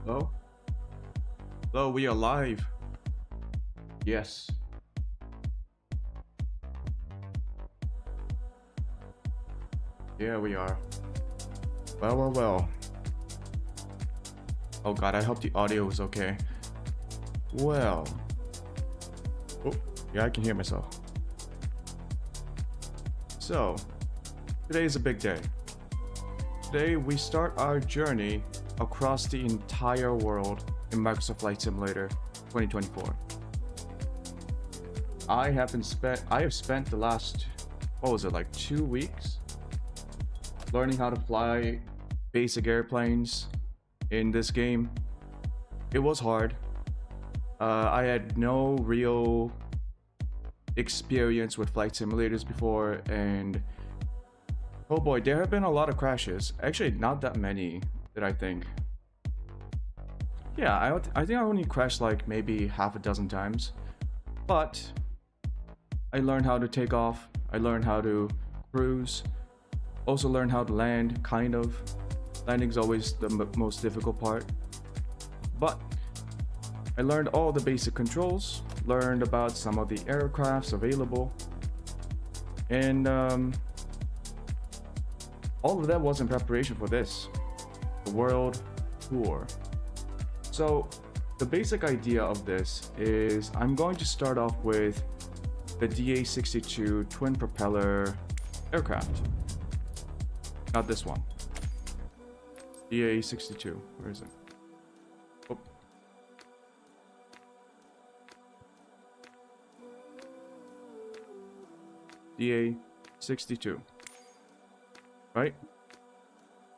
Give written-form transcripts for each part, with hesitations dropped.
Hello? Hello, we are live. Yes. Yeah, we are. Well. Oh god, I hope the audio is okay. Well. Oh, yeah, I can hear myself. So, today is a big day. Today, we start our journey across the entire world in Microsoft Flight Simulator 2024. I have spent the last, what was it, like 2 weeks learning how to fly basic airplanes in this game. It was hard. I had no real experience with flight simulators before, and oh boy, there have been a lot of crashes. Actually, not that many that I think. Yeah, I think I only crashed like maybe half a dozen times, but I learned how to take off. I learned how to cruise. Also learned how to land, kind of. Landing's always the most difficult part. But I learned all the basic controls, learned about some of the aircrafts available, and all of that was in preparation for this, the world tour. So the basic idea of this is I'm going to start off with the DA62 twin propeller aircraft. Not this one. DA62. Where is it? Oh. DA62. Right?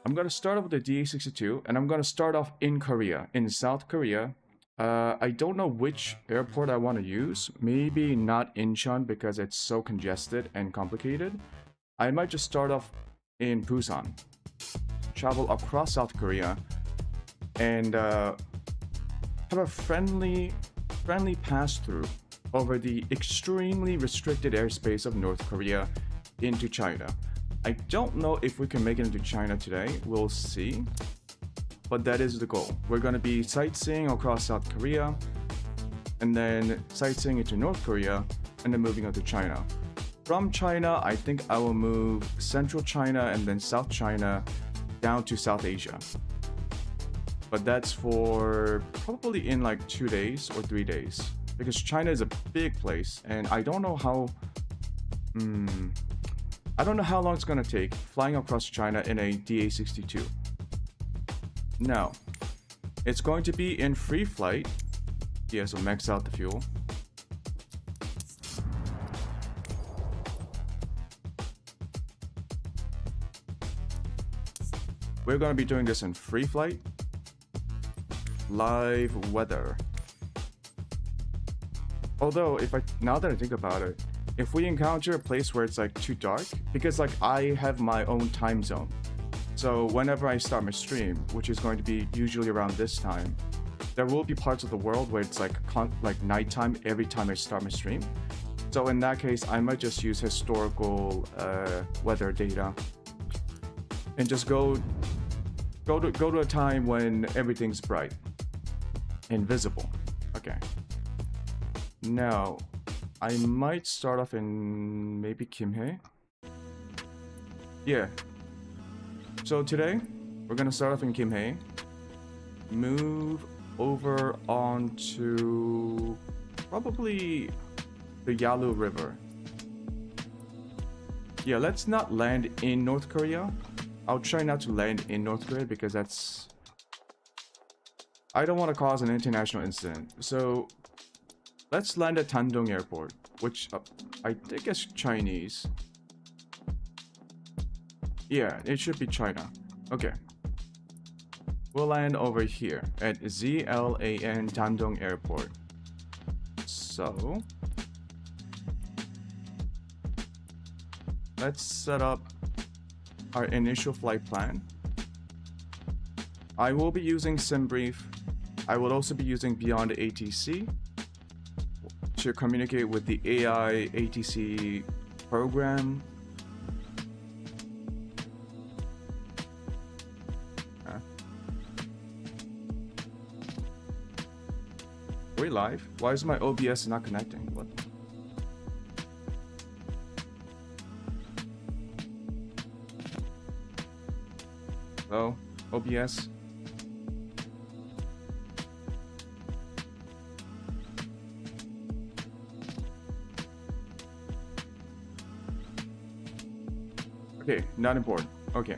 I'm gonna start off with the DA62, and I'm gonna start off in Korea, in South Korea. I don't know which airport I want to use. Maybe not Incheon because it's so congested and complicated. I might just start off in Busan, travel across South Korea, and have a friendly pass-through over the extremely restricted airspace of North Korea into China. I don't know if we can make it into China today. We'll see. But that is the goal. We're going to be sightseeing across South Korea, and then sightseeing into North Korea, and then moving on to China. From China, I think I will move Central China and then South China down to South Asia. But that's for probably in like 2 days or 3 days, because China is a big place, and I don't know how long it's gonna take flying across China in a DA62. Now, it's going to be in free flight. Yeah, so max out the fuel. We're going to be doing this in free flight. Live weather. Although, now that I think about it, if we encounter a place where it's like too dark, because like I have my own time zone. So whenever I start my stream, which is going to be usually around this time, there will be parts of the world where it's like nighttime every time I start my stream. So in that case, I might just use historical weather data and just go to a time when everything's bright and visible. Okay. Now, I might start off in maybe Kimhae. Yeah. So today, we're gonna start off in Kimhae, move over onto probably the Yalu River. Yeah, let's not land in North Korea. I'll try not to land in North Korea because I don't want to cause an international incident. So let's land at Tandong Airport, which I think is Chinese. Yeah, it should be China. Okay. We'll land over here at ZLAN Tandong Airport. So let's set up our initial flight plan. I will be using SimBrief. I will also be using Beyond ATC to communicate with the AI ATC program. we live? Why is my OBS not connecting? What? Hello? OBS? Okay, not important. Okay.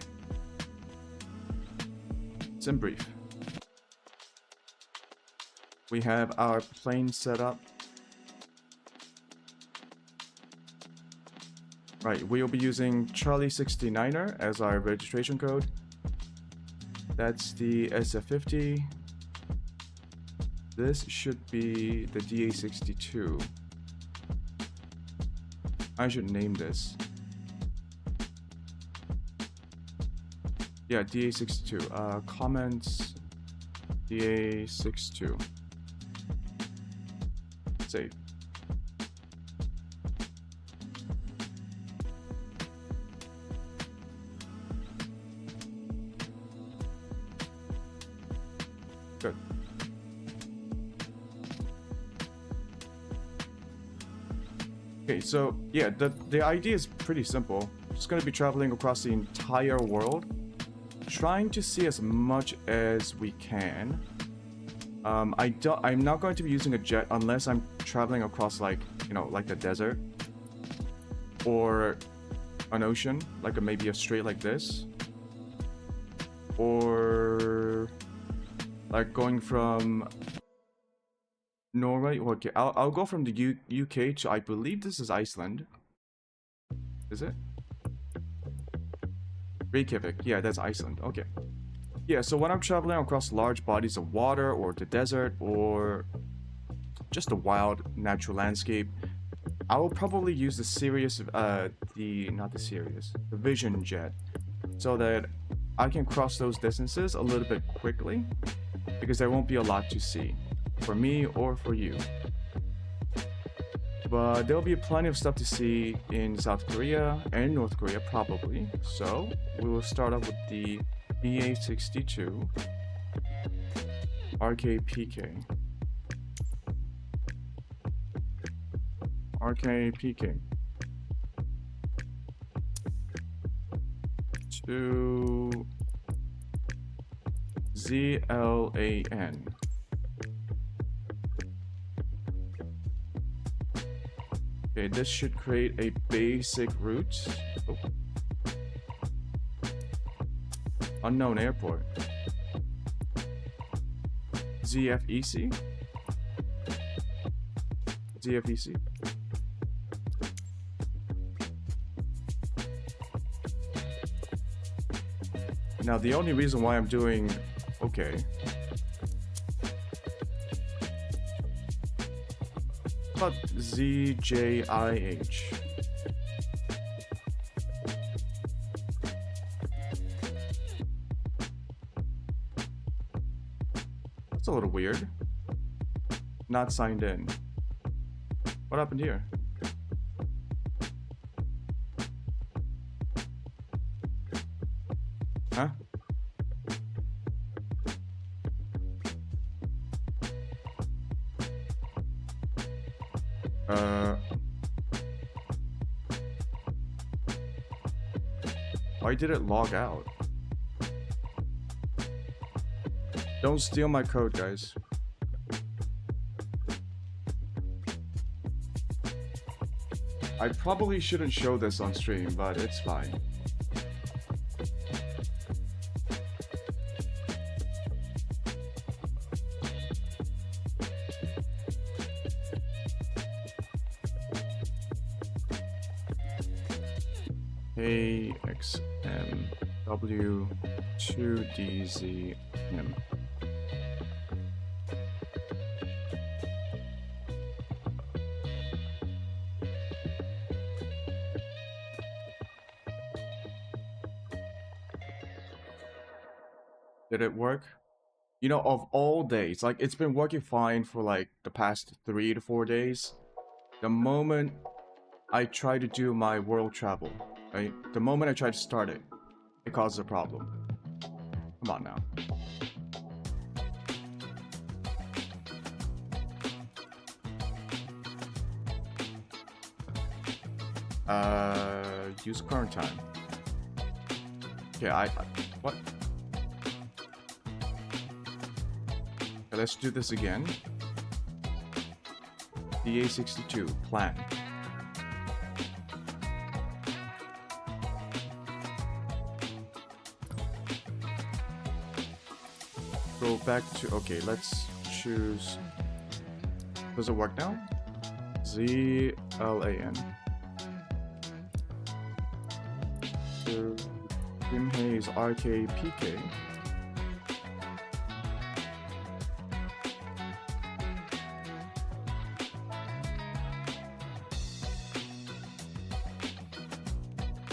It's in brief. We have our plane set up. Right, we'll be using Charlie69er as our registration code. That's the SF50. This should be the DA62. I should name this. Yeah, DA62. Comments DA62. Save. Good. Okay, so yeah, the idea is pretty simple. Just gonna be traveling across the entire world, trying to see as much as we can. I'm not going to be using a jet unless I'm traveling across, like, you know, like the desert or an ocean, like maybe a strait like this, or like going from Norway. Okay, I'll go from the UK to, I believe this is Iceland. Is it? Reykjavik. Yeah, that's Iceland. Okay. Yeah, so when I'm traveling across large bodies of water or the desert or just a wild natural landscape, I will probably use the Vision Jet, so that I can cross those distances a little bit quickly, because there won't be a lot to see for me or for you. But there'll be plenty of stuff to see in South Korea and North Korea probably. So we will start off with the DA62 RKPK. RKPK to ZLAN. Okay, this should create a basic route. Oh. Unknown airport. ZFEC? ZFEC? Now, the only reason why I'm doing... Okay. How about ZJIH? That's a little weird. Not signed in. What happened here? Huh? Why did it log out? Don't steal my code, guys. I probably shouldn't show this on stream, but it's fine. AXMW2DZM. Did it work? You know, of all days, like, it's been working fine for like the past 3 to 4 days. The moment I try to do my world travel, right? The moment I try to start it, it causes a problem. Come on now. Use current time. Okay, what? Okay, let's do this again. DA62, plan. Go back to, okay, let's choose, does it work now? ZLAN. So, Jim Hayes RKPK.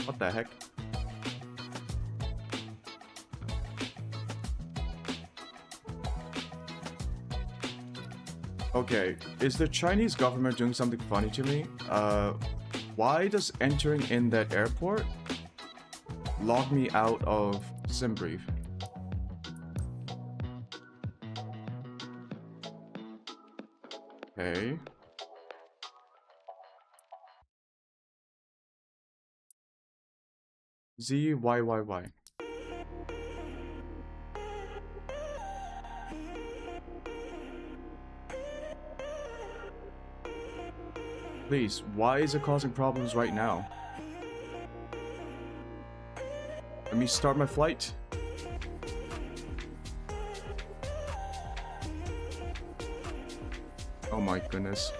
What the heck? Okay, is the Chinese government doing something funny to me? Why does entering in that airport log me out of SimBrief? Okay. ZYYY. Please, why is it causing problems right now? Let me start my flight. Oh my goodness.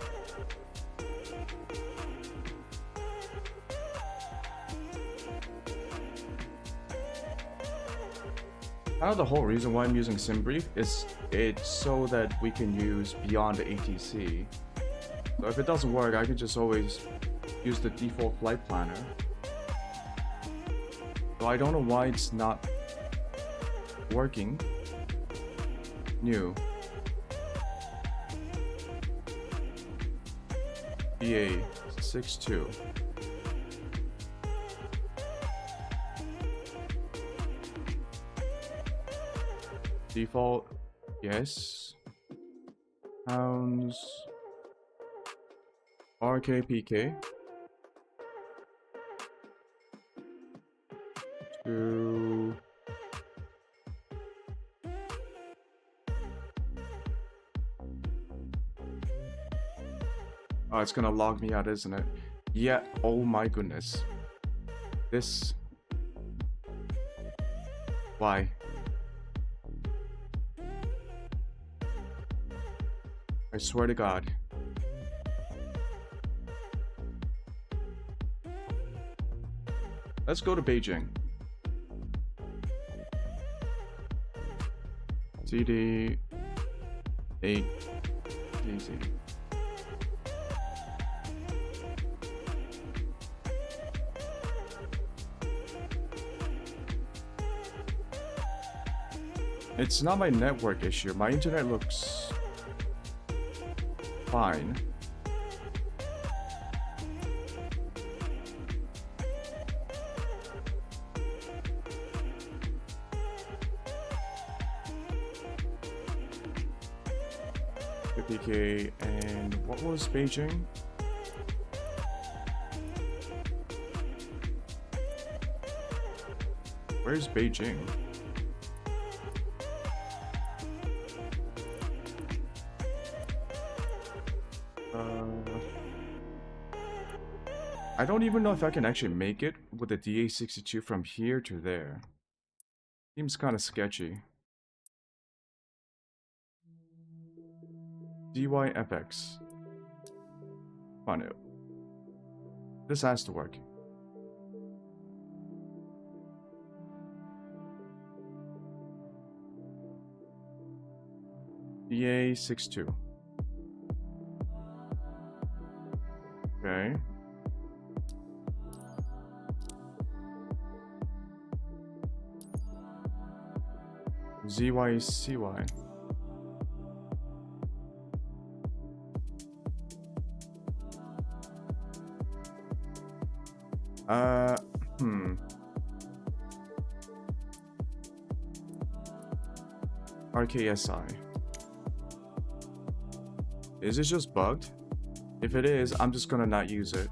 Now the whole reason why I'm using SimBrief is it's so that we can use beyond the ATC. So if it doesn't work, I can just always use the default flight planner. So I don't know why it's not working. New. BA62. Default, yes. Pounds. RKPK. To oh, it's gonna log me out, isn't it? Yeah, oh my goodness. This. Why? I swear to God. Let's go to Beijing. CD 8 DZ. It's not my network issue. My internet looks fine. PK, and what was Beijing? Where's Beijing? I don't even know if I can actually make it with the DA62 from here to there. Seems kind of sketchy. DYFX. Come on, this has to work. DA62. Okay. ZYCY. RKSI. Is it just bugged? If it is, I'm just gonna not use it.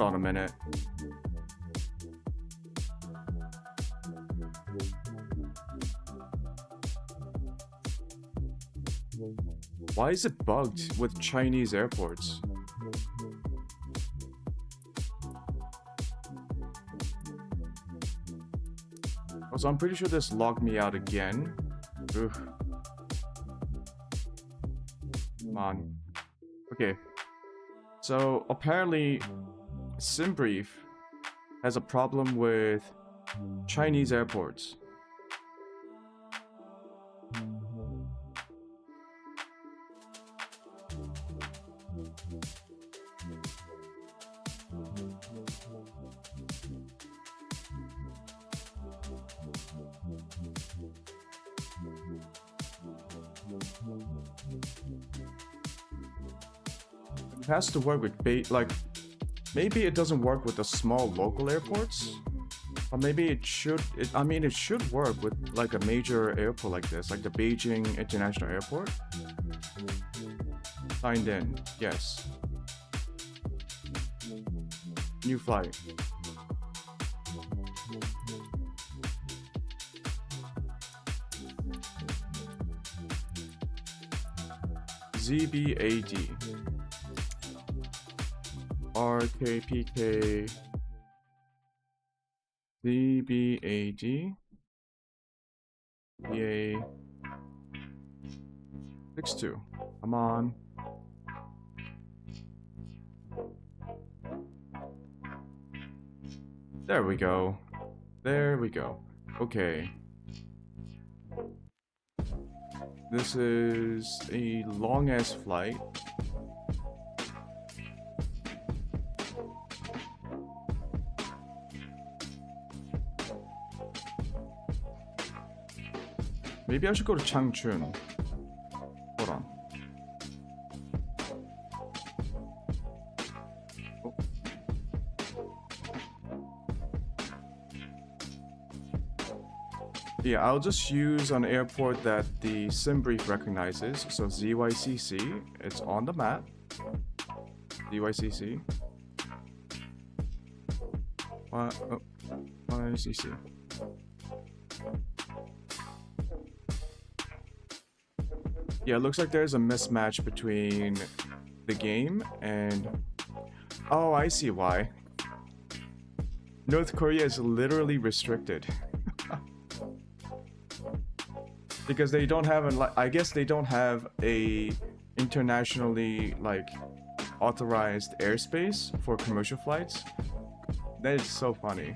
Hold on a minute. Why is it bugged with Chinese airports? Also, I'm pretty sure this logged me out again. Ugh. Come on. Okay. So apparently, SimBrief has a problem with Chinese airports. It has to work with maybe it doesn't work with the small local airports, or maybe it should. I mean, it should work with like a major airport like this, like the Beijing International Airport. Signed in, yes. New flight. ZBAD. RKPK. ZBAD. BA 62. Come on. There we go. There we go. Okay. This is a long-ass flight. Maybe I should go to Changchun. Hold on. Oh. Yeah, I'll just use an airport that the SimBrief recognizes. So ZYCC, it's on the map. ZYCC. YCC. Yeah, it looks like there's a mismatch between the game and... Oh, I see why. North Korea is literally restricted. Because they don't have I guess they don't have a internationally authorized airspace for commercial flights. That is so funny.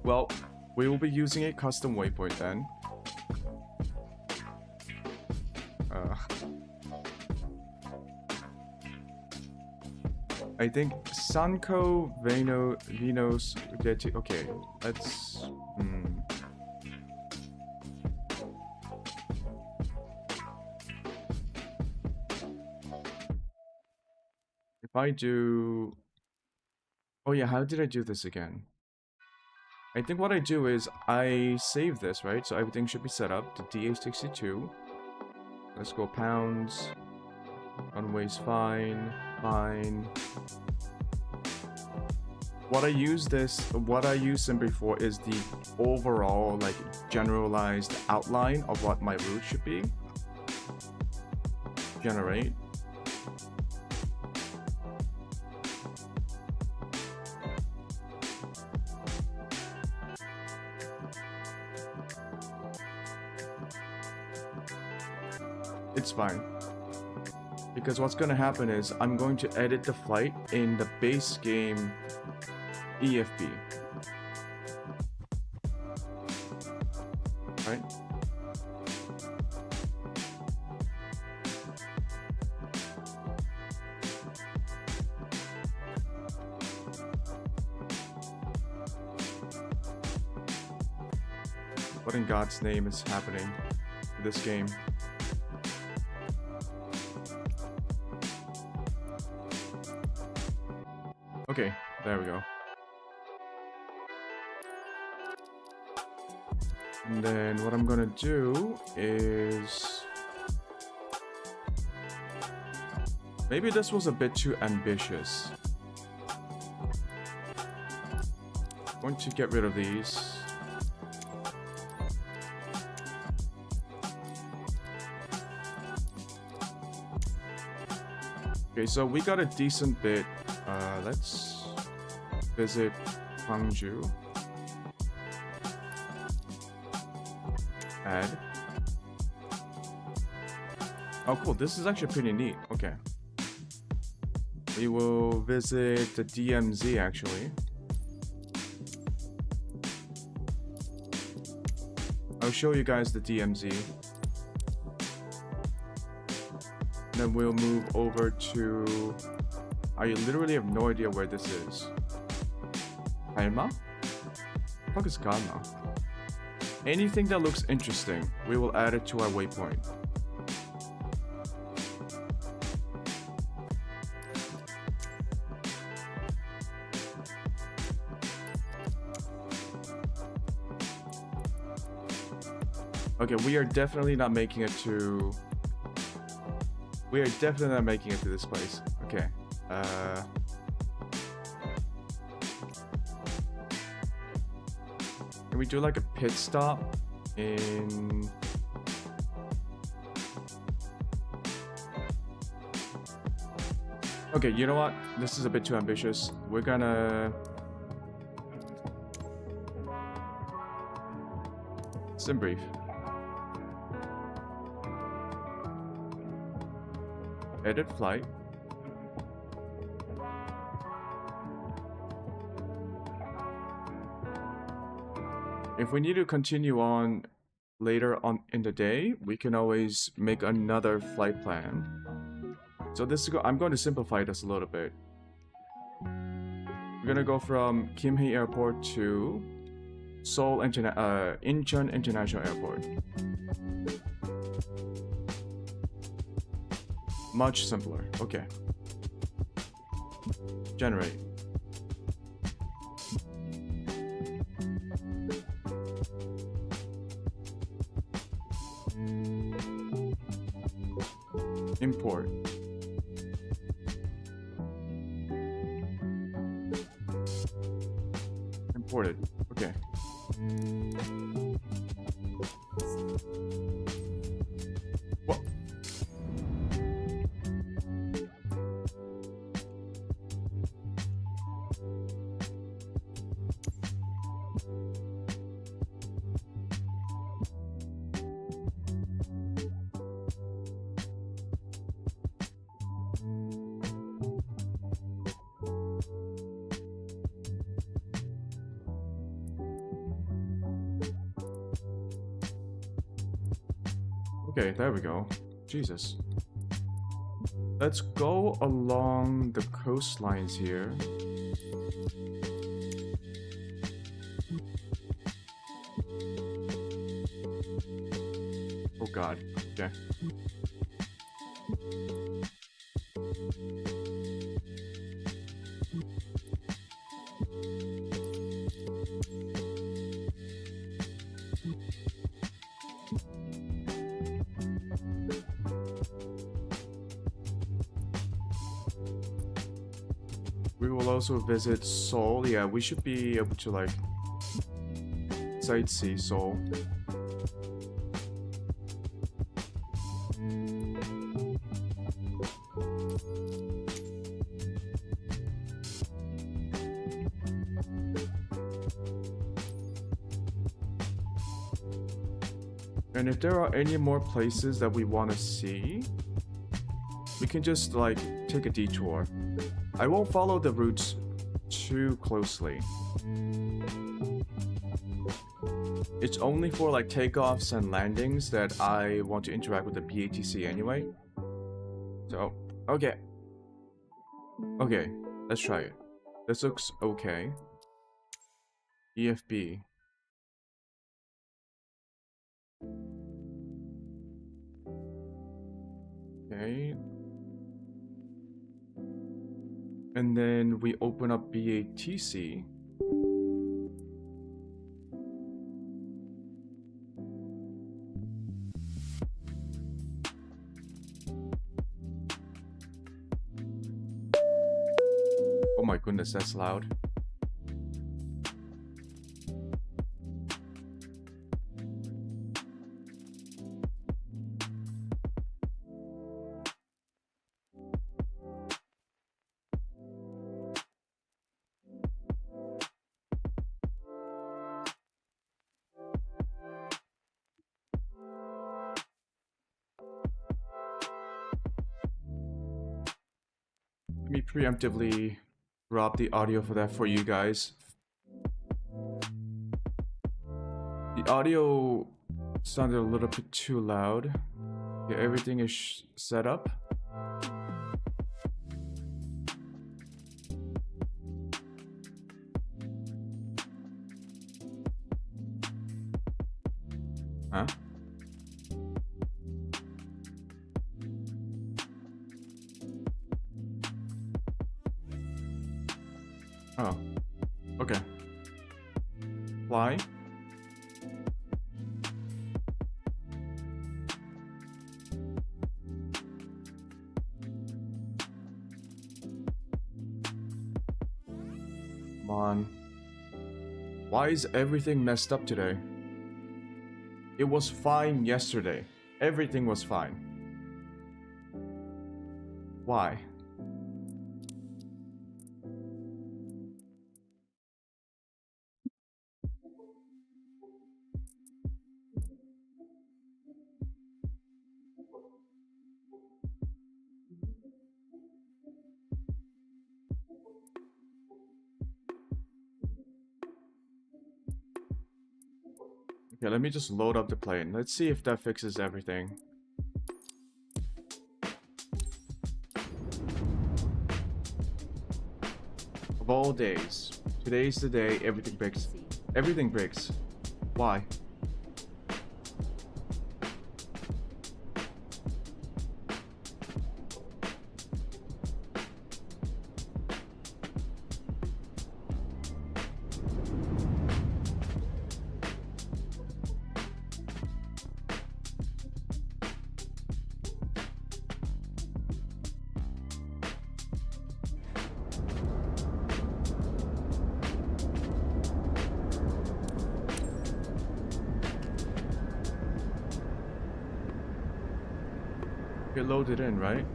Well, we will be using a custom waypoint then. I think Sanko Venus Geti. Okay, let's. If I do. Oh yeah, how did I do this again? I think what I do is I save this, right? So everything should be set up to DH62. Let's go pounds. Runway's fine. Fine. What I use SimBrief for is the overall, generalized outline of what my route should be. Generate. It's fine. Because what's going to happen is I'm going to edit the flight in the base game EFB. Right? What in God's name is happening to this game? Okay, there we go. And then what I'm gonna do is Maybe this was a bit too ambitious. I'm going to get rid of these. Okay, so we got a decent bit. Let's visit Gwangju. Add. Oh, cool. This is actually pretty neat. Okay. We will visit the DMZ actually. I'll show you guys the DMZ. Then we'll move over to... I literally have no idea where this is. Galma? What the fuck is Galma? Anything that looks interesting, we will add it to our waypoint. Okay, we are definitely not making it to... We are definitely not making it to this place. Okay. Can we do like a pit stop in... Okay, you know what? This is a bit too ambitious. We're gonna... Sim brief. Edit flight. If we need to continue on later on in the day, we can always make another flight plan. So this is I'm going to simplify this a little bit. We're gonna go from Kimhae Airport to Seoul Incheon International Airport. Much simpler. Okay. Generate. Import. Imported. Okay. What? Okay, there we go. Jesus. Let's go along the coastlines here. Oh god. Okay. We will also visit Seoul. Yeah, we should be able to like sightsee Seoul. And if there are any more places that we want to see, we can just like take a detour. I won't follow the routes too closely. It's only for like takeoffs and landings that I want to interact with the BATC anyway. So, okay. Okay, let's try it. This looks okay. EFB. Okay. And then we open up BATC. my goodness, that's loud. Let me preemptively drop the audio for that for you guys. The audio sounded a little bit too loud. Okay, everything is set up. Huh? Oh, okay. Why? Come on. Why is everything messed up today? It was fine yesterday. Everything was fine. Why? Okay, let me just load up the plane. Let's see if that fixes everything. Of all days, today's the day everything breaks. Everything breaks. Why? Get loaded in, right?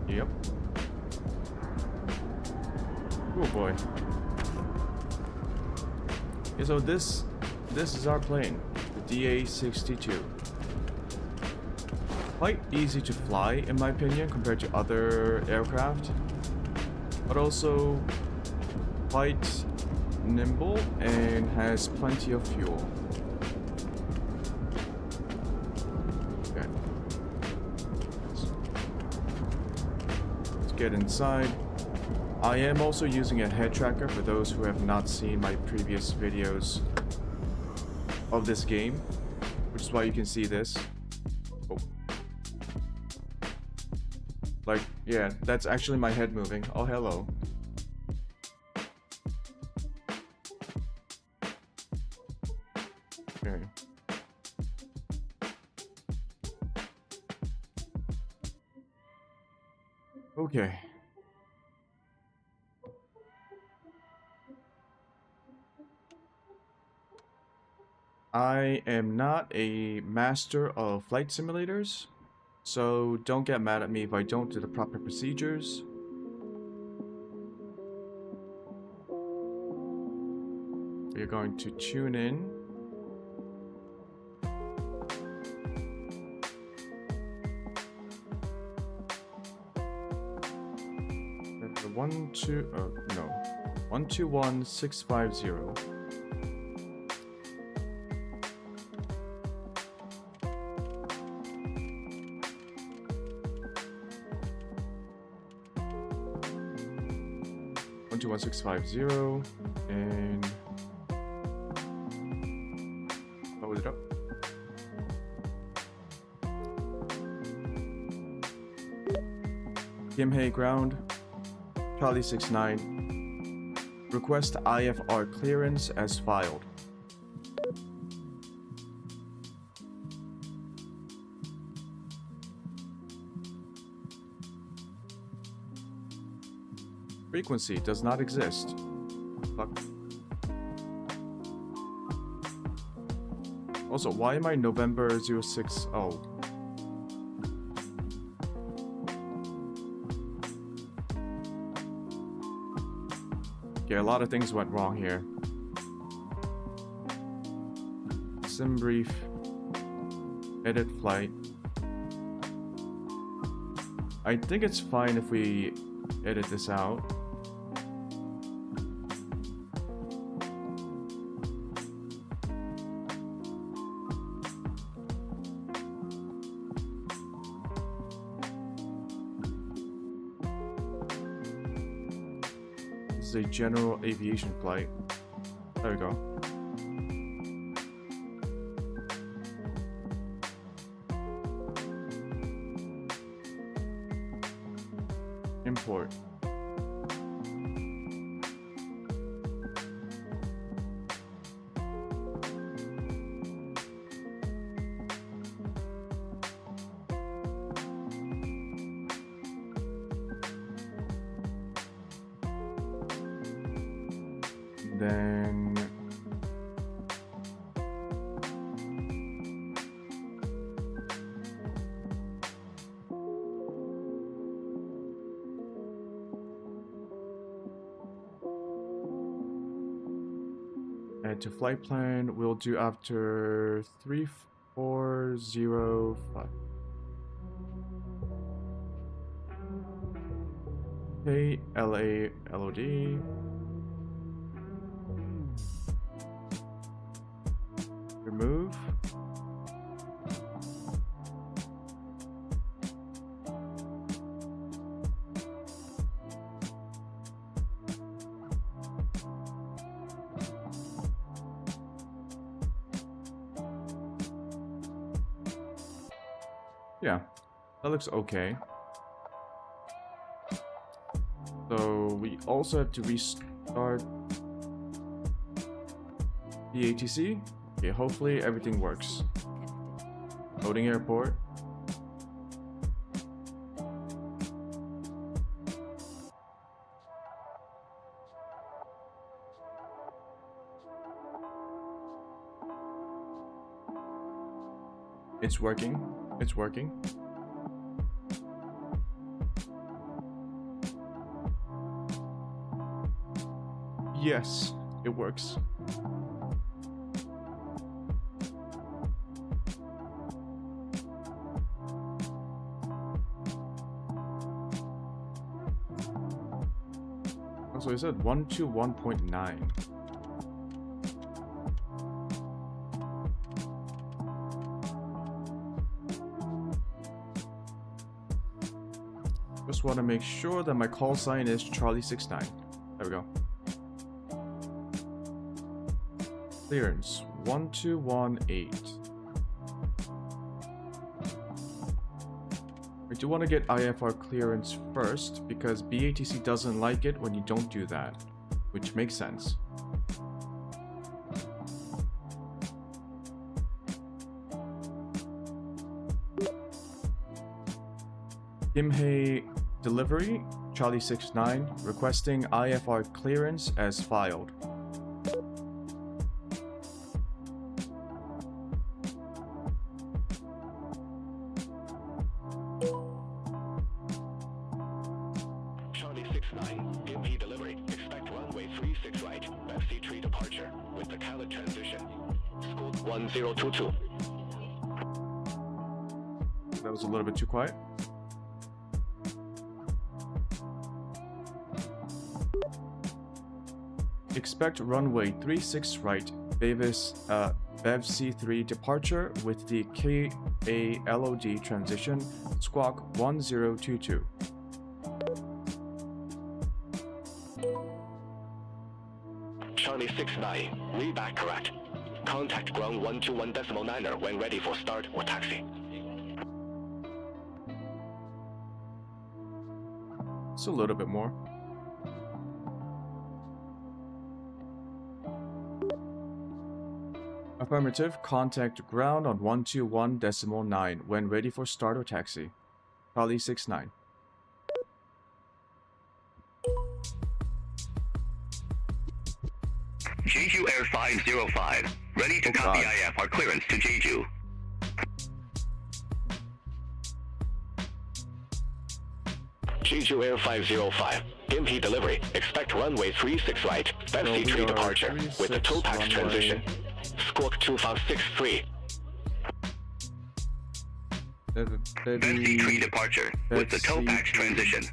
Yep. Oh boy. Okay, so this is our plane, the DA-62. Quite easy to fly, in my opinion, compared to other aircraft, but also quite nimble and has plenty of fuel. Okay. Let's get inside. I am also using a head tracker for those who have not seen my previous videos of this game, which is why you can see this. Oh. Like, yeah, that's actually my head moving. Oh, hello. Okay. Okay. I am not a master of flight simulators, so don't get mad at me if I don't do the proper procedures. We're going to tune in. One two no 121650. One two one six 50 and load it up. Gimhae ground. Charlie 69. Request IFR clearance as filed. frequency does not exist. Fuck. Also, why am I November 06? Oh. Okay, a lot of things went wrong here. Sim brief. Edit flight. I think it's fine if we edit this out. This is a general aviation flight. There we go. Import. Then add to flight plan. We'll do after 3405. Okay, LA LOD. Remove. Yeah, that looks okay. So we also have to restart the ATC. Okay, hopefully everything works. Loading airport. It's working. It's working. Yes, it works. So it said 121.9. Just want to make sure that my call sign is Charlie69. There we go. Clearance 1218. I do want to get IFR clearance first because BATC doesn't like it when you don't do that, which makes sense. Imhei delivery, Charlie69, requesting IFR clearance as filed. Charlie69, Imhei delivery, expect runway 36 right, FC3 departure, with the Khaled transition. School 1022. That was a little bit too quiet. Expect runway 36 right, BevC3 departure with the KALOD transition, squawk 1022. Charlie69, read back correct. Contact ground 121.9er when ready for start or taxi. Just a little bit more. Affirmative, contact ground on 121.9 when ready for start or taxi. Charlie69. Jeju Air 505. Ready to copy God. IFR clearance to Jeju. Jeju Air 505. Gimpy delivery. Expect runway 36 right. Fancy we tree are departure with the 36 Topax runway. transition. Squawk 2563. Fancy tree departure with the Topax transition.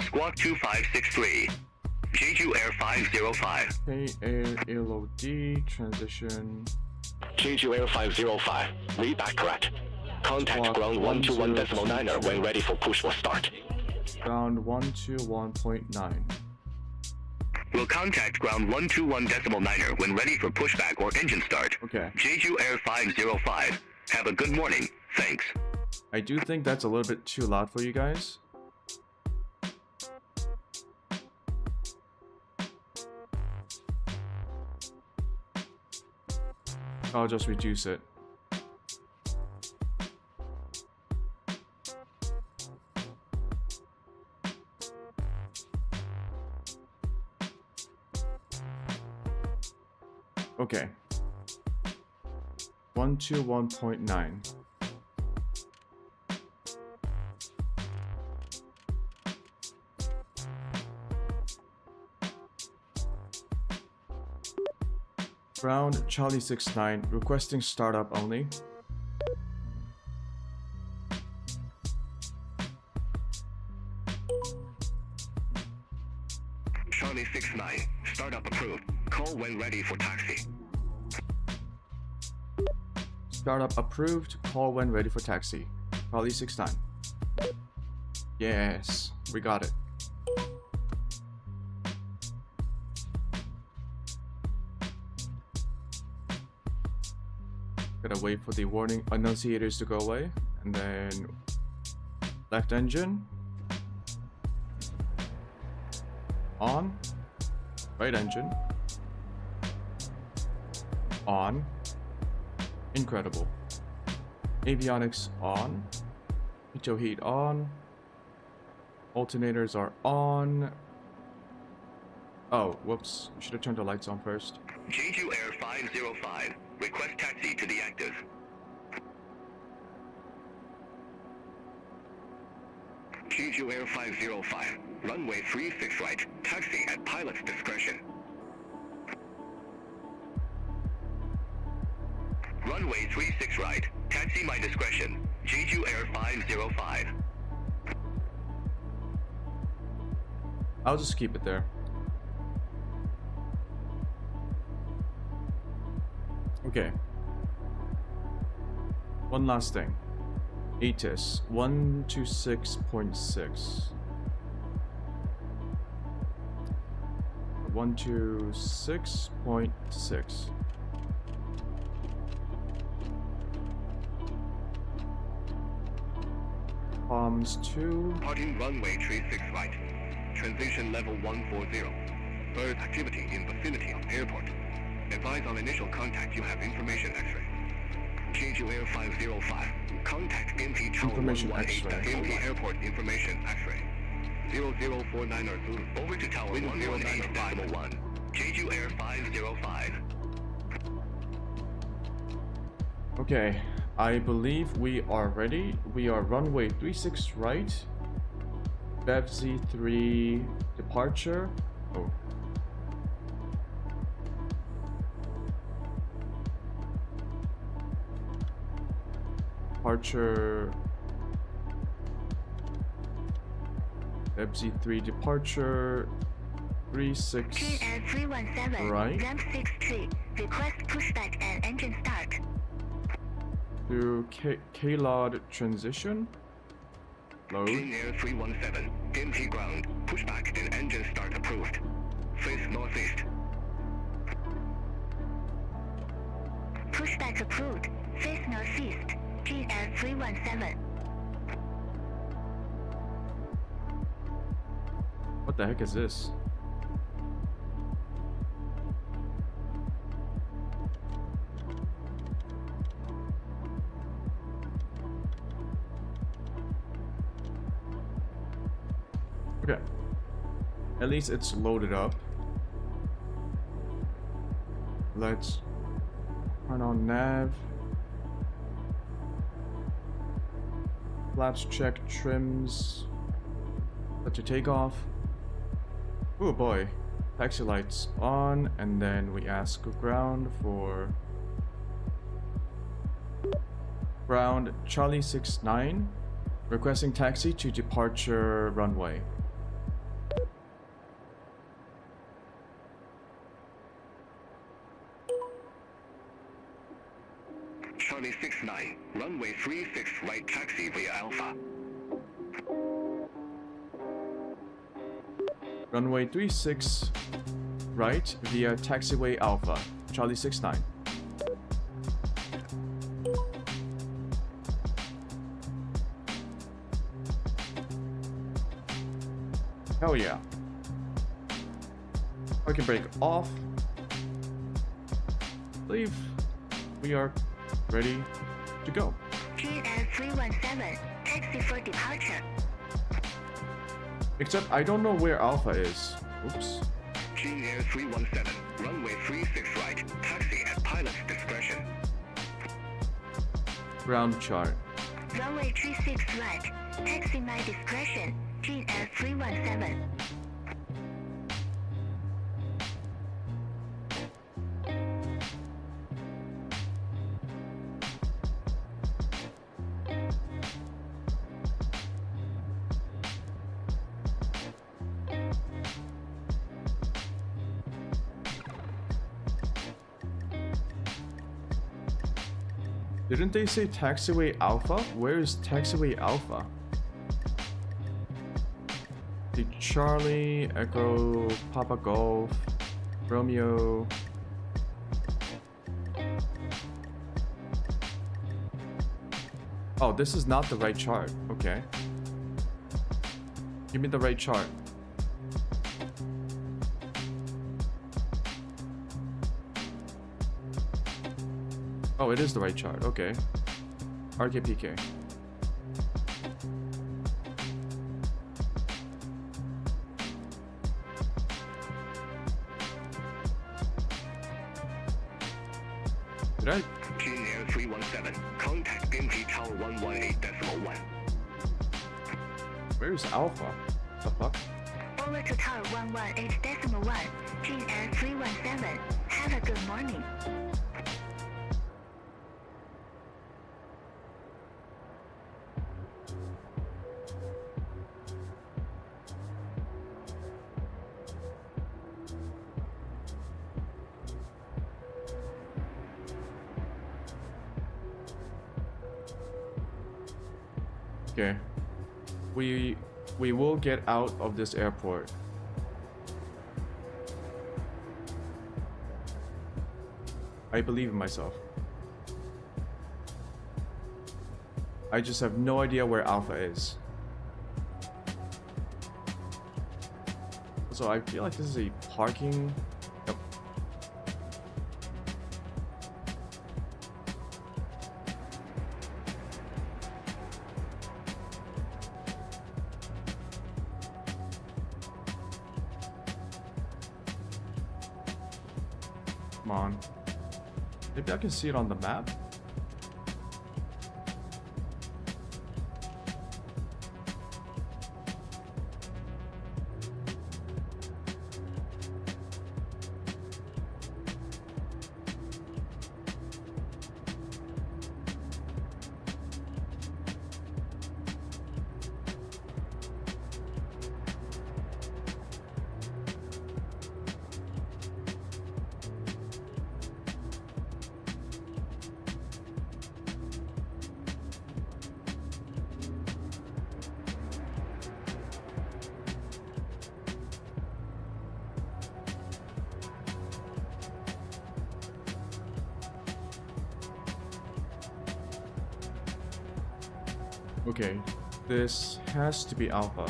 Squawk 2563. Jeju Air 505. KLOD transition. Jeju Air 505. Read back correct. Contact Squawk ground 121.9er when ready for push or start. Ground 121.9. Will contact ground 121.9er when ready for pushback or engine start. Okay. Jeju Air 505. Have a good morning. Thanks. I do think that's a little bit too loud for you guys. I'll just reduce it. Okay. 121.9. Ground Charlie 69 requesting startup only. Charlie 69. Startup approved. Call when ready for taxi. Startup approved. Call when ready for taxi. Charlie 69. Yes, we got it. Gotta wait for the warning annunciators to go away, and then left engine on, right engine on. Incredible. Avionics on, pitot heat on, alternators are on. Oh, whoops, should have turned the lights on first. Jeju Air 505. Request taxi to the active. Jeju Air 505. Runway 36 right. Taxi at pilot's discretion. Runway 36 right. Taxi my discretion. Jeju Air 505. I'll just keep it there. Okay. One last thing. ATIS 126.6. 126.6. Palms 2. Parting runway 36 right. Transition level 140. Bird activity in vicinity of airport. Advise on initial contact you have information X-ray. Jeju Air 505. Contact Gimpy Tower Information 118. X-ray. Gimpy Airport information X-ray. 0049er through. Over to Tower 118.1. Jeju Air 505. Okay, I believe we are ready. We are runway 36 right. BevZ3 departure. Oh. Departure. BevZ3 departure. 36 GL317, right. ramp 63, request pushback and engine start. Through K-Lod transition. Load. King Air 317. Gimpy ground. Pushback and engine start approved. Face northeast. Pushback approved, face northeast, GL317. What the heck is this? Okay. At least it's loaded up. let's turn on nav. Flaps check, trims. Let you take off. Oh boy. Taxi lights on, and then we ask ground for ground Charlie 69, requesting taxi to departure runway. Charlie 69, runway 36 right taxi via Alpha. Runway 36 right via taxiway Alpha, Charlie 69. Hell yeah. Parking brake off. Believe we are ready to go. GS 317, taxi for departure. Except I don't know where Alpha is. Oops. GS 317, runway 36 right, taxi at pilot's discretion. Ground chart. Runway 36 right, taxi my discretion. GS 317. Didn't they say taxiway Alpha? Where is taxiway Alpha? The Charlie, Echo, Papa Golf, Romeo. Oh, this is not the right chart. Okay. Give me the right chart. Oh, it is the right chart. Okay. RKPK. Did I? Air 317, contact BNP Tower 118.1. Where's Alpha? The fuck? Over to tower 118.1. GS 317. Have a good morning. Okay. We will get out of this airport. I believe in myself. I just have no idea where Alpha is. So I feel like this is a parking. Yep. Come on. Maybe I can see it on the map. Okay, this has to be Alpha.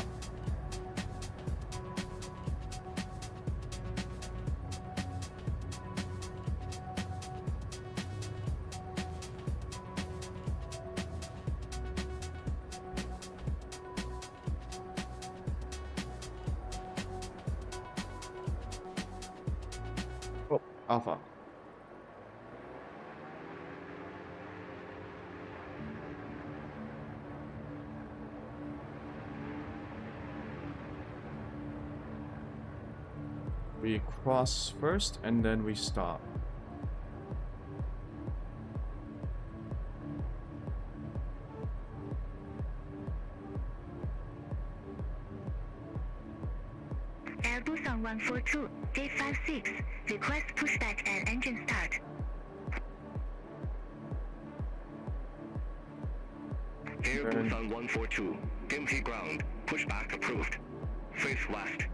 Oh, Alpha. We cross first and then we stop. Airbus on 142, J56, request pushback and engine start. Airbus on 142, empty ground, pushback approved. Face west.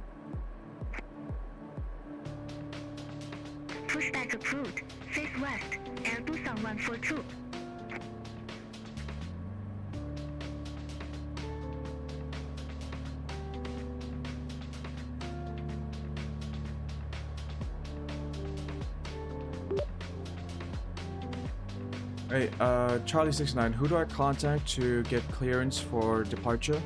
Pushback approved, face west, Airbus on 142. Hey, Charlie 69, who do I contact to get clearance for departure?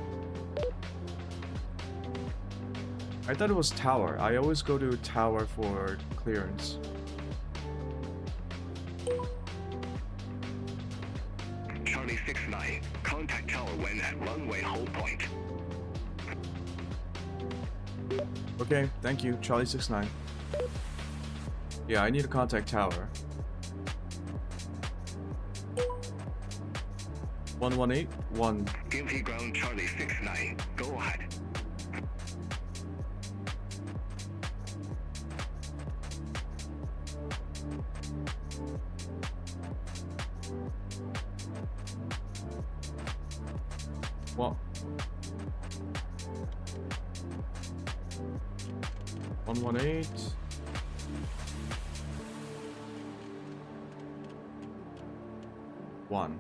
I thought it was Tower. I always go to Tower for clearance. Charlie 69, contact tower when at runway hold point. Okay, thank you, Charlie 69. Yeah, I need to contact Tower. 1181. Empty ground Charlie 69, go ahead. Well, 118. One.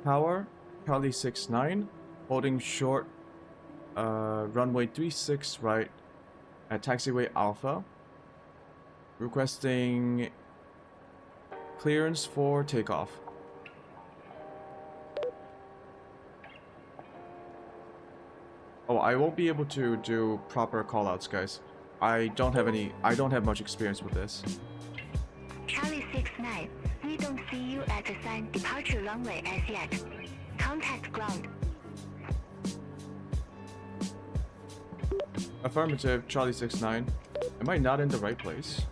Tower, Charlie 69, holding short, runway 36 right at taxiway Alpha, requesting clearance for takeoff. Oh, I won't be able to do proper callouts, guys. I don't have much experience with this. Charlie 69, we don't see you at assigned departure runway as yet. Contact ground. Affirmative, Charlie 69. Am I not in the right place?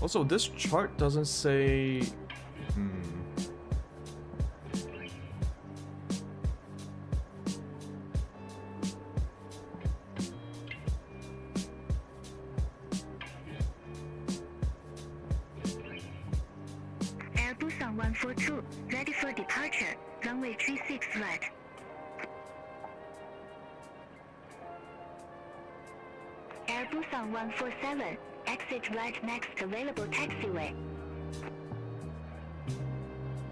Also, this chart doesn't say... Airbus on 142, ready for departure. Runway 36 right. Airbus on 147, exit right next available taxiway.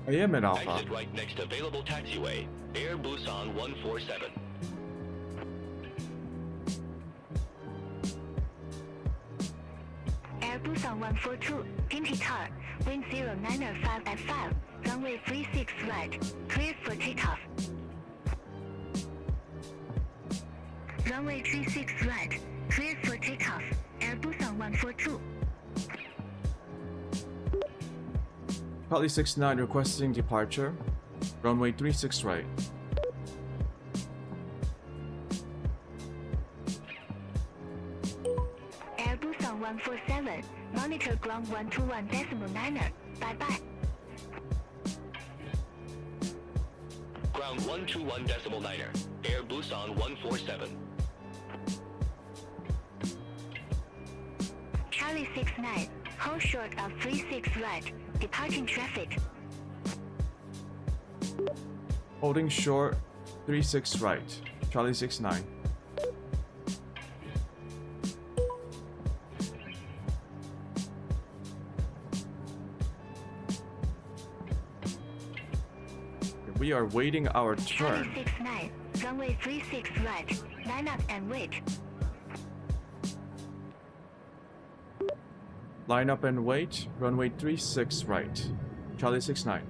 I am at Alpha. Exit right next available taxiway, Air Busan 147. Airbus on 142, Pinty Tar, wind 095 at 5, runway 36 right, cleared for takeoff. Runway 36 right, cleared for takeoff, Airbus on 142. Charlie 69 requesting departure. Runway 36 right. Airbus on 147, monitor ground 121.9er, bye-bye. Ground 121.9er, Air Busan 147. Charlie 69, hold short of 36 right, departing traffic. Holding short 36 right. Charlie 69. We are waiting our Charlie turn. 69, runway 36 right, line up and wait. Line up and wait. Runway 36 right. Charlie 69.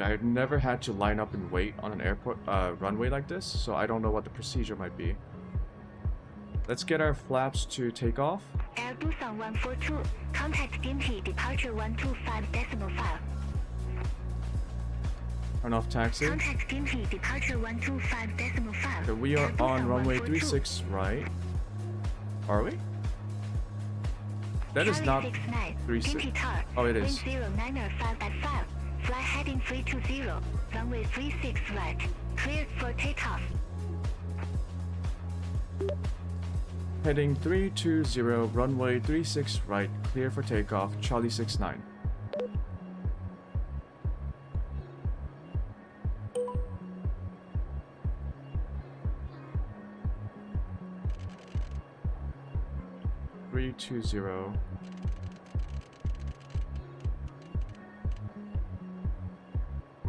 Okay, I've never had to line up and wait on an airport runway like this, so I don't know what the procedure might be. Let's get our flaps to take off. Airbus on 142, contact DMP departure 125.5. Turn off taxi. Contact DMP departure 125.5. So we are Airbus on runway 142. 36 right. Are we? That is not 36. Oh, it is. 0905.5. Fly heading 320. Runway 36 right. Cleared for takeoff. Heading 320, runway 36 right, clear for takeoff, Charlie 69. Three, 2-0.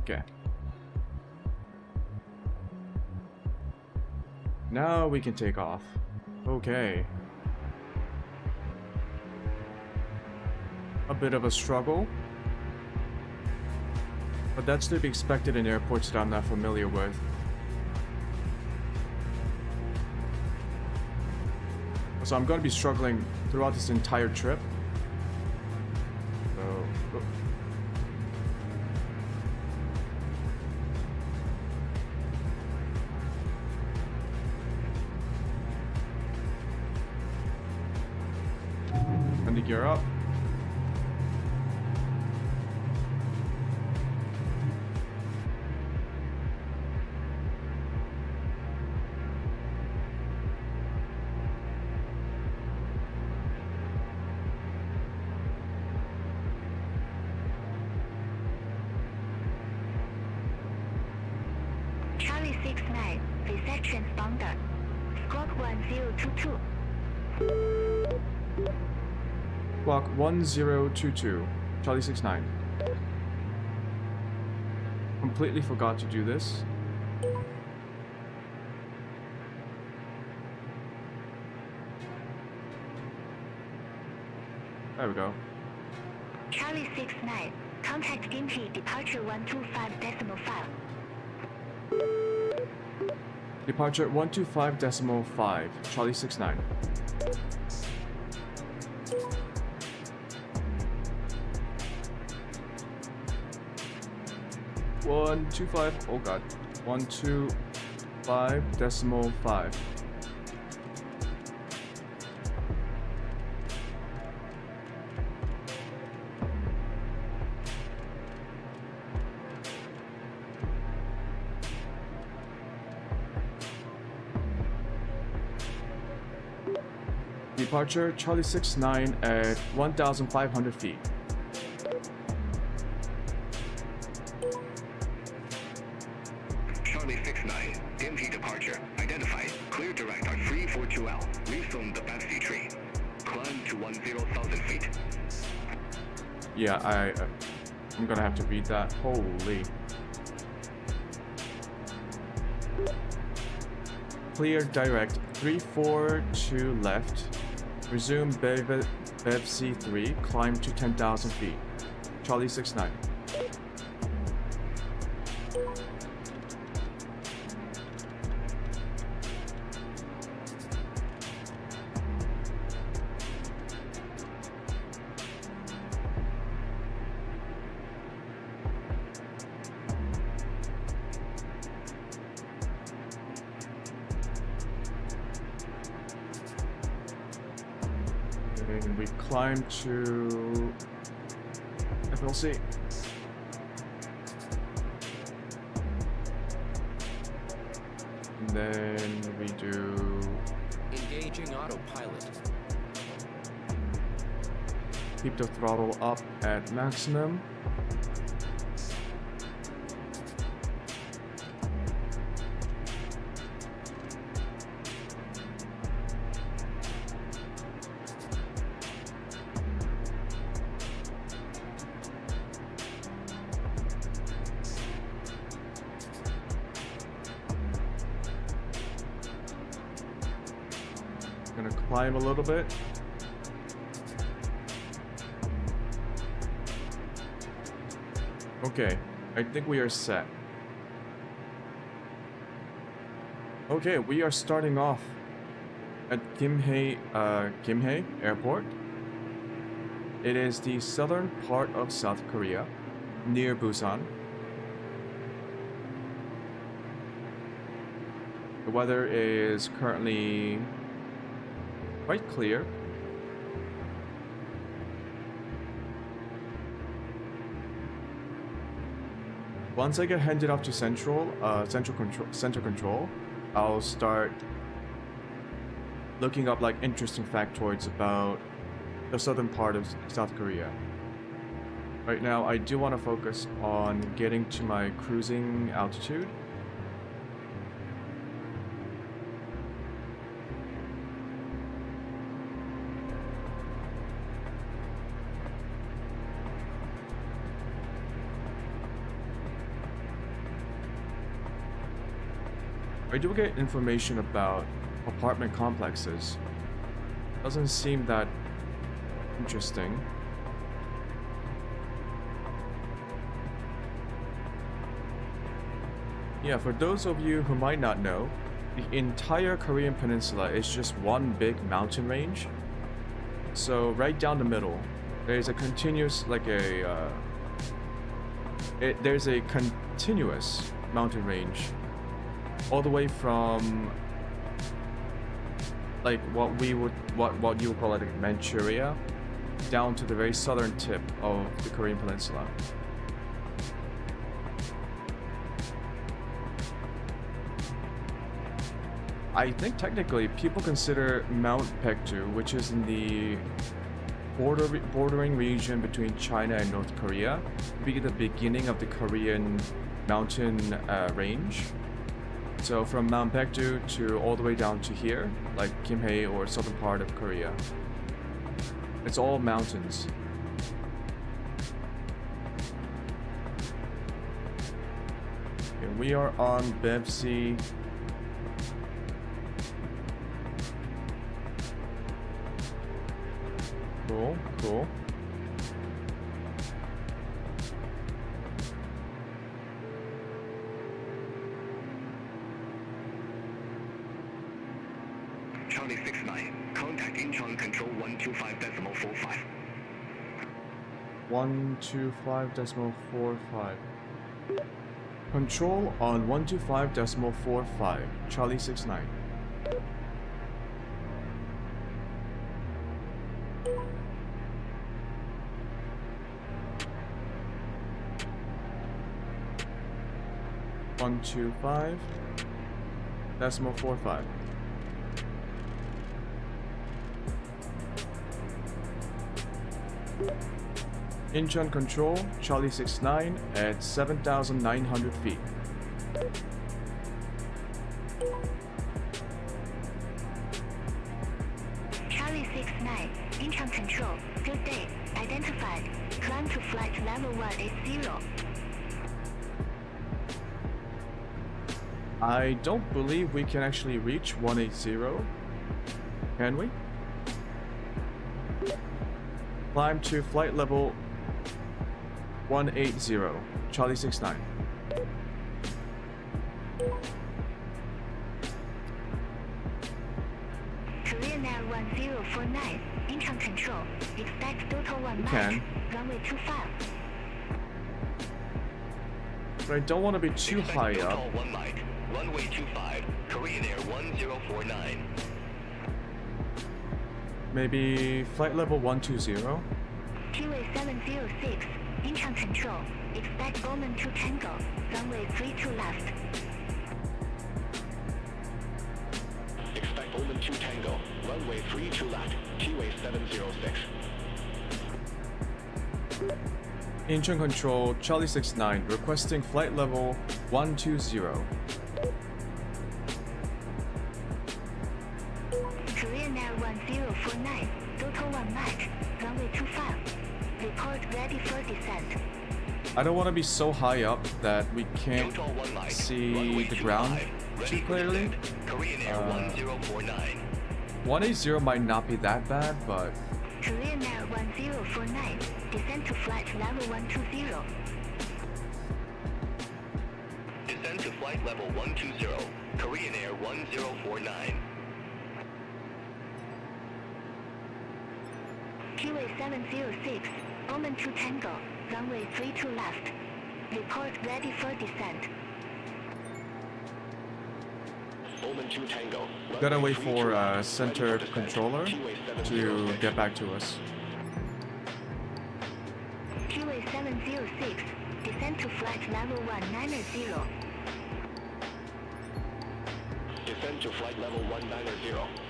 Okay. Now we can take off. Okay. A bit of a struggle. But that's to be expected in airports that I'm not familiar with. So I'm going to be struggling throughout this entire trip. So... oh. And the gear up. Charlie 69, reception bounder. Squawk 1022. Squawk 1022, Charlie 69. Completely forgot to do this. There we go. Charlie 69, contact DMP departure 125.5. Departure 125.5, Charlie 69. One, 2-5, oh god. 125.5. Departure Charlie 69 at 1,500 feet. Charlie 69, DMP departure. Identified. Clear direct on 342L. Resume the Betsy tree. Climb to 10,000 feet. Yeah, I'm gonna have to read that. Holy. Clear direct 342 left. Resume Bev C3. Climb to 10,000 feet. Charlie 69. And we climb to FLC. And then we do Engaging autopilot. keep the throttle up at maximum. Gonna climb a little bit. Okay, I think we are set. Okay, we are starting off at Gimhae Airport. It is the southern part of South Korea, near Busan. The weather is currently quite clear. Once I get handed off to central control, I'll start looking up like interesting factoids about the southern part of South Korea. Right now, I do want to focus on getting to my cruising altitude. I do get information about apartment complexes. Doesn't seem that interesting. Yeah, for those of you who might not know, the entire Korean peninsula is just one big mountain range. So right down the middle, there's a continuous, there's a continuous mountain range, all the way from like what you would call like Manchuria, down to the very southern tip of the Korean peninsula. I think technically people consider Mount Paektu, which is in the bordering region between China and North Korea, to be the beginning of the Korean mountain range. So from Mount Paektu to all the way down to here, like Gimhae or southern part of Korea. It's all mountains. Okay, we are on Bevsey. Cool, cool. Charlie 69, contact Incheon Control 125.45. 125.45. Control on 125.45. Charlie 69. .45. Incheon Control, Charlie 69 at 7,900 feet. Charlie 69, Incheon Control, good day, identified. Climb to flight level 180. I don't believe we can actually reach 180. Can we? Climb to flight level 180. Charlie 69. Korean Air 1049, Incheon Control, expect total 1 Can. Mach, runway 25. But I don't want to be too Expect high total up. 1 Mike, runway 25, Korean Air 1049. Maybe flight level 120. QA 706, Incheon Control, expect Bowman 2 Tango, runway 32 left. Expect Bowman 2 Tango, runway 32 left, QA 706. Incheon Control, Charlie 69, requesting flight level 120. Korean Air 1049, total 1 Mach, runway 25. Report ready for descent. I don't want to be so high up that we can't Total 1 Mike, see runway the ground 25, too ready for clearly. descent, Korean Air 1049. 180 might not be that bad, but Korean Air 1049, descent to flight level 120. flight level 120, Korean Air 1049. QA 706, Omen 2 Tango, runway 32 left. Report ready for descent. Omen 2 Tango. Gotta wait for center controller to get back to us. QA 706, descend to flight level 190. Descend to flight level 190,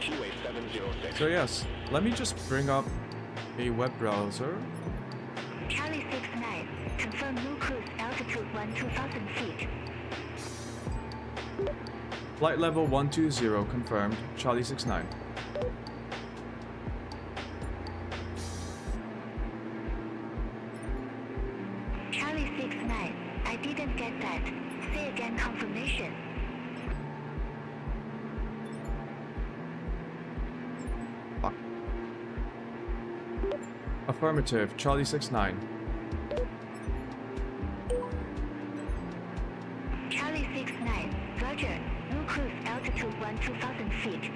QA 706. So yes, let me just bring up a web browser. Charlie 69, confirm new cruise altitude 2000 feet. Flight level 120 confirmed, Charlie 69. Charlie 69, I didn't get that. Say again confirmation. Fuck. Affirmative, Charlie 69. Charlie 69, Roger. New cruise altitude 2000 feet.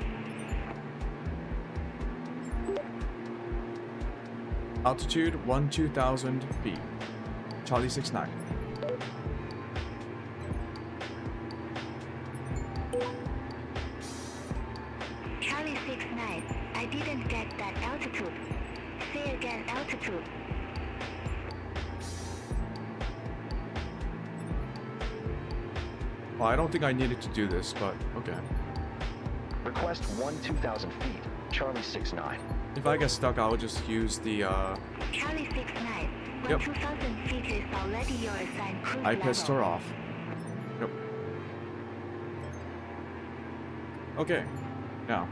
Altitude 12,000 feet, Charlie 69. Charlie 69, I didn't get that altitude. Say again altitude. Well, I don't think I needed to do this, but okay. Request 2,000 feet. Charlie 69. If I get stuck, I'll just use the Charlie 69, Yep. 2000 feet is already your assigned cruise I level. pissed her off. Yep. Okay, now.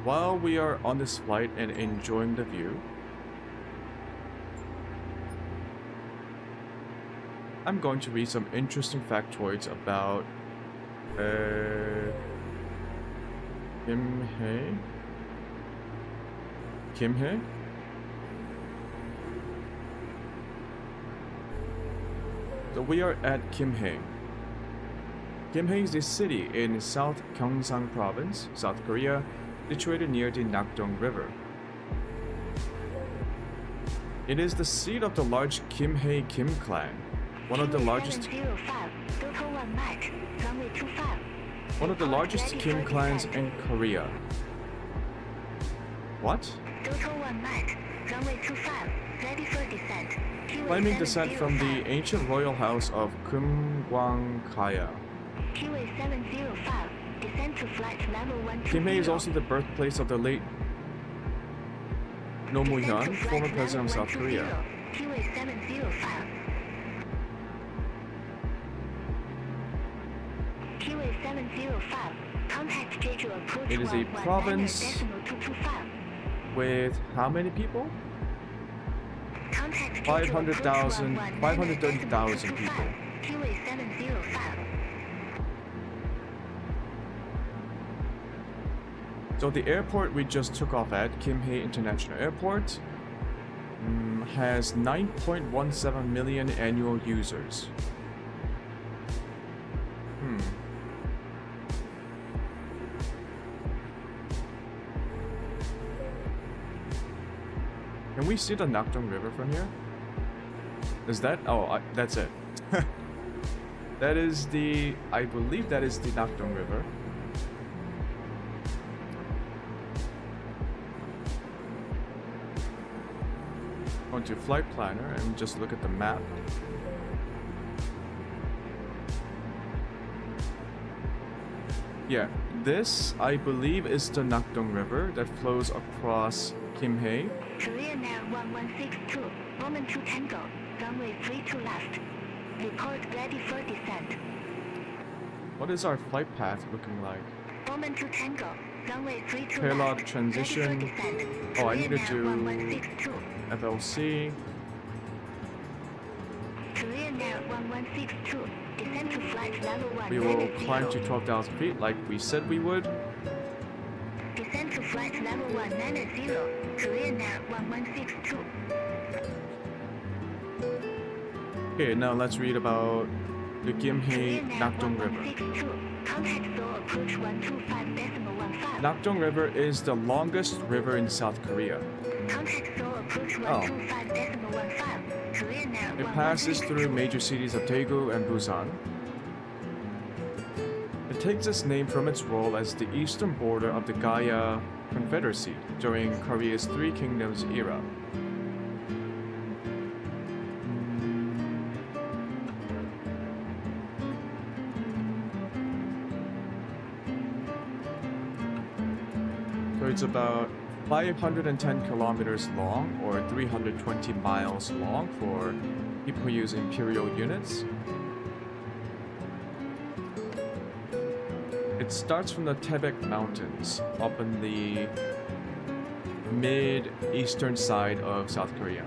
While we are on this flight and enjoying the view, I'm going to read some interesting factoids about Kim Hae? So we are at Kim Hae. Kim Hae is a city in South Gyeongsang Province, South Korea, situated near the Nakdong River. It is the seat of the large Kim Hae Kim clan, one of the largest Kim clans in Korea. What? Claiming descent from the ancient royal house of Kumgwangkaya. Kim Hae is also the birthplace of the late Roh Moo-hyun, former president of South Korea. It is a province with how many people? 530,000 people. So the airport we just took off at, Kim Hae International Airport, has 9.17 million annual users. Can we see the Nakdong River from here? Is that? Oh, that's it. That is the... I believe that is the Nakdong River. Go to Flight Planner and just look at the map. Yeah, this, I believe, is the Nakdong River that flows across Kim Hae. Korean Air 1162, Omen 2 Tango, runway 32 left. Report ready for descent. What is our flight path looking like? Omen 2 Tango, runway 32 Payload left. transition. Ready for descent. Oh, I need to Korean do Air 1162. FLC. Korean Air 1162, descend to flight level 190. We will climb to 12,000 feet like we said we would. Descend to flight level 190, Korean Air 1162. Okay, now let's read about the Gimhae Nakdong River. 162. Contact Seoul approach 125.15. Nakdong River is the longest river in South Korea. Contact Seoul approach Oh. 125.15. Korean Air It passes through major cities of Daegu and Busan. It takes its name from its role as the eastern border of the Gaya Confederacy during Korea's Three Kingdoms era. So it's about 510 kilometers long or 320 miles long for people who use imperial units. It starts from the Taebaek Mountains up in the mid-eastern side of South Korea.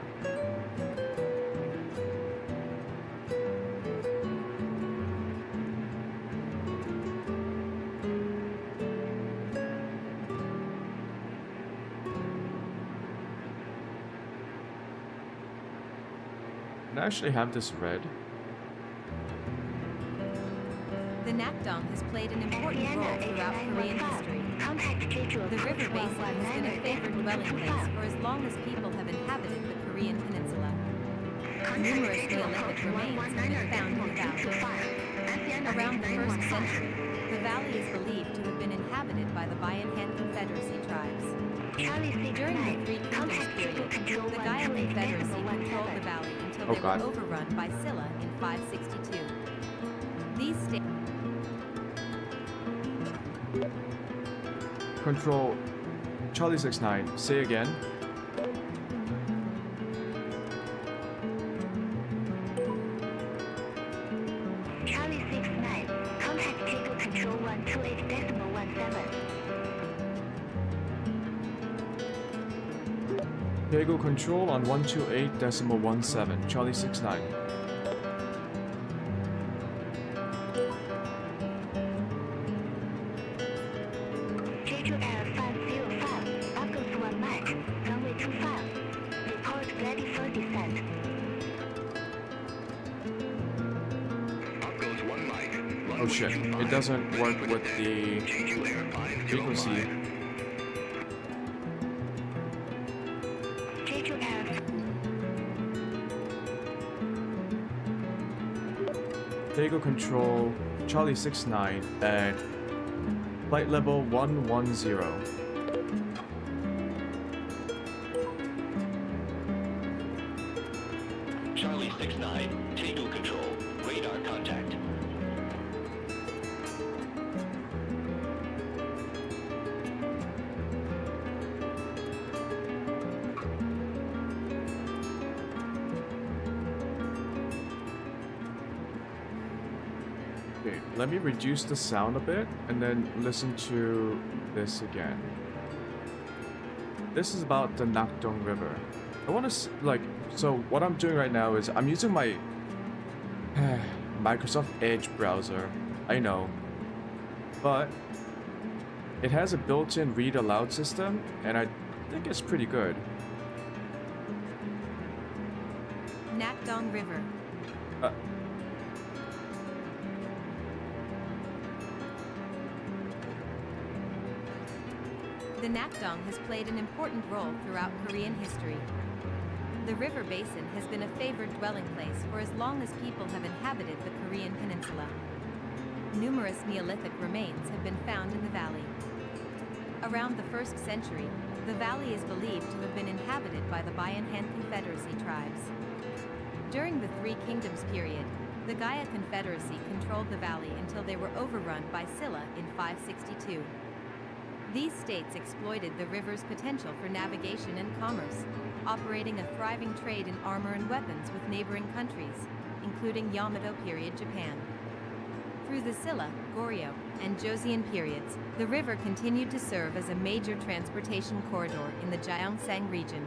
I actually have this read. The Nakdong has played an important role throughout Korean history. The river basin has been a favored dwelling place for as long as people have inhabited the Korean peninsula. Numerous Neolithic remains have been found in the valley. Around the 1st century, the valley is believed to have been inhabited by the Bayan-Han Confederacy tribes. During the Three Kingdoms period, the Gaya Confederacy controlled the valley until they were overrun by Silla in 562. These states Control Charlie 69. Say again. Charlie 69. Contact Daegu Control 128.17. Daegu control on 128.17. Charlie 69. Jeju Air 505. Up goes 1 Mach. Runway 25. Report ready for descent. Up goes 1 mic. Oh shit, it doesn't work with the Jeju Air 505. frequency. Jeju Air Daegu control Charlie 69 at flight level 110. Charlie 69, Daegu control, radar contact. Okay, let me reduce the sound a bit and then listen to this again. This is about the Nakdong River. I want to so what I'm doing right now is I'm using my Microsoft Edge browser. I know, but it has a built-in read aloud system, and I think it's pretty good. Nakdong River. The Nakdong has played an important role throughout Korean history. The river basin has been a favored dwelling place for as long as people have inhabited the Korean peninsula. Numerous Neolithic remains have been found in the valley. Around the 1st century, the valley is believed to have been inhabited by the Bayan-Han Confederacy tribes. During the Three Kingdoms period, the Gaya Confederacy controlled the valley until they were overrun by Silla in 562. These states exploited the river's potential for navigation and commerce, operating a thriving trade in armor and weapons with neighboring countries, including Yamato period Japan. Through the Silla, Goryeo, and Joseon periods, the river continued to serve as a major transportation corridor in the Gyeongsang region.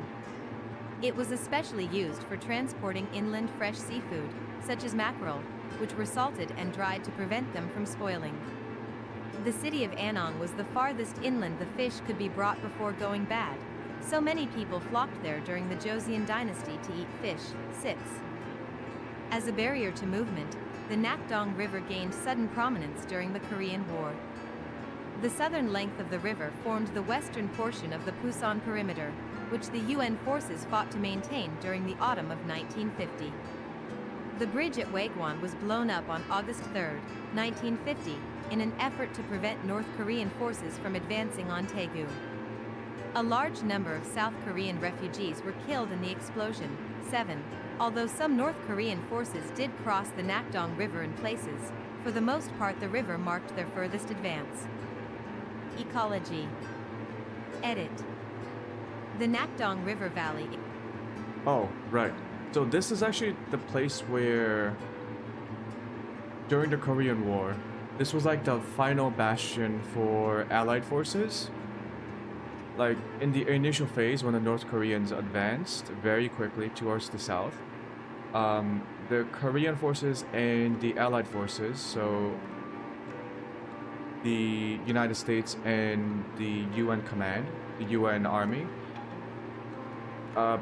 It was especially used for transporting inland fresh seafood, such as mackerel, which were salted and dried to prevent them from spoiling. The city of Anong was the farthest inland the fish could be brought before going bad, so many people flocked there during the Joseon dynasty to eat fish. 6. As a barrier to movement, the Nakdong River gained sudden prominence during the Korean War. The southern length of the river formed the western portion of the Pusan perimeter, which the UN forces fought to maintain during the autumn of 1950. The bridge at Waegwan was blown up on August 3, 1950, in an effort to prevent North Korean forces from advancing on Daegu. A large number of South Korean refugees were killed in the explosion. 7. Although some North Korean forces did cross the Nakdong River in places, for the most part the river marked their furthest advance. Ecology. Edit. The Nakdong River Valley. Oh, right. So this is actually the place where, during the Korean War, this was like the final bastion for Allied forces. Like, in the initial phase, when the North Koreans advanced very quickly towards the south, the Korean forces and the Allied forces, so the United States and the UN command, the UN army,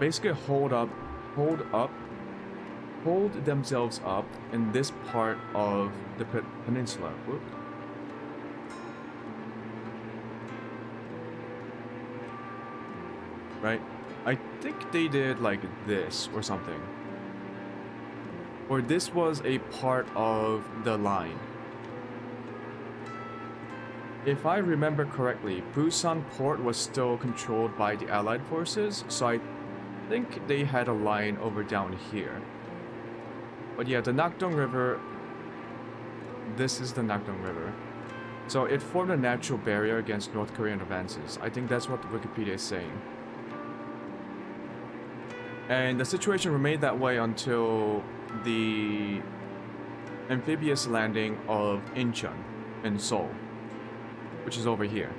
basically hold themselves up in this part of the peninsula. Whoop. Right? I think they did like this or something. Or this was a part of the line. If I remember correctly, Busan port was still controlled by the Allied forces, so I think they had a line over down here. But yeah, the Nakdong River, this is the Nakdong River. So it formed a natural barrier against North Korean advances. I think that's what Wikipedia is saying. And the situation remained that way until the amphibious landing of Incheon in Seoul, which is over here.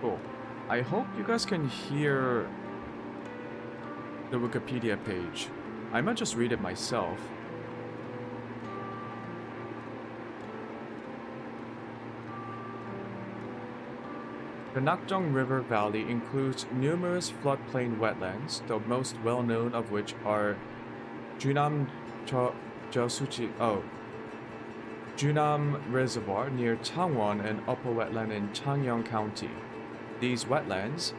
Cool. I hope you guys can hear the Wikipedia page. I might just read it myself. The Nakdong River Valley includes numerous floodplain wetlands, the most well-known of which are Junam Reservoir near Changwon and Upper Wetland in Changyong County. These wetlands,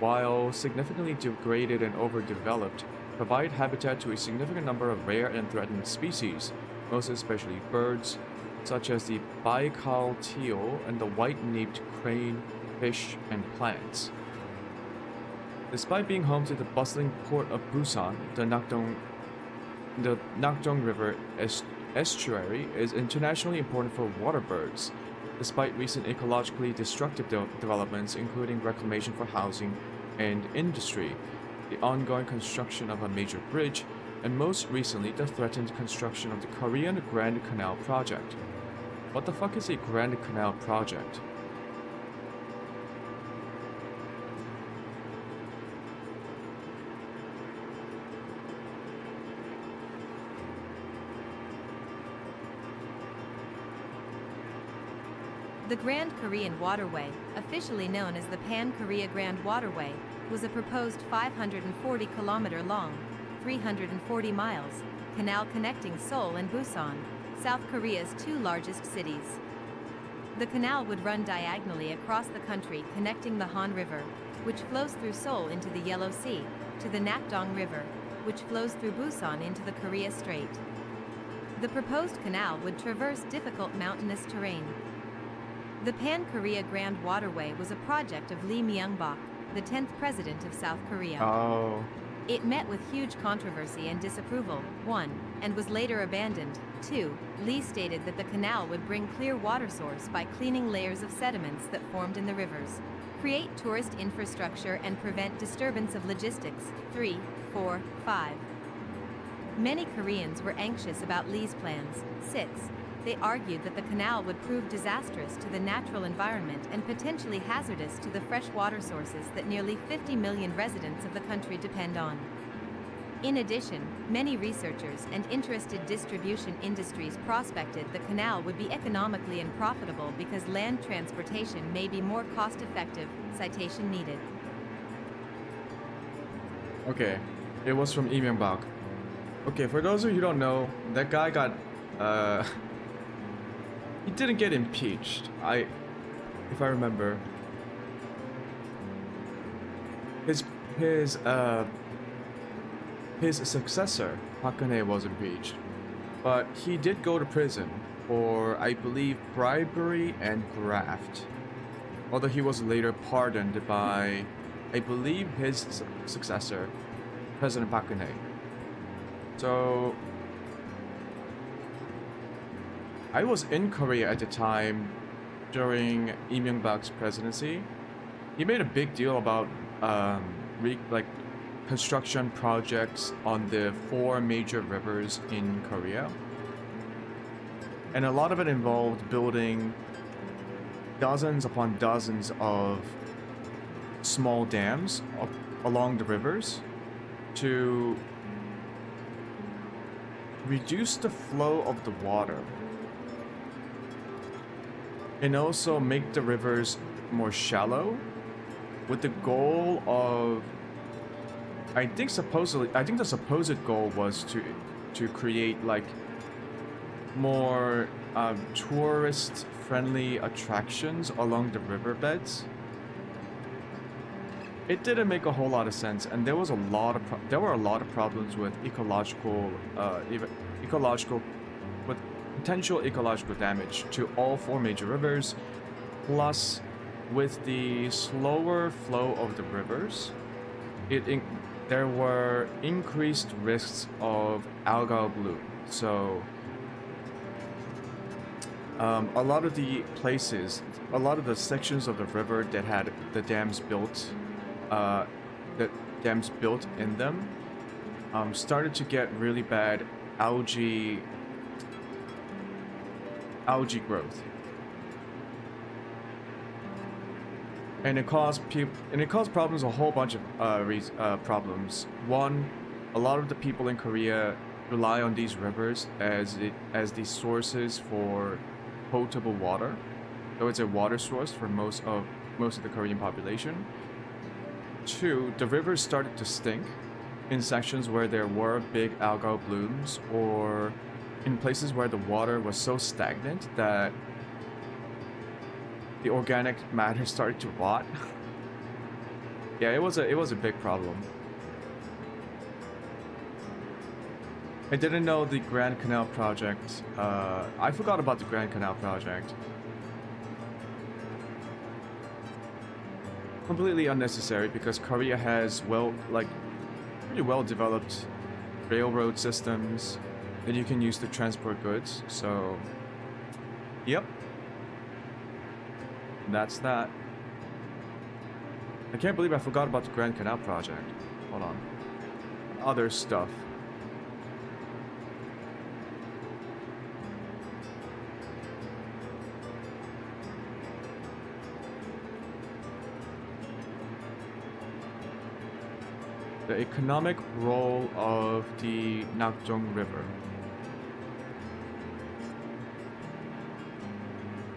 while significantly degraded and overdeveloped, provide habitat to a significant number of rare and threatened species, most especially birds, such as the Baikal teal and the white-naped crane, fish, and plants. Despite being home to the bustling port of Busan, the Nakdong River estuary is internationally important for water birds, despite recent ecologically destructive developments including reclamation for housing and industry, the ongoing construction of a major bridge, and most recently the threatened construction of the Korean Grand Canal Project. What the fuck is a Grand Canal Project? The Grand Korean Waterway, officially known as the Pan-Korea Grand Waterway, was a proposed 540-kilometer long, 340 miles, canal connecting Seoul and Busan, South Korea's two largest cities. The canal would run diagonally across the country, connecting the Han River, which flows through Seoul into the Yellow Sea, to the Nakdong River, which flows through Busan into the Korea Strait. The proposed canal would traverse difficult mountainous terrain. The Pan-Korea Grand Waterway was a project of Lee Myung-bak, the 10th president of South Korea. Oh. It met with huge controversy and disapproval, 1, and was later abandoned. 2, Lee stated that the canal would bring clear water source by cleaning layers of sediments that formed in the rivers, create tourist infrastructure and prevent disturbance of logistics. 3, 4, 5. Many Koreans were anxious about Lee's plans. 6. They argued that the canal would prove disastrous to the natural environment and potentially hazardous to the fresh water sources that nearly 50 million residents of the country depend on. In addition, many researchers and interested distribution industries prospected the canal would be economically unprofitable because land transportation may be more cost-effective. Citation needed. Okay, it was from Lee Myung-bak. Okay, for those of you who don't know, that guy got, he didn't get impeached. If I remember, his successor, Park Geun-hye, was impeached, but he did go to prison for, I believe, bribery and graft. Although he was later pardoned by, I believe, his successor, President Park Geun-hye. So I was in Korea at the time during Lee Myung-bak's presidency. He made a big deal about construction projects on the 4 major rivers in Korea, and a lot of it involved building dozens upon dozens of small dams along the rivers to reduce the flow of the water and also make the rivers more shallow, with the goal of, I think the supposed goal was to create like more tourist-friendly attractions along the riverbeds. It didn't make a whole lot of sense, and there were a lot of problems with with potential ecological damage to all 4 major rivers. Plus, with the slower flow of the rivers, there were increased risks of algal bloom. So a lot of the sections of the river that had the dams built in them started to get really bad algae growth, and it caused problems, a whole bunch of problems. One, a lot of the people in Korea rely on these rivers as the sources for potable water, so it's a water source for most of the Korean population. 2, the rivers started to stink in sections where there were big algal blooms, or in places where the water was so stagnant that the organic matter started to rot. Yeah, it was a big problem. I didn't know the Grand Canal project. I forgot about the Grand Canal project. Completely unnecessary, because Korea has pretty well developed railroad systems that you can use to transport goods. So, yep, that's that. I can't believe I forgot about the Grand Canal project. Hold on. Other stuff. The economic role of the Nakdong River.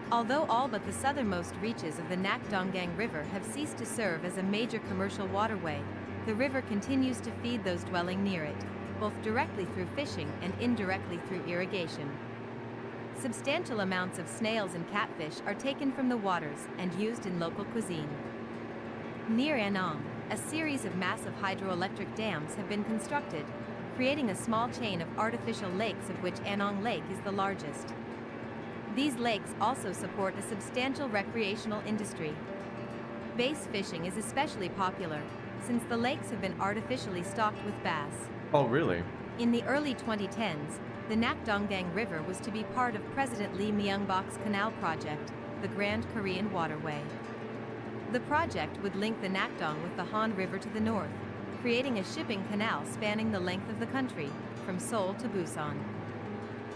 Although all but the southernmost reaches of the Nakdongang River have ceased to serve as a major commercial waterway, the river continues to feed those dwelling near it, both directly through fishing and indirectly through irrigation. Substantial amounts of snails and catfish are taken from the waters and used in local cuisine. Near Anong, a series of massive hydroelectric dams have been constructed, creating a small chain of artificial lakes, of which Anong Lake is the largest. These lakes also support a substantial recreational industry. Bass fishing is especially popular, since the lakes have been artificially stocked with bass. Oh, really? In the early 2010s, the Nakdongang River was to be part of President Lee Myung-bak's canal project, the Grand Korean Waterway. The project would link the Nakdong with the Han River to the north, creating a shipping canal spanning the length of the country, from Seoul to Busan.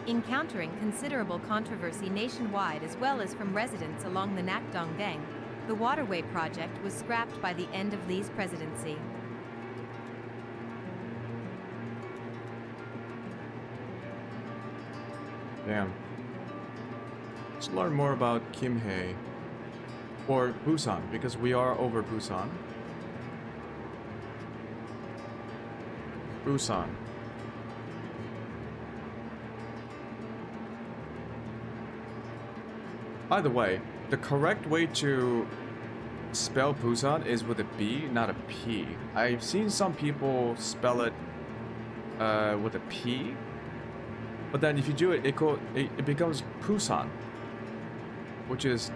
Encountering considerable controversy nationwide as well as from residents along the Nakdongang, the waterway project was scrapped by the end of Lee's presidency. Damn. Let's learn more about Kimhae. Or Busan, because we are over Busan. Busan. By the way, the correct way to spell Busan is with a B, not a P. I've seen some people spell it with a P, but then if you do it, it becomes Busan, which is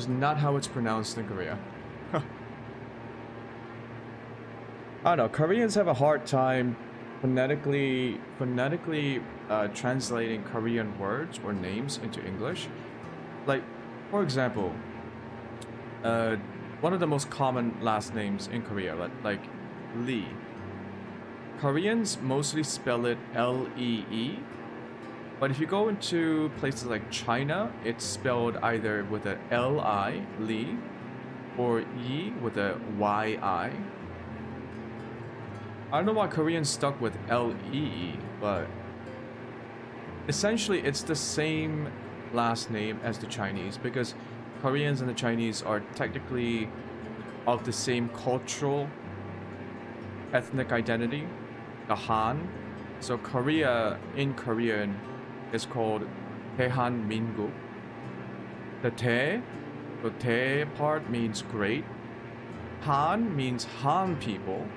not how it's pronounced in Korea. I don't know. Koreans have a hard time phonetically translating Korean words or names into English. Like, for example, one of the most common last names in Korea, like Lee. Koreans mostly spell it L-E-E, but if you go into places like China, it's spelled either with a L-I, Lee, or Yi with a Y-I. I don't know why Koreans stuck with L-E-E, but essentially it's the same last name as the Chinese, because Koreans and the Chinese are technically of the same cultural ethnic identity, the Han. So Korea in Korean is called 대한민국. The Tae part means great. Han means Han people.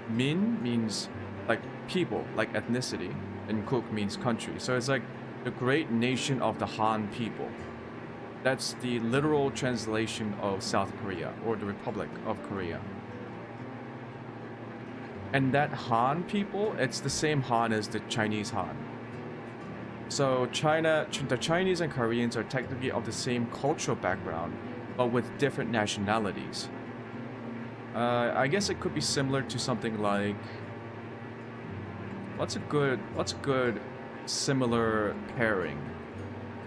Min means like people, like ethnicity, and Kuk means country. So it's like the great nation of the Han people. That's the literal translation of South Korea, or the Republic of Korea. And that Han people, it's the same Han as the Chinese Han. So the Chinese and Koreans are technically of the same cultural background, but with different nationalities. I guess it could be similar to something like, what's a good similar pairing?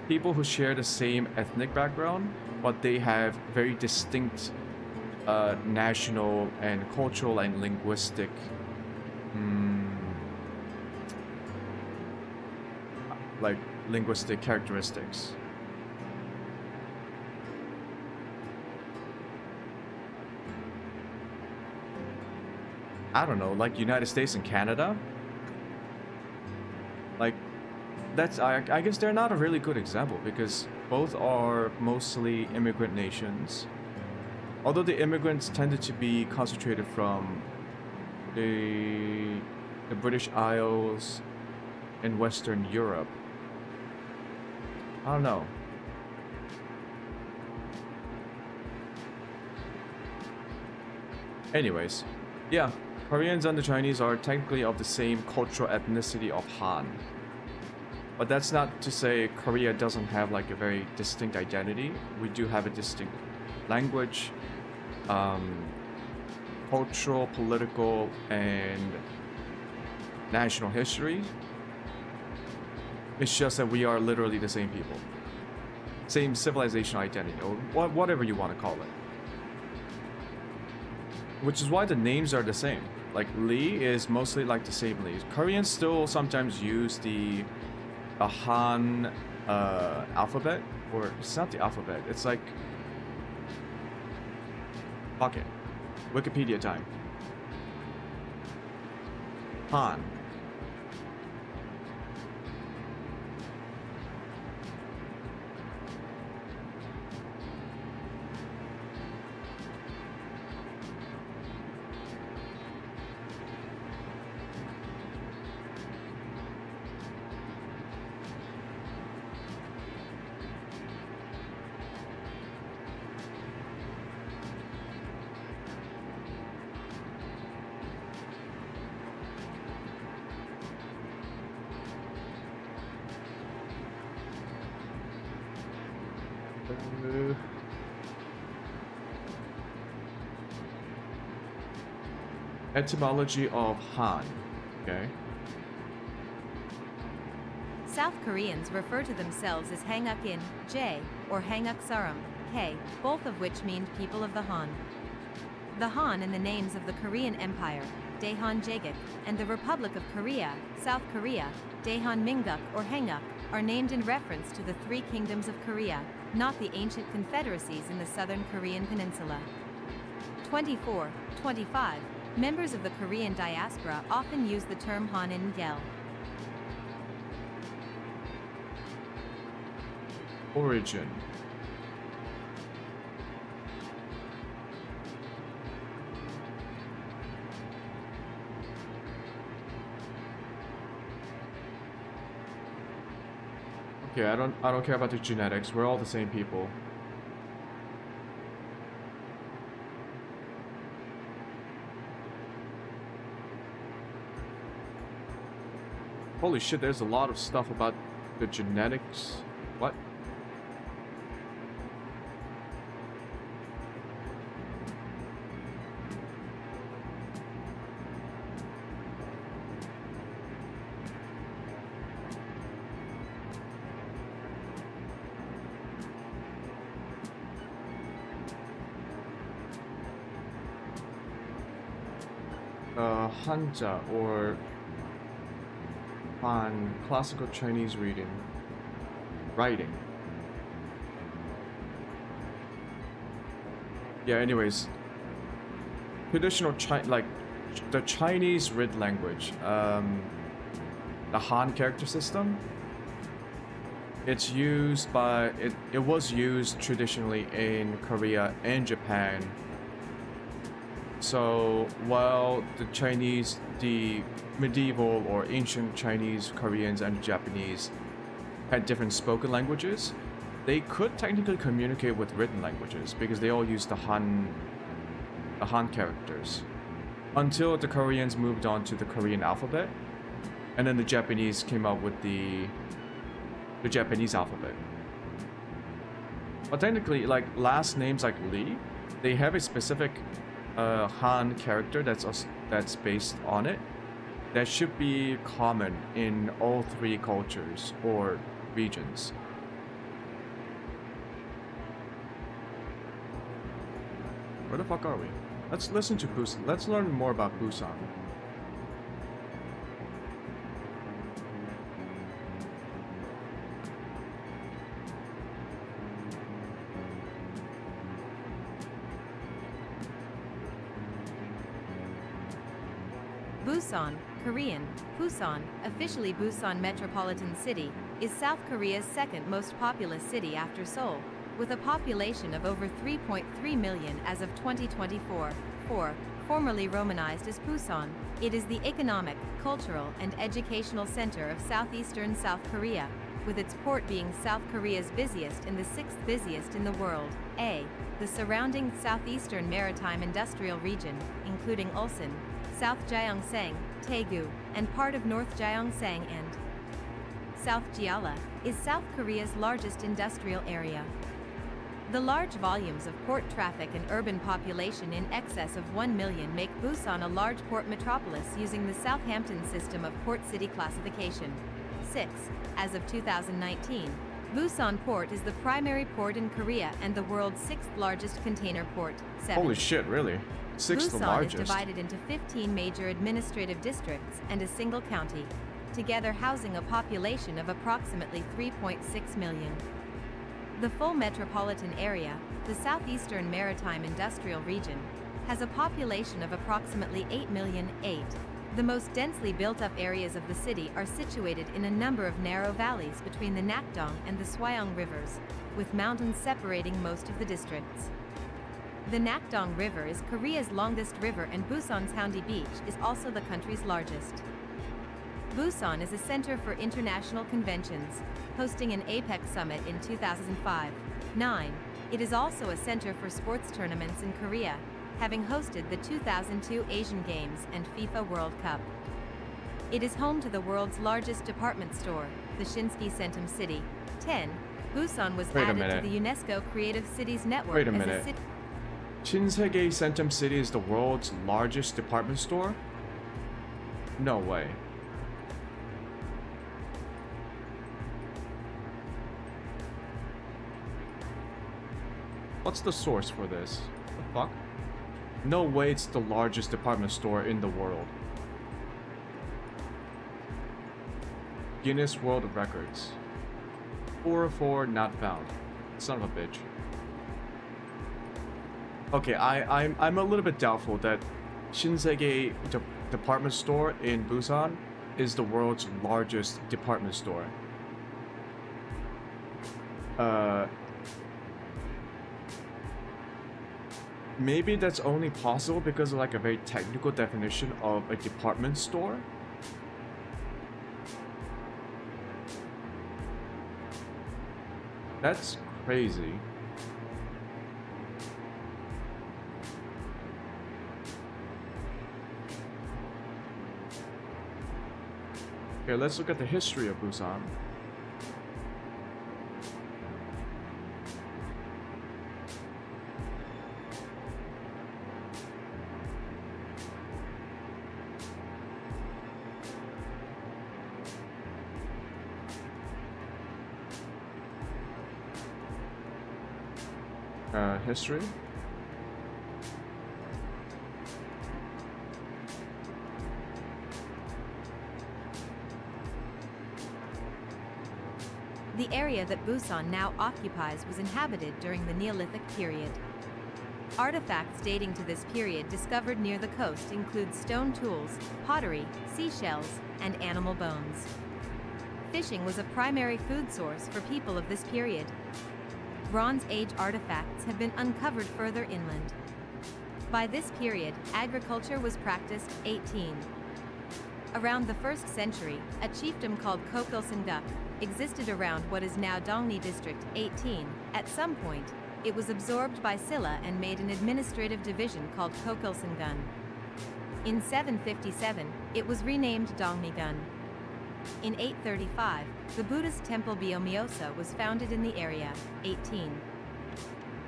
People who share the same ethnic background, but they have very distinct national and cultural and linguistic like linguistic characteristics. I don't know, like United States and Canada. Like, that's I guess they're not a really good example, because both are mostly immigrant nations. Although the immigrants tended to be concentrated from the British Isles in Western Europe. I don't know. Anyways, yeah, Koreans and the Chinese are technically of the same cultural ethnicity of Han. But that's not to say Korea doesn't have like a very distinct identity. We do have a distinct language, cultural, political, and national history. It's just that we are literally the same people. Same civilization identity, or whatever you want to call it. Which is why the names are the same. Like, Lee is mostly like the same Lee. Koreans still sometimes use the Han alphabet, or it's not the alphabet, it's like... Fuck it. Wikipedia time. Han. Etymology of Han. Okay. South Koreans refer to themselves as Hanguk-in, J, or Hanguk-saram, K, both of which mean people of the Han. The Han in the names of the Korean Empire, Daehan Jaeguk, and the Republic of Korea, South Korea, Daehan Mingguk or Hanguk, are named in reference to the three kingdoms of Korea, not the ancient confederacies in the southern Korean peninsula. 24, 25, Members of the Korean diaspora often use the term Hanin Gel. Origin. Okay, I don't care about the genetics. We're all the same people. Holy shit, there's a lot of stuff about the genetics. What? Hanja or Han, classical Chinese writing. Yeah, anyways. Traditional the Chinese written language, the Han character system, it's used by, it was used traditionally in Korea and Japan. So while the medieval or ancient Chinese, Koreans, and Japanese had different spoken languages, they could technically communicate with written languages because they all used the Han characters. Until the Koreans moved on to the Korean alphabet, and then the Japanese came up with the Japanese alphabet. But technically, like last names like Lee, they have a specific Han character that's based on it that should be common in all three cultures or regions. Where the fuck are we? Let's listen to Busan. Let's learn more about Busan. Busan, Korean, Busan, officially Busan Metropolitan City, is South Korea's second most populous city after Seoul, with a population of over 3.3 million as of 2024. Formerly romanized as Busan, it is the economic, cultural, and educational center of southeastern South Korea, with its port being South Korea's busiest and the sixth busiest in the world. The surrounding southeastern maritime industrial region, including Ulsan, South Gyeongsang, Daegu, and part of North Gyeongsang and South Jeolla, is South Korea's largest industrial area. The large volumes of port traffic and urban population in excess of 1 million make Busan a large port metropolis using the Southampton system of port city classification. 6. As of 2019, Busan Port is the primary port in Korea and the world's sixth largest container port. 7. Holy shit, really? Sixth largest. Busan is divided into 15 major administrative districts and a single county, together housing a population of approximately 3.6 million. The full metropolitan area, the Southeastern Maritime Industrial Region, has a population of approximately 8 million. The most densely built-up areas of the city are situated in a number of narrow valleys between the Nakdong and the Swayong rivers, with mountains separating most of the districts. The Nakdong River is Korea's longest river and Busan's Haeundae Beach is also the country's largest. Busan is a center for international conventions, hosting an APEC summit in 2005. 9. It is also a center for sports tournaments in Korea, having hosted the 2002 Asian Games and FIFA World Cup. It is home to the world's largest department store, the Shinseki Centum City. 10. Busan was added to the UNESCO Creative Cities Network Wait a as minute. a city. Shinseki Centum City is the world's largest department store? No way. What's the source for this? What the fuck? No way it's the largest department store in the world. Guinness World Records. 404 not found. Son of a bitch. Okay, I'm a little bit doubtful that Shinsegae department store in Busan is the world's largest department store. Maybe that's only possible because of like a very technical definition of a department store. That's crazy. Okay, let's look at the history of Busan. History. The area that Busan now occupies was inhabited during the Neolithic period. Artifacts dating to this period discovered near the coast include stone tools, pottery, seashells, and animal bones. Fishing was a primary food source for people of this period. Bronze Age artifacts have been uncovered further inland. By this period, agriculture was practiced. 18. Around the 1st century, a chiefdom called Kokilsanguk existed around what is now Dongni District. 18. At some point, it was absorbed by Silla and made an administrative division called Kokilsangun. In 757, it was renamed Dongnigun. In 835, the Buddhist temple Byomyosa was founded in the area. 18.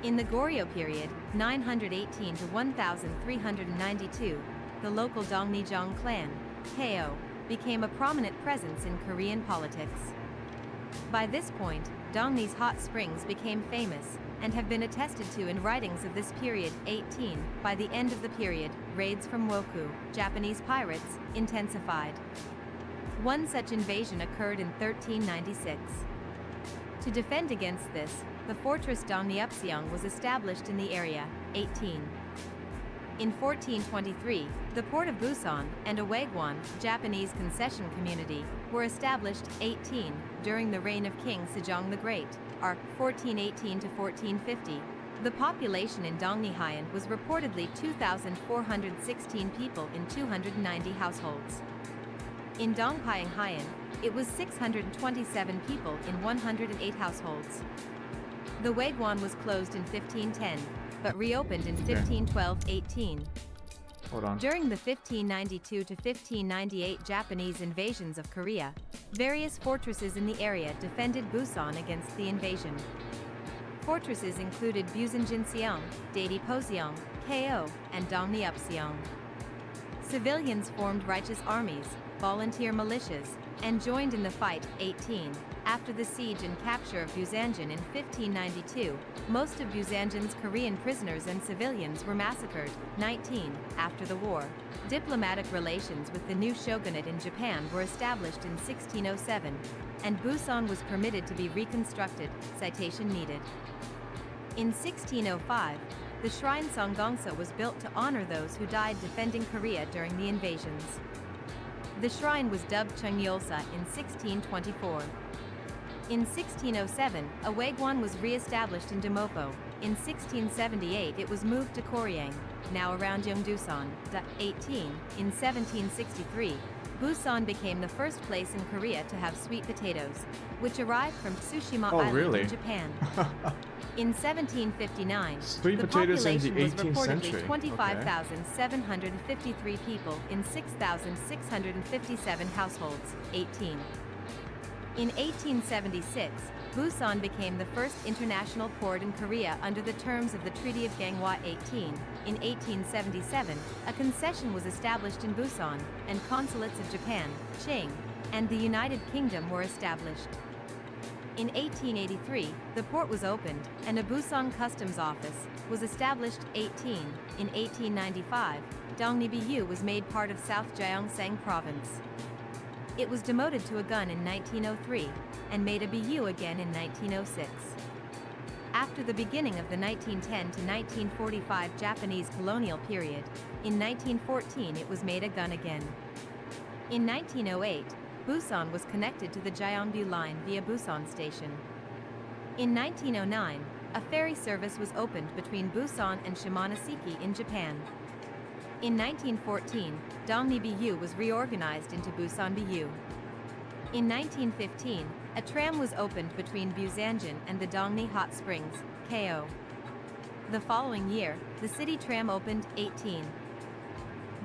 In the Goryeo period, 918 to 1392, the local Dongnijong clan, Heo, became a prominent presence in Korean politics. By this point, Dongni's hot springs became famous, and have been attested to in writings of this period. 18. By the end of the period, raids from Woku, Japanese pirates, intensified. One such invasion occurred in 1396. To defend against this, the fortress Dongniupseong was established in the area. 18. In 1423, the port of Busan and a Waegwon, Japanese concession community, were established. 18. During the reign of King Sejong the Great, arc 1418 to 1450, the population in Dongnihayan was reportedly 2,416 people in 290 households. In Dongpyeonghayan, it was 627 people in 108 households. The Waegwon was closed in 1510, but reopened in 1512-18. Hold on. During the 1592 to 1598 Japanese invasions of Korea, various fortresses in the area defended Busan against the invasion. Fortresses included Busanjinseong, Daediposeong, Ko, and Dongniupseong. Civilians formed righteous armies, volunteer militias, and joined in the fight. 18. After the siege and capture of Busanjin in 1592, most of Busanjin's Korean prisoners and civilians were massacred. 19. After the war, diplomatic relations with the new shogunate in Japan were established in 1607, and Busan was permitted to be reconstructed. Citation needed. In 1605, the shrine Songgongsa was built to honor those who died defending Korea during the invasions. The shrine was dubbed Cheongyolsa in 1624. In 1607, a Waegwon was re-established in Damopo. In 1678 it was moved to Koryang, now around Yeongdusan. 18. In 1763, Busan became the first place in Korea to have sweet potatoes, which arrived from Tsushima Island in Japan. In 1759, Sweet the potatoes in population the was 18th reportedly century. 25,753 people in 6,657 households. 18. In 1876, Busan became the first international port in Korea under the terms of the Treaty of Ganghwa. 18. In 1877, a concession was established in Busan, and consulates of Japan, Qing, and the United Kingdom were established. In 1883, the port was opened, and a Busan customs office was established. 18. In 1895, Dongni-biu was made part of South Gyeongsang Province. It was demoted to a gun in 1903, and made a biu again in 1906. After the beginning of the 1910 to 1945 Japanese colonial period, in 1914 it was made a gun again. In 1908, Busan was connected to the Gyeongbu Line via Busan Station. In 1909, a ferry service was opened between Busan and Shimonoseki in Japan. In 1914, Dongni BU was reorganized into Busan BU. In 1915, a tram was opened between Busanjin and the Dongni Hot Springs, KO. The following year, the city tram opened, 18.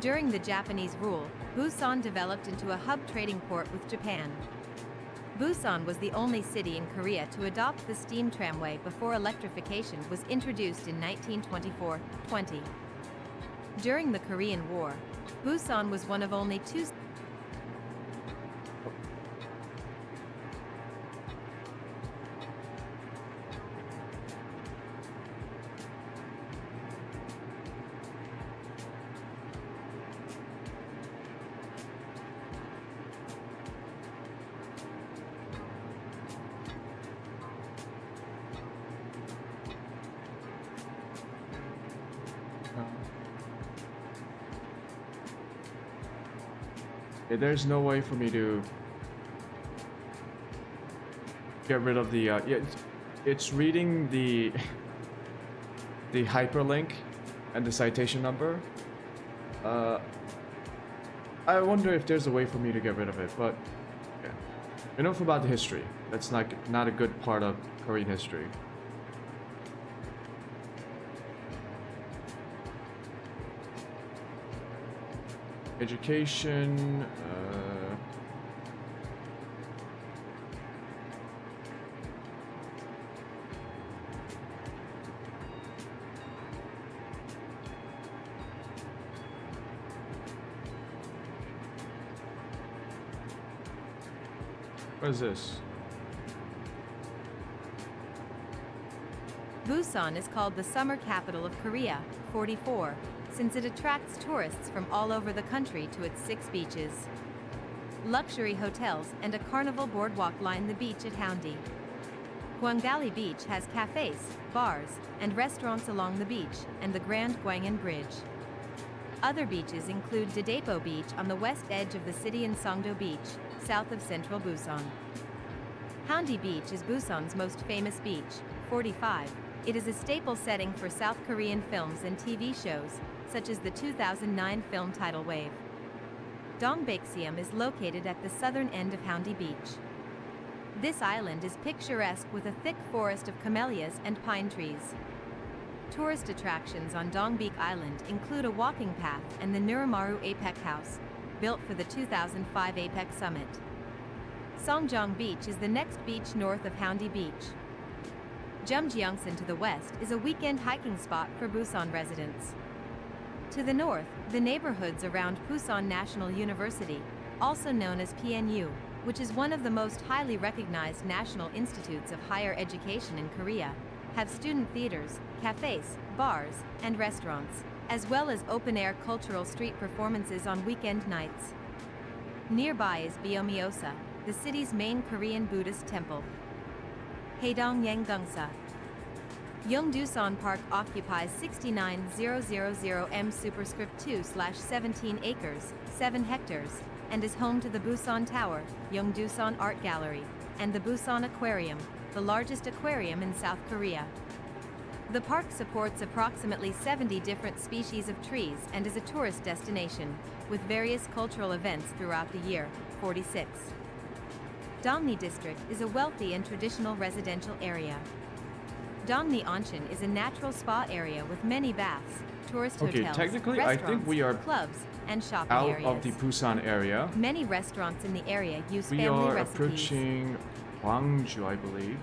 During the Japanese rule, Busan developed into a hub trading port with Japan. Busan was the only city in Korea to adopt the steam tramway before electrification was introduced in 1924-20. During the Korean War, Busan was one of only two There's no way for me to get rid of the yeah, it's reading the the hyperlink and the citation number. I wonder if there's a way for me to get rid of it, but yeah. Enough about the history. That's not a good part of Korean history. Education, what is this? Busan is called the summer capital of Korea, 44, since it attracts tourists from all over the country to its 6 beaches. Luxury hotels and a carnival boardwalk line the beach at Haeundae. Gwangali Beach has cafes, bars, and restaurants along the beach, and the Grand Gwangan Bridge. Other beaches include Daedaepo Beach on the west edge of the city and Songdo Beach, south of central Busan. Haeundae Beach is Busan's most famous beach, 45. It is a staple setting for South Korean films and TV shows, such as the 2009 film Tidal Wave. Dongbaekseum is located at the southern end of Haeundae Beach. This island is picturesque with a thick forest of camellias and pine trees. Tourist attractions on Dongbaek Island include a walking path and the Nurimaru APEC House, built for the 2005 APEC Summit. Songjong Beach is the next beach north of Haeundae Beach. Jumjeongsan to the west is a weekend hiking spot for Busan residents. To the north, the neighborhoods around Busan National University, also known as PNU, which is one of the most highly recognized national institutes of higher education in Korea, have student theaters, cafes, bars, and restaurants, as well as open-air cultural street performances on weekend nights. Nearby is Byomyeosa, the city's main Korean Buddhist temple. Haedong Yanggungsa. Yeongdusan Park occupies 69,000 m superscript 2/17 acres, 7 hectares, and is home to the Busan Tower, Yeongdusan Art Gallery, and the Busan Aquarium, the largest aquarium in South Korea. The park supports approximately 70 different species of trees and is a tourist destination, with various cultural events throughout the year, 46. Dongni District is a wealthy and traditional residential area. Dongni Onshin is a natural spa area with many baths, tourist hotels, technically I think we are clubs, and shopping out areas. of the Busan area. Many restaurants in the area use We family are recipes. approaching Gwangju, I believe.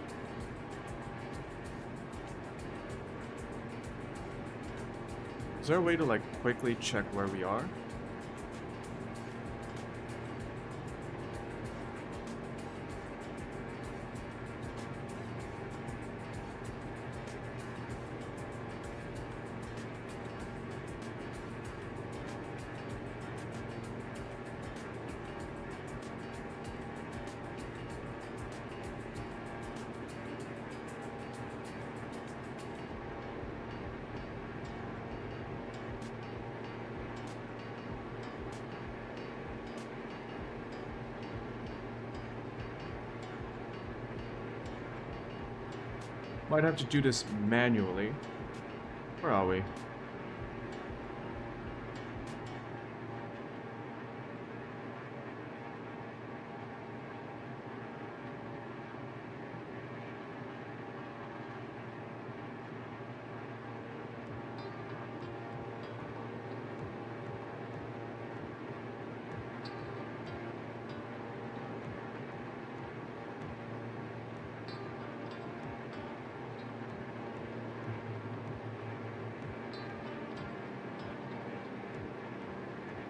Is there a way to like quickly check where we are? Might have to do this manually. Where are we?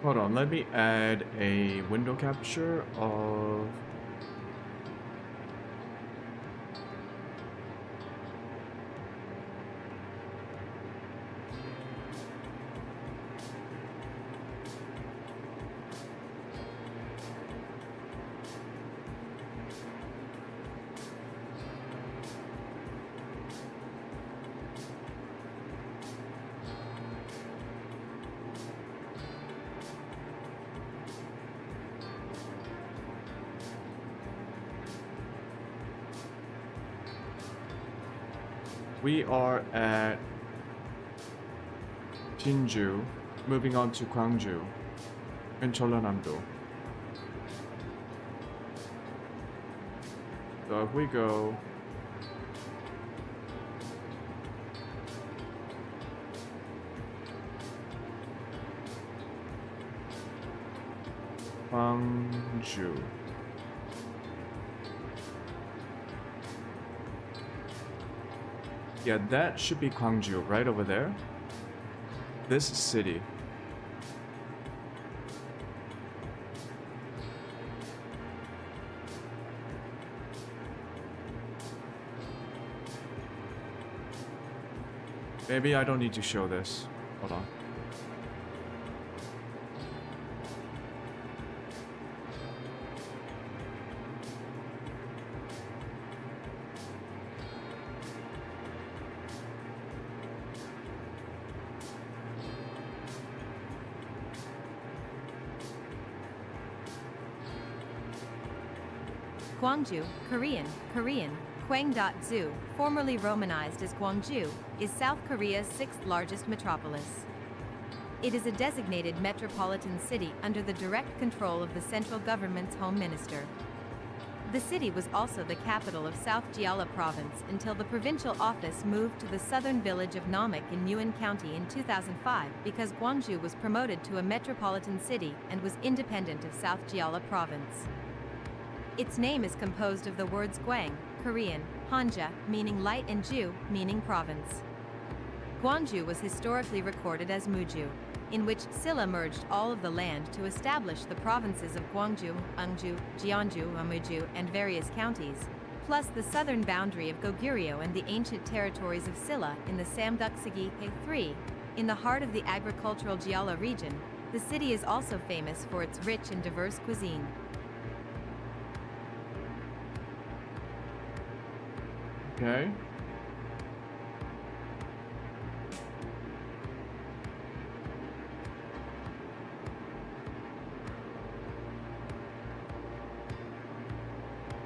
Hold on, let me add a window capture of... We are at Jinju, moving on to Gwangju in Jeollanam-do. So if we go Gwangju. Yeah, that should be Gwangju, right over there. This city. Maybe I don't need to show this. Hold on. Gwangju, Korean, Gwang.zu, formerly romanized as Gwangju, is South Korea's sixth largest metropolis. It is a designated metropolitan city under the direct control of the central government's home minister. The city was also the capital of South Jeolla Province until the provincial office moved to the southern village of Namik in Muin County in 2005 because Gwangju was promoted to a metropolitan city and was independent of South Jeolla Province. Its name is composed of the words Gwang, Korean, Hanja, meaning light, and Ju, meaning province. Gwangju was historically recorded as Muju, in which Silla merged all of the land to establish the provinces of Gwangju, Eungju, Jeonju, Amuju, and various counties, plus the southern boundary of Goguryeo and the ancient territories of Silla in the Samguk-sigi, A3. In the heart of the agricultural Jeolla region, the city is also famous for its rich and diverse cuisine. Okay.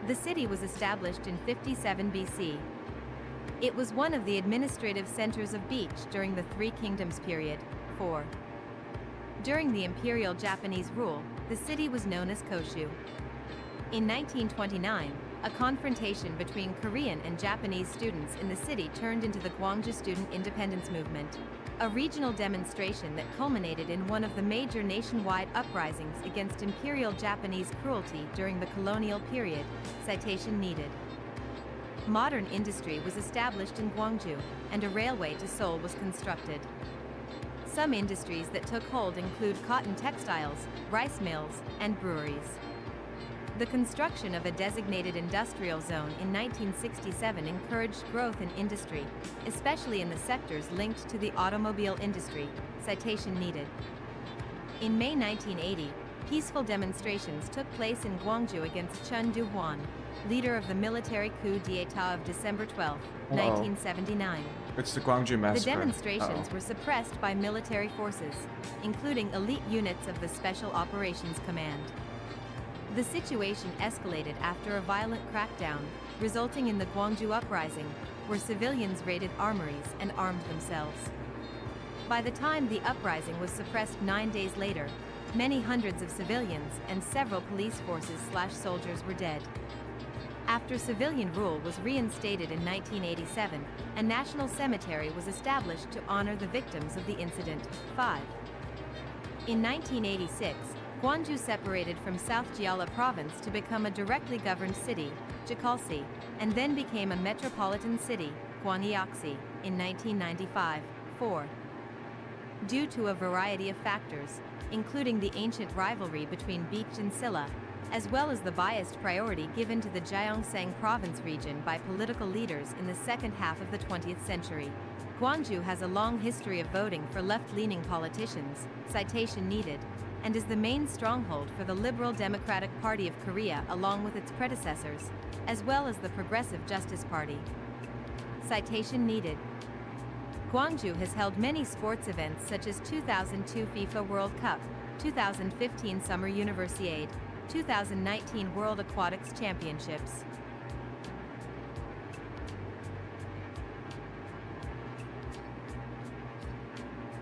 The city was established in 57 BC. It was one of the administrative centers of Beach during the Three Kingdoms period. 4. During the Imperial Japanese rule, the city was known as Koshu. In 1929, a confrontation between Korean and Japanese students in the city turned into the Gwangju Student Independence Movement, a regional demonstration that culminated in one of the major nationwide uprisings against Imperial Japanese cruelty during the colonial period. Citation needed. Modern industry was established in Gwangju, and a railway to Seoul was constructed. Some industries that took hold include cotton textiles, rice mills, and breweries. The construction of a designated industrial zone in 1967 encouraged growth in industry, especially in the sectors linked to the automobile industry. Citation needed. In May 1980, peaceful demonstrations took place in Gwangju against Chun Du-hwan, leader of the military coup d'état of December 12, 1979. It's the Gwangju Massacre. The demonstrations were suppressed by military forces, including elite units of the Special Operations Command. The situation escalated after a violent crackdown, resulting in the Gwangju Uprising, where civilians raided armories and armed themselves. By the time the uprising was suppressed 9 days later, many hundreds of civilians and several police forces/soldiers were dead. After civilian rule was reinstated in 1987, a national cemetery was established to honor the victims of the incident. 5. In 1986, Gwangju separated from South Jeolla Province to become a directly governed city, Jikalsi, and then became a metropolitan city, Gwangyakse, in 1995. 4. Due to a variety of factors, including the ancient rivalry between Beach and Silla, as well as the biased priority given to the Gyeongsang province region by political leaders in the second half of the 20th century, Gwangju has a long history of voting for left-leaning politicians, citation needed, and is the main stronghold for the Liberal Democratic Party of Korea along with its predecessors, as well as the Progressive Justice Party. Citation needed. Gwangju has held many sports events such as 2002 FIFA World Cup, 2015 Summer Universiade, 2019 World Aquatics Championships.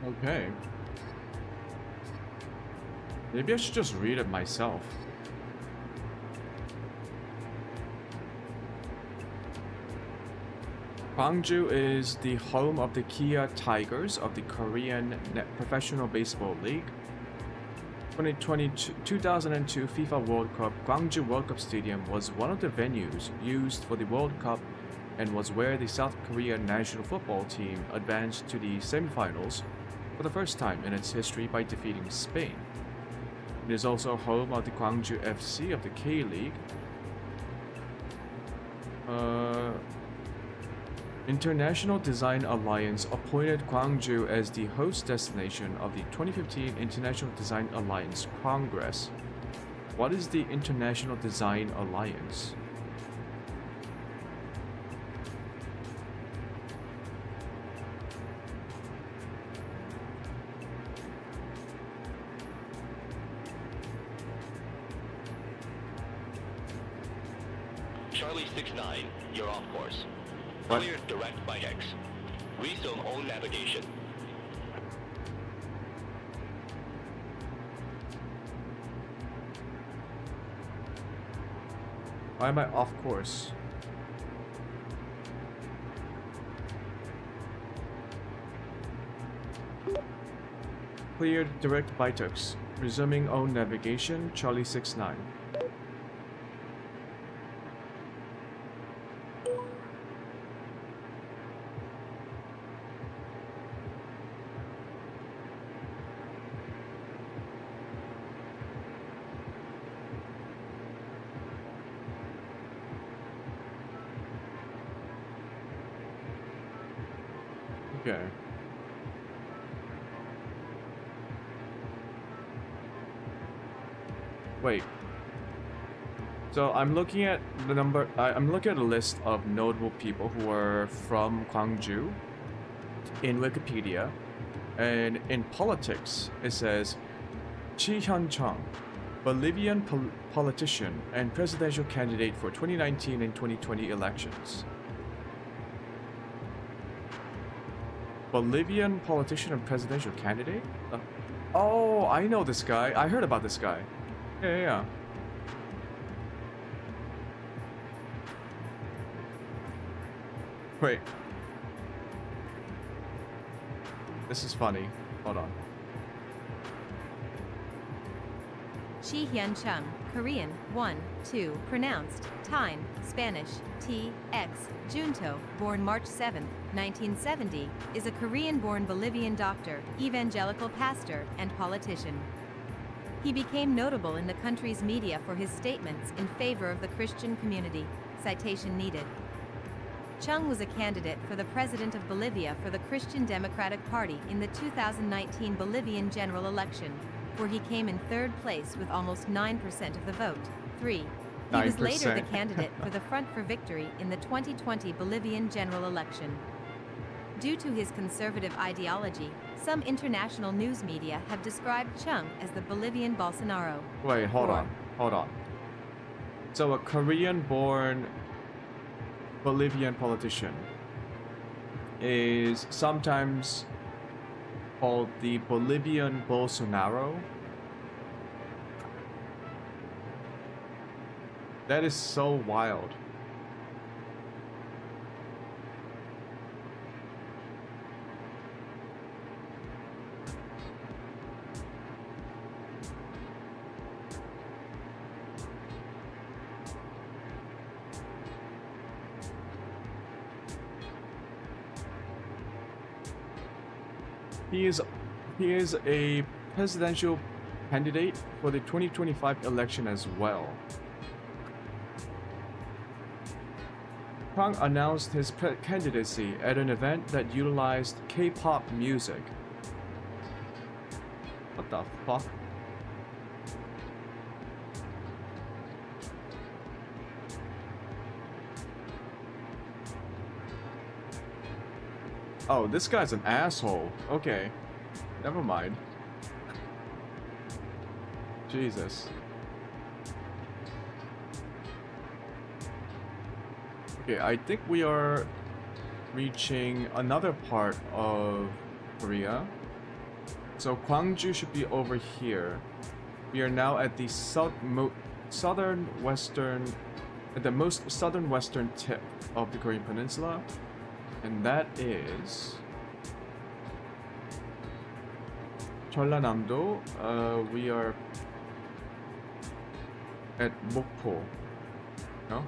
Okay. Maybe I should just read it myself. Gwangju is the home of the Kia Tigers of the Korean Professional Baseball League. 2002 FIFA World Cup, Gwangju World Cup Stadium was one of the venues used for the World Cup and was where the South Korean national football team advanced to the semifinals for the first time in its history by defeating Spain. It is also home of the Gwangju FC of the K-League. International Design Alliance appointed Gwangju as the host destination of the 2015 International Design Alliance Congress. What is the International Design Alliance? Charlie 69, you're off course. What? Clear direct by X. Resume own navigation. Why am I off course? Cleared direct bytex. Resuming own navigation, Charlie 69. Okay. Wait. So I'm looking at the number. I'm looking at a list of notable people who are from Gwangju in Wikipedia, and in politics it says Chi Hyun-chung, Bolivian politician and presidential candidate for 2019 and 2020 elections. Bolivian politician and presidential candidate? Oh, I know this guy. I heard about this guy. Yeah. Wait. This is funny. Hold on. Chi Hyun-chung, Korean, 1, 2, pronounced, Tyne, Spanish, T, X, Junto, born March 7, 1970, is a Korean-born Bolivian doctor, evangelical pastor, and politician. He became notable in the country's media for his statements in favor of the Christian community. Citation needed. Chung was a candidate for the president of Bolivia for the Christian Democratic Party in the 2019 Bolivian general election, where he came in third place with almost 9% of the vote. 3. He was later the candidate for the Front for Victory in the 2020 Bolivian general election. Due to his conservative ideology, some international news media have described Chung as the Bolivian Bolsonaro. Wait, hold on. So a Korean-born Bolivian politician is sometimes called the Bolivian Bolsonaro. That is so wild. He is a presidential candidate for the 2025 election as well. Kang announced his candidacy at an event that utilized K-pop music. What the fuck? Oh, this guy's an asshole. Okay. Never mind. Jesus. Okay, I think we are reaching another part of Korea. So Gwangju should be over here. We are now at the southern western, at the most southern western tip of the Korean Peninsula. And that is Jeollanam-do. We are at Mokpo. No?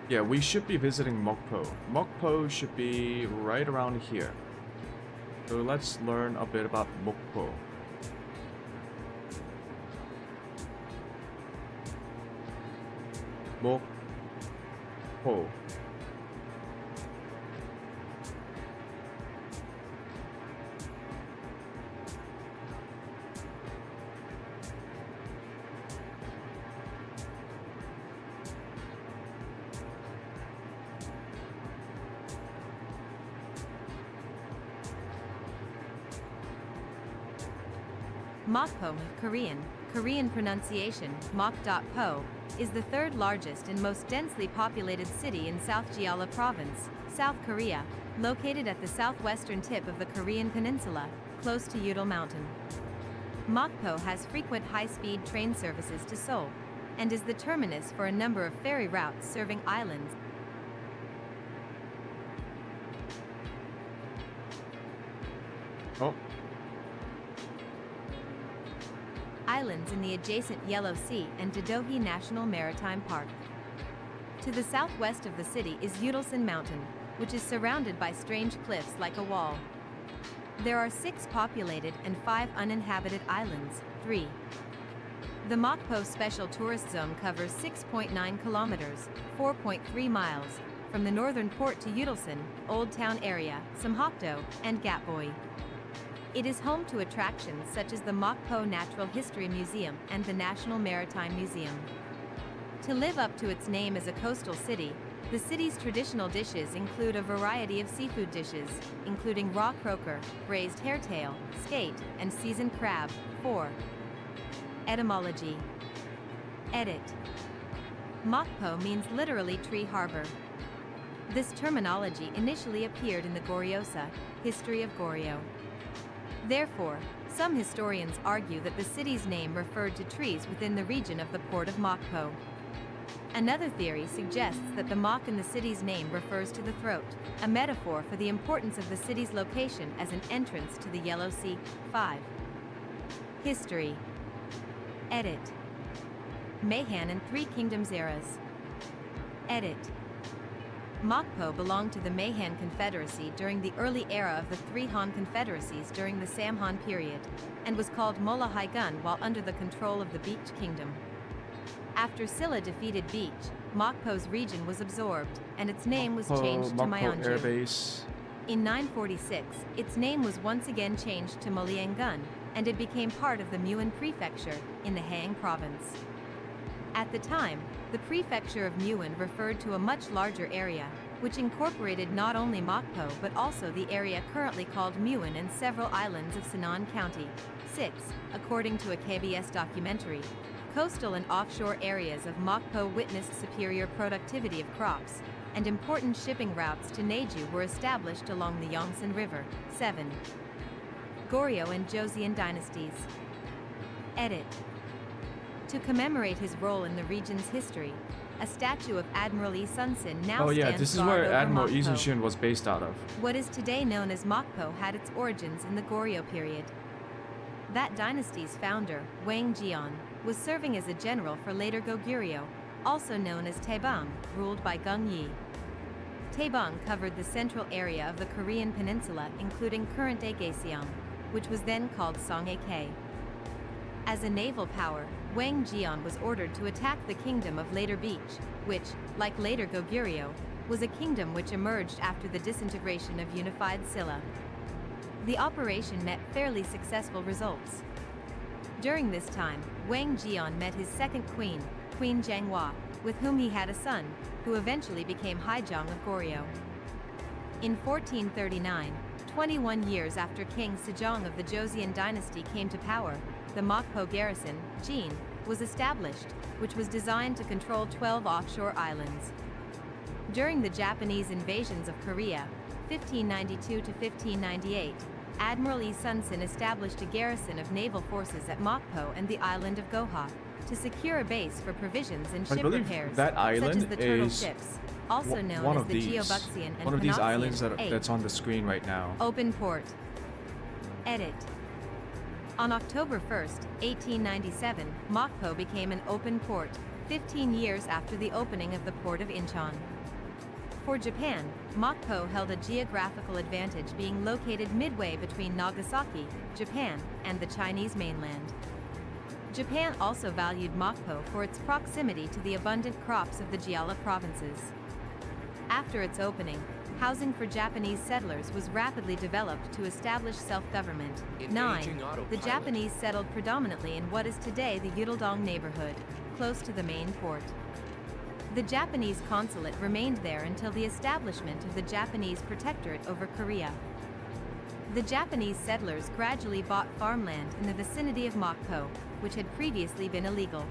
Yeah, we should be visiting Mokpo. Mokpo should be right around here. So let's learn a bit about Mokpo. Mokpo. Mokpo, Korean pronunciation, Mok.po, is the third largest and most densely populated city in South Jeolla Province, South Korea, located at the southwestern tip of the Korean Peninsula, close to Udal Mountain. Mokpo has frequent high-speed train services to Seoul, and is the terminus for a number of ferry routes serving islands. Oh. Islands in the adjacent Yellow Sea and Dodohi National Maritime Park. To the southwest of the city is Udalsan Mountain, which is surrounded by strange cliffs like a wall. There are 6 populated and 5 uninhabited islands. 3. The Mokpo Special Tourist Zone covers 6.9 kilometers, 4.3 miles, from the northern port to Udalsan, Old Town area, Samhokdo, and Gatboy. It is home to attractions such as the Mokpo Natural History Museum and the National Maritime Museum. To live up to its name as a coastal city, the city's traditional dishes include a variety of seafood dishes, including raw croaker, braised hairtail, skate, and seasoned crab. 4. Etymology. Edit. Mokpo means literally tree harbor. This terminology initially appeared in the Goryosa, History of Goryeo. Therefore, some historians argue that the city's name referred to trees within the region of the port of Mokpo. Another theory suggests that the Mok in the city's name refers to the throat, a metaphor for the importance of the city's location as an entrance to the Yellow Sea. 5. History. Edit. Mahan and Three Kingdoms eras. Edit. Mokpo belonged to the Mahan Confederacy during the early era of the 3 Han confederacies during the Samhan period, and was called Molahaigun while under the control of the Beech Kingdom. After Silla defeated Beech, Mokpo's region was absorbed, and its name was changed to Mokpo Air Myeonju. Base. In 946, its name was once again changed to Muliangun, and it became part of the Muin Prefecture in the Haeang Province. At the time, the prefecture of Muin referred to a much larger area, which incorporated not only Mokpo but also the area currently called Muin and several islands of Sinan County. 6. According to a KBS documentary, coastal and offshore areas of Mokpo witnessed superior productivity of crops, and important shipping routes to Neju were established along the Yongsan River. 7. Goryeo and Joseon dynasties. Edit. To commemorate his role in the region's history, a statue of Admiral Lee Sun-sin now Oh yeah, stands this is guard where over Admiral Lee Mokpo. Sun-sin was based out of. What is today known as Mokpo had its origins in the Goryeo period. That dynasty's founder, Wang Jian, was serving as a general for later Goguryeo, also known as Taebong, ruled by Gung Yi. Taebong covered the central area of the Korean peninsula, including current-day Gaeseong, which was then called Songhae. As a naval power, Wang Jian was ordered to attack the kingdom of Later Beach, which, like later Goguryeo, was a kingdom which emerged after the disintegration of unified Silla. The operation met fairly successful results. During this time, Wang Jian met his second queen, Queen Jianghua, with whom he had a son, who eventually became Haijong of Goryeo. In 1439, 21 years after King Sejong of the Joseon dynasty came to power, the Mokpo garrison, Jin, was established, which was designed to control 12 offshore islands. During the Japanese invasions of Korea, 1592 to 1598, Admiral Lee Sun-sin established a garrison of naval forces at Mokpo and the island of Goha to secure a base for provisions and I ship believe repairs, that such island as the turtle is ships, also known one as of the these. Geobuxian and One of these Panoxian. islands 8. that's on the screen right now. Open port. Edit. On October 1st, 1897, Mokpo became an open port, 15 years after the opening of the port of Incheon. For Japan, Mokpo held a geographical advantage, being located midway between Nagasaki, Japan, and the Chinese mainland. Japan also valued Mokpo for its proximity to the abundant crops of the Jeolla provinces. After its opening, housing for Japanese settlers was rapidly developed to establish self-government. 9. The Japanese settled predominantly in what is today the Yudeldong neighborhood, close to the main port. The Japanese consulate remained there until the establishment of the Japanese Protectorate over Korea. The Japanese settlers gradually bought farmland in the vicinity of Mokpo, which had previously been illegal.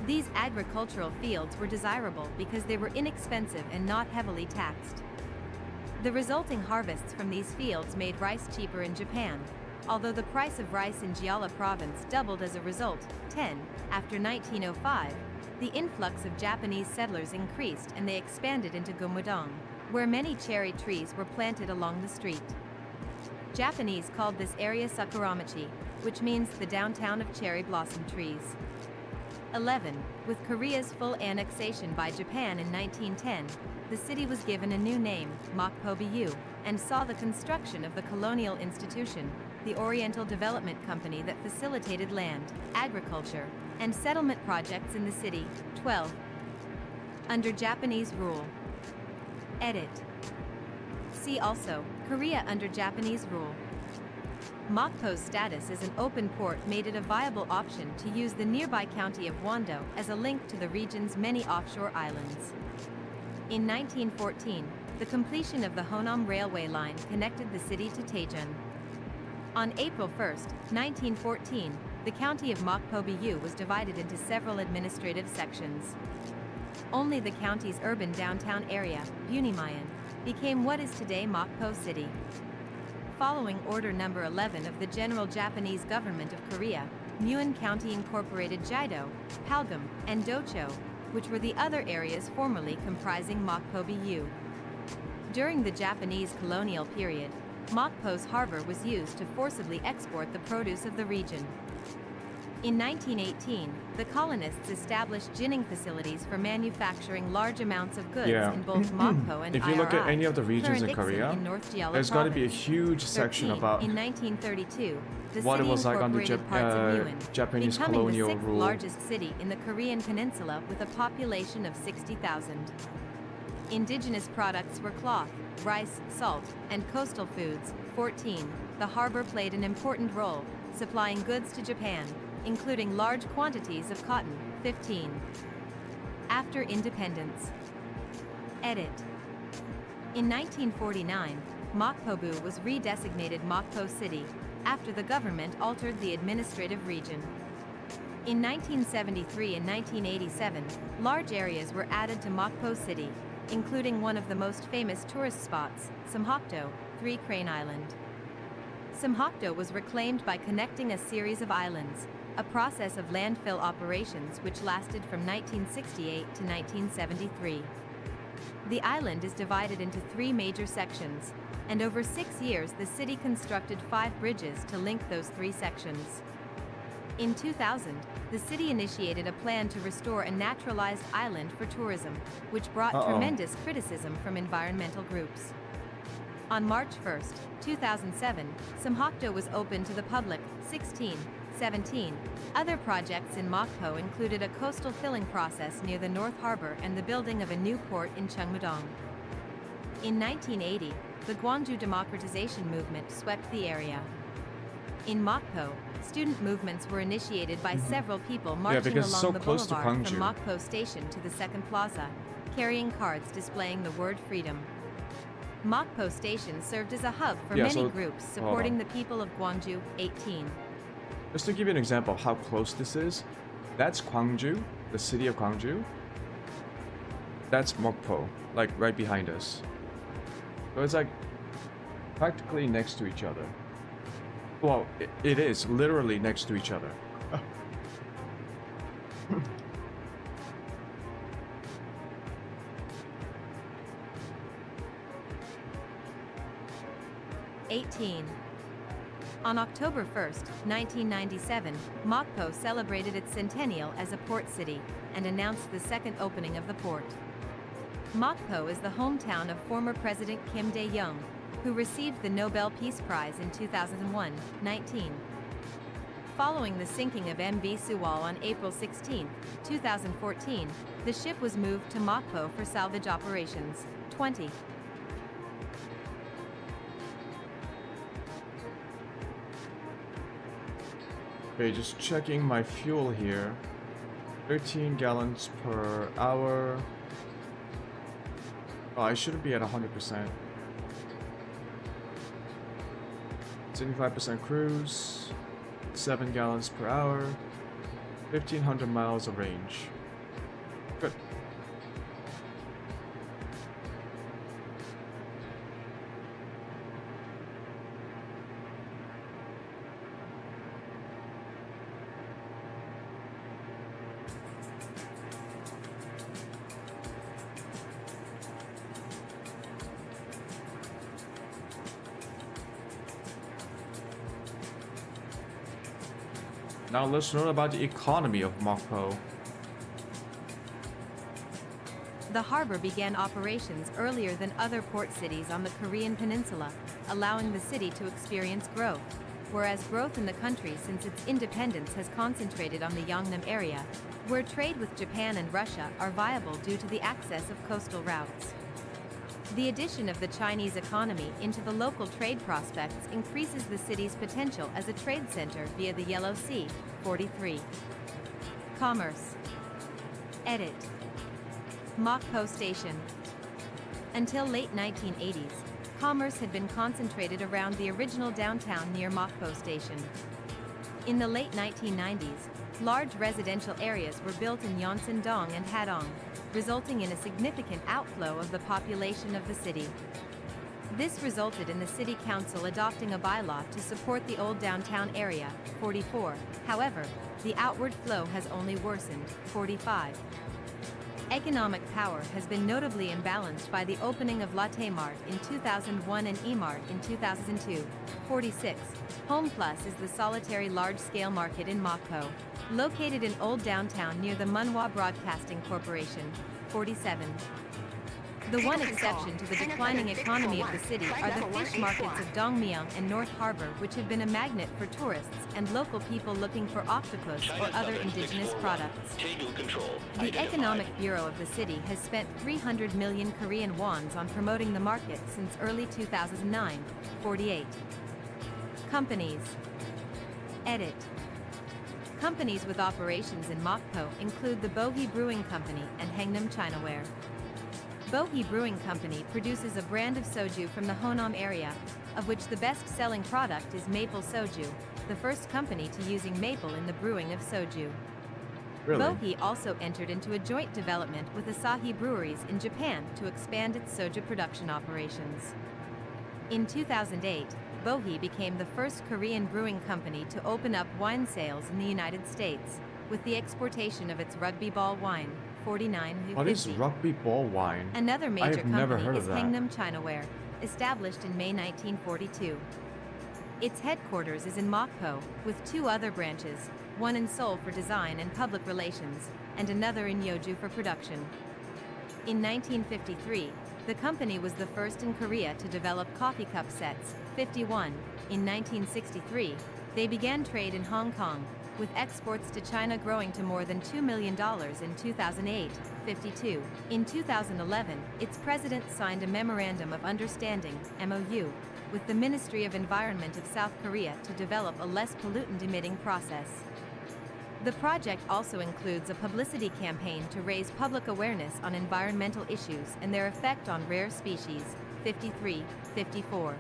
These agricultural fields were desirable because they were inexpensive and not heavily taxed. The resulting harvests from these fields made rice cheaper in Japan, although the price of rice in Jeolla province doubled as a result. 10. After 1905, the influx of Japanese settlers increased and they expanded into Gumudong, where many cherry trees were planted along the street. Japanese called this area Sakuramachi, which means the downtown of cherry blossom trees. 11. With Korea's full annexation by Japan in 1910, the city was given a new name, Mokpo-bu, and saw the construction of the colonial institution, the Oriental Development Company, that facilitated land, agriculture, and settlement projects in the city. 12. Under Japanese rule. Edit. See also, Korea under Japanese rule. Mokpo's status as an open port made it a viable option to use the nearby county of Wando as a link to the region's many offshore islands. In 1914, the completion of the Honam railway line connected the city to Taejun. On April 1, 1914, the county of Mokpo-bu was divided into several administrative sections. Only the county's urban downtown area, Bunimyeon, became what is today Mokpo City. Following Order No. 11 of the General Japanese Government of Korea, Muin County incorporated Jaido, Palgam, and Docho, which were the other areas formerly comprising Mokpo-bu. During the Japanese colonial period, Mokpo's harbor was used to forcibly export the produce of the region. In 1918, the colonists established ginning facilities for manufacturing large amounts of goods in both Mokpo and if you look at Iri, any of the regions in current Iksan Korea, in North Jeolla there's got to be a province. huge section 13. about In 1932, the what it city was like under incorporated parts of Muin, Japanese becoming colonial the 6th rule. largest city in the Korean peninsula with a population of 60,000. Indigenous products were cloth, rice, salt, and coastal foods. 14. The harbor played an important role, supplying goods to Japan, including large quantities of cotton. 15. After independence. Edit. In 1949, Mokpo-bu was redesignated Mokpo City, after the government altered the administrative region. In 1973 and 1987, large areas were added to Mokpo City, including one of the most famous tourist spots, Samhokdo, Three Crane Island. Samhokdo was reclaimed by connecting a series of islands, a process of landfill operations which lasted from 1968 to 1973. The island is divided into 3 major sections, and over 6 years the city constructed 5 bridges to link those 3 sections. In 2000, the city initiated a plan to restore a naturalized island for tourism, which brought tremendous criticism from environmental groups. On March 1, 2007, Samhokdo was opened to the public. 17. Other projects in Mokpo included a coastal filling process near the North Harbor and the building of a new port in Cheongmudong. In 1980, the Gwangju democratization movement swept the area. In Mokpo, student movements were initiated by several people marching along the boulevard from Mokpo Station to the Second Plaza, carrying cards displaying the word freedom. Mokpo Station served as a hub for many groups supporting the people of Gwangju. 18. Just to give you an example of how close this is, that's Gwangju, the city of Gwangju. That's Mokpo, like right behind us. So it's like practically next to each other. Well, it is literally next to each other. 18. On October 1, 1997, Mokpo celebrated its centennial as a port city and announced the second opening of the port. Mokpo is the hometown of former President Kim Dae-jung, who received the Nobel Peace Prize in 2001. 19. Following the sinking of MV Sewol on April 16, 2014, the ship was moved to Mokpo for salvage operations. 20. Okay, just checking my fuel here. 13 gallons per hour. Oh, I shouldn't be at 100%. 75% cruise. 7 gallons per hour. 1,500 miles of range. Good. Now let's learn about the economy of Mokpo. The harbor began operations earlier than other port cities on the Korean peninsula, allowing the city to experience growth, whereas growth in the country since its independence has concentrated on the Yeongnam area, where trade with Japan and Russia are viable due to the access of coastal routes. The addition of the Chinese economy into the local trade prospects increases the city's potential as a trade center via the Yellow Sea. 43. Commerce. Edit. Mokpo Station. Until late 1980s, commerce had been concentrated around the original downtown near Mokpo Station. In the late 1990s, large residential areas were built in Yeonsan-dong and Hadong, resulting in a significant outflow of the population of the city. This resulted in the city council adopting a bylaw to support the old downtown area. 44. However, the outward flow has only worsened. 45. Economic power has been notably imbalanced by the opening of Latte Mart in 2001 and E-Mart in 2002. 46. Home Plus is the solitary large-scale market in Mokpo, located in Old Downtown near the Munhwa Broadcasting Corporation. 47. The one exception to the declining economy of the city are the fish markets of Dongmyeong and North Harbor, which have been a magnet for tourists and local people looking for octopus or other indigenous products. The Economic Bureau of the city has spent 300 million Korean wons on promoting the market since early 2009. 48. Companies. Edit. Companies with operations in Mokpo include the Bogi Brewing Company and Hangnam Chinaware. Bohee Brewing Company produces a brand of soju from the Honam area, of which the best-selling product is maple soju, the first company to using maple in the brewing of soju. Really? Bohee also entered into a joint development with Asahi Breweries in Japan to expand its soju production operations. In 2008, Bohee became the first Korean brewing company to open up wine sales in the United States, with the exportation of its rugby ball wine, 49 What is rugby ball wine? Another major have never company heard is of that. Hangnam Chinaware, established in May 1942. Its headquarters is in Mokpo, with 2 other branches, one in Seoul for design and public relations, and another in Yeoju for production. In 1953, the company was the first in Korea to develop coffee cup sets, 51. In 1963, they began trade in Hong Kong, with exports to China growing to more than $2 million in 2008, 52. In 2011, its president signed a Memorandum of Understanding, MOU, with the Ministry of Environment of South Korea to develop a less pollutant-emitting process. The project also includes a publicity campaign to raise public awareness on environmental issues and their effect on rare species, 53, 54.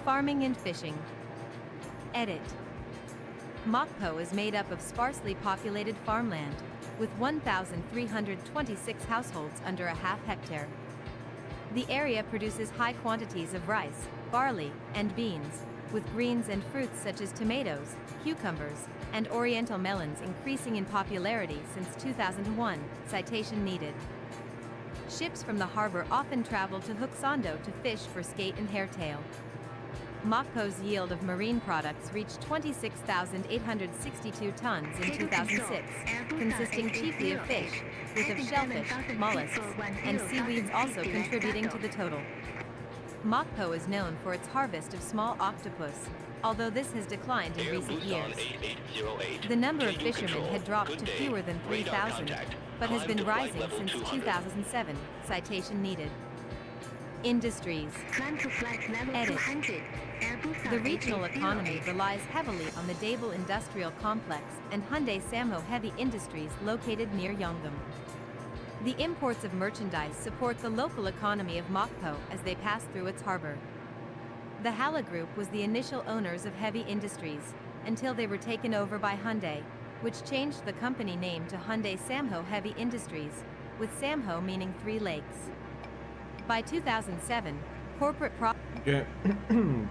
Farming and fishing. Edit. Mokpo is made up of sparsely populated farmland, with 1,326 households under a half hectare. The area produces high quantities of rice, barley, and beans, with greens and fruits such as tomatoes, cucumbers, and oriental melons increasing in popularity since 2001, citation needed. Ships from the harbor often travel to Hooksondo to fish for skate and hairtail. Mokpo's yield of marine products reached 26,862 tons in 2006, consisting chiefly of fish, with of shellfish, mollusks, and seaweeds also contributing to the total. Mokpo is known for its harvest of small octopus, although this has declined in recent years. The number of fishermen had dropped to fewer than 3,000, but has been rising since 2007, citation needed. Industries. Edit. The regional economy relies heavily on the Daebul Industrial Complex and Hyundai Samho Heavy Industries located near Yeongam. The imports of merchandise support the local economy of Mokpo as they pass through its harbor. The Hala Group was the initial owners of Heavy Industries, until they were taken over by Hyundai, which changed the company name to Hyundai Samho Heavy Industries, with Samho meaning 3 lakes. By 2007, corporate Yeah,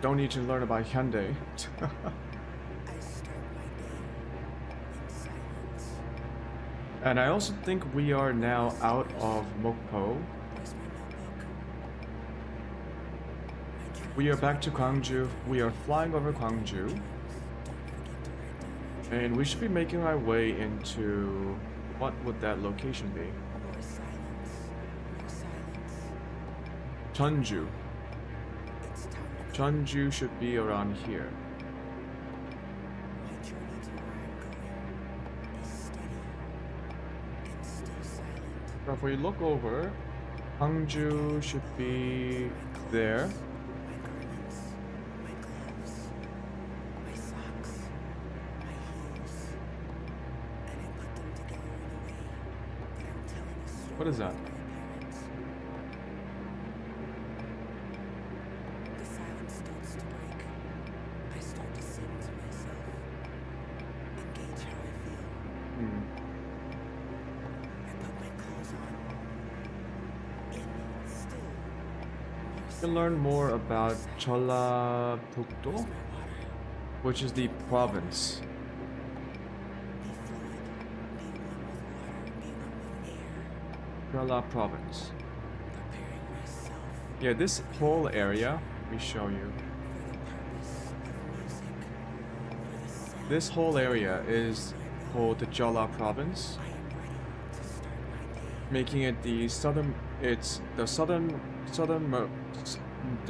don't need to learn about Hyundai. And I also think we are now out of Mokpo. We are back to Gwangju. We are flying over Gwangju. And we should be making our way into... what would that location be? Jeonju. Jeonju should be around here. So if we look over, Gwangju should be there. What is that? To learn more about Jeollabuk-do, which is the province. Jeolla province. Yeah, this whole area, let me show you. This whole area is called the Jeolla province, making it the southern. It's the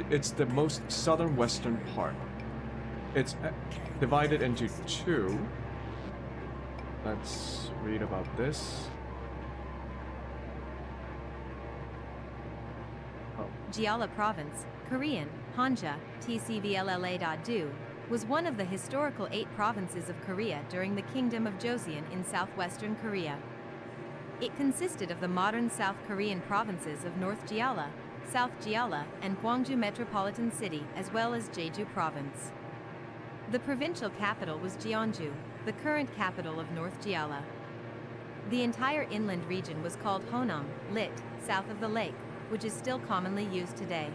it's the most southern western part. It's divided into 2. Let's read about this. Jeolla Province, Korean, Hanja, TCVLLA.do, was one of the historical 8 provinces of Korea during the Kingdom of Joseon in southwestern Korea. It consisted of the modern South Korean provinces of North Jeolla, South Jeolla, and Gwangju Metropolitan City, as well as Jeju Province. The provincial capital was Jeonju, the current capital of North Jeolla. The entire inland region was called Honam, lit, south of the lake, which is still commonly used today.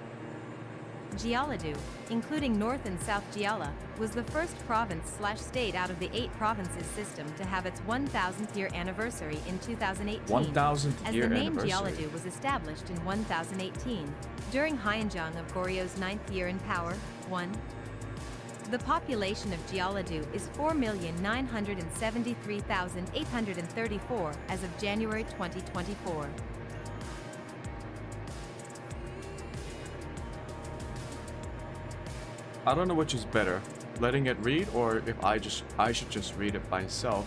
Jeollado, including North and South Jeolla, was the first province/state out of the 8 provinces system to have its 1,000th year anniversary in 2018. 1,000th year as the name anniversary. Jeollado was established in 1018, during Haenjang of Goryeo 9th year in power. 1. The population of Jeollado is 4,973,834 as of January 2024. I don't know which is better, letting it read or if I should just read it myself.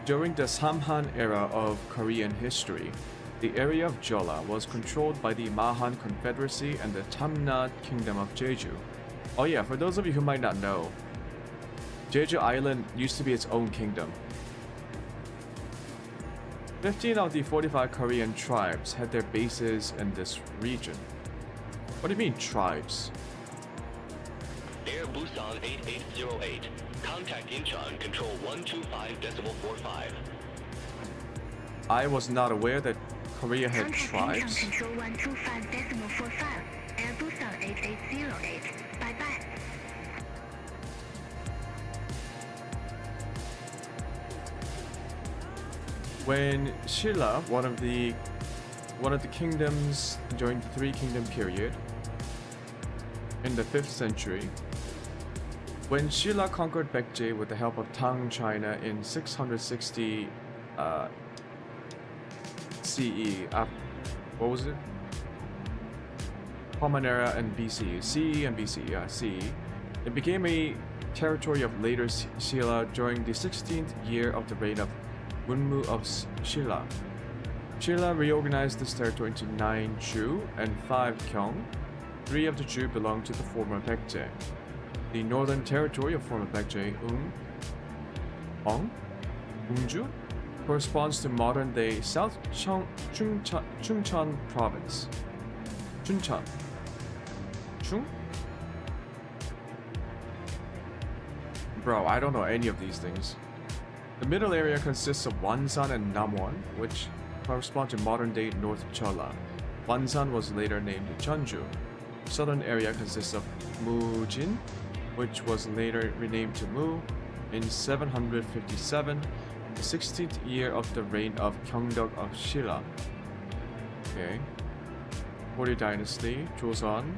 During the Samhan era of Korean history, the area of Jeolla was controlled by the Mahan Confederacy and the Tamna Kingdom of Jeju. Oh yeah, for those of you who might not know, Jeju Island used to be its own kingdom. 15 of the 45 Korean tribes had their bases in this region. What do you mean, tribes? Air Busan 8808. Contact Incheon, control 125.45. I was not aware that Korea had Contact tribes. Incheon control 125.45. Air Busan 8808. Bye-bye. When Shilla, one of the kingdoms during the Three Kingdom period in the 5th century, when Shilla conquered Baekje with the help of Tang China in 660 CE, what was it? Common Era and BCE, CE and BCE, yeah, CE. It became a territory of later Shilla during the 16th year of the reign of Munmu of Shilla. Shilla reorganized this territory into 9 Chu and 5 Gyeong. 3 of the Chu belonged to the former Baekje. The northern territory of former Baekje, Ungju, corresponds to modern-day South Chungcheon Province. Chung? Bro, I don't know any of these things. The middle area consists of Wonsan and Namwon, which correspond to modern-day North Jeolla. Wonsan was later named Jeonju. The southern area consists of Mujin, which was later renamed to Mu in 757, the 16th year of the reign of Gyeongdeok of Shilla. Okay. Goryeo Dynasty, Joseon.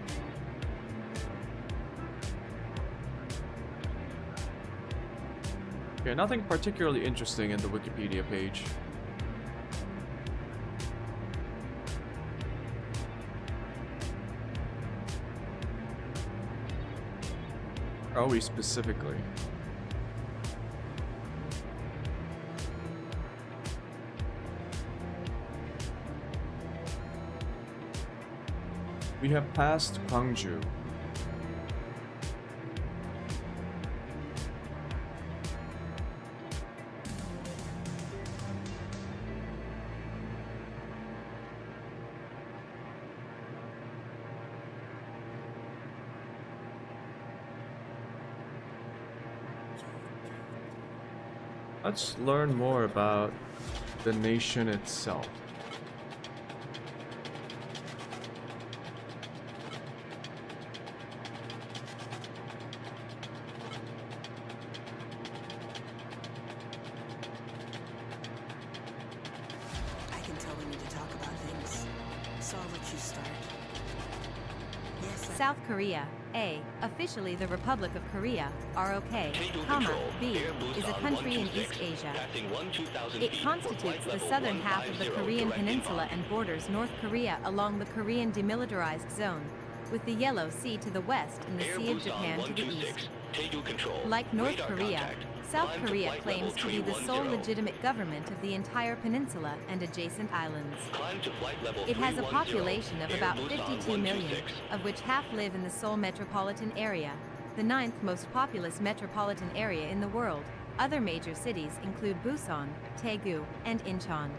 Okay, nothing particularly interesting in the Wikipedia page. Are we specifically? We have passed Gwangju. Let's learn more about the nation itself. I can tell we need to talk about things, so I'll let you start. Yes, South Korea, A, officially the Republic of Korea, ROK, comma, B, is a country in East Asia. It constitutes the southern half of the Korean peninsula and borders North Korea along the Korean demilitarized zone, with the Yellow Sea to the west and the Sea of Japan to the east. Like North Korea, South Korea claims to be the sole legitimate government of the entire peninsula and adjacent islands. It has a population of about 52 million, of which half live in the Seoul metropolitan area, the 9th most populous metropolitan area in the world. Other major cities include Busan, Daegu, and Incheon.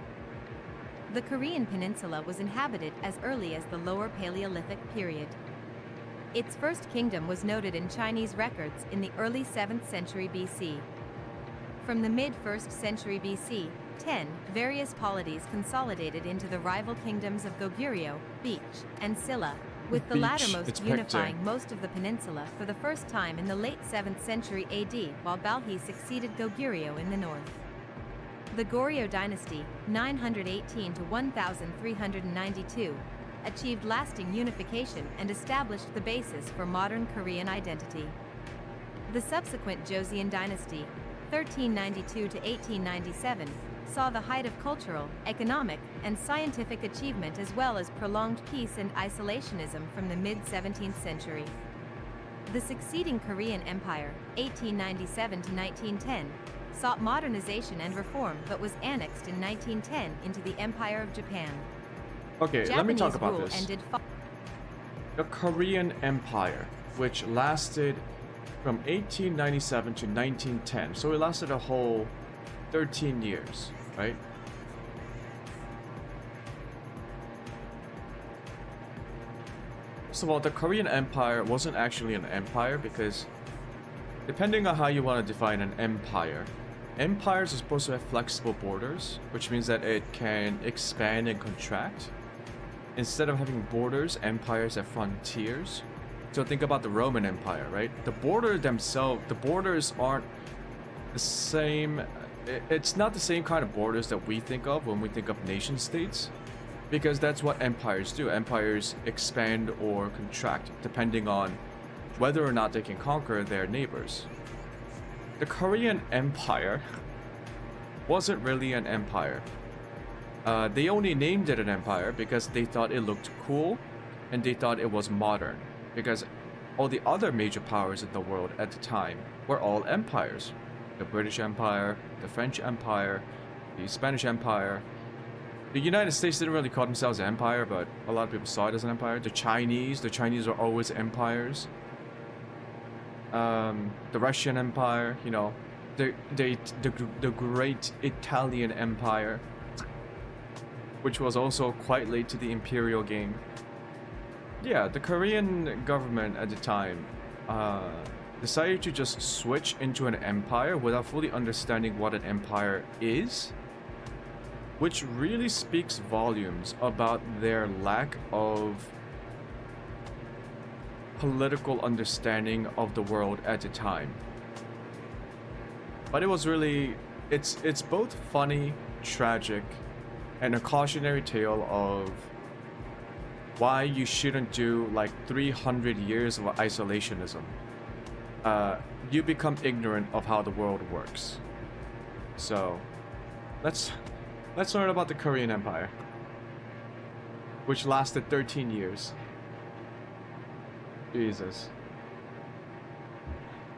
The Korean peninsula was inhabited as early as the Lower Paleolithic period. Its first kingdom was noted in Chinese records in the early 7th century BC. From the mid-1st century BC, various polities consolidated into the rival kingdoms of Goguryeo, Beach, and Silla, with the Beach, it's lattermost Pekton. unifying most of the peninsula for the first time in the late 7th century AD, while Balhae succeeded Goguryeo in the north. The Goryeo dynasty, 918 to 1392, achieved lasting unification and established the basis for modern Korean identity. The subsequent Joseon dynasty, 1392 to 1897, saw the height of cultural, economic, and scientific achievement as well as prolonged peace and isolationism from the mid-17th century. The succeeding Korean Empire, 1897 to 1910, sought modernization and reform but was annexed in 1910 into the Empire of Japan. Okay, let me talk Japanese about rule this. ended The Korean Empire, which lasted from 1897 to 1910, so it lasted a whole 13 years, right? First of all, the Korean Empire wasn't actually an empire because, depending on how you want to define an empire, empires are supposed to have flexible borders, which means that it can expand and contract. Instead of having borders, empires have frontiers. So think about the Roman Empire, right? The borders aren't the same. It's not the same kind of borders that we think of when we think of nation states, because that's what empires do. Empires expand or contract depending on whether or not they can conquer their neighbors. The Korean Empire wasn't really an empire. They only named it an empire because they thought it looked cool and they thought it was modern, because all the other major powers in the world at the time were all empires. The British Empire, the French Empire, the Spanish Empire. The United States didn't really call themselves an empire, but a lot of people saw it as an empire. The Chinese are always empires. The Russian Empire, you know, the great Italian Empire, which was also quite late to the imperial game. Yeah, the Korean government at the time decided to just switch into an empire without fully understanding what an empire is, which really speaks volumes about their lack of political understanding of the world at the time. But it was really, it's both funny, tragic, and a cautionary tale of why you shouldn't do like 300 years of isolationism. You become ignorant of how the world works. So, let's learn about the Korean Empire, which lasted 13 years. Jesus.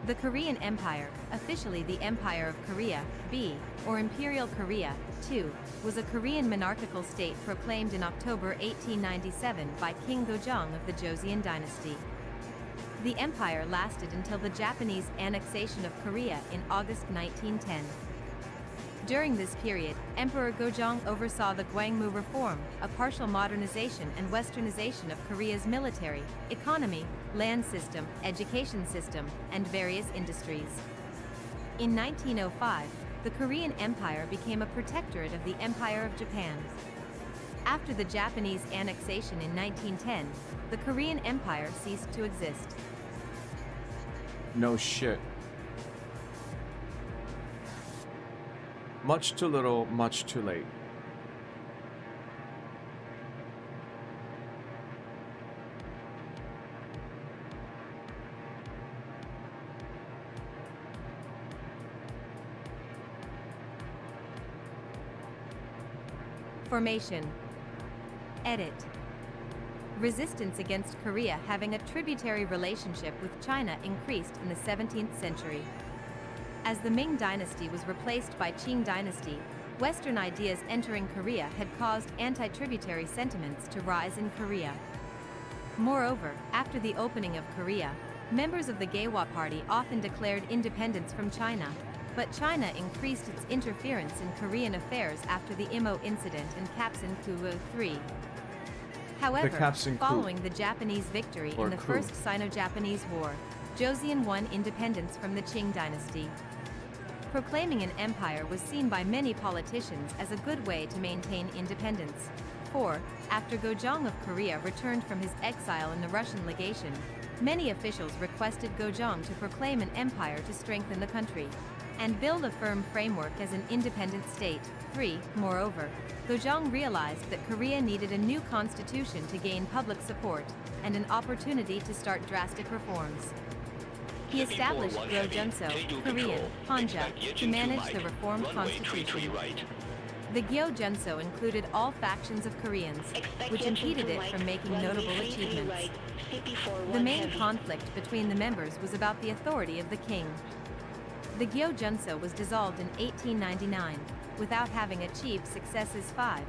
The Korean Empire, officially the Empire of Korea, B, or Imperial Korea, II, was a Korean monarchical state proclaimed in October 1897 by King Gojong of the Joseon dynasty. The empire lasted until the Japanese annexation of Korea in August 1910. During this period, Emperor Gojong oversaw the Gwangmu Reform, a partial modernization and westernization of Korea's military, economy, land system, education system, and various industries. In 1905, the Korean Empire became a protectorate of the Empire of Japan. After the Japanese annexation in 1910, the Korean Empire ceased to exist. No shit. Much too little, much too late. Formation. Edit. Resistance against Korea having a tributary relationship with China increased in the 17th century. As the Ming dynasty was replaced by Qing dynasty, Western ideas entering Korea had caused anti-tributary sentiments to rise in Korea. Moreover, after the opening of Korea, Members of the Gaywa Party often declared independence from China, but China increased its interference in Korean affairs after the Imo incident and Kapsan Coup 3. However, Kapsan Coup, following the Japanese victory or in the coup. First Sino-Japanese War, Joseon won independence from the Qing dynasty. Proclaiming an empire was seen by many politicians as a good way to maintain independence. 4. After Gojong of Korea returned from his exile in the Russian legation, many officials requested Gojong to proclaim an empire to strengthen the country and build a firm framework as an independent state. 3. Moreover, Gojong realized that Korea needed a new constitution to gain public support and an opportunity to start drastic reforms. He established Gyo-Junso, Korean, Hanja, to manage the reformed constitution. The Gyo-Junso included all factions of Koreans, which impeded it from making notable achievements. The main conflict between the members was about the authority of the king. The Gyo-Junso was dissolved in 1899, without having achieved successes. 5.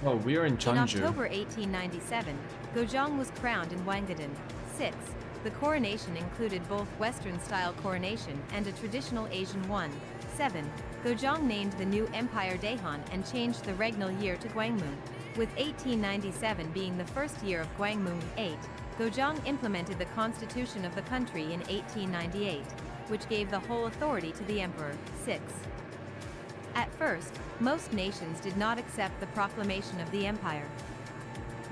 Oh, we are in In Jeonju. October 1897, Gojong was crowned in Wanggaedan. 6. The coronation included both Western-style coronation and a traditional Asian one. 7. Gojong named the new empire Daehan and changed the regnal year to Gwangmu, with 1897 being the first year of Gwangmu. 8. Gojong implemented the constitution of the country in 1898, which gave the whole authority to the emperor. 6. At first, most nations did not accept the proclamation of the empire.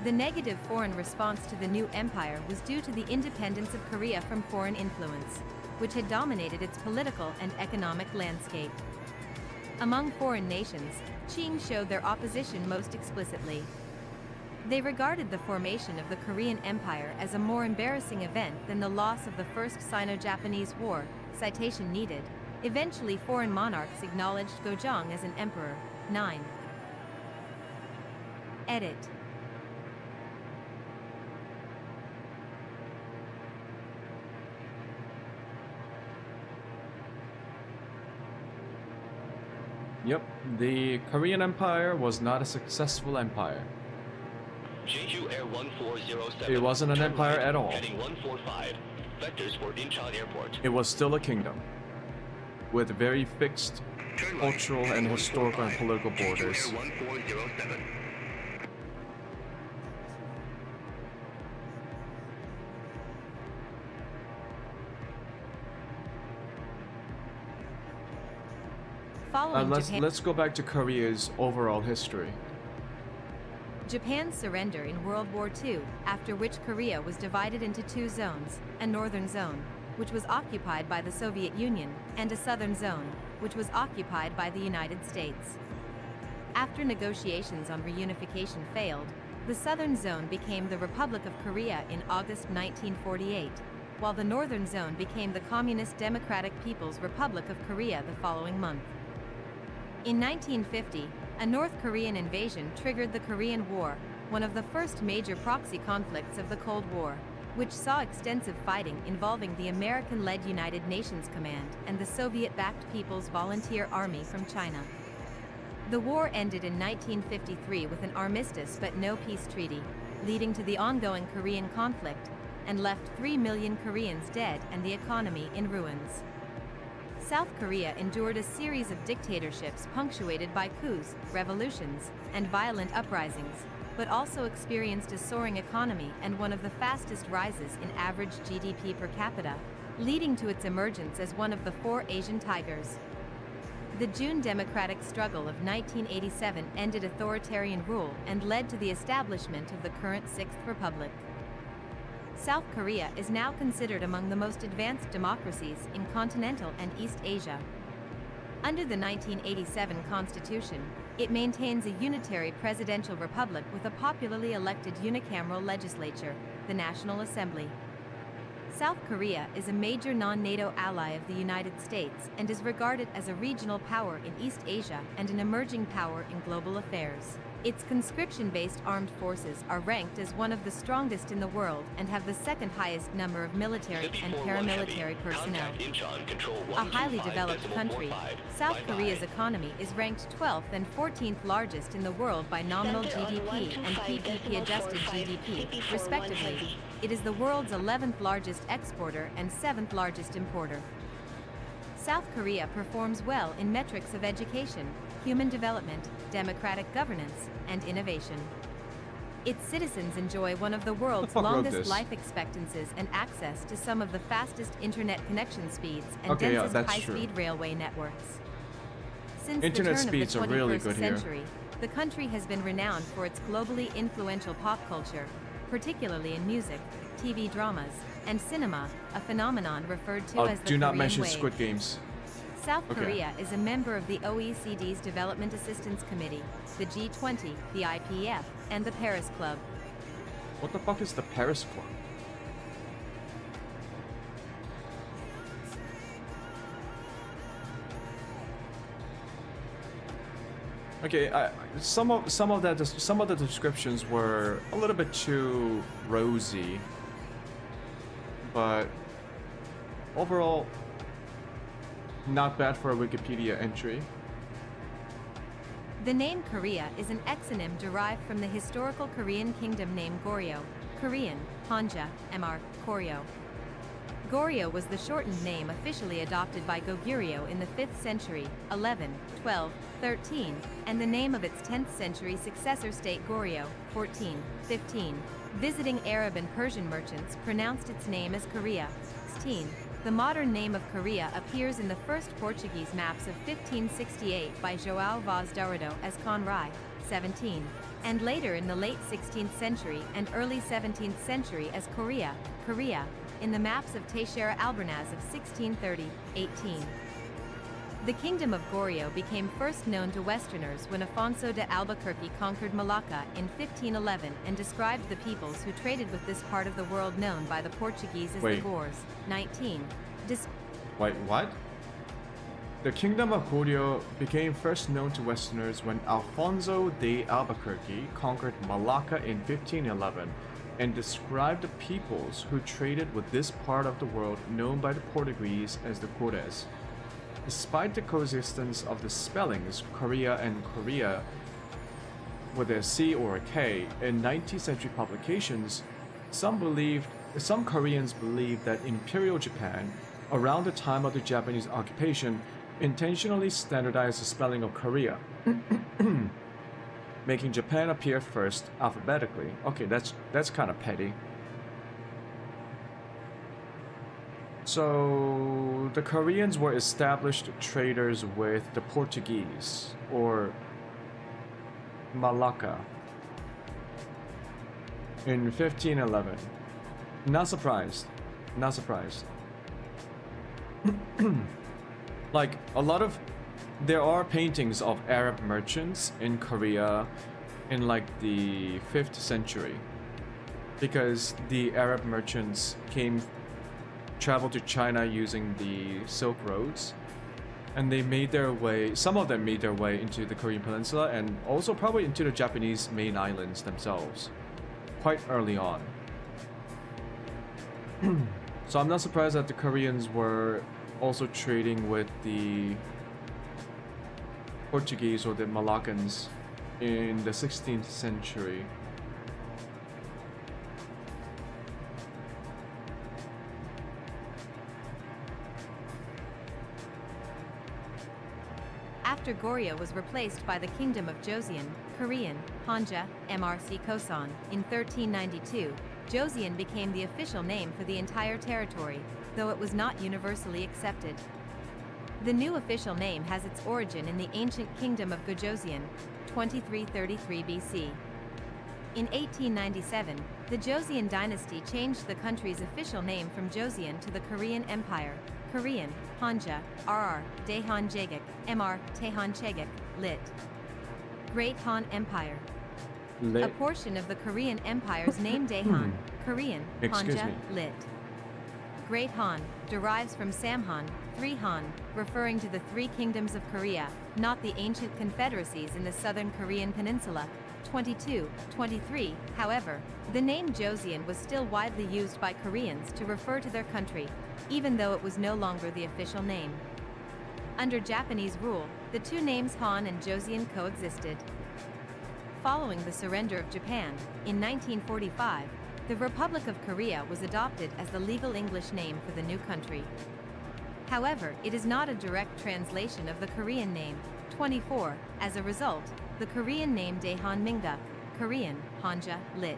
The negative foreign response to the new empire was due to the independence of Korea from foreign influence, which had dominated its political and economic landscape. Among foreign nations, Qing showed their opposition most explicitly. They regarded the formation of the Korean Empire as a more embarrassing event than the loss of the First Sino-Japanese War. Citation needed. Eventually, foreign monarchs acknowledged Gojong as an emperor. 9. Edit. Yep, the Korean Empire was not a successful empire. Jeju Air 1407. It wasn't an Turn empire right, at all. Heading 145. Vectors for Incheon Airport. It was still a kingdom, with very fixed Turn right, cultural and heading historical and 145. political Jeju borders. Air 1407. Following Let's go back to Korea's overall history. Japan's surrender in World War II, after which Korea was divided into two zones, a northern zone, which was occupied by the Soviet Union, and a southern zone, which was occupied by the United States. After negotiations on reunification failed, the southern zone became the Republic of Korea in August 1948, while the northern zone became the Communist Democratic People's Republic of Korea the following month. In 1950, a North Korean invasion triggered the Korean War, one of the first major proxy conflicts of the Cold War, which saw extensive fighting involving the American-led United Nations Command and the Soviet-backed People's Volunteer Army from China. The war ended in 1953 with an armistice but no peace treaty, leading to the ongoing Korean conflict, and left 3 million Koreans dead and the economy in ruins. South Korea endured a series of dictatorships punctuated by coups, revolutions, and violent uprisings, but also experienced a soaring economy and one of the fastest rises in average GDP per capita, leading to its emergence as one of the 4 Asian tigers. The June democratic struggle of 1987 ended authoritarian rule and led to the establishment of the current Sixth Republic. South Korea is now considered among the most advanced democracies in continental and East Asia. Under the 1987 Constitution, it maintains a unitary presidential republic with a popularly elected unicameral legislature, the National Assembly. South Korea is a major non-NATO ally of the United States and is regarded as a regional power in East Asia and an emerging power in global affairs. Its conscription-based armed forces are ranked as one of the strongest in the world and have the second highest number of military and paramilitary personnel. A highly developed country, South Korea's economy is ranked 12th and 14th largest in the world by nominal GDP and PPP-adjusted GDP, respectively. It is the world's 11th largest exporter and 7th largest importer. South Korea performs well in metrics of education, human development, democratic governance, and innovation. Its citizens enjoy one of the world's longest life expectancies and access to some of the fastest internet connection speeds and densest high-speed railway networks. Since the turn of the 21st century, the country has been renowned for its globally influential pop culture, particularly in music, TV dramas, and cinema, a phenomenon referred to as the do not Korean mention Wave. Squid Games. South Korea is a member of the OECD's Development Assistance Committee, the G20, the IPF, and the Paris Club. What the fuck is the Paris Club? Okay, some of the descriptions were a little bit too rosy, but overall, not bad for a Wikipedia entry. The name Korea is an exonym derived from the historical Korean kingdom name Goryeo, Korean, Hanja, Mr, Koryo. Goryeo was the shortened name officially adopted by Goguryeo in the 5th century, 11, 12, 13, and the name of its 10th century successor state Goryeo, 14, 15. Visiting Arab and Persian merchants pronounced its name as Korea. 16. The modern name of Korea appears in the first Portuguese maps of 1568 by João Vaz d'Arado as Conrai, 17, and later in the late 16th century and early 17th century as Korea, Korea, in the maps of Teixeira Albernaz of 1630, 18. The kingdom of Goryeo became first known to Westerners when Afonso de Albuquerque conquered Malacca in 1511 and described the peoples who traded with this part of the world known by the Portuguese as the Gores. 19. Wait, what? The kingdom of Goryeo became first known to Westerners when Alfonso de Albuquerque conquered Malacca in 1511 and described the peoples who traded with this part of the world known by the Portuguese as the Gores. Despite the coexistence of the spellings Korea and Korea with a C or a K in 19th century publications, some Koreans believed that Imperial Japan, around the time of the Japanese occupation, intentionally standardized the spelling of Korea, making Japan appear first alphabetically. Okay, that's kind of petty. So the Koreans were established traders with the Portuguese, or Malacca, in 1511. Not surprised. Not surprised. Like, there are paintings of Arab merchants in Korea in like the 5th century, because the Arab merchants traveled to China using the Silk Roads, and they made their way, some of them made their way into the Korean peninsula and also probably into the Japanese main islands themselves quite early on. So I'm not surprised that the Koreans were also trading with the Portuguese or the Moluccans in the 16th century. After Goryeo was replaced by the Kingdom of Joseon, Korean, Hanja, Mr Kosan, in 1392, Joseon became the official name for the entire territory, though it was not universally accepted. The new official name has its origin in the ancient Kingdom of Gojoseon, 2333 BC. In 1897, the Joseon dynasty changed the country's official name from Joseon to the Korean Empire, Korean, Hanja, RR, Daehan Jegik, Mr Taehan Chegik, lit. Great Han Empire. A portion of the Korean Empire's name Daehan, Korean, Excuse Hanja, me. lit. Great Han, derives from Samhan, 3 Han, referring to the three kingdoms of Korea, not the ancient confederacies in the southern Korean peninsula. 23. However, the name Joseon was still widely used by Koreans to refer to their country, even though it was no longer the official name. Under Japanese rule, the two names Han and Joseon coexisted. Following the surrender of Japan, in 1945, the Republic of Korea was adopted as the legal English name for the new country. However, it is not a direct translation of the Korean name, 24. As a result, the Korean name Daehan Minguk, Korean, Hanja, lit.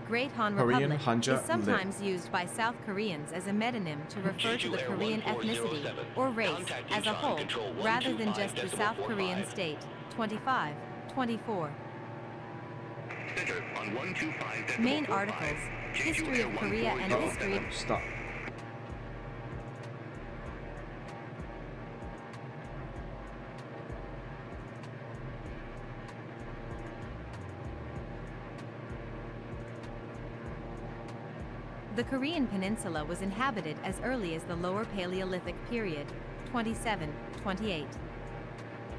Great Han Korean Republic Hanja is sometimes used by South Koreans as a metonym to refer to the Korean ethnicity or race as a whole, rather than just the South Korean state. 24. Center on 125.45. Main articles: History of Korea and History of... Stop. The Korean peninsula was inhabited as early as the Lower Paleolithic period, 27-28.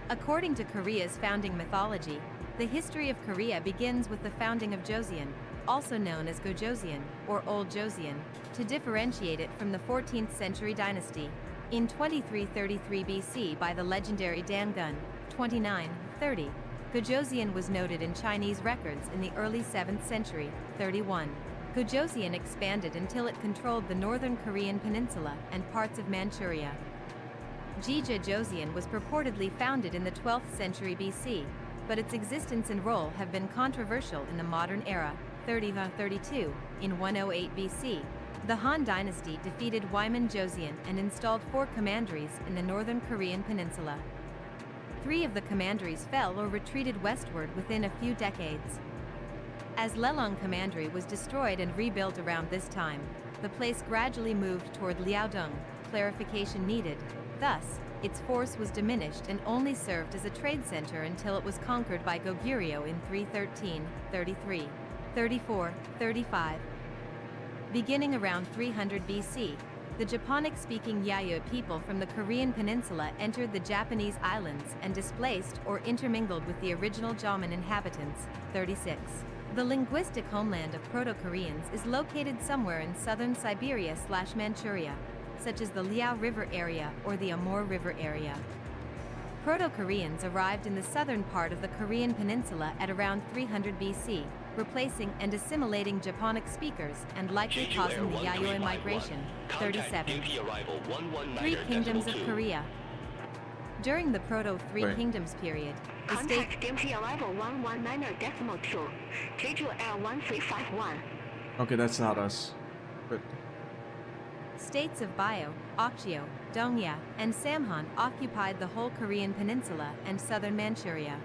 According to Korea's founding mythology, the history of Korea begins with the founding of Joseon, also known as Gojoseon or Old Joseon, to differentiate it from the 14th century dynasty, in 2333 BC by the legendary Dangun, 2930. Gojoseon was noted in Chinese records in the early 7th century, 31. Gojoseon expanded until it controlled the northern Korean peninsula and parts of Manchuria. Jija Joseon was purportedly founded in the 12th century BC, but its existence and role have been controversial in the modern era. 30-32, in 108 BC, the Han dynasty defeated Wyman Joseon and installed 4 commanderies in the northern Korean peninsula. 3 of the commanderies fell or retreated westward within a few decades. As Lelong Commandery was destroyed and rebuilt around this time, the place gradually moved toward Liaodong, clarification needed. Thus, its force was diminished and only served as a trade center until it was conquered by Goguryeo in 313, 33, 34, 35. Beginning around 300 BC, the Japonic-speaking Yayoi people from the Korean peninsula entered the Japanese islands and displaced or intermingled with the original Jaman inhabitants. 36. The linguistic homeland of Proto-Koreans is located somewhere in southern Siberia/Manchuria, such as the Liao River area or the Amur River area. Proto-Koreans arrived in the southern part of the Korean peninsula at around 300 BC, replacing and assimilating Japonic speakers and likely causing the Yayoi migration. 37. Three Kingdoms of Korea. During the Proto-Three Kingdoms period, the state... Contact DMT arrival 119.2, Jeju Air 1351. Okay, that's not us. But States of Bio, Okjeo, Dongya, and Samhan occupied the whole Korean peninsula and southern Manchuria.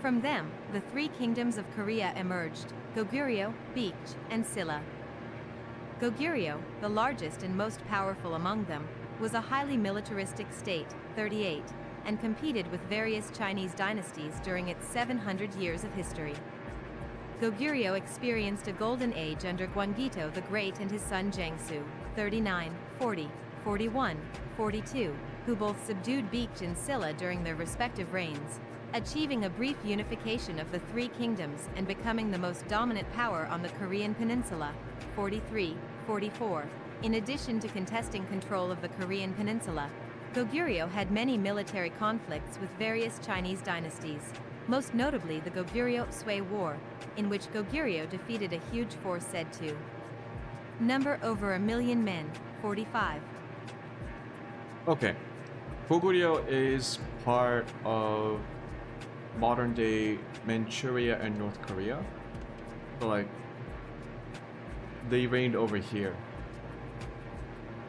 From them, the 3 kingdoms of Korea emerged: Goguryeo, Baekje, and Silla. Goguryeo, the largest and most powerful among them, was a highly militaristic state, 38, and competed with various Chinese dynasties during its 700 years of history. Goguryeo experienced a golden age under Gwanggaeto the Great and his son Jangsu, 39, 40, 41, 42, who both subdued Baekje and Silla during their respective reigns, achieving a brief unification of the 3 kingdoms and becoming the most dominant power on the Korean peninsula, 43, 44. In addition to contesting control of the Korean peninsula, Goguryeo had many military conflicts with various Chinese dynasties, most notably the Goguryeo-Sui War, in which Goguryeo defeated a huge force said to number over 1 million men, 45. okay, Goguryeo is part of modern-day Manchuria and North Korea. So like, they reigned over here.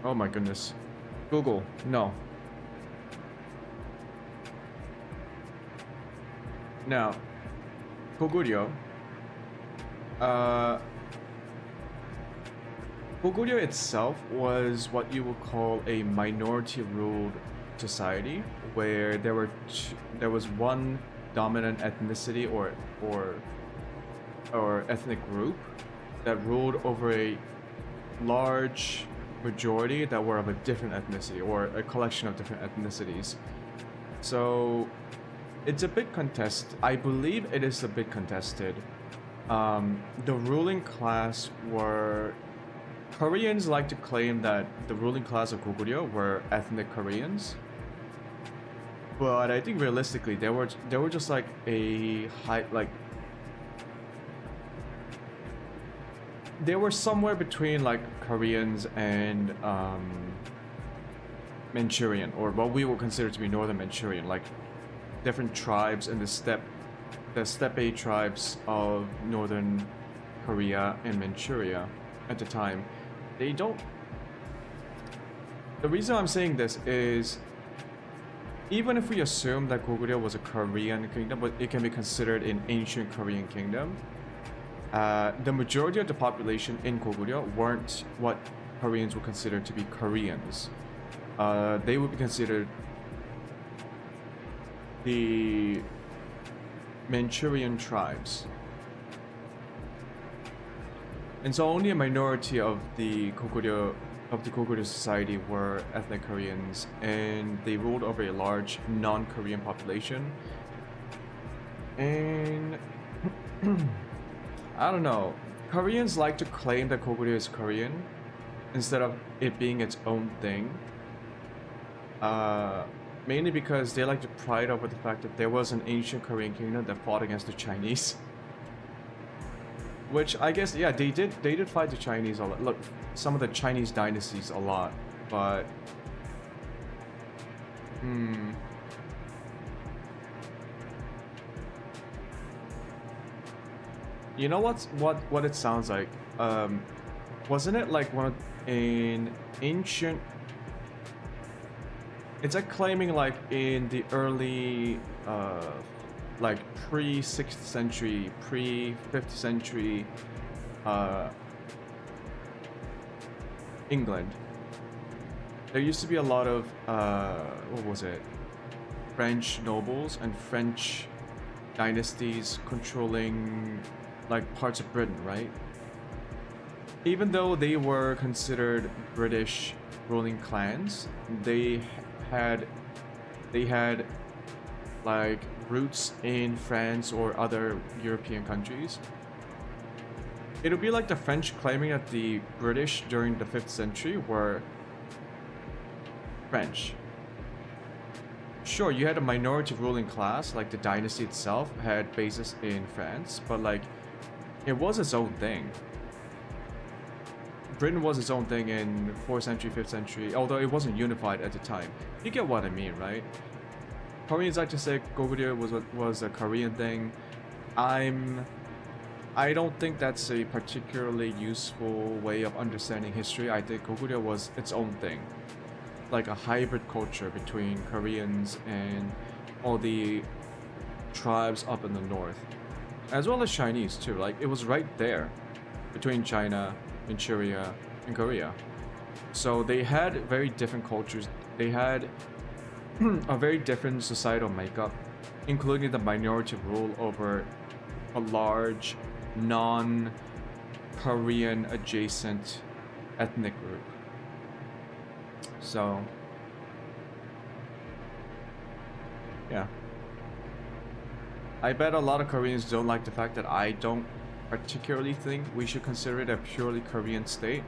Oh my goodness. Google, no. Now, Goguryeo. Goguryeo itself was what you would call a minority-ruled society, where there was one dominant ethnicity or ethnic group that ruled over a large majority that were of a different ethnicity or a collection of different ethnicities. So it's a bit contested. I believe it is a bit contested. The ruling class were Koreans like to claim that the ruling class of Goguryeo were ethnic Koreans, but I think realistically they were just like a high, like they were somewhere between like Koreans and Manchurian, or what we would consider to be Northern Manchurian, like different tribes in the steppe tribes of Northern Korea and Manchuria at the time. They don't. The reason I'm saying this is, even if we assume that Goguryeo was a Korean kingdom, but it can be considered an ancient Korean kingdom, the majority of the population in Goguryeo weren't what Koreans would consider to be Koreans. They would be considered the Manchurian tribes. And so only a minority of the Goguryeo society were ethnic Koreans, and they ruled over a large non-Korean population. And I don't know, Koreans like to claim that Goguryeo is Korean instead of it being its own thing. Mainly because they like to pride over the fact that there was an ancient Korean kingdom that fought against the Chinese. Which I guess, yeah, they did fight the Chinese a lot. Look, some of the Chinese dynasties a lot, but you know what it sounds like? Wasn't it like an ancient? It's like claiming like in the early like pre-6th century, pre-5th century England, there used to be a lot of what was it? French nobles and French dynasties controlling like parts of Britain, right? Even though they were considered British ruling clans, they had like roots in France or other European countries. It would be like the French claiming that the British during the 5th century were French. Sure, you had a minority ruling class, like the dynasty itself had bases in France, but like it was its own thing. Britain was its own thing in 4th century, 5th century, although it wasn't unified at the time. You get what I mean, right? Koreans like to say Goguryeo was a Korean thing. I don't think that's a particularly useful way of understanding history. I think Goguryeo was its own thing, like a hybrid culture between Koreans and all the tribes up in the north, as well as Chinese too. Like it was right there between China, Manchuria, and Korea. So they had very different cultures. They had a very different societal makeup, including the minority rule over a large non-Korean adjacent ethnic group. So yeah, I bet a lot of Koreans don't like the fact that I don't particularly think we should consider it a purely Korean state,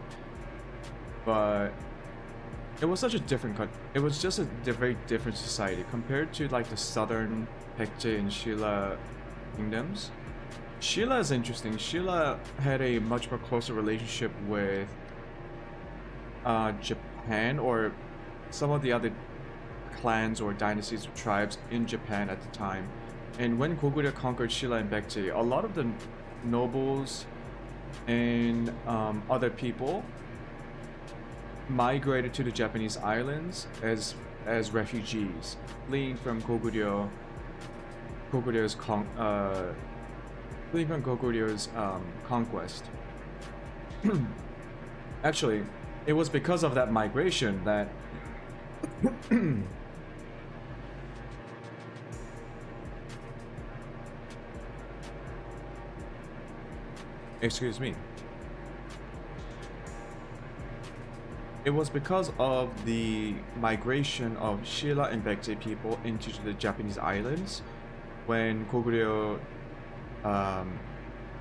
but it was such a different it was just a very different society compared to like the southern Baekje and Shilla kingdoms. Shilla is interesting. Shilla had a much more closer relationship with Japan, or some of the other clans or dynasties or tribes in Japan at the time. And when Goguryeo conquered Shilla and Baekje, a lot of the nobles and other people migrated to the Japanese islands as refugees, fleeing from Goguryeo conquest. Actually, it was because of that migration that excuse me. It was because of the migration of Shilla and Baekje people into the Japanese islands when Goguryeo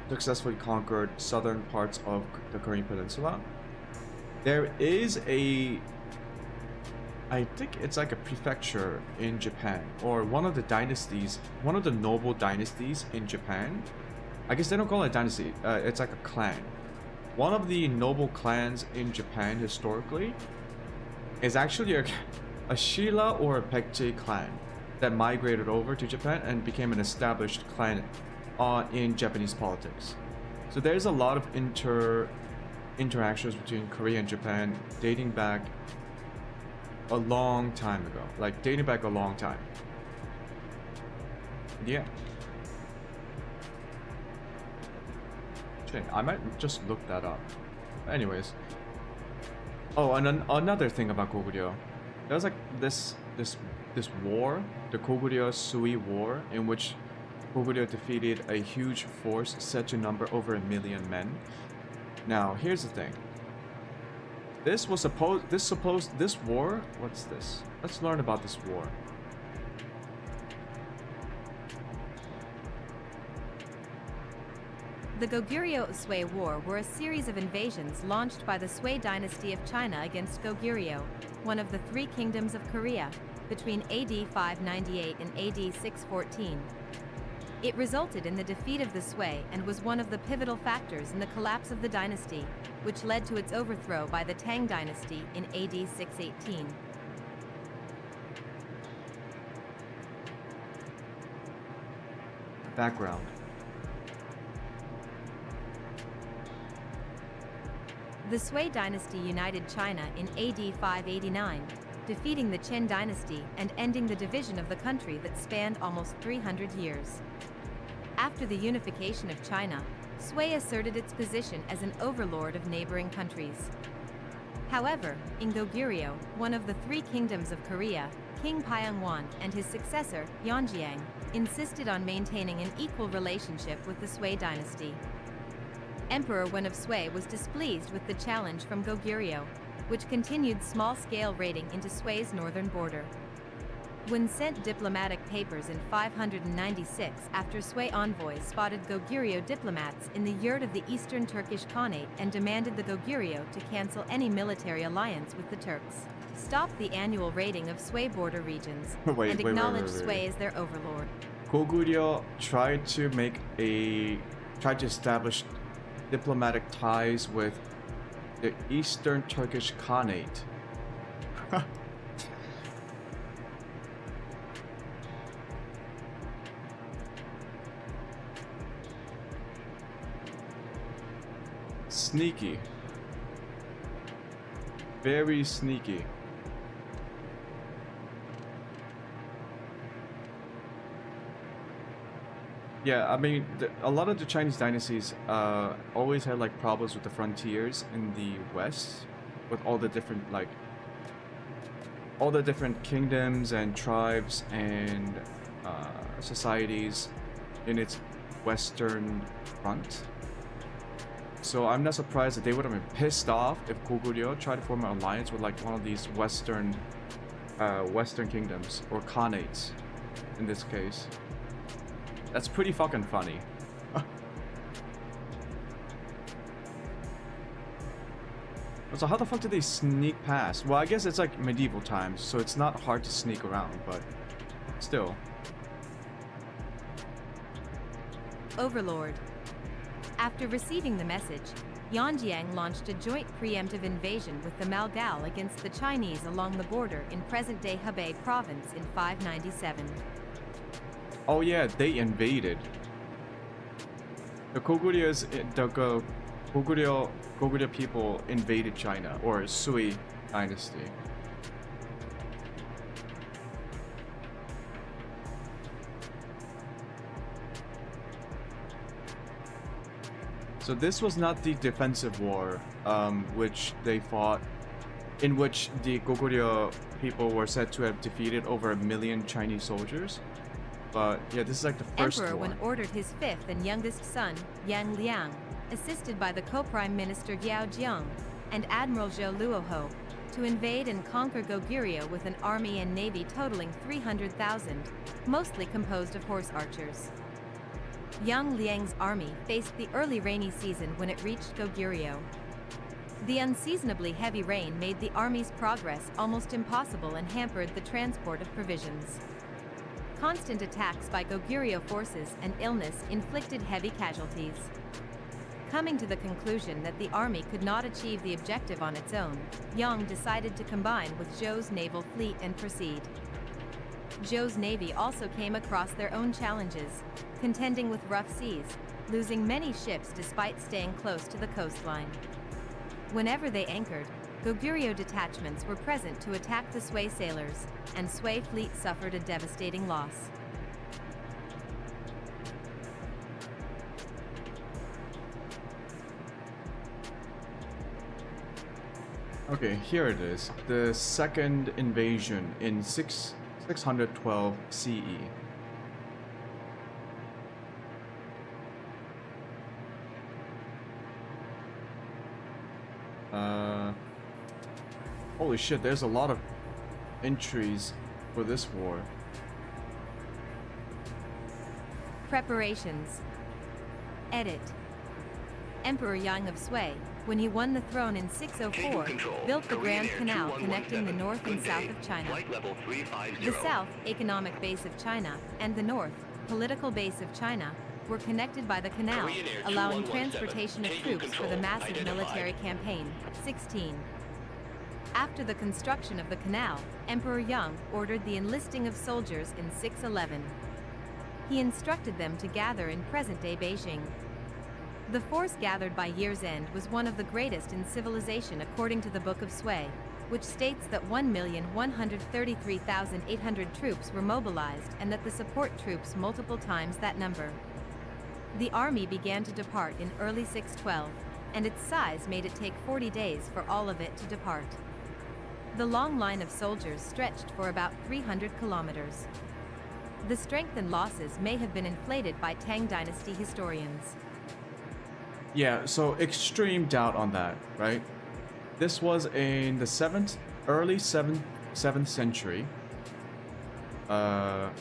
successfully conquered southern parts of the Korean peninsula. There is I think it's like a prefecture in Japan, or one of the dynasties, one of the noble dynasties in Japan. I guess they don't call it a dynasty, it's like a clan. One of the noble clans in Japan historically is actually a Shilla or a Baekje clan that migrated over to Japan and became an established clan in Japanese politics. So there's a lot of interactions between Korea and Japan dating back a long time ago. Like, dating back a long time. Yeah. Shit, I might just look that up. Anyways. Oh, and another thing about Goguryeo. There was like this war, the Goguryeo-Sui War, in which Goguryeo defeated a huge force said to number over 1 million men. Now, here's the thing. This war, what's this? Let's learn about this war. The Goguryeo-Sui War were a series of invasions launched by the Sui dynasty of China against Goguryeo, one of the three kingdoms of Korea, between AD 598 and AD 614. It resulted in the defeat of the Sui and was one of the pivotal factors in the collapse of the dynasty, which led to its overthrow by the Tang dynasty in AD 618. Background. The Sui dynasty united China in AD 589, defeating the Qin dynasty and ending the division of the country that spanned almost 300 years. After the unification of China, Sui asserted its position as an overlord of neighboring countries. However, in Goguryeo, one of the three kingdoms of Korea, King Pyongyang and his successor, Yeonjiang, insisted on maintaining an equal relationship with the Sui dynasty. Emperor Wen of Sui was displeased with the challenge from Goguryeo, which continued small-scale raiding into Sui's northern border. Wen sent diplomatic papers in 596 after Sui envoys spotted Goguryeo diplomats in the yurt of the Eastern Turkish Khanate and demanded the Goguryeo to cancel any military alliance with the Turks, stop the annual raiding of Sui border regions, and acknowledge Sui as their overlord. Goguryeo tried to establish diplomatic ties with the Eastern Turkish Khanate. Sneaky. Very sneaky. Yeah, I mean, a lot of the Chinese dynasties always had like problems with the frontiers in the west, with all the different kingdoms and tribes and societies in its western front. So I'm not surprised that they would have been pissed off if Goguryeo tried to form an alliance with like one of these western kingdoms, or khanates in this case. That's pretty fucking funny. So how the fuck did they sneak past? Well, I guess it's like medieval times, so it's not hard to sneak around, but still. Overlord. After receiving the message, Yeonjiang launched a joint preemptive invasion with the Malgal against the Chinese along the border in present-day Hebei province in 597. Oh yeah, they invaded. The Goguryeo people invaded China, or Sui dynasty. So this was not the defensive war, which they fought, in which the Goguryeo people were said to have defeated over 1 million Chinese soldiers. But yeah, this is like the first Emperor one. Wen ordered his fifth and youngest son, Yang Liang, assisted by the co-prime minister Yao Jiang, and Admiral Zhou Luoho, to invade and conquer Goguryeo with an army and navy totaling 300,000, mostly composed of horse archers. Yang Liang's army faced the early rainy season when it reached Goguryeo. The unseasonably heavy rain made the army's progress almost impossible and hampered the transport of provisions. Constant attacks by Goguryeo forces and illness inflicted heavy casualties. Coming to the conclusion that the army could not achieve the objective on its own, Yang decided to combine with Zhou's naval fleet and proceed. Zhou's navy also came across their own challenges, contending with rough seas, losing many ships despite staying close to the coastline. Whenever they anchored, Goguryeo detachments were present to attack the Sui sailors, and Sui fleet suffered a devastating loss. Okay, here it is. The second invasion in 612 CE. Holy shit, there's a lot of entries for this war. Preparations. Edit. Emperor Yang of Sui, when he won the throne in 604, built the Grand Canal connecting the north and south of China. The south, economic base of China, and the north, political base of China, were connected by the canal, allowing transportation of troops for the massive military campaign. 16. After the construction of the canal, Emperor Yang ordered the enlisting of soldiers in 611. He instructed them to gather in present-day Beijing. The force gathered by year's end was one of the greatest in civilization according to the Book of Sui, which states that 1,133,800 troops were mobilized and that the support troops multiple times that number. The army began to depart in early 612, and its size made it take 40 days for all of it to depart. The long line of soldiers stretched for about 300 kilometers. The strength and losses may have been inflated by Tang Dynasty historians. Yeah, so extreme doubt on that, right? This was in the early 7th century. After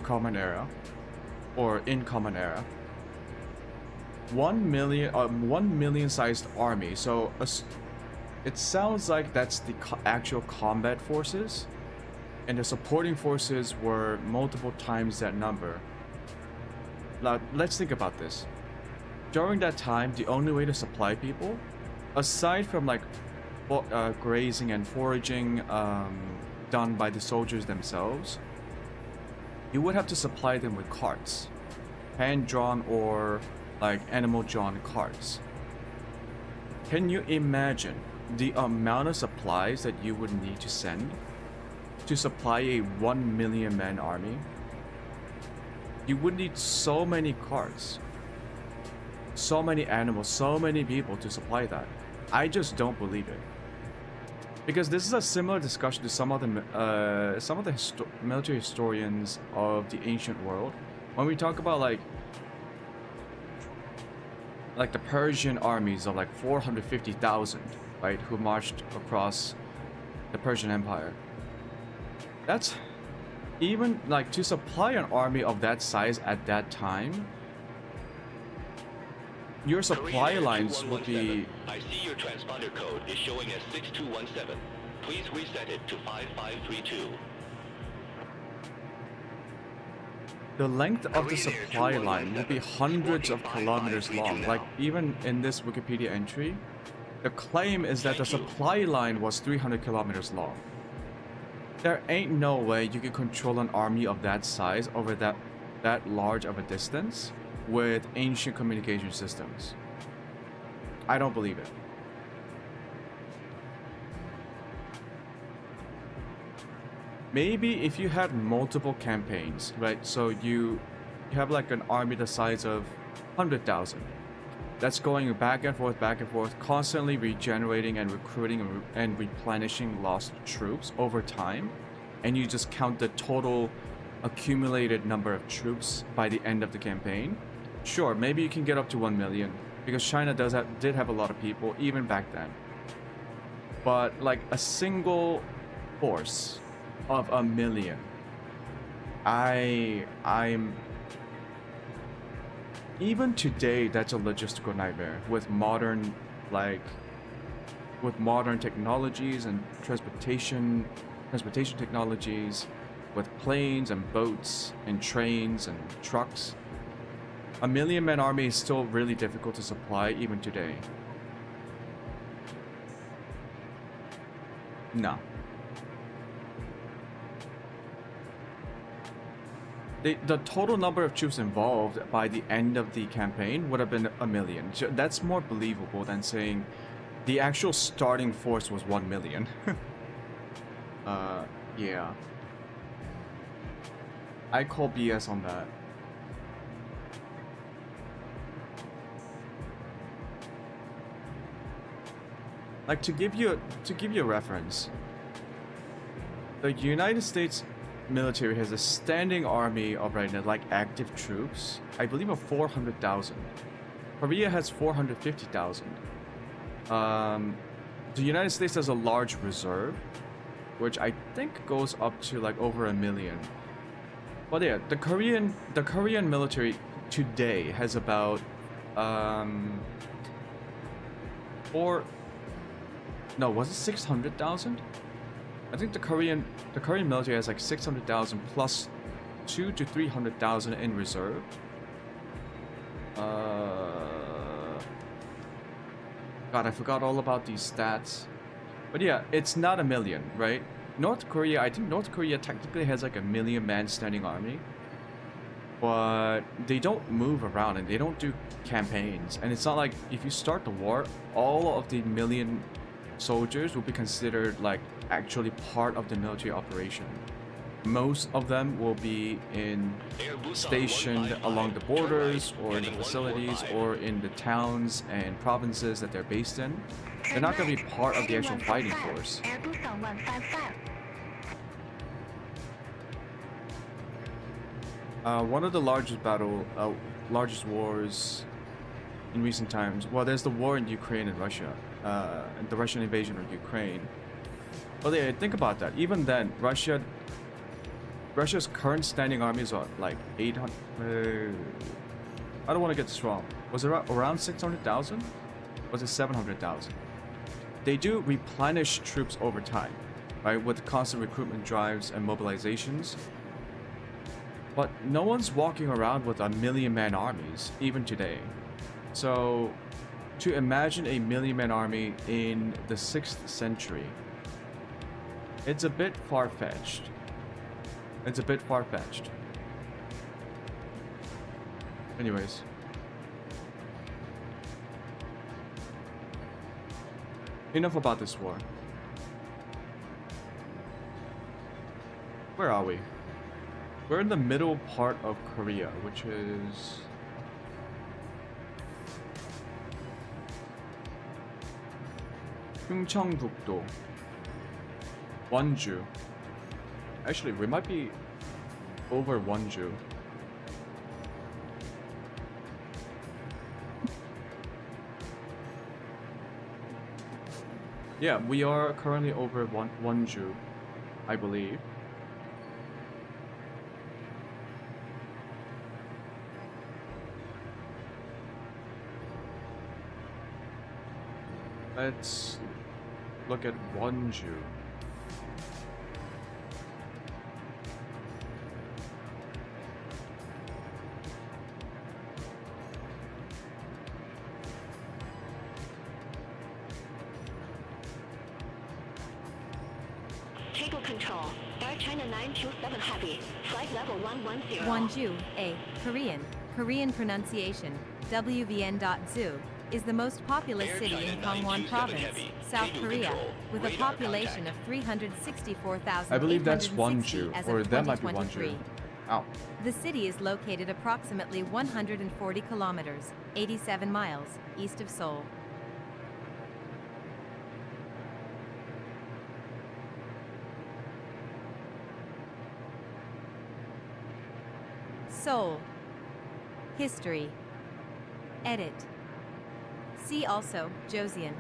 Common Era, or in Common Era. 1 million sized army. So it sounds like that's the actual combat forces, and the supporting forces were multiple times that number. Now, let's think about this. During that time, the only way to supply people, aside from like grazing and foraging done by the soldiers themselves, you would have to supply them with carts, hand-drawn or like animal-drawn carts. Can you imagine the amount of supplies that you would need to send to supply a 1 million man army? You would need so many carts, so many animals, so many people to supply that. I just don't believe it. Because this is a similar discussion to some of the military historians of the ancient world. When we talk about like the Persian armies of like 450,000, right, who marched across the Persian Empire. That's even like to supply an army of that size at that time. Your supply lines would be. I see your transponder code is showing as 6217. Please reset it to 5532. The length of the supply line will be hundreds of kilometers long. Like even in this Wikipedia entry, the claim is that the supply line was 300 kilometers long. There ain't no way you can control an army of that size over that large of a distance with ancient communication systems. I don't believe it. Maybe if you had multiple campaigns, right? So you have like an army the size of 100,000. That's going back and forth, constantly regenerating and recruiting and replenishing lost troops over time. And you just count the total accumulated number of troops by the end of the campaign. Sure, maybe you can get up to 1 million. because China did have a lot of people even back then. But like a single force of 1 million, I'm even today that's a logistical nightmare with modern technologies and transportation technologies, with planes and boats and trains and trucks. 1 million man army is still really difficult to supply even today. No. The total number of troops involved by the end of the campaign would have been 1 million. That's more believable than saying the actual starting force was 1 million. Yeah. I call BS on that. Like, to give you a reference, the United States military has a standing army of right now, like active troops, I believe of 400,000. Korea has 450,000. The United States has a large reserve, which I think goes up to like over 1 million. But yeah, the Korean military today has about was it 600,000? I think the Korean military has like 600,000 plus 200,000 to 300,000 in reserve. God, I forgot all about these stats. But yeah, it's not 1 million, right? North Korea, I think North Korea technically has like 1 million man standing army, but they don't move around and they don't do campaigns. And it's not like if you start the war, all of the 1 million soldiers will be considered like actually part of the military operation. Most of them will be stationed along the borders or in the facilities or in the towns and provinces that they're based in. They're not going to be part of the actual fighting force. Airbus on 155. One of the largest wars in recent times. Well, there's the war in Ukraine and Russia, and the Russian invasion of Ukraine. But yeah, think about that. Even then, Russia's current standing armies are like 800. I don't want to get this wrong. Was it around 600,000? Was it 700,000? They do replenish troops over time, right, with constant recruitment drives and mobilizations. But no one's walking around with 1 million man armies, even today. So, to imagine a 1 million man army in the 6th century, it's a bit far-fetched. Anyways. Enough about this war. Where are we? We're in the middle part of Korea, which is... Gyeongcheongbuk-do. Wonju. Actually, we might be over Wonju. Yeah, we are currently over Wonju, I believe. Let's look at Wonju. Table control. Air China 927 Heavy. Flight level 110. Wonju, a Korean pronunciation, WVN.zu, is the most populous Air city China in Gangwon 927 Province, Heavy. South Table Korea, control. with a Radar population contact. of 364,860 I believe that's Wonju, as or of that might be 2023. Wonju. Ow. The city is located approximately 140 kilometers, 87 miles, east of Seoul. Seoul. History. Edit. See also, Joseon.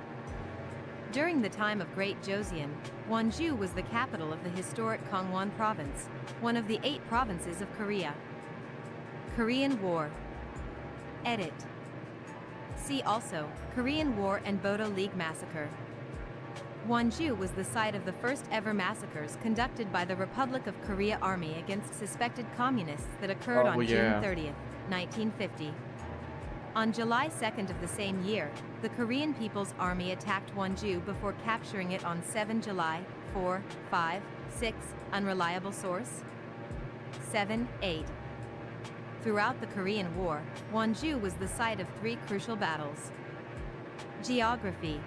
During the time of Great Joseon, Wonju was the capital of the historic Gangwon province, one of the 8 provinces of Korea. Korean War. Edit. See also, Korean War and Bodo League Massacre. Wonju was the site of the first ever massacres conducted by the Republic of Korea Army against suspected communists that occurred on June 30th, 1950. On July 2nd of the same year, the Korean People's Army attacked Wonju before capturing it on 7 July, 4, 5, 6, unreliable source, 7, 8. Throughout the Korean War, Wonju was the site of 3 crucial battles. Geography.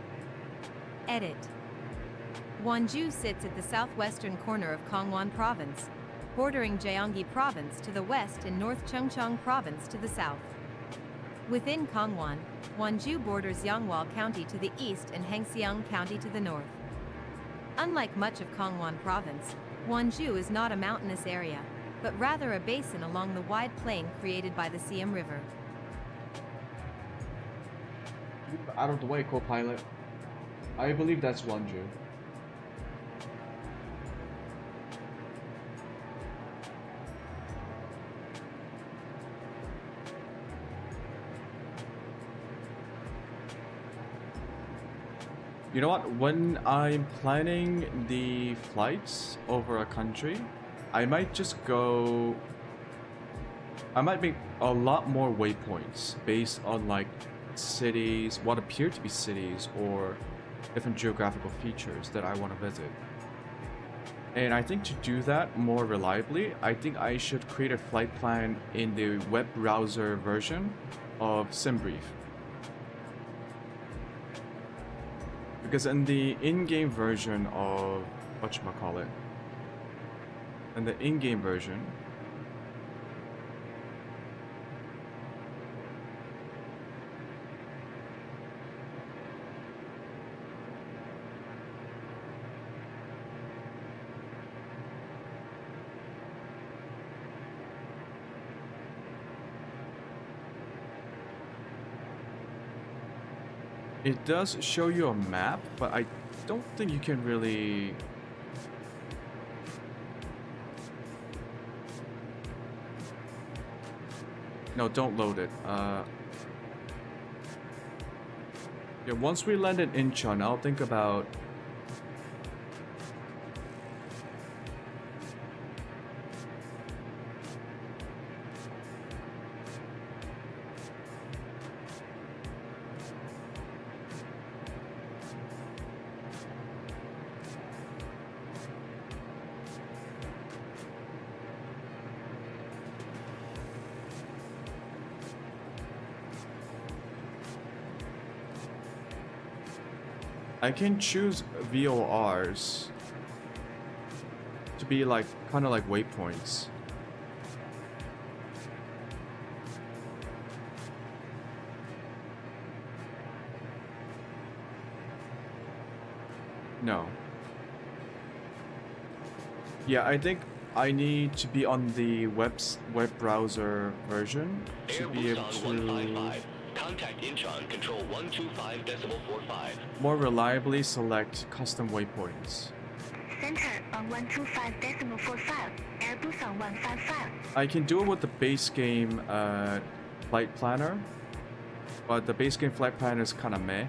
Edit. Wonju sits at the southwestern corner of Gangwon Province, bordering Gyeonggi Province to the west and North Chungcheong Province to the south. Within Gangwon, Wonju borders Yongwol County to the east and Hangseong County to the north. Unlike much of Gangwon Province, Wonju is not a mountainous area, but rather a basin along the wide plain created by the Siam River. Out of the way, co-pilot. I believe that's Wonju. You know what? When I'm planning the flights over a country, I might just go... I might make a lot more waypoints based on like cities, what appear to be cities, or different geographical features that I want to visit. And I think to do that more reliably, I think I should create a flight plan in the web browser version of SimBrief. Because in the in-game version of whatchamacallit, in the in-game version, it does show you a map, but I don't think you can really... No, don't load it. Yeah, once we land in Incheon, I'll think about... I can choose VORs to be like kind of like waypoints. No. Yeah, I think I need to be on the web browser version to be able to contact Incheon control 125.45. more reliably select custom waypoints. Center on 125.45, Airbus on 155. I can do it with the base game flight planner, but the base game flight planner is kind of meh.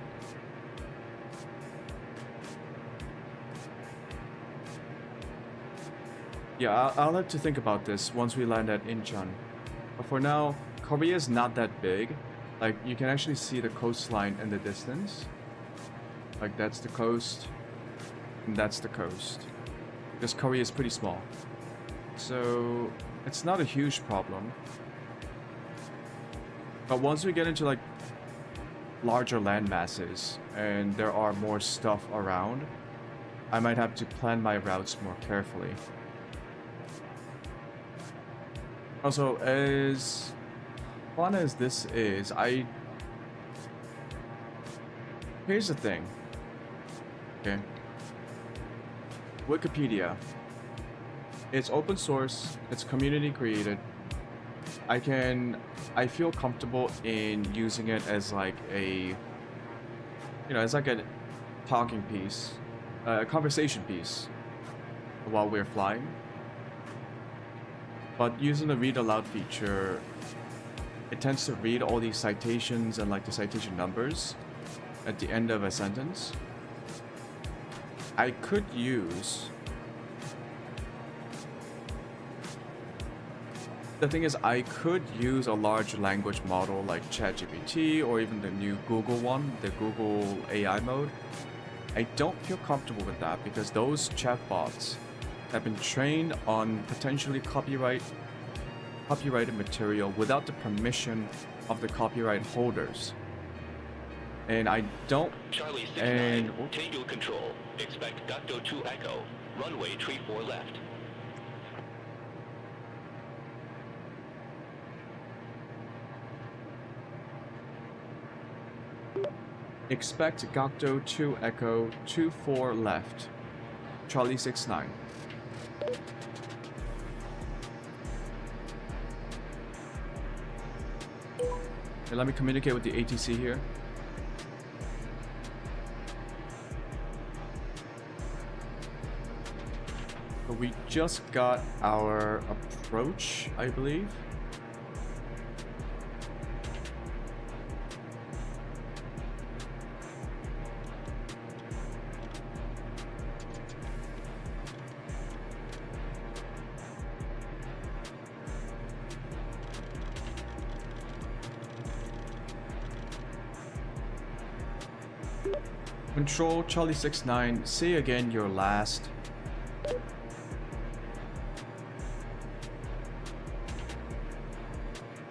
Yeah, I'll have to think about this once we land at Incheon. But for now, Korea is not that big. Like, you can actually see the coastline in the distance. Like, that's the coast, and that's the coast. Because Korea is pretty small. So, it's not a huge problem. But once we get into, like, larger land masses, and there are more stuff around, I might have to plan my routes more carefully. Also, as fun as this is, here's the thing. Okay. Wikipedia. It's open source, it's community created. I feel comfortable in using it as like a you know, it's like a talking piece, a conversation piece while we're flying. But using the read aloud feature, it tends to read all these citations and like the citation numbers at the end of a sentence. I could use... The thing is, I could use a large language model like ChatGPT or even the new Google one, the Google AI mode. I don't feel comfortable with that because those chatbots have been trained on potentially copyrighted material without the permission of the copyright holders. And I don't... Charlie 69, table control. Expect Gakdo 2 Echo. Runway 34 left. Expect Gakdo 2 Echo 24 left. Charlie 69. Okay, let me communicate with the ATC here. So we just got our approach, I believe. Control Charlie 69, say again your last.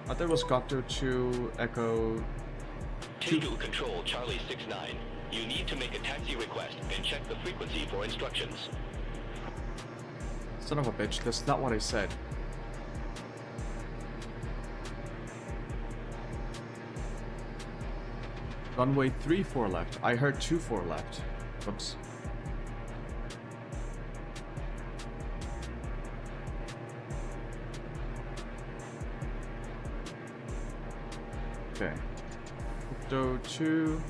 I thought it was Gakdo 2 Echo. Table control Charlie 69. You need to make a taxi request and check the frequency for instructions. Son of a bitch, that's not what I said. Runway 34 left. I heard 24 left. Oops. Okay. Gakdo 2.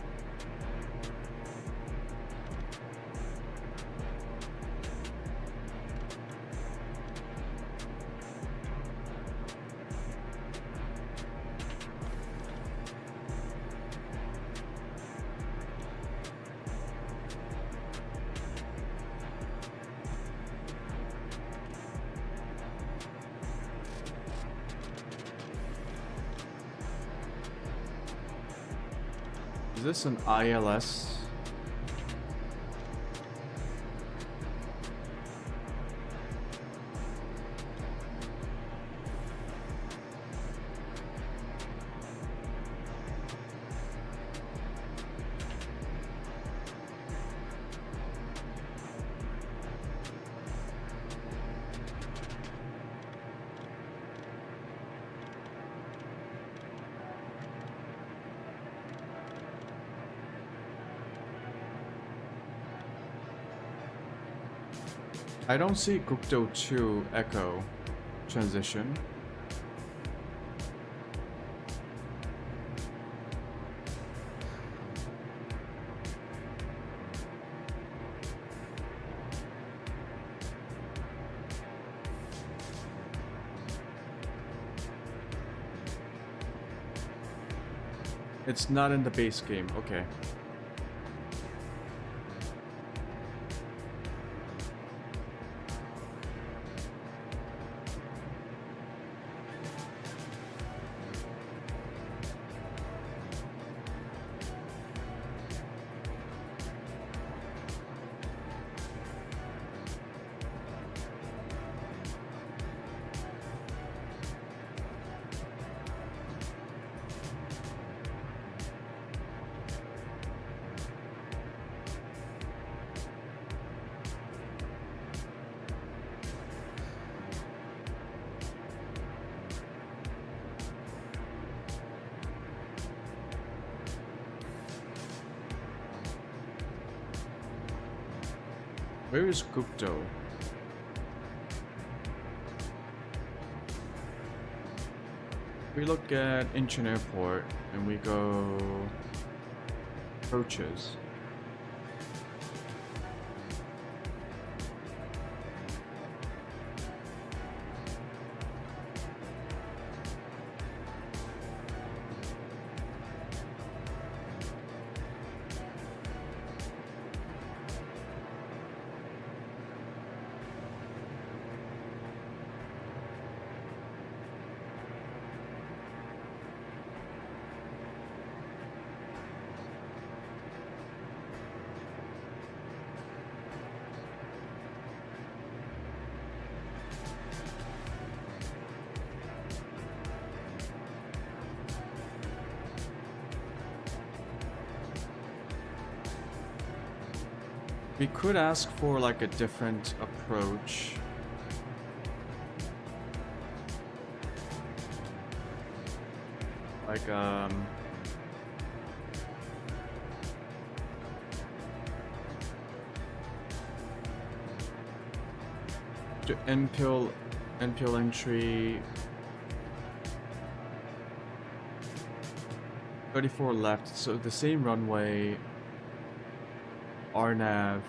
Is this an ILS? I don't see Gakdo 2 Echo transition. It's not in the base game, okay. Where is Gakdo? We look at Incheon Airport and we go approaches. We could ask for like a different approach. Like to NPL entry 34 left, so the same runway. RNAV.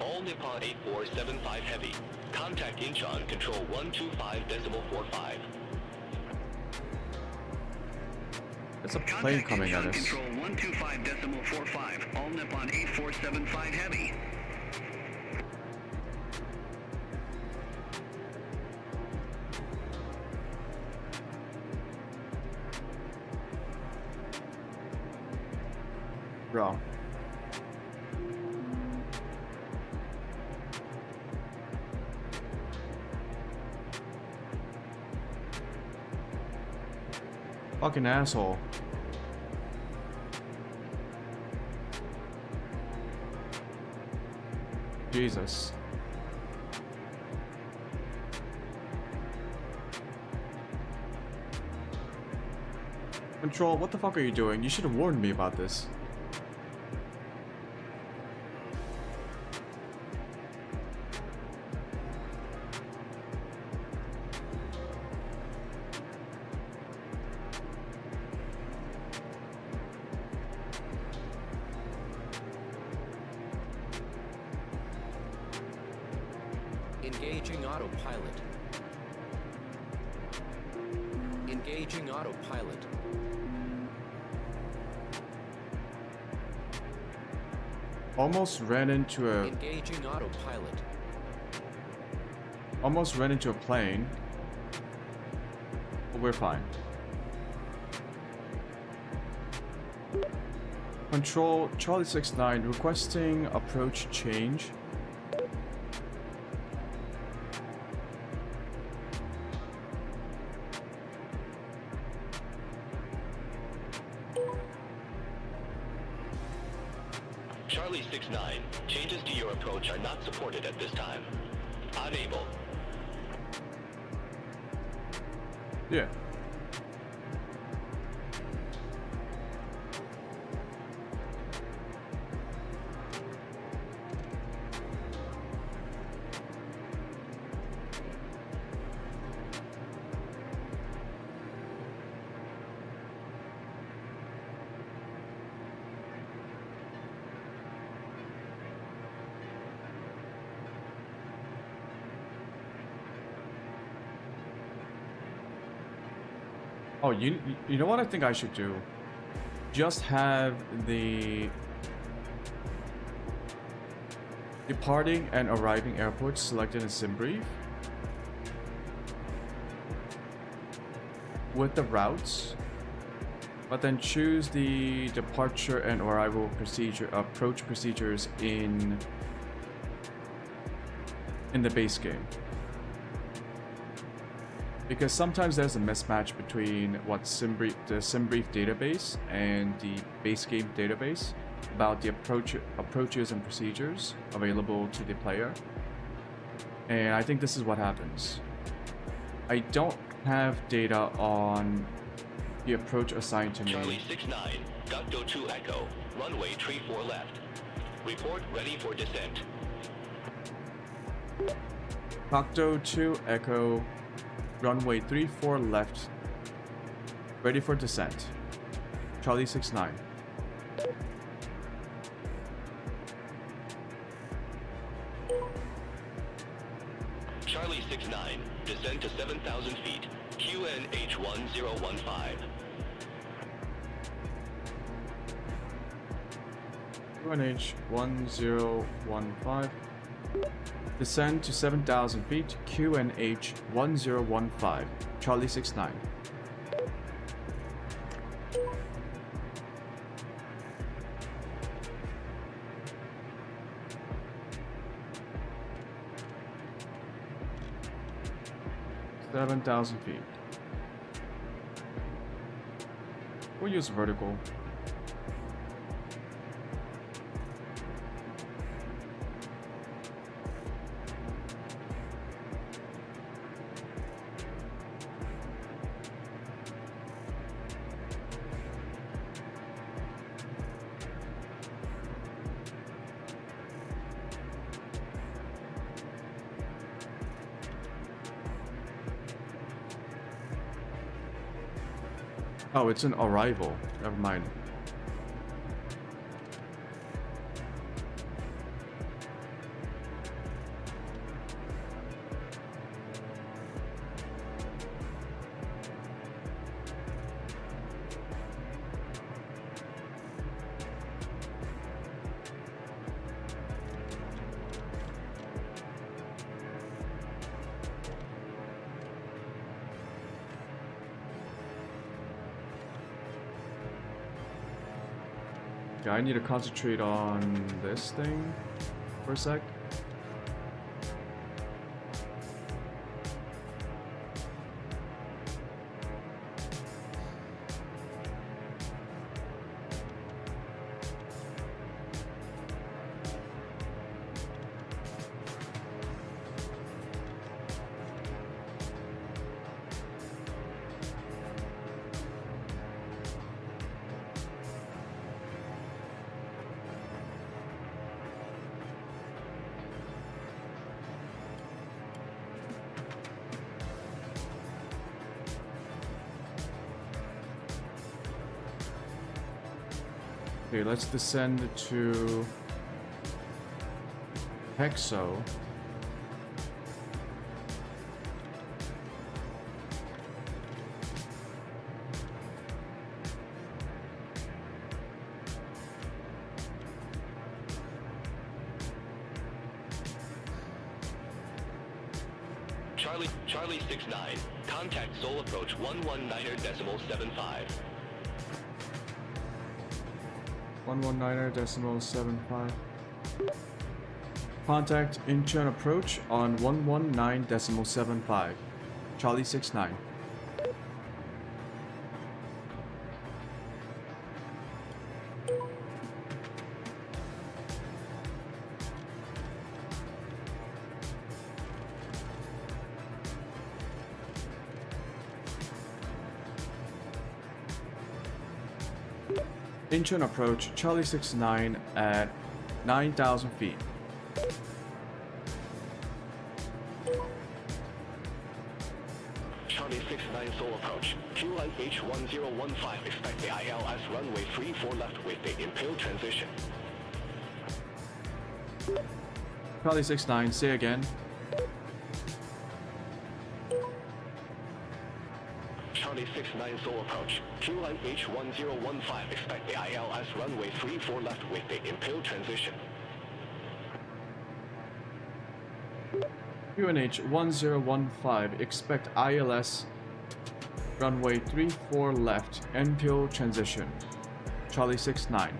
All Nippon 8475 Heavy. Contact Incheon, control 125.45. There's a plane coming at us. Control 125.45. All Nippon 8475 Heavy. Bro. Fucking asshole. Jesus. Control, what the fuck are you doing? You should have warned me about this. Engaging autopilot. Engaging autopilot. Almost ran into a Engaging autopilot. almost ran into a plane. But we're fine. Control Charlie 69 requesting approach change. Charlie 69, changes to your approach are not supported at this time. Unable. Yeah. Oh, you know what I think I should do? Just have the departing and arriving airports selected in SimBrief with the routes, but then choose the departure and arrival approach procedures in the base game. Because sometimes there's a mismatch between what the SimBrief database and the base game database about the approaches and procedures available to the player. And I think this is what happens. I don't have data on the approach assigned to me. Charlie 69, Gakdo 2 Echo, runway 34 left. Report ready for descent. Gakdo 2 Echo, runway 34 left, ready for descent. Charlie 69. descend to 7,000 feet, QNH 1015. QNH 1015. Descend to 7,000 feet, QNH 1015. Charlie 69. $7,000 feet. We'll use vertical. Oh, it's an arrival. Never mind. Okay, I need to concentrate on this thing for a sec. Okay, let's descend to Hexo. Charlie 69, contact Seoul approach 119.75. 119.75. Contact Incheon approach on 119.75. Charlie 69. Incheon approach Charlie 69 at 9,000 feet. Charlie 69 Seoul approach. QNH 1015. Expect the ILS runway 34 left with the impale transition. Charlie 69, say again. Charlie 69 Seoul approach. QNH 1015. Expect the ILS runway 34 left with the impale transition. QNH 1015, expect ILS runway 34 left, NPO transition. Charlie 69.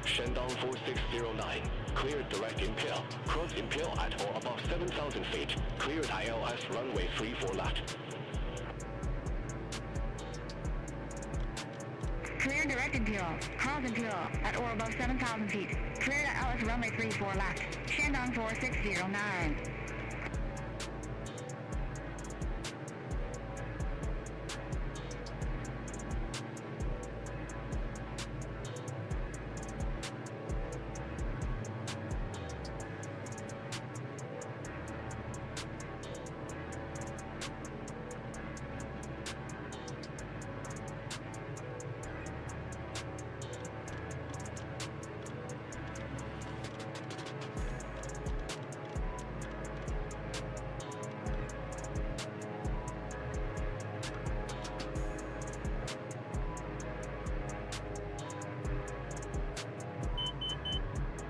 Shandong 4609. Cleared direct impale. Cross impale at or above 7,000 feet. Cleared ILS runway 34 left. Clear direct impale. Cross impale at or above 7,000 feet. Cleared at Alice runway 34 left. Shandong 4609.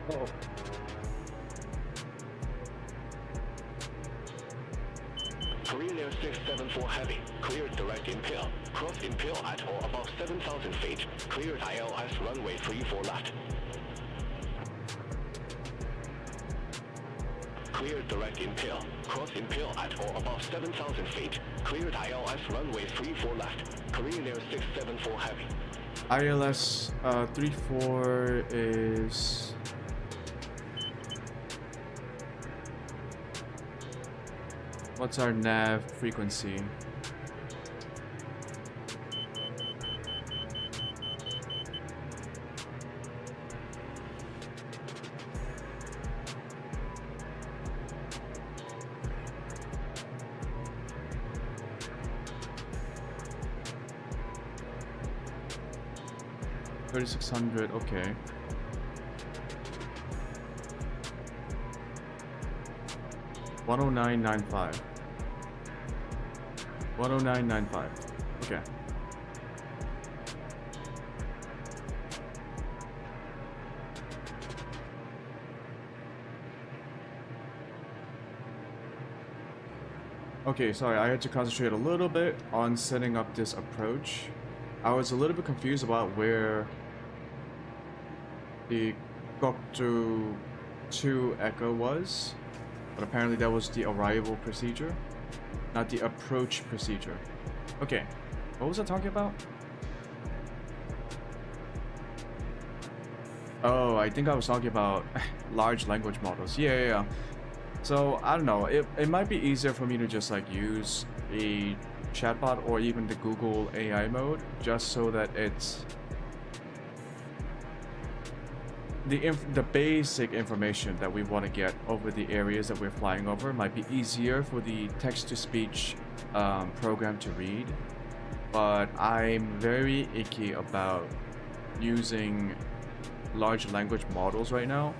Oh. Korean Air 674 Heavy, cleared direct impale. Cross impale at or above 7,000 feet. Cleared ILS runway 34 left. Cleared direct impale. Cross impale at or above 7,000 feet. Cleared ILS runway 34 left. Korean Air 674 Heavy. ILS 34 is... What's our nav frequency? $3,600, okay. $109.95. $109.95. Okay. Okay, sorry, I had to concentrate a little bit on setting up this approach. I was a little bit confused about where the Gokdo 2 Echo was, but apparently that was the arrival procedure, not the approach procedure. Okay, what was I talking about? Oh, I think I was talking about large language models. Yeah. So, I don't know, it might be easier for me to just like use a chatbot or even the Google AI mode, just so that it's the basic information that we want to get over the areas that we're flying over might be easier for the text-to-speech program to read. But I'm very icky about using large language models right now.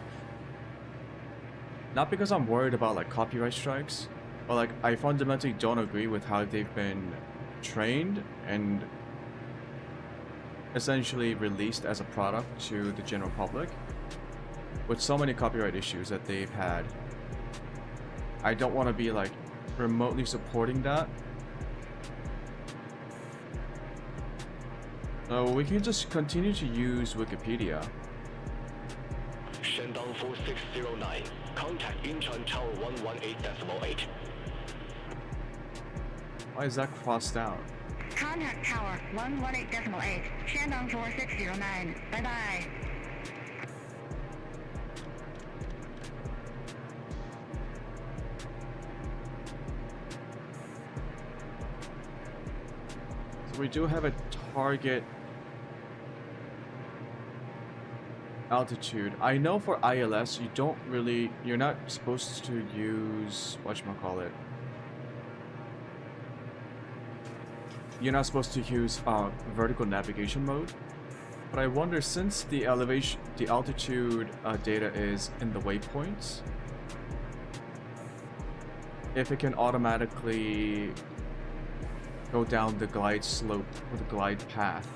Not because I'm worried about like copyright strikes, but like I fundamentally don't agree with how they've been trained and essentially released as a product to the general public with so many copyright issues that they've had. I don't want to be like remotely supporting that. So we can just continue to use Wikipedia. Shandong 4609. Contact Incheon Tower 118.8. Why is that crossed out? Contact Tower 118.8, Shandong 4609. Bye-bye. So we do have a target altitude. I know for ILS you're not supposed to use whatchamacallit. You're not supposed to use vertical navigation mode. But I wonder, since the altitude data is in the waypoints, if it can automatically go down the glide slope or the glide path.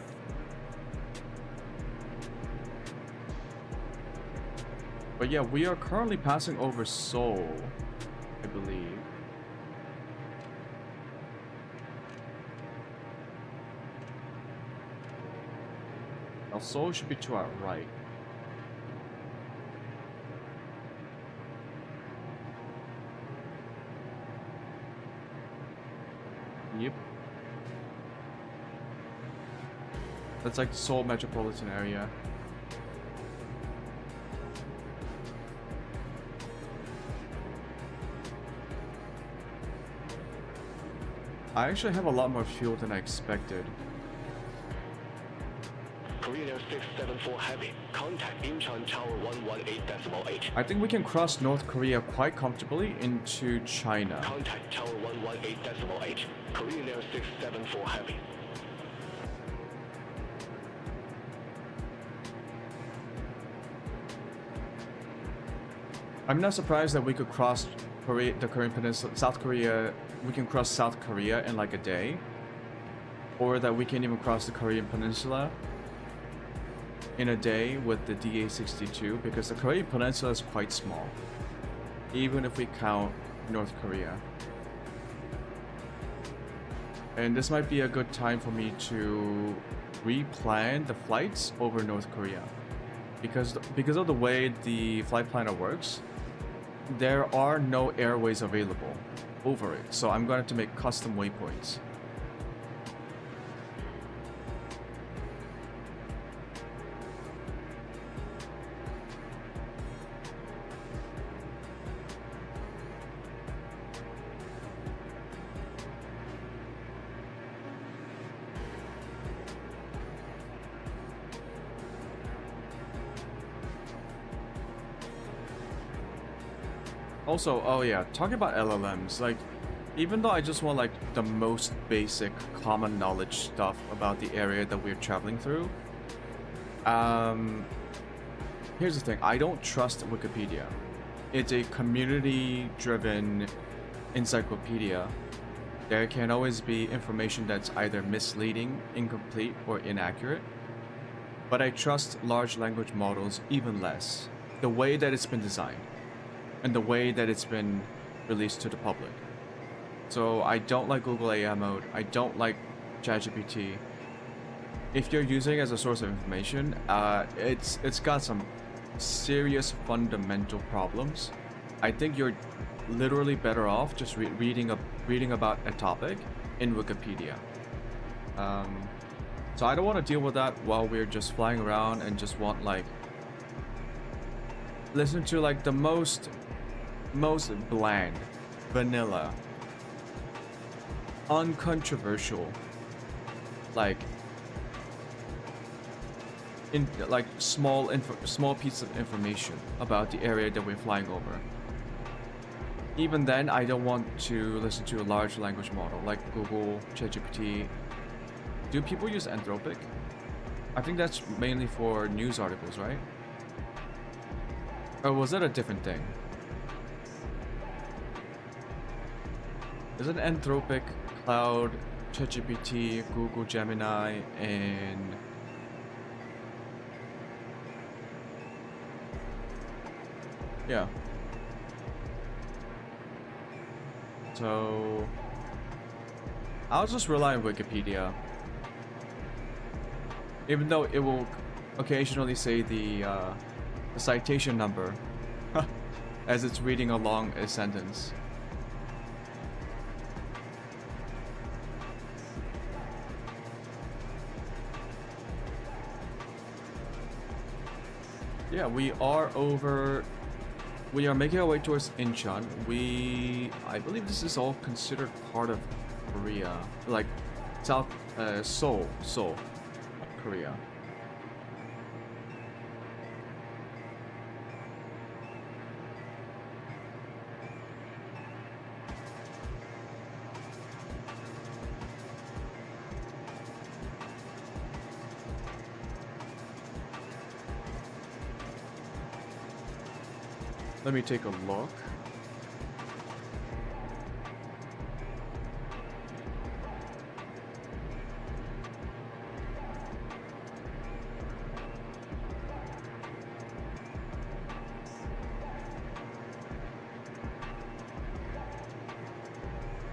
But yeah, we are currently passing over Seoul, I believe. Now Seoul should be to our right. Yep. That's like the Seoul metropolitan area. I actually have a lot more fuel than I expected. Korean Air 674 Heavy. Contact Incheon Tower 118.8. I think we can cross North Korea quite comfortably into China. Contact Tower 118.8. Korean Air 674 Heavy. I'm not surprised that we could cross the Korean Peninsula, South Korea. We can cross South Korea in like a day, or that we can even cross the Korean Peninsula in a day with the DA-62 because the Korean Peninsula is quite small, even if we count North Korea. And this might be a good time for me to replan the flights over North Korea. Because of the way the flight planner works, there are no airways available over it. So I'm going to have to make custom waypoints. Also, oh yeah, talking about LLMs, like, even though I just want like the most basic common knowledge stuff about the area that we're traveling through, here's the thing, I don't trust Wikipedia. It's a community-driven encyclopedia. There can always be information that's either misleading, incomplete, or inaccurate. But I trust large language models even less. The way that it's been designed. And the way that it's been released to the public. So I don't like Google AI mode. I don't like ChatGPT. If you're using it as a source of information, it's got some serious fundamental problems. I think you're literally better off just reading about a topic in Wikipedia. So I don't want to deal with that while we're just flying around and just want like listen to like the most bland, vanilla, uncontroversial, like small piece of information about the area that we're flying over. Even then, I don't want to listen to a large language model like Google, ChatGPT. Do people use Anthropic? I think that's mainly for news articles, right? Or was that a different thing? Isn't Anthropic, Cloud, ChatGPT, Google Gemini, and yeah. So I'll just rely on Wikipedia. Even though it will occasionally say the citation number as it's reading along a sentence. Yeah, we are making our way towards Incheon. I believe this is all considered part of Korea, like South Seoul, Korea. Let me take a look.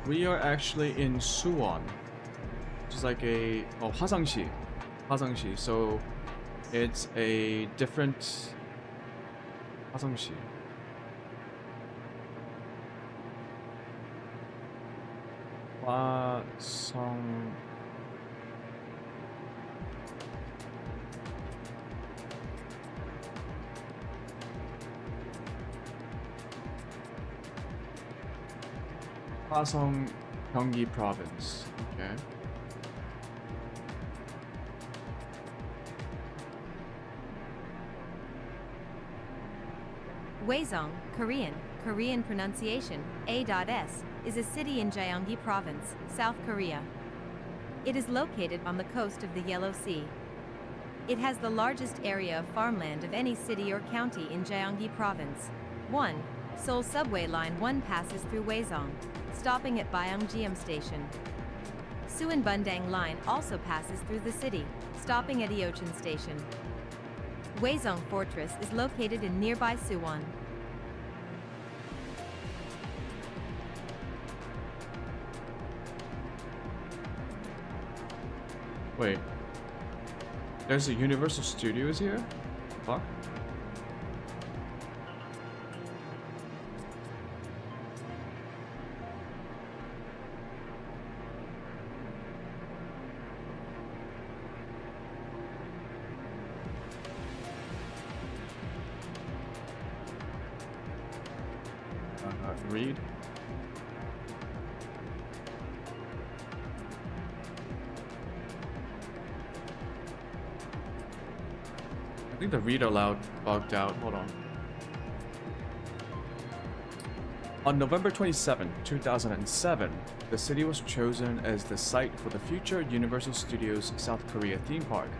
We are actually in Suwon, which is like Hwasangsi. So it's a different Hwasangsi. Hwasong Gyeonggi Province. Okay. Hwaesong, Korean pronunciation, A.S, is a city in Gyeonggi Province, South Korea. It is located on the coast of the Yellow Sea. It has the largest area of farmland of any city or county in Gyeonggi Province. 1. Seoul Subway Line 1 passes through Hwaesong, stopping at Byongjeom Station. Suwon Bundang Line also passes through the city, stopping at Eocheon Station. Weizong Fortress is located in nearby Suwon. Wait. There's a Universal Studios here? Fuck. Read. I think the read aloud bugged out. Hold on. On November 27, 2007, the city was chosen as the site for the future Universal Studios South Korea theme park.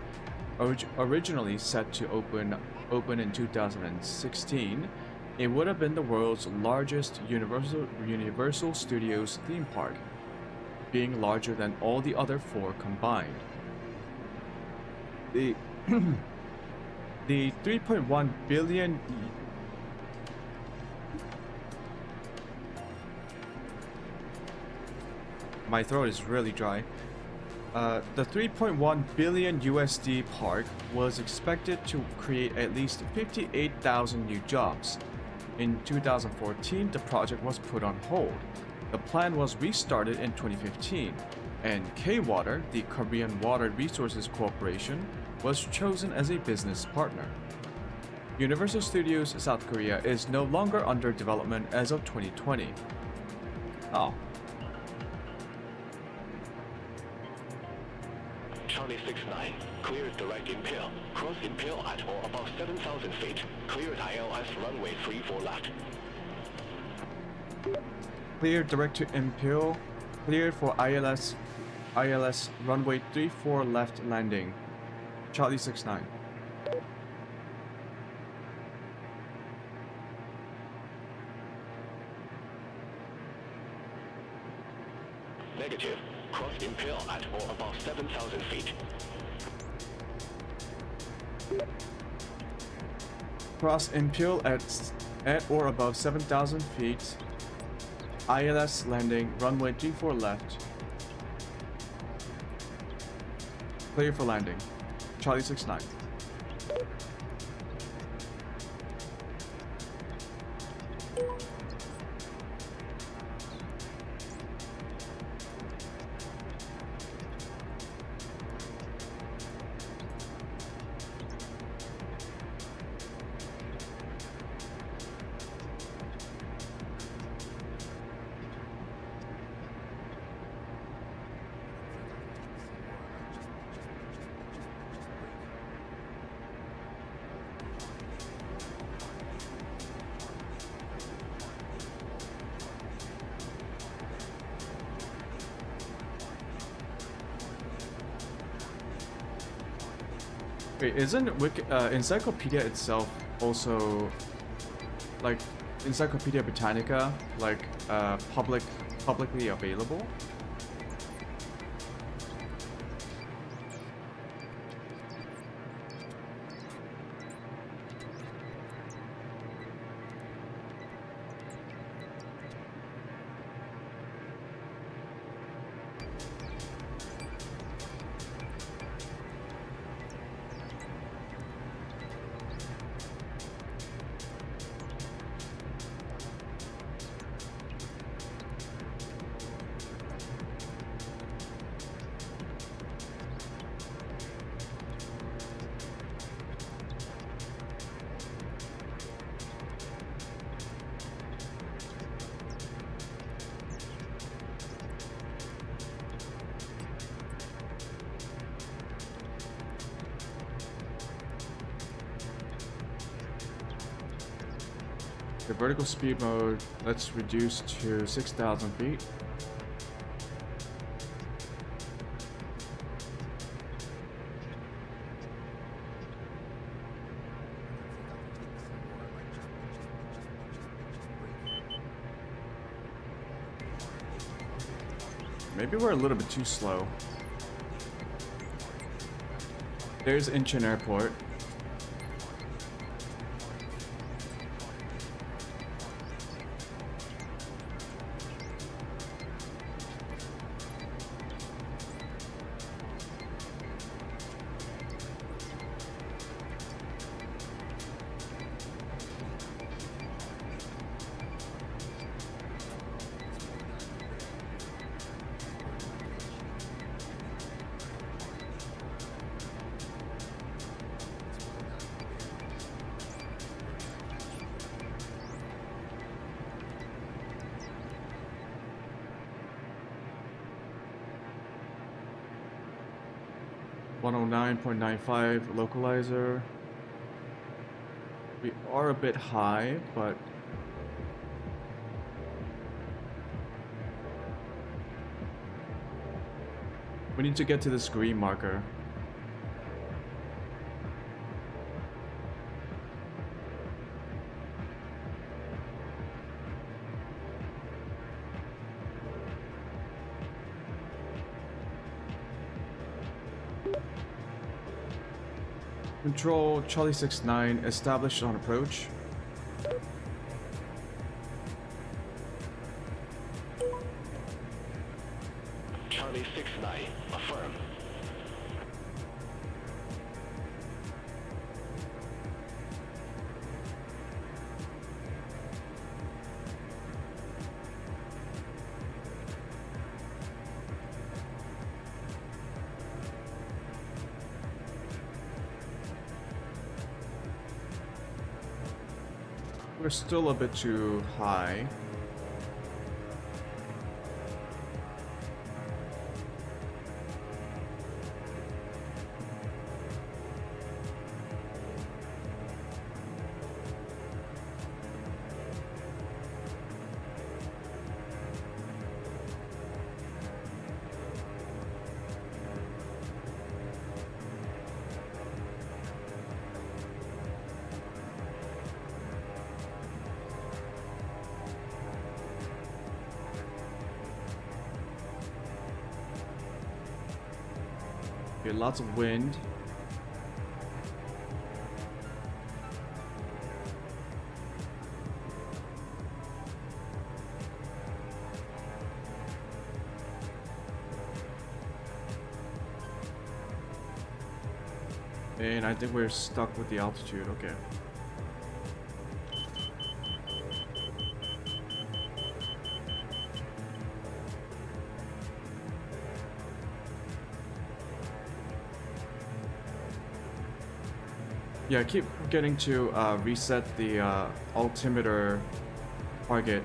Originally set to open in 2016, it would have been the world's largest Universal Studios theme park, being larger than all the other 4 combined. The 3.1 billion My throat is really dry. The 3.1 billion USD park was expected to create at least 58,000 new jobs. In 2014, the project was put on hold. The plan was restarted in 2015, and K-Water, the Korean Water Resources Corporation, was chosen as a business partner. Universal Studios South Korea is no longer under development as of 2020. Oh. Charlie 69, cleared direct impale. Cross impale at or above 7,000 feet. Cleared ILS runway 34 left. Cleared direct to impale. Cleared for ILS runway 34 left landing. Charlie 69. Negative. Cross impale at or above 7,000 feet. Cross impale at or above 7,000 feet. ILS landing, runway 34 left. Clear for landing. Charlie 69. Wait, isn't Encyclopedia itself also, like, Encyclopedia Britannica, like, publicly available? The vertical speed mode, let's reduce to 6,000 feet. Maybe we're a little bit too slow. There's Incheon Airport. 109.95 localizer. We are a bit high, but we need to get to this green marker. Control Charlie 69 established on approach. Charlie 69, affirm. We're still a bit too high. Okay, lots of wind. And I think we're stuck with the altitude, okay. Yeah, I keep forgetting to reset the altimeter target.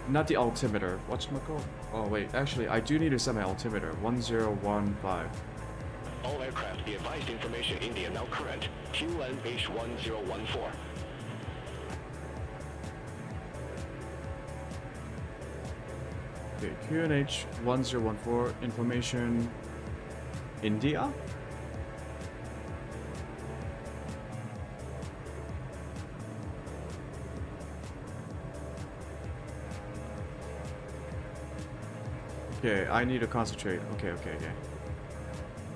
Not the altimeter. Whatchamacallit? Oh wait, actually I do need to set my altimeter. 1015. All aircraft be advised information India now current. QNH1014. Okay, QNH 1014 information. India? Okay, I need to concentrate. Okay.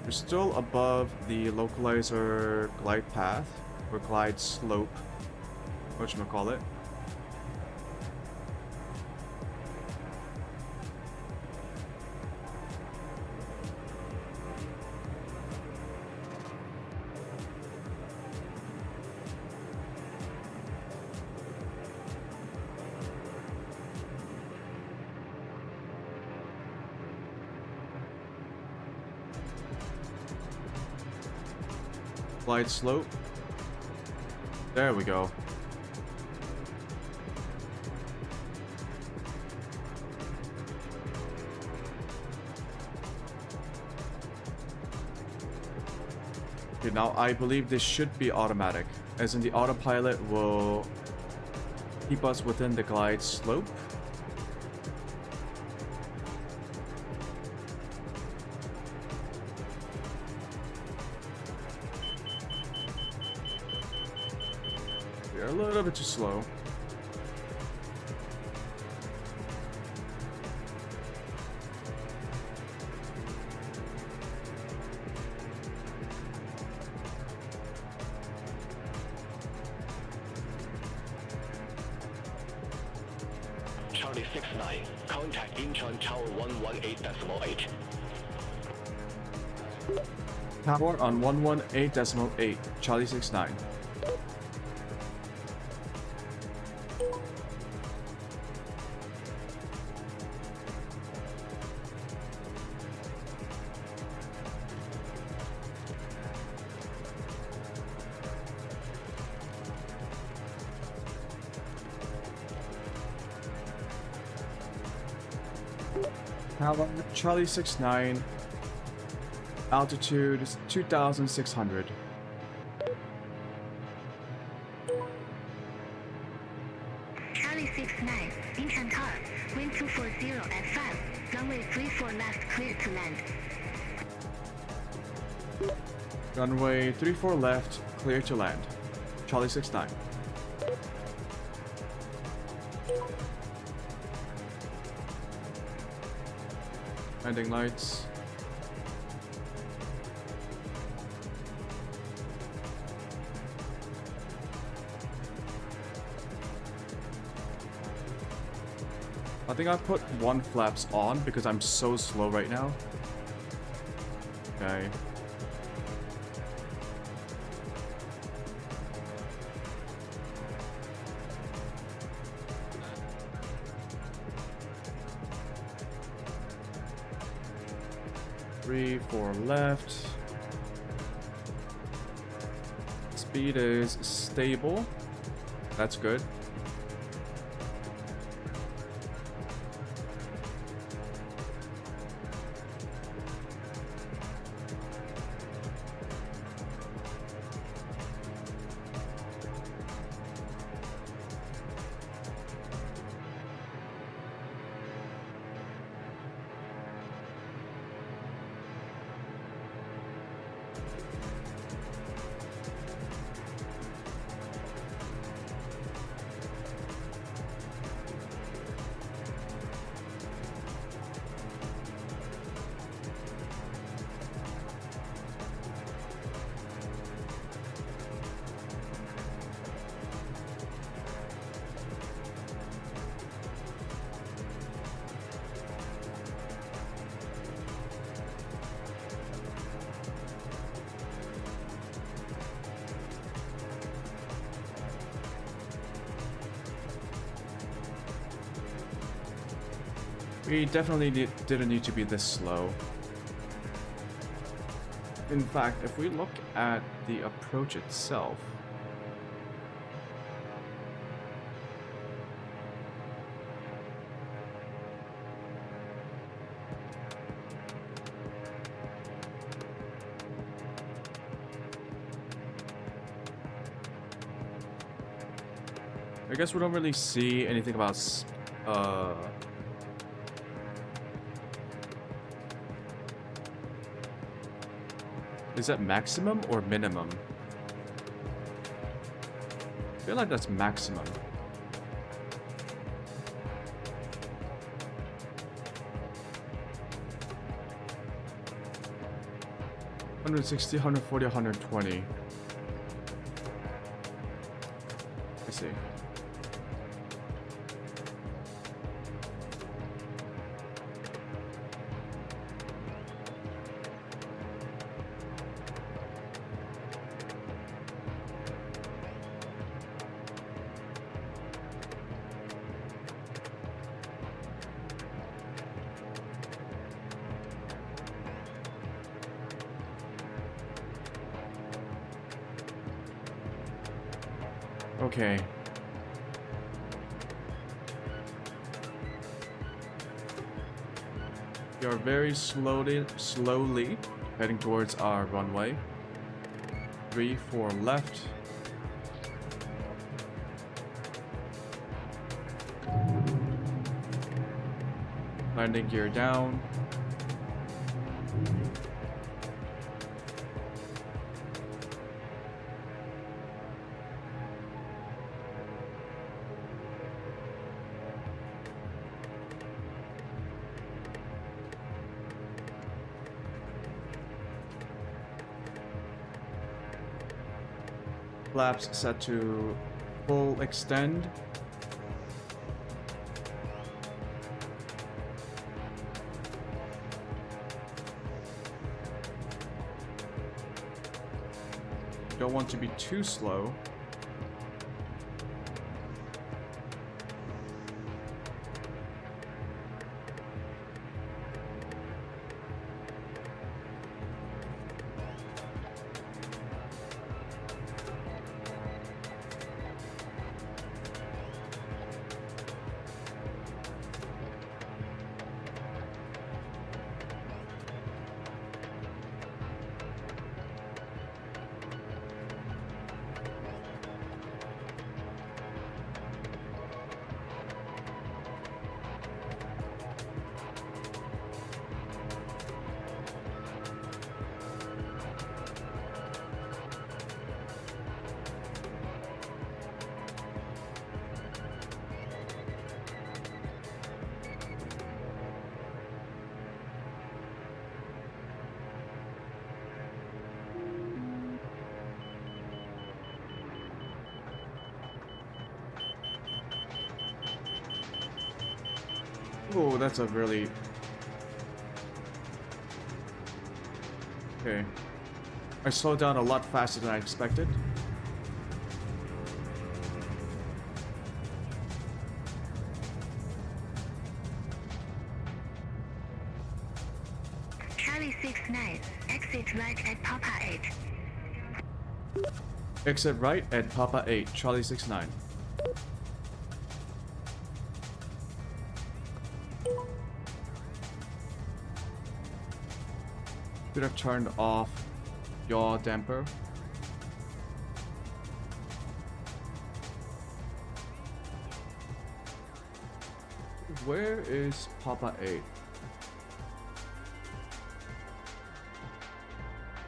We're still above the localizer glide path, or glide slope, whatchamacallit. Glide slope. There we go. Okay, now I believe this should be automatic, as in the autopilot will keep us within the glide slope. We're a little bit too slow. Charlie 69, contact Incheon Tower 118.8. Tower on 118.8, Charlie 69. Tower, Charlie 69. Altitude is 2,600. Charlie 69, Incheon Tower, wind 240 at 5, runway 34 left, clear to land. Runway 34 left, clear to land. Charlie 69. Landing lights. I think I put one flaps on because I'm so slow right now. Okay. Three, 4 left. Speed is stable. That's good. We definitely didn't need to be this slow. In fact, if we look at the approach itself, I guess we don't really see anything about is that maximum or minimum? I feel like that's maximum. $160, $140, $120. I see. Okay. We are very slowly heading towards our runway. 3, 4 left. Landing gear down. Flaps set to full extend. Don't want to be too slow. Oh, that's a really... Okay. I slowed down a lot faster than I expected. Charlie 69, exit right at Papa 8. Exit right at Papa 8, Charlie 69. Should have turned off yaw damper. Where is Papa 8?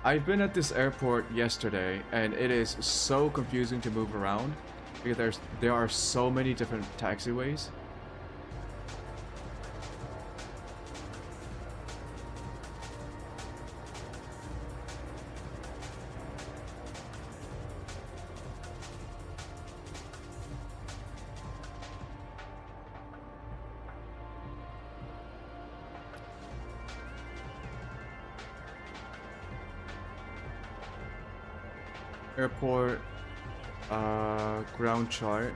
I've been at this airport yesterday and it is so confusing to move around because there are so many different taxiways. Airport ground chart.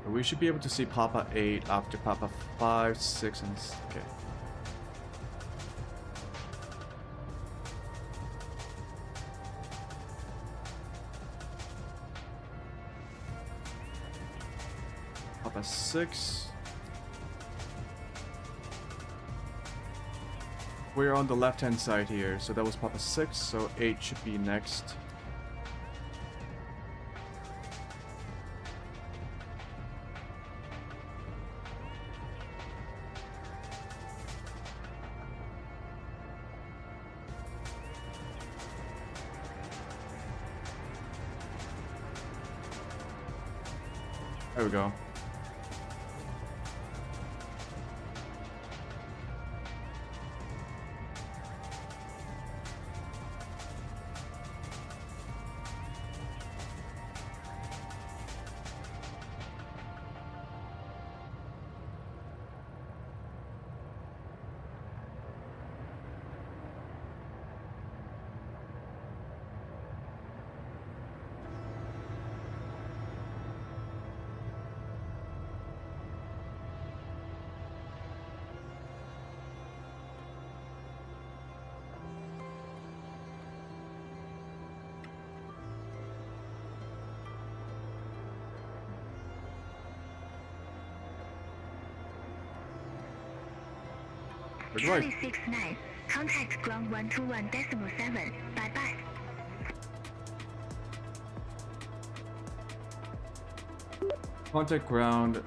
We should be able to see Papa 8 after Papa 5, 6, and okay. Papa 6. We're on the left-hand side here, so that was Papa 6, so 8 should be next. There we go. Charlie 69, contact ground 121.7. Bye bye. Contact ground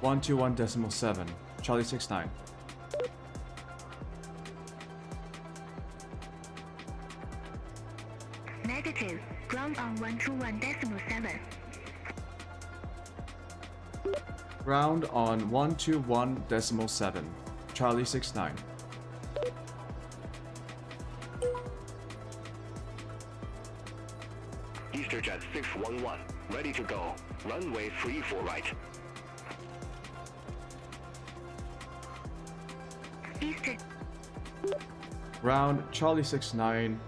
121.7, Charlie 69. Negative, ground on 121.7. Ground on 121.7, Charlie 69. EasterJet 611, ready to go. Runway 34 right. Eastern, Ground Charlie 69.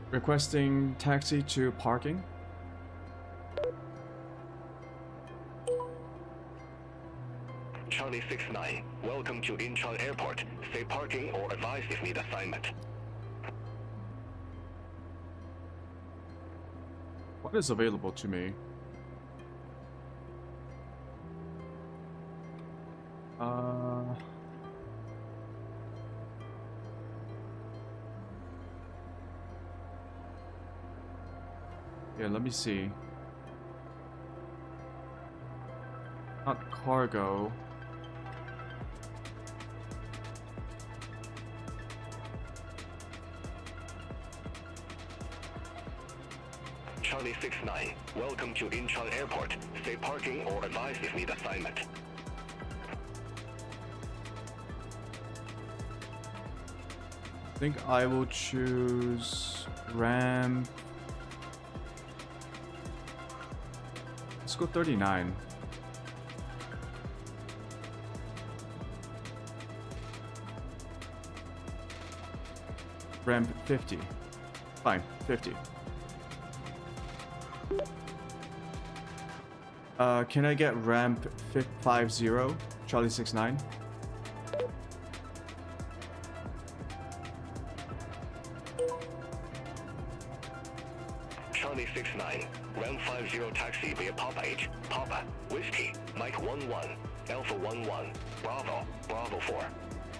Requesting taxi to parking. Charlie 69, welcome to Incheon Airport. Say parking or advise if need assignment. What is available to me? Yeah, let me see. Not cargo. Charlie 69, welcome to Incheon Airport. Say parking or advise if need assignment. I think I will choose ramp. Let's go 39. Ramp 50. Fine, 50. Can I get ramp 50, Charlie 69? Charlie 69, ramp 50 taxi via Papa 8, Papa, Whiskey, Mike 11, Alpha 11, Bravo, Bravo 4.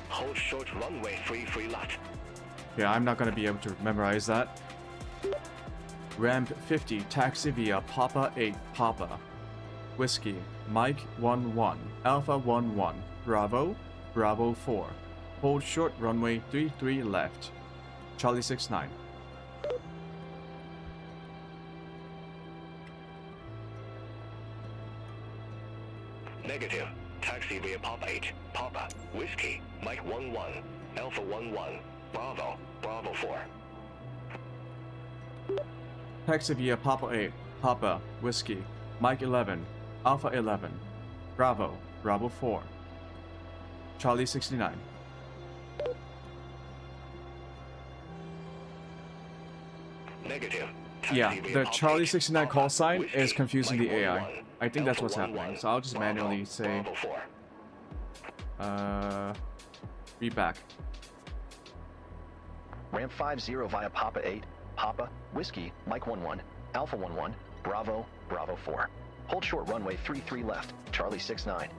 Hold short runway 33 left. Yeah, I'm not gonna be able to memorize that. Ramp 50, taxi via Papa 8, Papa. Whiskey, Mike 11, Alpha 11, Bravo, Bravo 4. Hold short runway 33 left. Charlie 69. Negative. Taxi via Papa 8, Papa, Whiskey, Mike 11, Alpha 11, Bravo, Bravo 4. Taxi via Papa 8, Papa, Whiskey, Mike 11, Alpha 11, Bravo, Bravo 4. Charlie 69. Negative. Yeah, Taxi via the Papa Charlie 8, 69 Papa, call sign Whiskey, is confusing the Mike AI. 11, I think that's Alpha what's 11, happening. So I'll just Bravo, manually say, Bravo 4. read back. Ramp 50 via Papa 8, Papa, Whiskey, Mike 11, Alpha 11, Bravo, Bravo 4. Hold short runway 33 left, Charlie 69.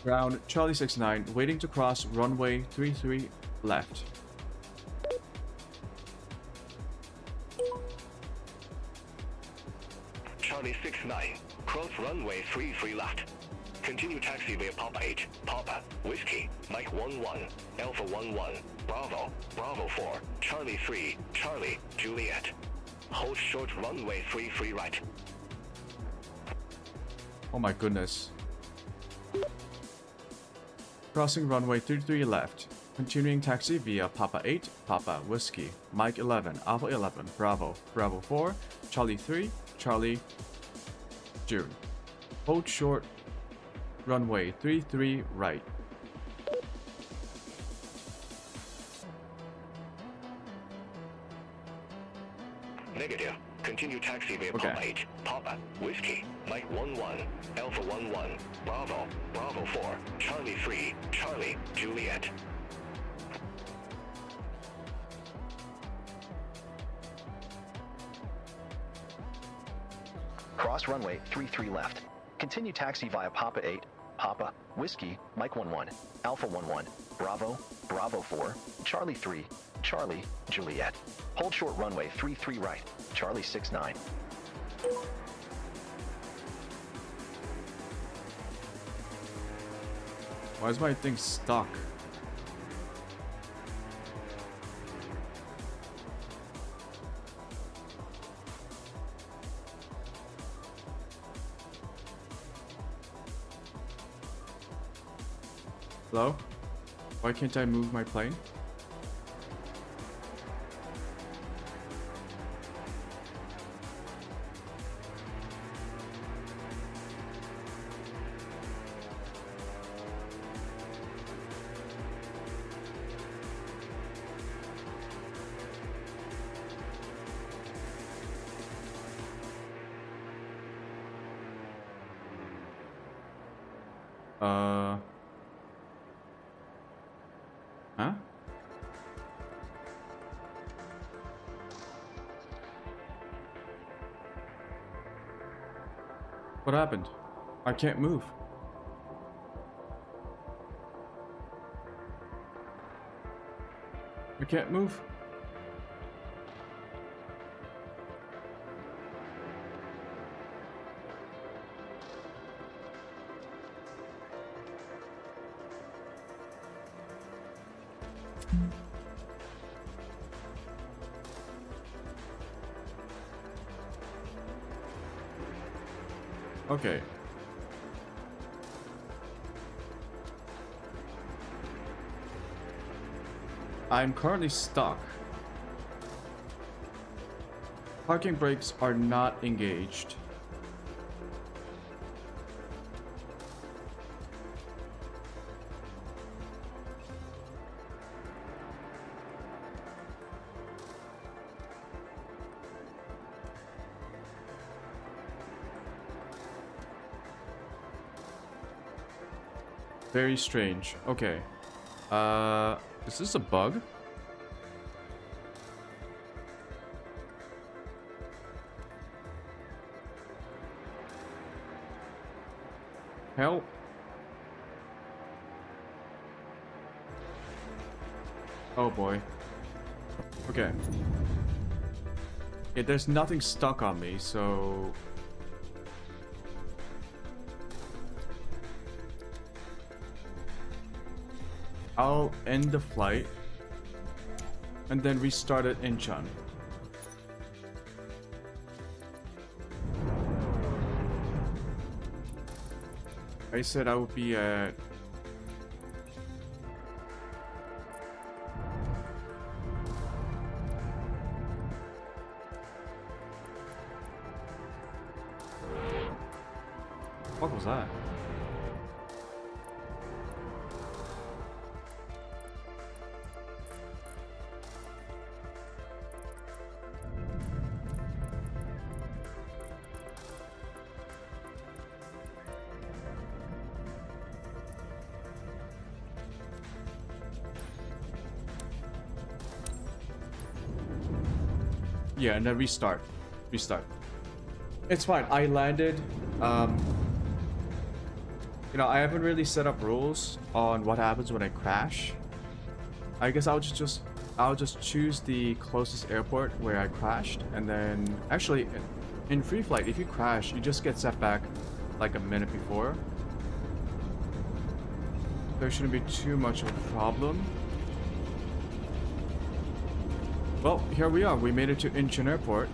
Ground Charlie 69, waiting to cross runway 33 left. Charlie 69, cross runway 33 left. Continue taxi via Papa 8, Papa, Whiskey, Mike 11, Alpha 11, Bravo, Bravo 4, Charlie 3, Charlie, Juliet. Hold short runway 33 right. Oh my goodness. Crossing runway 33 left. Continuing taxi via Papa 8, Papa, Whiskey, Mike 11, Alpha 11, Bravo, Bravo 4, Charlie 3, Charlie, June. Hold short runway 33 right. Negative. Continue taxi via Okay. Papa 8, Papa, Whiskey, Mike 11, Alpha 11, Bravo, Bravo 4, Charlie 3, Charlie, Juliet. Cross runway 33 left. Continue taxi via Papa 8, Papa, Whiskey, Mike 11, Alpha 11, Bravo, Bravo 4, Charlie 3, Charlie, Juliet. Hold short runway 33 right, Charlie 69. Why is my thing stuck? Hello? Why can't I move my plane? Huh? What happened? I can't move. I can't move. Okay. I'm currently stuck. Parking brakes are not engaged. Very strange. Okay. Is this a bug? Help. Oh boy. Okay. Yeah, there's nothing stuck on me, so... I'll end the flight and then restart it in Chun. I said I would be at... What was that? Yeah, and then restart. It's fine. I landed. You know, I haven't really set up rules on what happens when I crash. I guess I'll just choose the closest airport where I crashed, and then actually, in free flight, if you crash, you just get set back like a minute before. There shouldn't be too much of a problem. Well, here we are. We made it to Incheon Airport.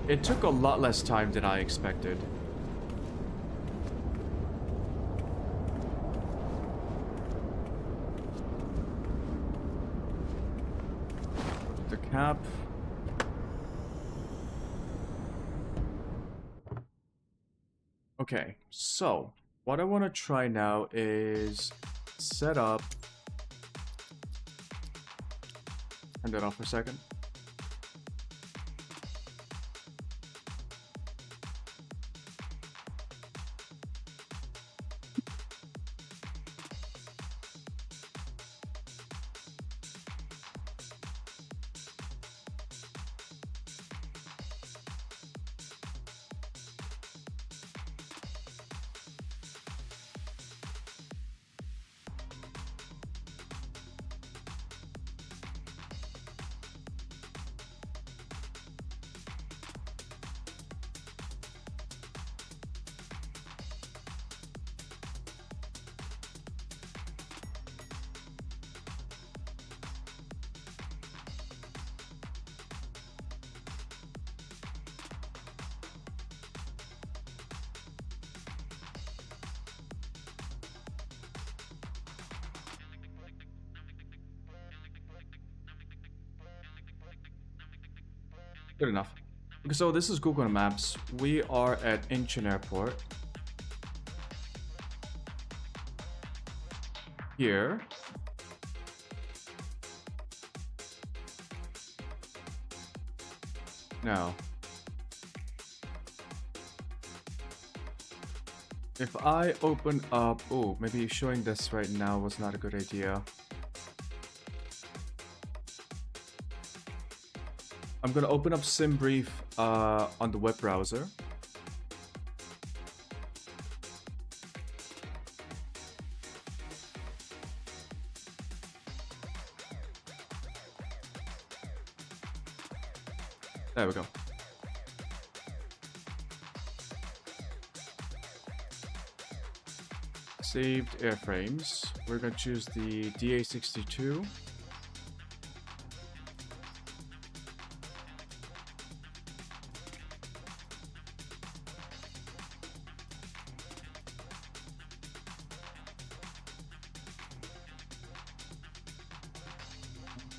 It took a lot less time than I expected. The cap. Okay, so what I want to try now is set up... Turn that off for a second. Good enough. Okay, so this is Google Maps. We are at Incheon Airport. Here. Now, if I open up... Oh, maybe showing this right now was not a good idea. I'm gonna open up SimBrief on the web browser. There we go. Saved airframes. We're gonna choose the DA62.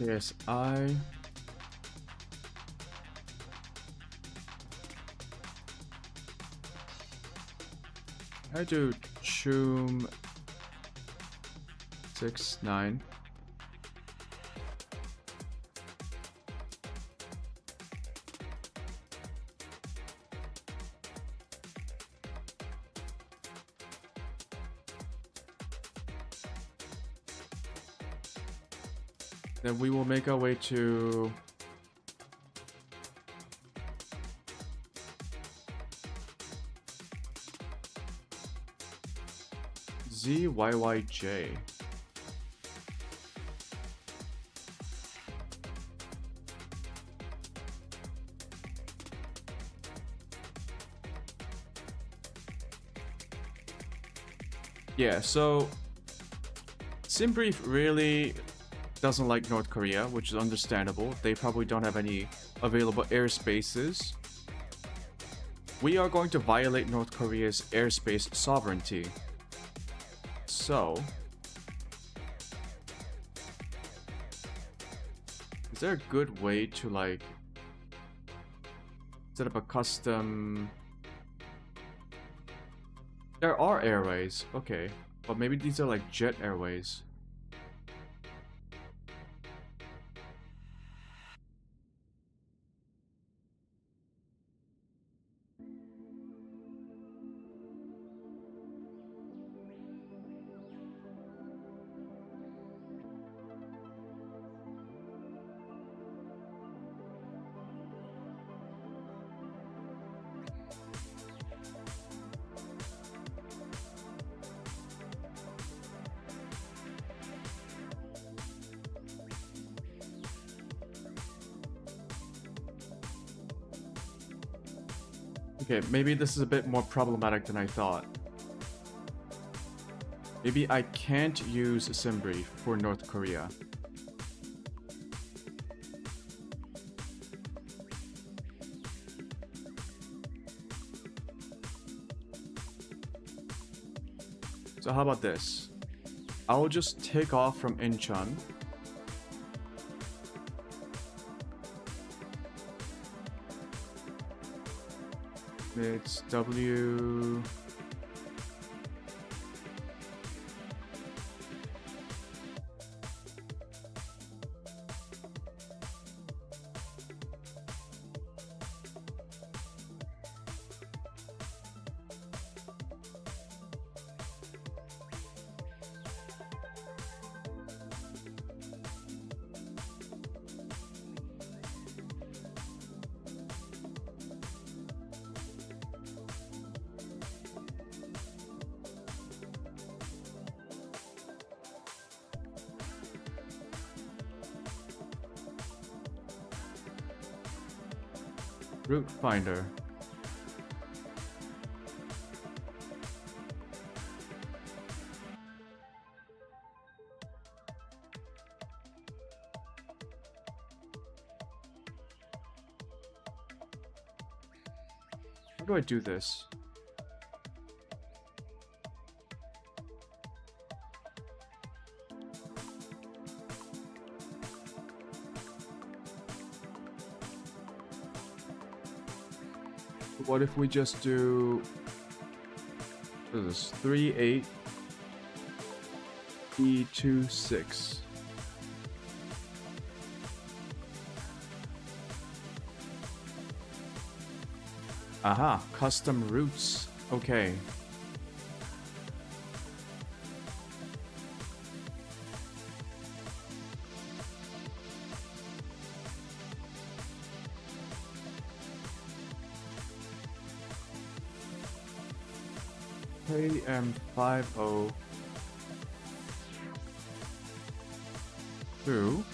Yes, I do Choom 6-9. Then we will make our way to ZYYJ. Yeah, so Simbrief really doesn't like North Korea, which is understandable. They probably don't have any available airspaces. We are going to violate North Korea's airspace sovereignty. So, is there a good way to like set up a custom? There are airways, okay, but maybe these are like jet airways. Okay, maybe this is a bit more problematic than I thought. Maybe I can't use Simbrief for North Korea. So how about this? I'll just take off from Incheon. It's W. Route Finder. How do I do this? What if we just do what is this? 38 E26. Aha, custom routes. Okay. KM50 through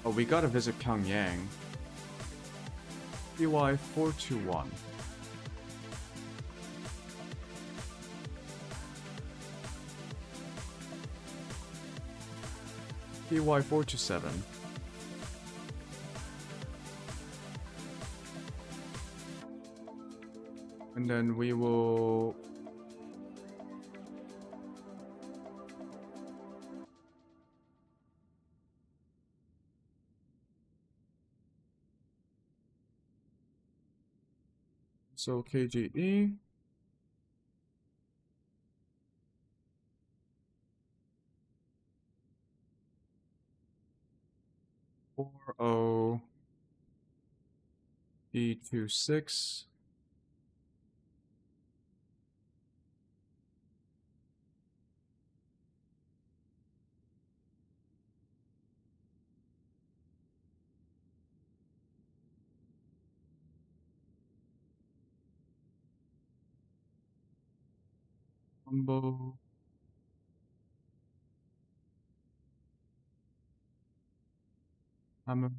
oh, we gotta visit Pyongyang. PY421. PY427. And then we will So KGE. E26. Combo. Hammer.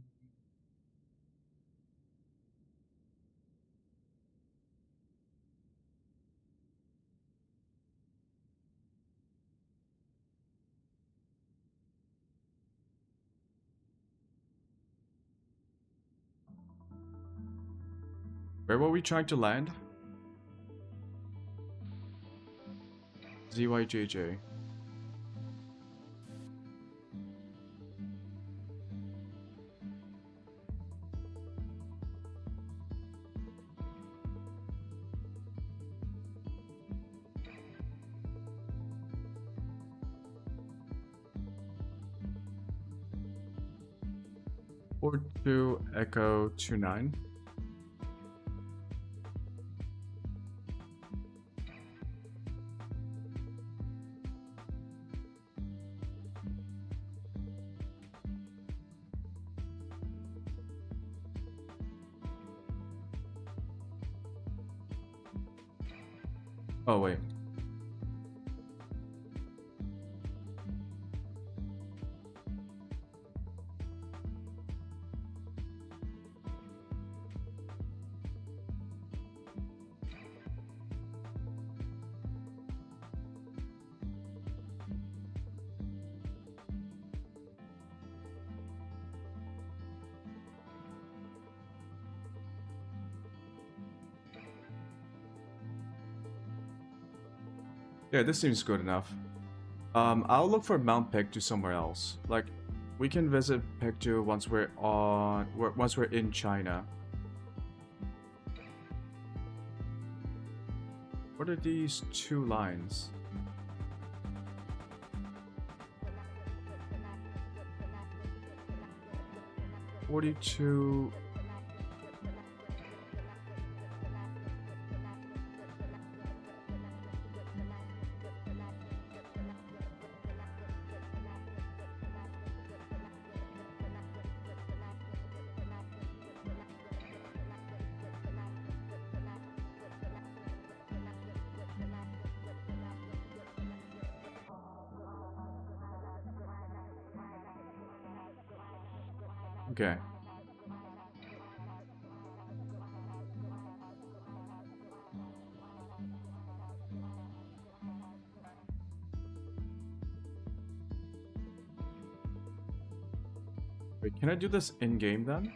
Where were we trying to land? ZYJJ. Port 2 Echo 29. Oh wait. Yeah, this seems good enough. I'll look for Mount Pictou somewhere else. Like, we can visit Pictou once we're in China. What are these two lines? $42. Okay. Wait, can I do this in-game then?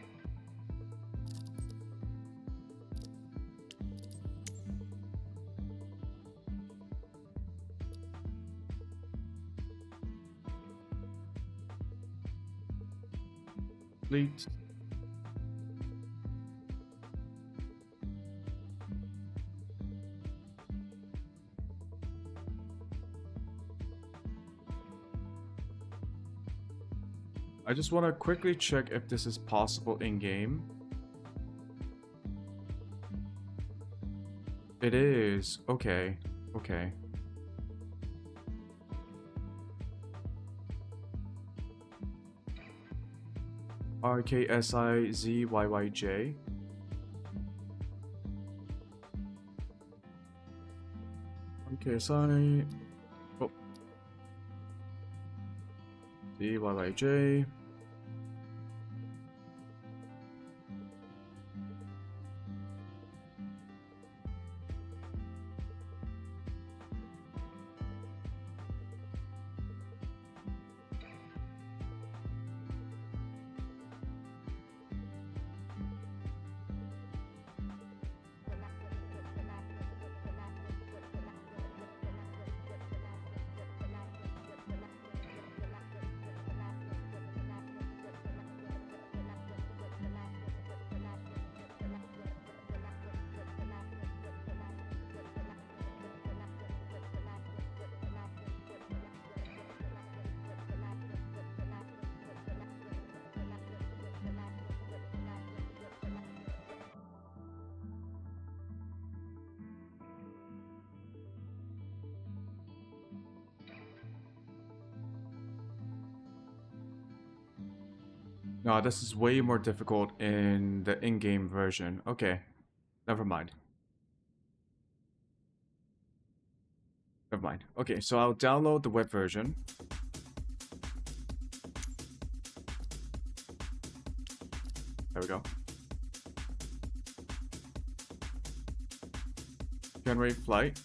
Fleet. I just want to quickly check if this is possible in-game. It is. Okay. Okay. RKSIZYYJ. RKSI. Oh. ZYYJ. No, this is way more difficult in the in-game version. Okay, never mind. Never mind. Okay, so I'll download the web version. There we go. Generate flight.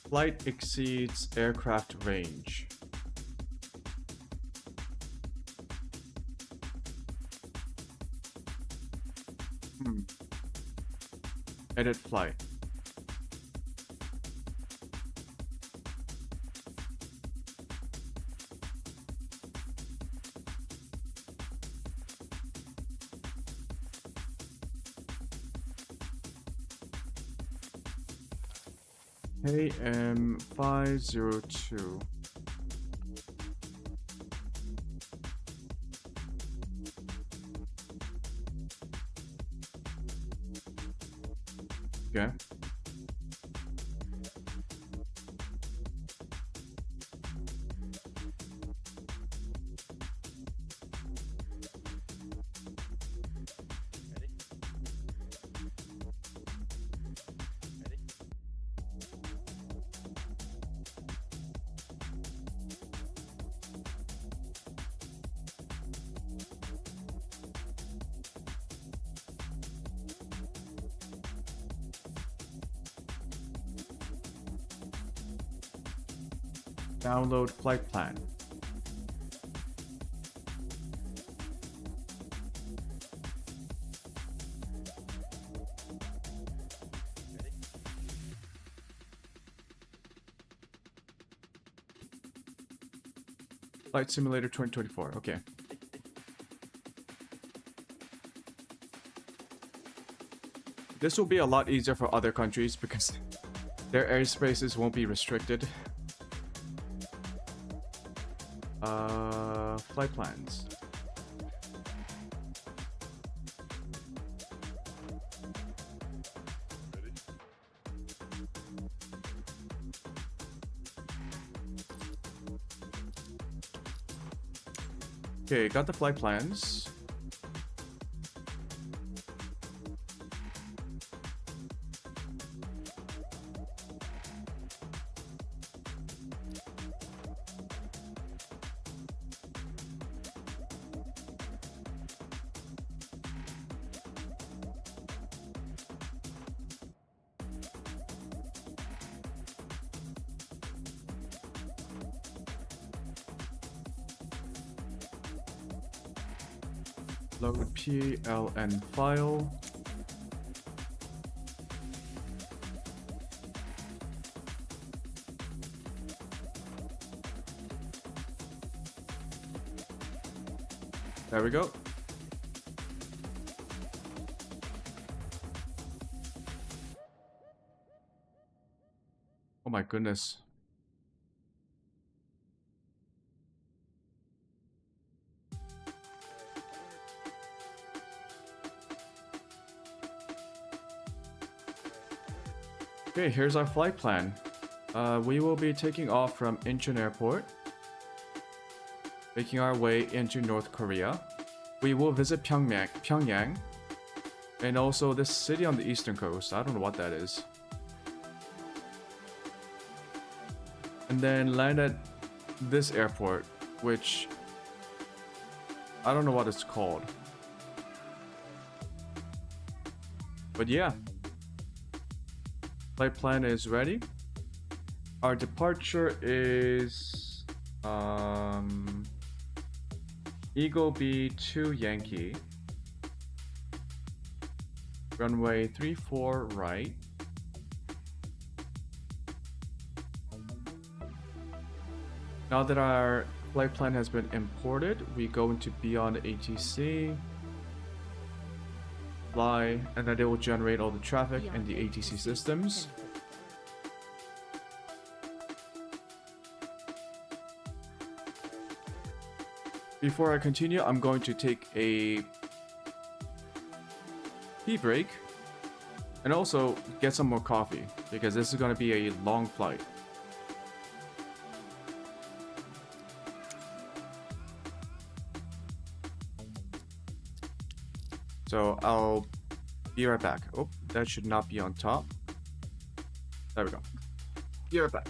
Flight exceeds aircraft range. Edit flight. AM502. Okay. Download flight plan. Flight Simulator 2024. Okay. This will be a lot easier for other countries because their airspaces won't be restricted. Flight plans. Okay, got the flight plans. Load PLN file. There we go. Oh my goodness. Okay, here's our flight plan. We will be taking off from Incheon Airport, making our way into North Korea. We will visit Pyongyang, and also this city on the eastern coast. I don't know what that is. And then land at this airport, which I don't know what it's called. But yeah. Flight plan is ready. Our departure is Eagle B2 Yankee. Runway 34 right. Now that our flight plan has been imported, we go into Beyond ATC. Fly, and then it will generate all the traffic and the ATC systems. Before I continue, I'm going to take a tea break And also, get some more coffee, because this is going to be a long flight. So I'll be right back. Oh, that should not be on top. There we go. Be right back.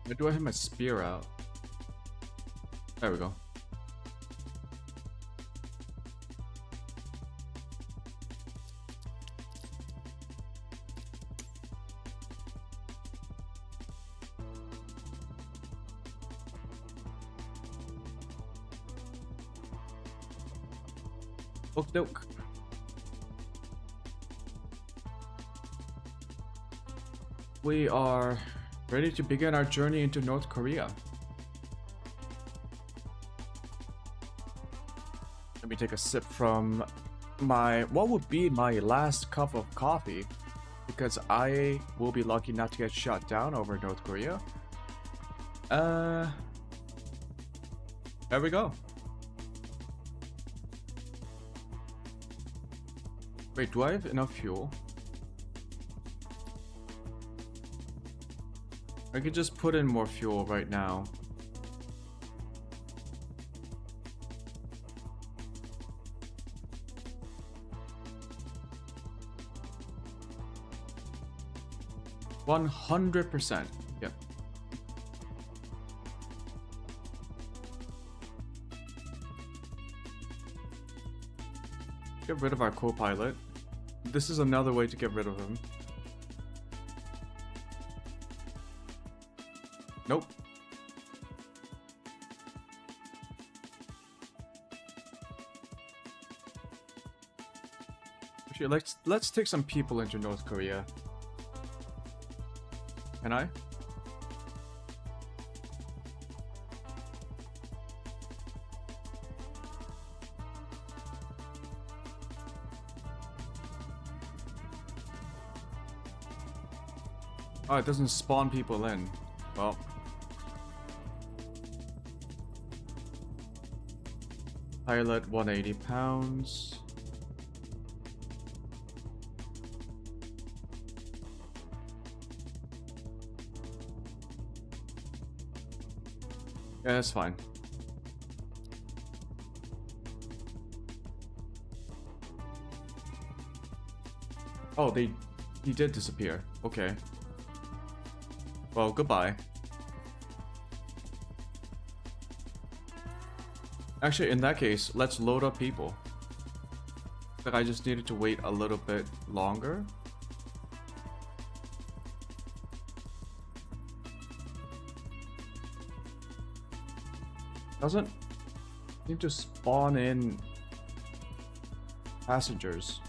Where do I have my spear out? There we go. Okey-doke. We are ready to begin our journey into North Korea. Let me take a sip from what would be my last cup of coffee, because I will be lucky not to get shot down over North Korea. There we go. Wait, do I have enough fuel? I could just put in more fuel right now. %100%. Yep. Get rid of our co-pilot. This is another way to get rid of him. Nope. Actually, let's take some people into North Korea. Can I? Oh, it doesn't spawn people in. Well. Pilot 180 pounds. Yeah, that's fine. Oh, he did disappear. Okay. Well, goodbye. Actually, in that case, let's load up people. But I just needed to wait a little bit longer. Doesn't seem to spawn in passengers.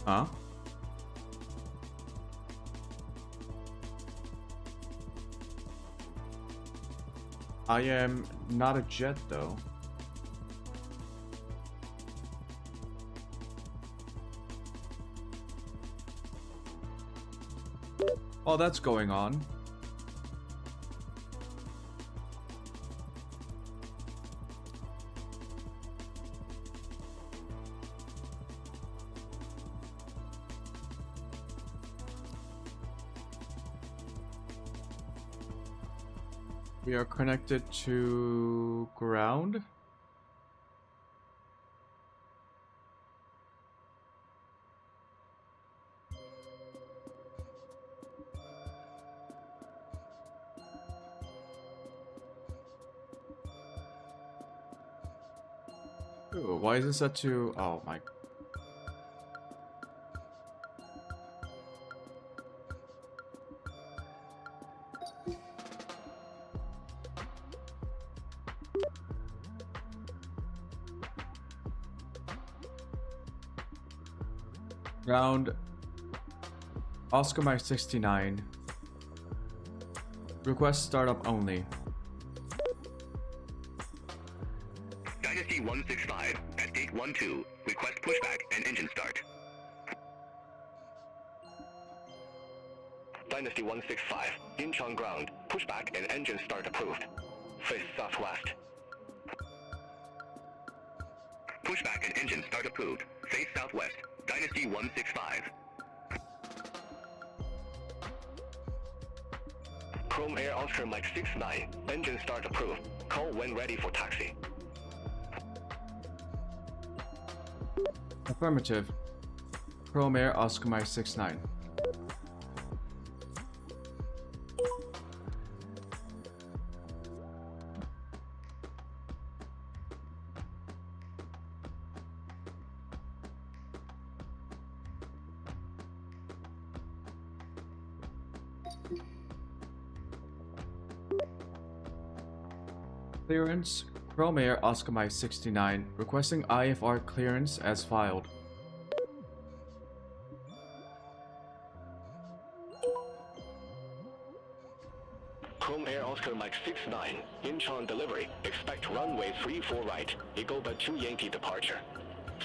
Huh? I am not a jet though. While that's going on, we are connected to ground. Ooh, why is it set to... Oh my... Ground Oscar Mike 69. Request startup only. Dynasty 165 at gate 12. Request pushback and engine start. Dynasty 165, Incheon ground, pushback and engine start approved. Face southwest. Pushback and engine start approved. Face southwest. Dynasty 165. Chrome Air Oscar Mike 69, engine start approved. Call when ready for taxi. Affirmative. Chrome Air Oscar Mike 69. Clearance. Chrome Air Oscar Mike 69, requesting IFR clearance as filed. Chrome Air Oscar Mike 69, Incheon delivery. Expect runway 34 right. Eagle 2 Yankee departure.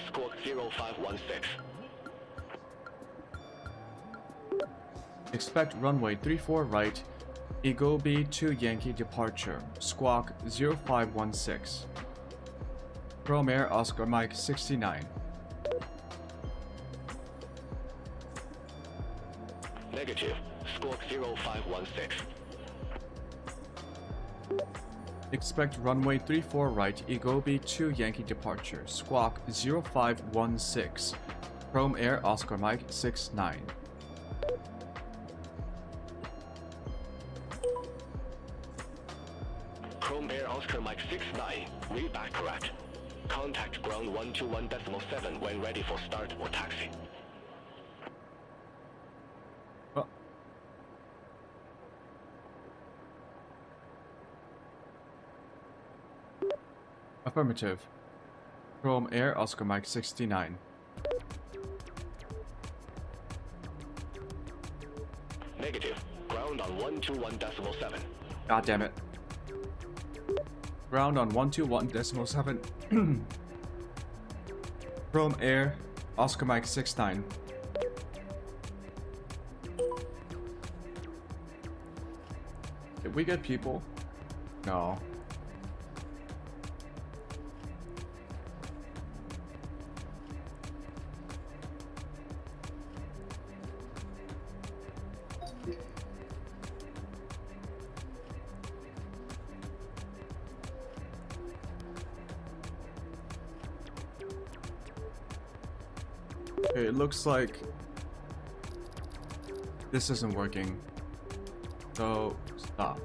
Squawk 0516. Expect runway 34 right, Eagle B2 Yankee departure, squawk 0516. Chrome Air Oscar Mike 69. Negative. Squawk 0516. Expect runway 34 right, Eagle B2 Yankee departure, squawk 0516. Chrome Air Oscar Mike 69. Chrome Air Oscar Mike 69, read back correct. Contact ground 121.7 when ready for start or taxi. Oh. Affirmative. Chrome Air Oscar Mike 69. Negative. Ground on 121.7. God damn it. Ground on 121.7. Chrome Air Oscar Mike 69. Did we get people? No. Okay, it looks like this isn't working. So, stop.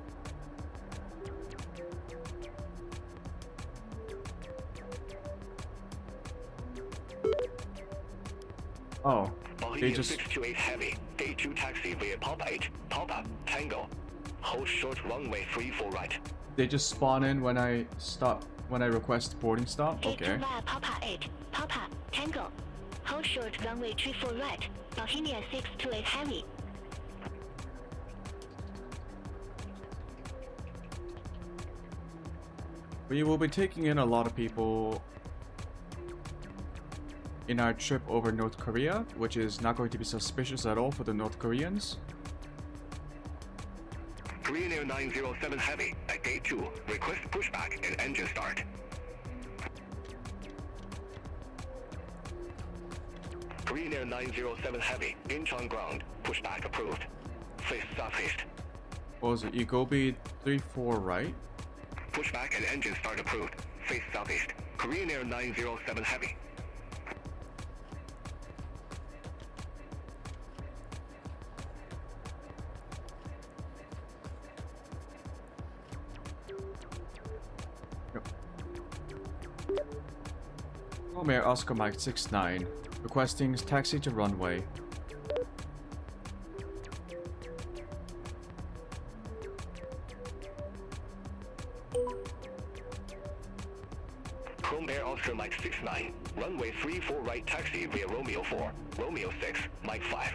Oh, they just... 628 Heavy, Day 2 taxi via Pop 8, Papa, Tango. Hold short runway 34 right. They just spawn in when I stop, when I request boarding stop? Day Okay. 2 via Papa 8, Papa, Tango. Hold short runway 34 right, Bohemia 628 Heavy. We will be taking in a lot of people in our trip over North Korea, which is not going to be suspicious at all for the North Koreans. Korean Air 907 Heavy, at Gate 2, request pushback and engine start. Korean Air 907 Heavy, Incheon ground, pushback approved. Face southeast. What was it? Eagle 34 right? Pushback and engine start approved. Face southeast. Korean Air 907 Heavy. Chrome Air Oscar Mike 69, requesting taxi to runway. Chrome Air Oscar Mike 69, runway 34 right taxi via Romeo 4, Romeo 6, Mike 5.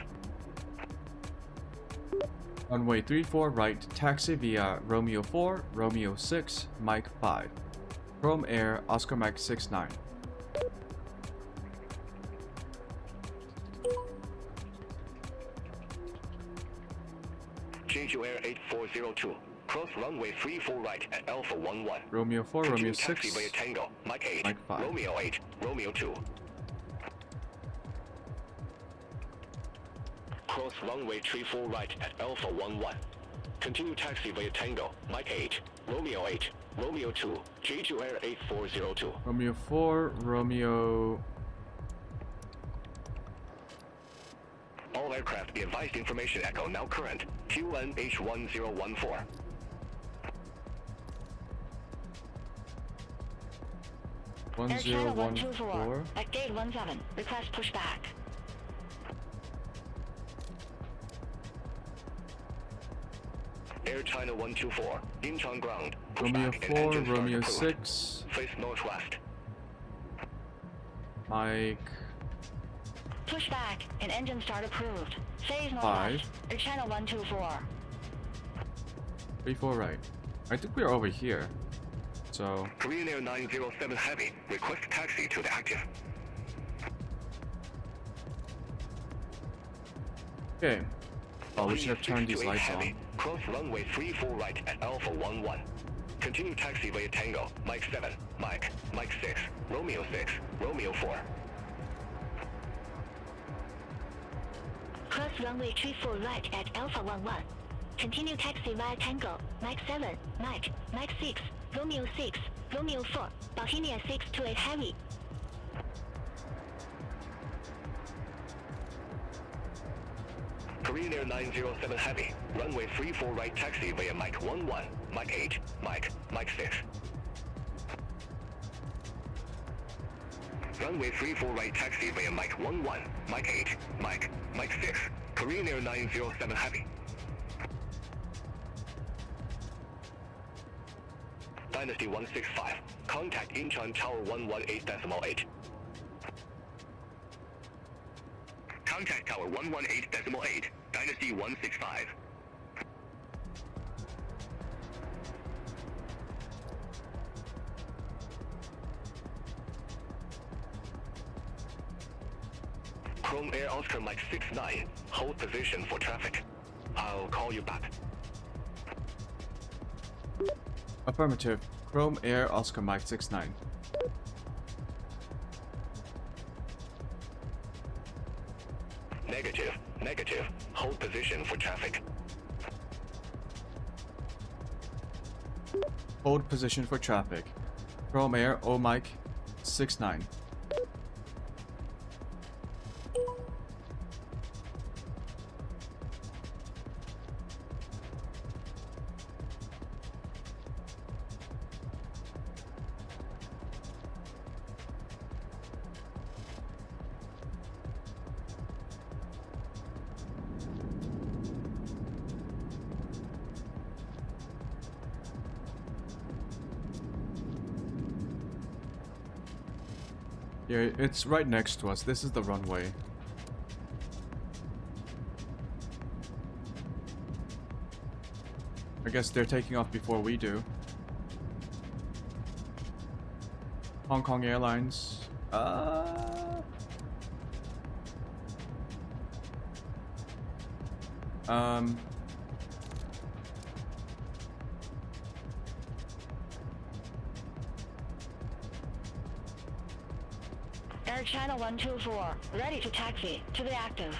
Runway 34 right, taxi via Romeo 4, Romeo 6, Mike 5. Chrome Air Oscar Mike 69. Jeju Air 8402, cross runway 34 right at Alpha 11. Romeo 4, Romeo Continue 6, taxi via Tango, Mike 8, Mike 5. Romeo 8, Romeo 2. Cross runway 34 right at Alpha 11. Continue taxi via Tango, Mike 8, Romeo 8, Romeo 2, J2 Air 8402. Romeo 4, Romeo... All aircraft be advised information echo now current, QNH1014. Air China 124 1014. at gate 17. Request pushback. Air China 124, Incheon ground. Romeo Pushback and 4, engine start Romeo approved. 6, Face northwest. Mike Pushback and engine start approved. Phase 5, northwest. Air China 124. 34 right. I think we're over here. So, Korean Air 907 Heavy, request taxi to the active. okay. Oh, we should have turned these 368 lights heavy. on. Cross runway 34 right at Alpha 11. Continue taxi via Tango, Mike 7, Mike 6, Romeo 6, Romeo 4. Cross runway 34 right at Alpha 11. Continue taxi via Tango, Mike 7, Mike 6, Romeo 6, Romeo 4, Bohemia 628 Heavy. Korean Air 907 Heavy, runway 34 right taxi via Mike 11, Mike 8, Mike 6. Runway 34 right taxi via Mike 11, Mike 8, Mike 6. Korean Air 907 Heavy. Dynasty 165, contact Incheon Tower 118.8. Contact Tower 118.8, Dynasty 165. Chrome Air Oscar Mike 69, hold position for traffic. I'll call you back. Affirmative. Chrome Air Oscar Mike 69. Negative. Hold position for traffic. Hold position for traffic. Chrome Air O Mike 69. Yeah, it's right next to us. This is the runway. I guess they're taking off before we do. Hong Kong Airlines. Air China 124, ready to taxi to the active.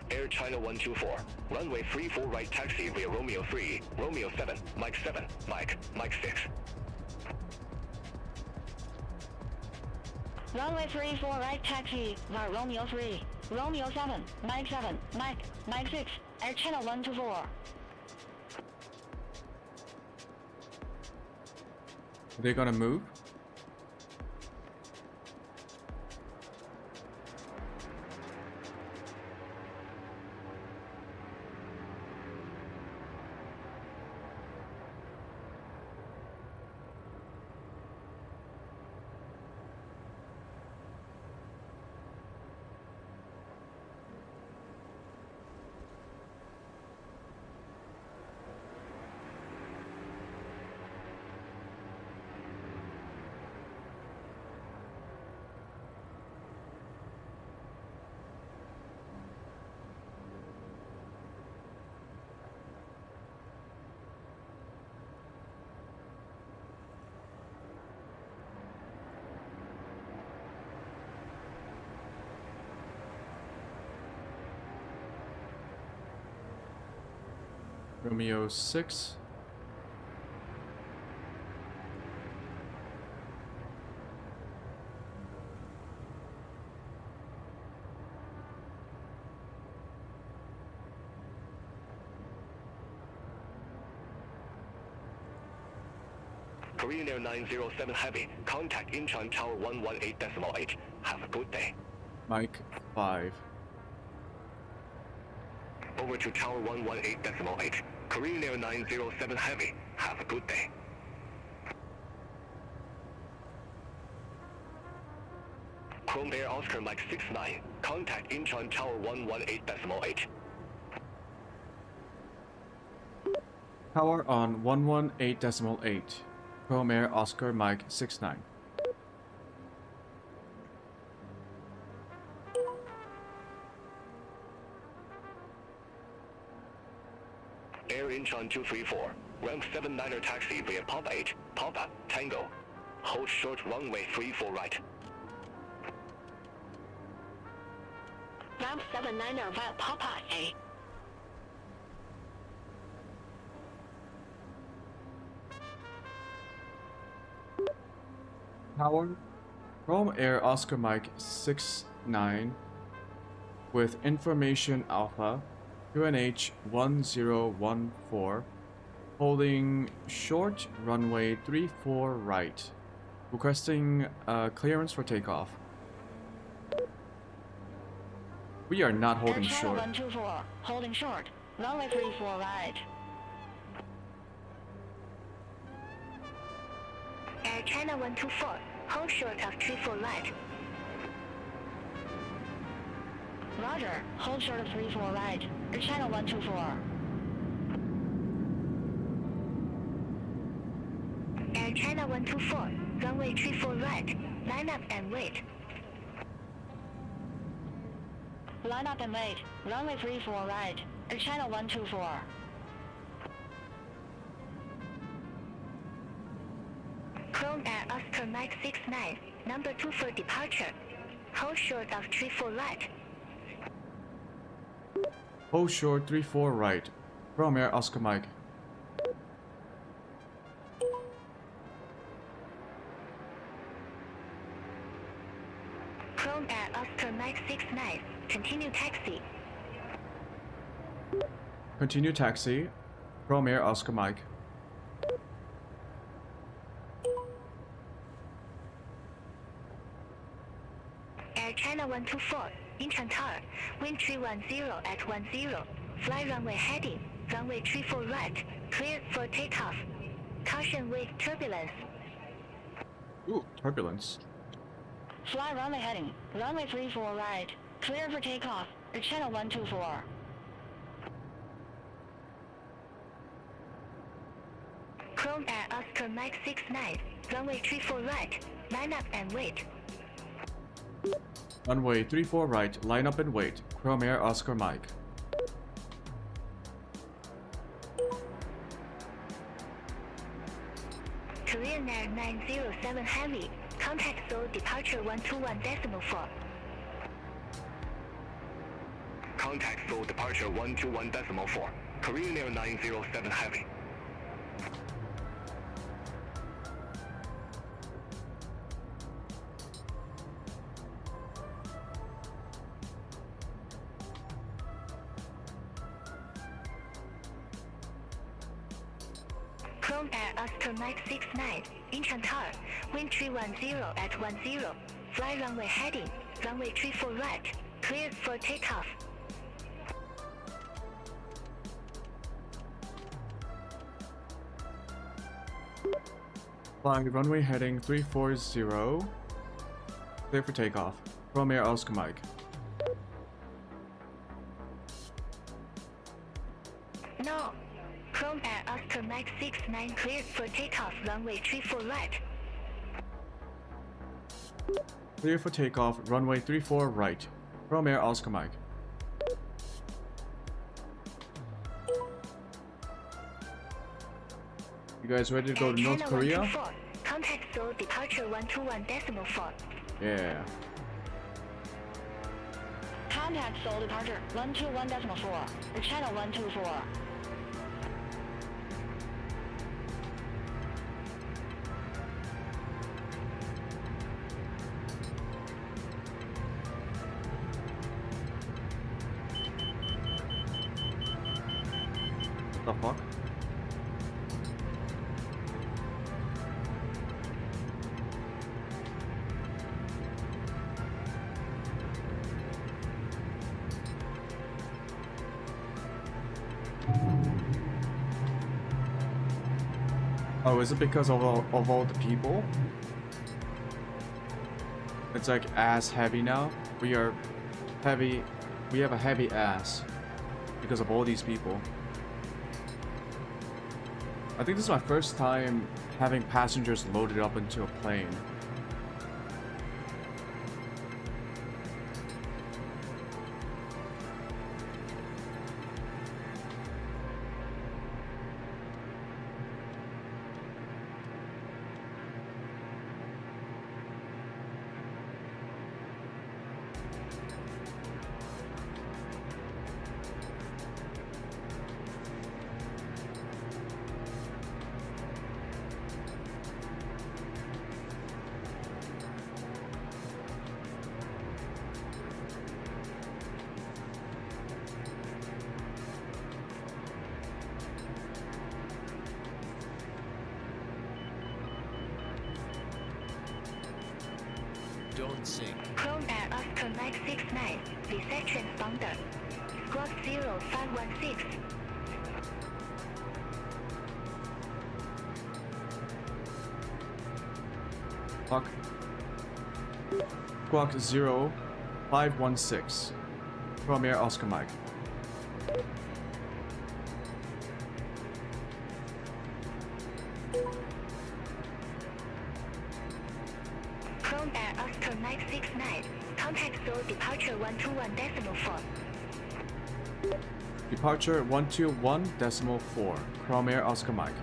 Air China 124, runway 34 right taxi via Romeo 3, Romeo 7, Mike 6. Runway 34 right taxi via Romeo 3, Romeo 7, Mike 6, Air China 124. Are they gonna move? Romeo 6. Korean Air 907 Heavy, contact Incheon Tower 118.8. Have a good day. Mike 5. Over to Tower 118.8. Korean Air 907 Heavy, have a good day. Chrome Air Oscar Mike 69, contact Incheon Tower 118.8. Tower on 118.8. Chrome Air Oscar Mike 69. Air Incheon 234, ramp 79er taxi via Pop 8, Papa, Tango. Hold short runway 34 right. Ramp 79er via Papa A. Tower Chrome Air Oscar Mike 69 with information Alpha QNH 1014 holding short runway 34 right, requesting clearance for takeoff. We are not holding Air China short. 124, holding short. Runway 34 right. Air China 124, hold short of 34 right. Roger, hold short of 34 right. Air China 124. Air China 124, runway 34 right. Line up and wait. Line up and wait. Runway 34 right. Air China 124. Chrome Air Oscar Mike 69, number 2 for departure. Hold short of 34 right. Hold short 34 right. Chrome Air Oscar Mike. Chrome Air Oscar Mike 69, continue taxi. Continue taxi. Chrome Air Oscar Mike. Air China 124, Incheon Tower, wind 310 at 10. Fly runway heading, runway 34 right, cleared for takeoff. Caution with turbulence. Ooh, turbulence. Fly runway heading, runway 34 right, cleared for takeoff. Air China 124. Chrome Air Oscar Mike 69, runway 34 right, line up and wait. Runway 34 right, line up and wait. Chrome Air Oscar Mike. Korean Air 907 Heavy, contact Seoul departure 121.4. Contact Seoul departure 121.4. Korean Air 907 Heavy. Chrome Air Oscar Mike 69, Incheon Tower, wind 310 at 10. Fly runway heading, runway 34 right, cleared for takeoff. Flying runway heading 340. Clear for takeoff. Chrome Air Oscar Mike. No. Chrome Air Oscar Mike 69 cleared for takeoff, runway 34 right. Clear for takeoff, runway 34 right. Chrome Air Oscar Mike. You guys ready to go to North Korea? Contact Seoul departure 121.4. Yeah. Contact Seoul departure 121.4. Channel 124. The fuck? Oh, is it because of all the people? It's like ass heavy now. We are heavy. We have a heavy ass because of all these people. I think this is my first time having passengers loaded up into a plane. Don't sink. Chrome Air Oscar Mike 69, reception responder. Squawk 0516. Fuck. Squawk 0516. Chrome Air Oscar Mike. Chrome Air Oscar Mike 69, contact Seoul departure 121.4. Departure 121.4. Chrome Air Oscar Mike.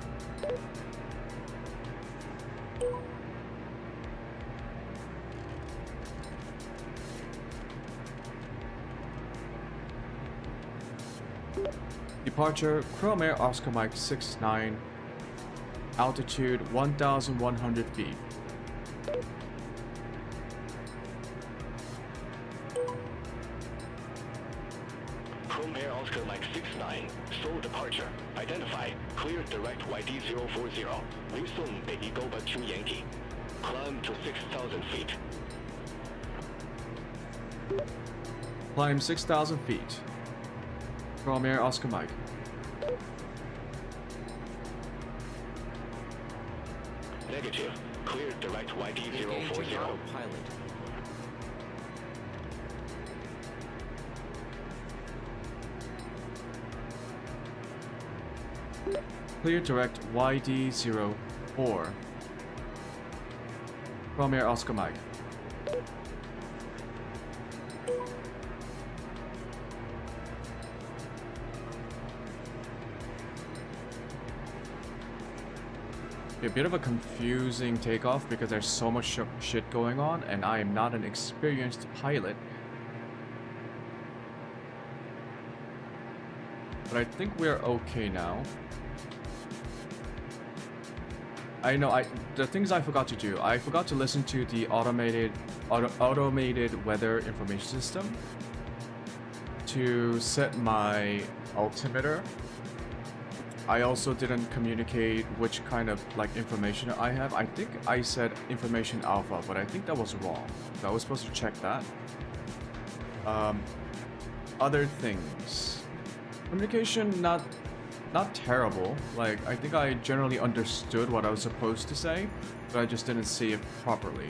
Departure Chrome Air Oscar Mike 69. Altitude 1,100 feet. Chrome Air Oscar Mike 69, Seoul departure. Identify. Clear direct YD040. Resume Big Eagle but 2 Yankee. Climb to 6,000 feet. Climb 6,000 feet. Chrome Air Oscar Mike. Negative. Clear direct Engaging YD040. autopilot. Clear direct YD04. Chrome Air Oscar Mike. A bit of a confusing takeoff because there's so much shit going on and I am not an experienced pilot. But I think we're okay now. I know the things I forgot to do. I forgot to listen to the automated weather information system to set my altimeter. I also didn't communicate which kind of like information I have. I think I said information alpha, but I think that was wrong. So I was supposed to check that. Other things. Communication not terrible. Like I think I generally understood what I was supposed to say, but I just didn't see it properly.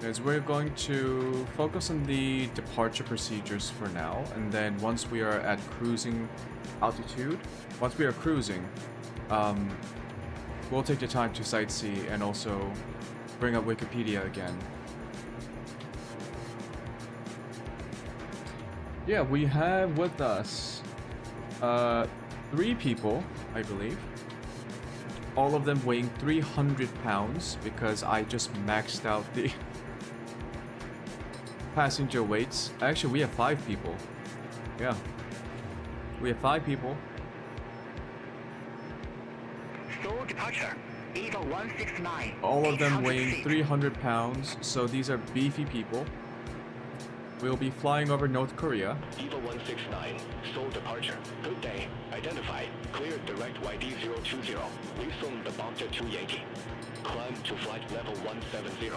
As we're going to focus on the departure procedures for now, and then once we are at cruising altitude, once we are cruising, we'll take the time to sightsee and also bring up Wikipedia again. Yeah, we have with us 3 people, I believe. All of them weighing 300 pounds because I just maxed out the passenger weights. Actually, we have 5 people. Yeah. We have 5 people. Seoul departure, Eagle 169. All of them 800 weighing feet. 300 pounds, so these are beefy people. We'll be flying over North Korea. EVA 169, Seoul departure. Good day. Identify. Clear direct YD020. Resume the Bobjet 2 Yankee. Climb to flight level 170.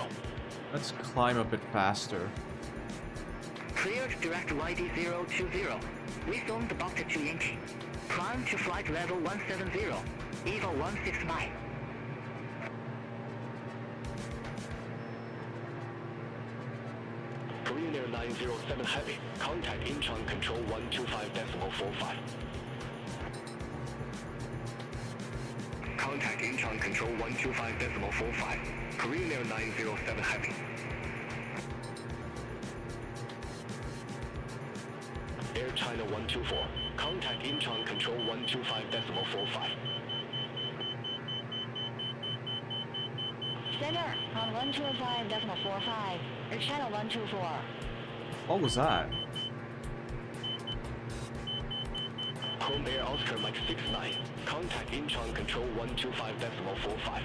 Let's climb a bit faster. Cleared direct YD020. Resume the Bobjet 2 Yankee. Climb to flight level 170. EVA 169. Korean Air 907 Heavy. Contact Incheon Control 125.45. Contact Incheon Control 125.45. Korean Air 907 Heavy. Air China 124. Contact Incheon Control 125.45. Center on 125.45. Air China 124. What was that? Home Air Oscar Mike 69. Contact Incheon Control 125.45.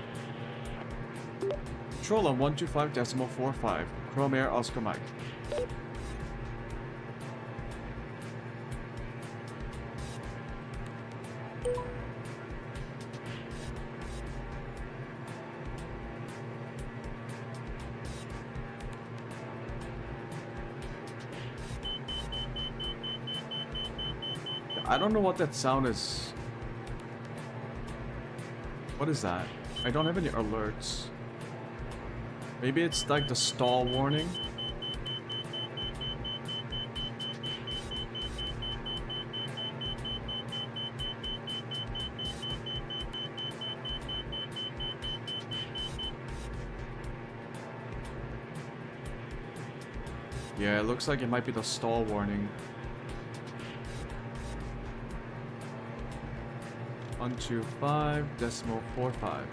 Control on 125.45. Chrome Air Oscar Mike. I don't know what that sound is. What is that? I don't have any alerts. Maybe it's like the stall warning. Yeah, it looks like it might be the stall warning. 125.45.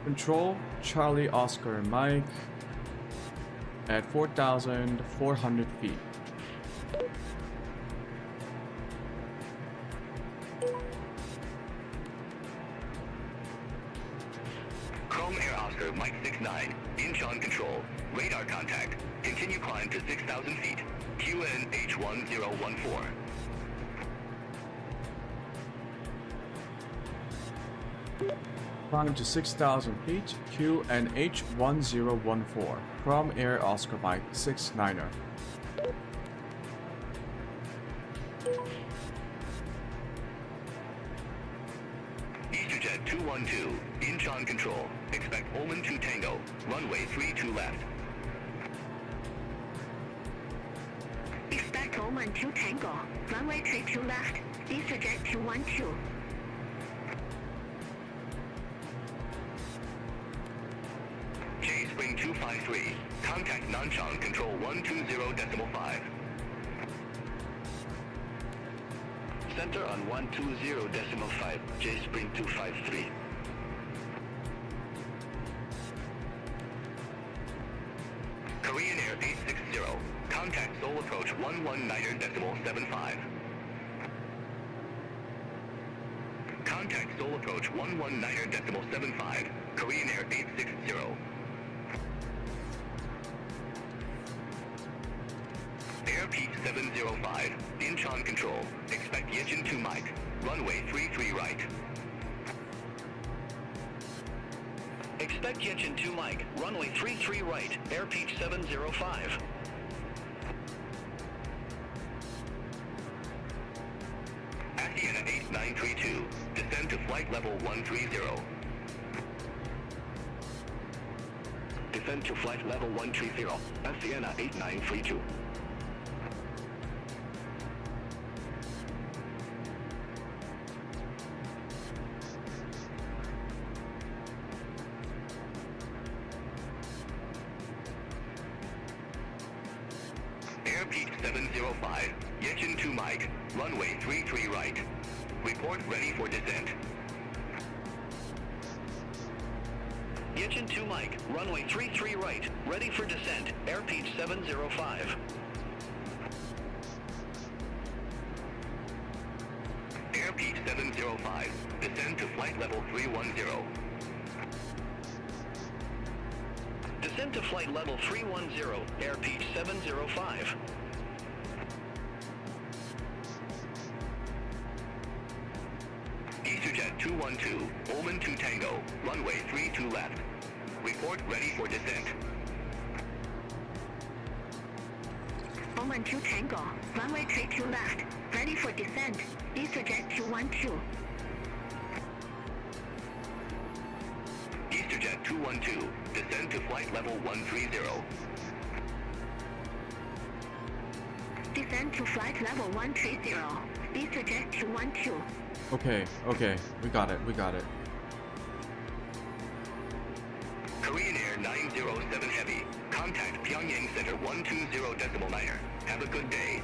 Control Charlie Oscar Mike at 4,400 feet. Chrome Air Oscar Mike 69. Incheon Control. Radar contact. Continue climb to 6,000 feet. QNH 1014. Climb to 6,000 feet, QNH 1014. Chrome Air Oscar Mike 69er. EasterJet 212. Incheon Control. Expect Oman 2 Tango. Runway 32 left. Expect Oman 2 Tango. Runway 32 left. EasterJet 212. J Spring 253. Contact Nanchang Control 120.5. Center on 120.5. J Spring 253. Korean Air 860. Contact Seoul Approach 119.75. Contact Seoul Approach 119.75. Korean Air 860. Air Peak 705. Incheon Control. Expect Yejin 2 Mike. Runway 33 right. Expect Yejin 2 Mike. Runway 33 right. Air Peak 705. Asiana 8932. Descend to flight level 130. Descend to flight level 130. Asiana 8932. Air Peak 705. Yejin 2 Mike. Runway 33 right. Report ready for descent. Yejin 2 Mike. Runway 33 right. Ready for descent. Air Peak 705. Airspeed 705. Descend to flight level 310. Descend to flight level 310, airspeed 705. EasterJet 212, Oman 2 Tango, runway 32 left. Report ready for descent. Oman 2 Tango, runway 32 left, ready for descent. EasterJet 212. EasterJet 212, descend to flight level 130. Descend to flight level 130. EasterJet 212. Okay, we got it. Korean Air 907 Heavy, contact Pyongyang Center 120.9er. Have a good day.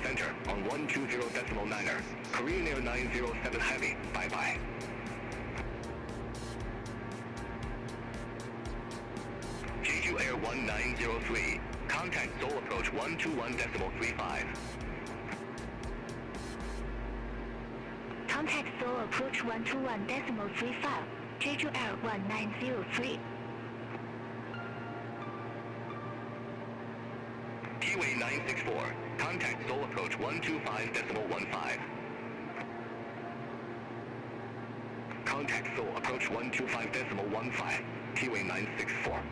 Center on 120.9er. Korean Air 907 Heavy, bye-bye. Jeju Air 1903, contact Seoul approach 121.35. Contact Seoul approach 121.35. Jeju Air 1903. T-Way 964, contact Seoul approach 125.15. Contact Seoul approach 125.15. T-Way 964.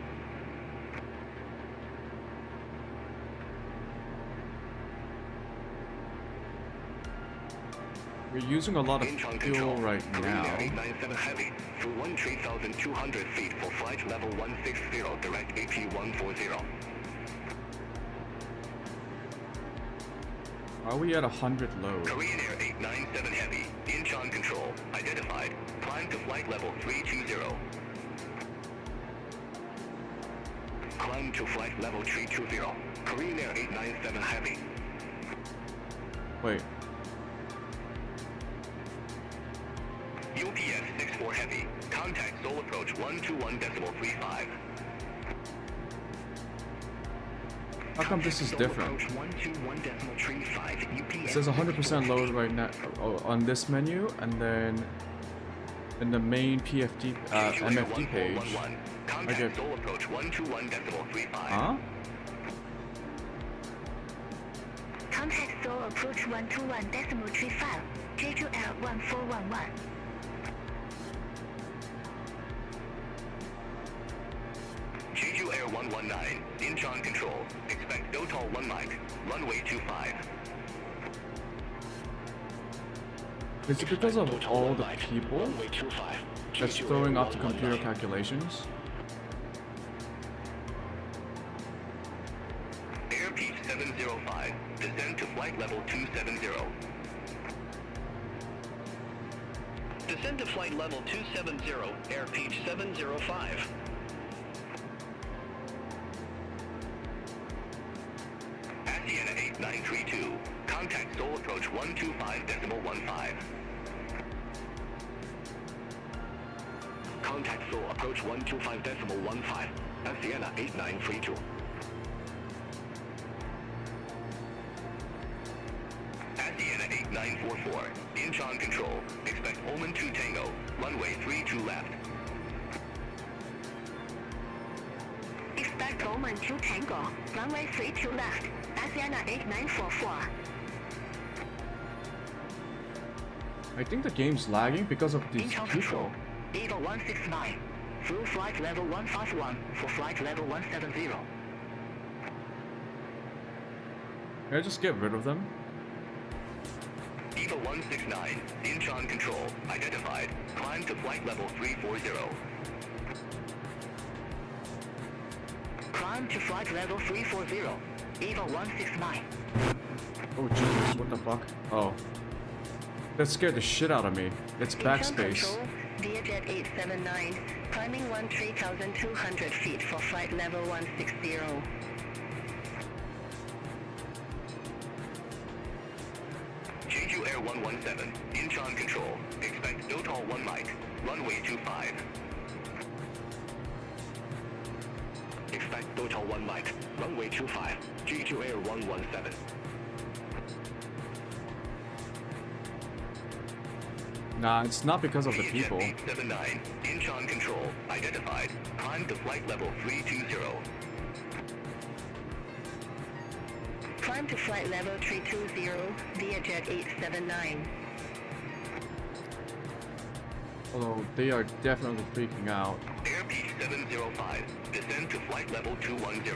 We're using a lot of Incheon fuel control. right Korean now. Air 897 Heavy through 13,200 feet for flight level 160, direct AP 140. Are we at 100 load? Korean Air 897 Heavy, Incheon control, identified. Climb to flight level 320. Climb to flight level 320. Korean Air 897 Heavy. Wait, UPS 64 Heavy, contact Seoul approach 121.35. how come this is different? Approach 121.35 UPS. It says 100% load right now on this menu, and then in the main PFD MFD page. Contact Okay. Seoul approach 121.35. Huh? Contact Seoul approach 121.35. Jeju Air 1411. Jeju Air 119, Incheon control. Expect Dotal 1 mic, runway 25. Is it because of all the people Runway 25. that's Jeju throwing Air off the computer 119. calculations? Airspeed 705, descend to flight level 270. Descend to flight level 270, airspeed 705. Asiana 8932, contact Seoul approach 125.15. Contact Seoul approach 125.15. Asiana 8932. Asiana 8944, Incheon control. Expect Oman 2 Tango, runway 32 left. Expect Oman 2 Tango, runway 32 left. Asiana 8944. I think the game's lagging because of these Incheon people. control. Eagle 169. Through flight level 151 for flight level 170. Can I just get rid of them? Eagle 169, Incheon control, identified. Climb to flight level 340. Climb to flight level 340. Eagle 169. Oh Jesus, what the fuck? Oh. That scared the shit out of me. It's backspace. Control, Vietjet 879, climbing 13,200 feet for flight level 160. Jeju Air 117, Incheon control. Expect Dotal 1 mic, runway 25. Expect Dotal 1 mic, runway 25. Jeju Air 117. Nah, it's not because of the Vietjet people. 879, Incheon control, identified. Climb to flight level 320. Climb to flight level 320 via Jet 879. Although they are definitely freaking out. Airspeed 705, descend to flight level 210.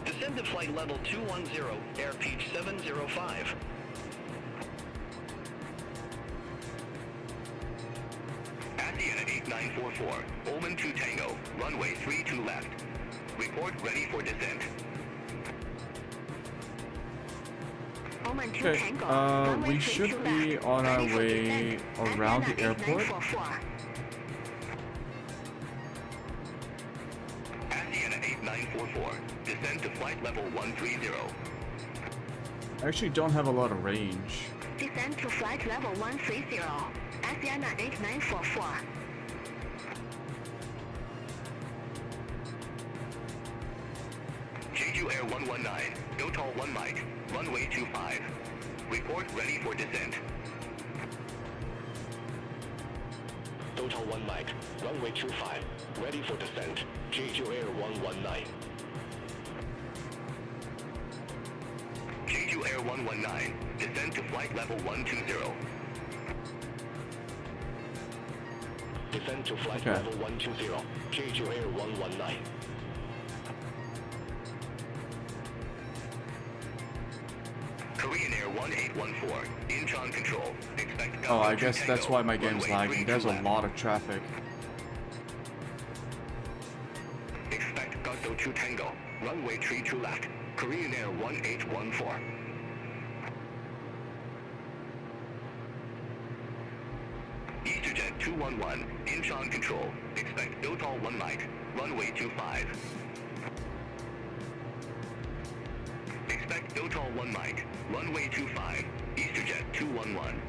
Descend to flight level 210, airspeed 705. Asiana 8944, Oman 2 Tango, runway 32 left. Report ready for descent. Oman 2 Okay, Tango, runway we 32 should be left. on our Ready for way descent. around Asiana the airport. 8944. Asiana 8944, descend to flight level 130. I actually don't have a lot of range. Descend to flight level 130. Asiana 8944. Jeju Air 119, Dotal 1 Mike, runway 25. Report ready for descent. Total 1 Mike, runway 25, ready for descent. Jeju Air 119. Jeju Air 119, descend to flight level 120. Descend to flight Okay. level 120. Jeju Air 119. Korean Air 1814, Incheon control. Expect Oh, I Gulf guess that's Tango, why my game's runway lagging. 32 There's a left. lot of traffic. Expect Gusto 2 Tango, runway 32 left. Korean Air 1814. EasterJet 211, Incheon control. Expect Dotal 1 Mike, runway 25. Expect Dotal 1 Mike, runway 25, EasterJet 211.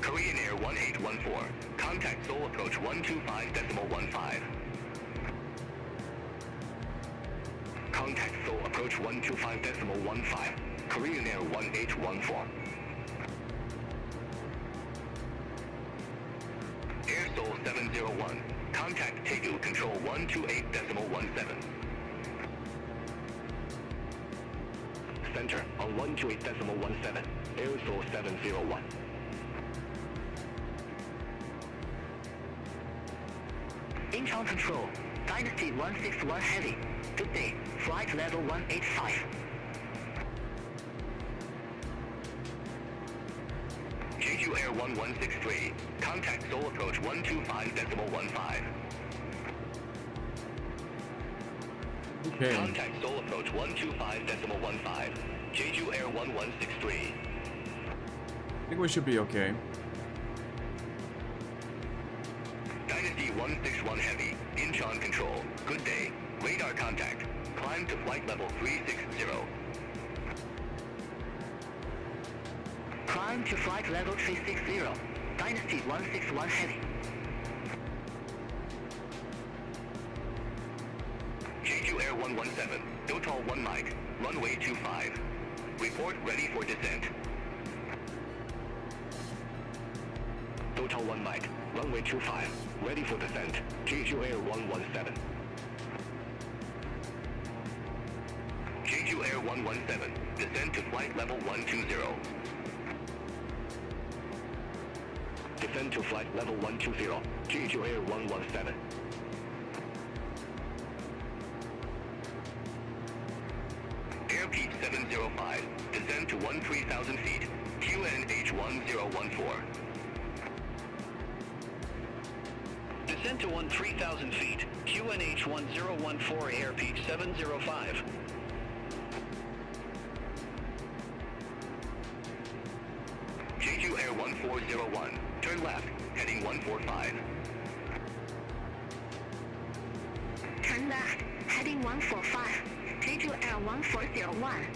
Korean Air 1814, contact Seoul approach 125.15. Contact Seoul approach 125.15, Korean Air 1814. Air Seoul 701, contact Taegu control 128.17. Center on 128.17, Air Seoul 701. Incheon control, Dynasty 161 heavy. Good day, flight level 185. Jeju Air 1163, contact Seoul approach 125.15. Okay. Contact Seoul approach 125.15, Jeju Air 1163. I think we should be okay. Dynasty 161 Heavy, Incheon control, good day, radar contact, climb to flight level 360. Climb to flight level 360. Dynasty 161 heavy. Jeju Air 117, Dotal 1 Mike, runway 25. Report ready for descent. Total 1 Mike, runway 25, ready for descent. Jeju Air 117. Jeju Air 117, descend to flight level 120. Descend to flight level 120, Jeju Air 117. Airspeed 705, descend to 13,000 feet, QNH 1014. Descend to 13,000 feet, QNH 1014, airspeed 705. Jeju Air 1401, turn left, heading 145. Turn left, heading 145. Jeju Air 1401.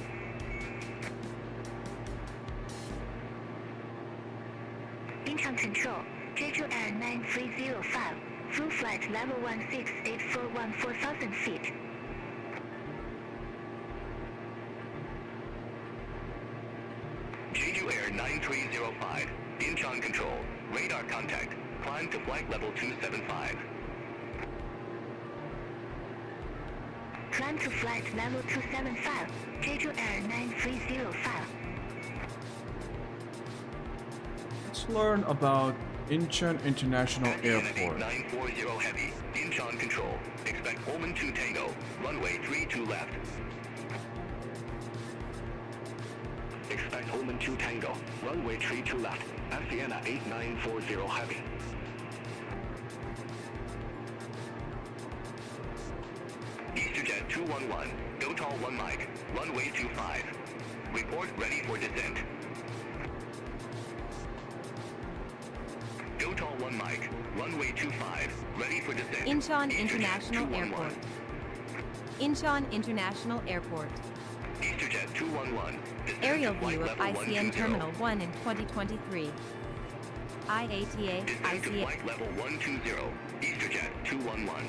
Incheon control, Jeju Air 9305. Through flight level 16841 4,000 feet. 305. Incheon control. Radar contact. Climb to flight level 275. Climb to flight level 275. Jeju Air 9305. Let's learn about Incheon International Airport. 940 heavy. Incheon control. Expect Holman 2 Tango. Runway 32 left. Expect Holman 2 Tango. Runway 32 left. Sienna 8940 heavy. EasterJet 211. Dotal 1 Mike. Runway 25. Report ready for descent. Dotal 1 Mike. Runway 25. Ready for descent. Incheon EasterJet International 211. Airport. Incheon International Airport. EasterJet 211. Descend Aerial to flight view of level ICN 120. Terminal 1 in 2023. IATA, Descend to ICN. flight level 120. EasterJet 211.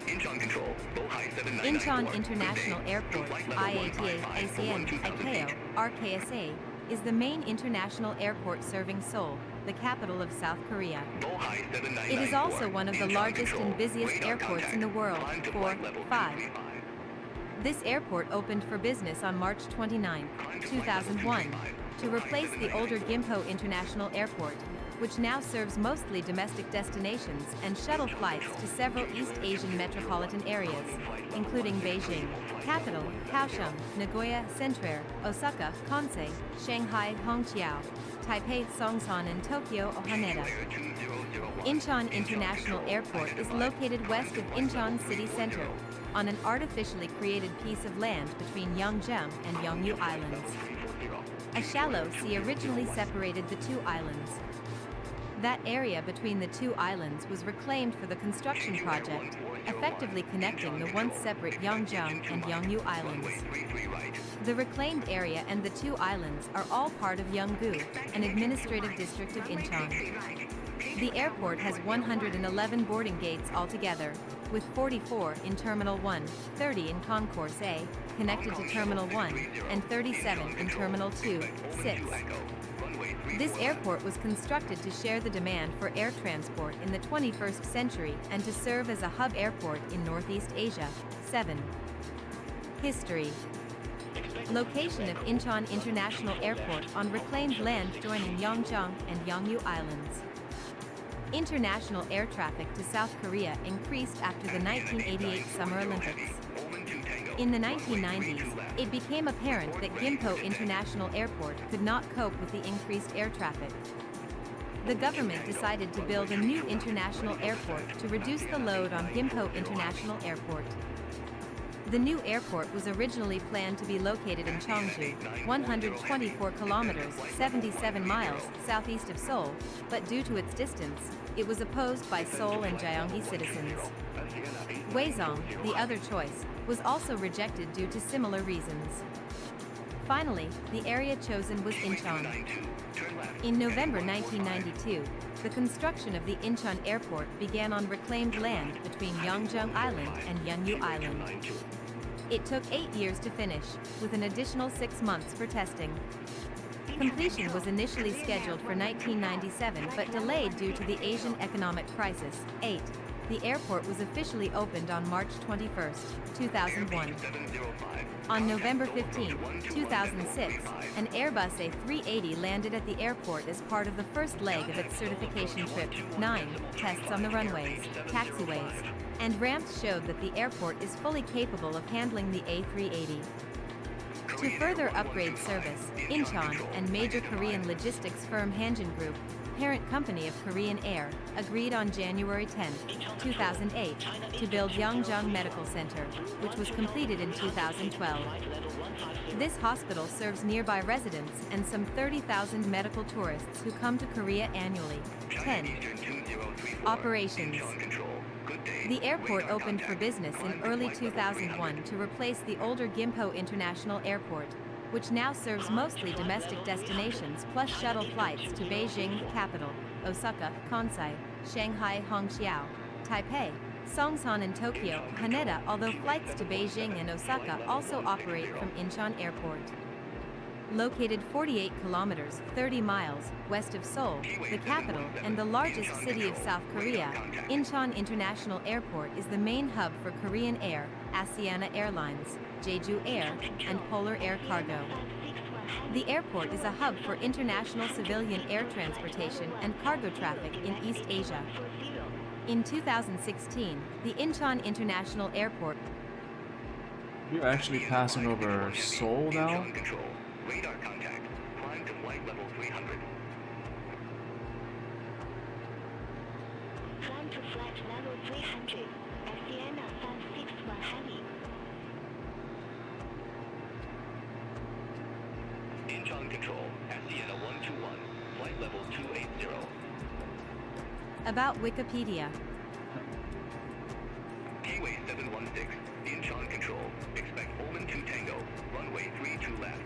Incheon control. Bohai 7994. Incheon International Good day. Airport, To flight level IATA, 155 for ICN, 12,000 ICAO, feet. RKSA, is the main international airport serving Seoul, the capital of South Korea. Bohai 7994. It is also one of the Incheon largest control. and busiest Radar airports contact. in the world. Climb to 4, flight level 5. 235. This airport opened for business on March 29, 2001, to replace the older Gimpo International Airport, which now serves mostly domestic destinations and shuttle flights to several East Asian metropolitan areas, including Beijing, capital, Kaohsiung, Nagoya, Centrair, Osaka, Kansai, Shanghai, Hongqiao, Taipei, Songsan, and Tokyo, Haneda. Incheon International Airport is located west of Incheon City Center, on an artificially created piece of land between Yeongjam and Yeongju Islands. A shallow sea originally separated the two islands. That area between the two islands was reclaimed for the construction project, effectively connecting the once separate Yeongjam and Yeongju Islands. The reclaimed area and the two islands are all part of Yeonggu, an administrative district of Incheon. The airport has 111 boarding gates altogether, with 44 in Terminal 1, 30 in Concourse A, connected to Terminal 1, and 37 in Terminal 2, 6. This airport was constructed to share the demand for air transport in the 21st century and to serve as a hub airport in Northeast Asia. 7. History. Location of Incheon International Airport on reclaimed land joining Yeongjang and Yeongju Islands. International air traffic to South Korea increased after the 1988 Summer Olympics. In the 1990s, it became apparent that Gimpo International Airport could not cope with the increased air traffic. The government decided to build a new international airport to reduce the load on Gimpo International Airport. The new airport was originally planned to be located in Cheongju, 124 kilometers, 77 miles, southeast of Seoul, but due to its distance, it was opposed by Seoul and Gyeonggi citizens. Hwaesong, the other choice, was also rejected due to similar reasons. Finally, the area chosen was Incheon. In November 1992, the construction of the Incheon Airport began on reclaimed land between Yeongjang Island and Yeonju Island. It took 8 years to finish, with an additional 6 months for testing. Completion was initially scheduled for 1997 but delayed due to the Asian economic crisis. 8. The airport was officially opened on March 21, 2001. On November 15, 2006, an Airbus A380 landed at the airport as part of the first leg of its certification trip. 9. Tests on the runways, taxiways, and ramps showed that the airport is fully capable of handling the A380. To further upgrade service, Incheon and major Korean logistics firm Hanjin Group, parent company of Korean Air, agreed on January 10, 2008, to build Yeongjang Medical Center, which was completed in 2012. This hospital serves nearby residents and some 30,000 medical tourists who come to Korea annually. 10. Operations. The airport opened for business in early 2001 to replace the older Gimpo International Airport, which now serves mostly domestic destinations plus shuttle flights to Beijing, capital, Osaka, Kansai, Shanghai, Hongqiao, Taipei, Songsan and Tokyo, Haneda, although flights to Beijing and Osaka also operate from Incheon Airport. Located 48 kilometers, 30 miles, west of Seoul, the capital and the largest city of South Korea, Incheon International Airport is the main hub for Korean Air, Asiana Airlines, Jeju Air, and Polar Air Cargo. The airport is a hub for international civilian air transportation and cargo traffic in East Asia. In 2016, the Incheon International Airport. We're actually passing over Seoul now. Control. Radar contact. Climb to flight level 300. Climb to flight level 300. Asiana 561 Heavy. Incheon Control. Asiana 121. Flight level 280. About Wikipedia. Keyway 716. Incheon Control. Expect Omen 2 Tango. Runway 32 left.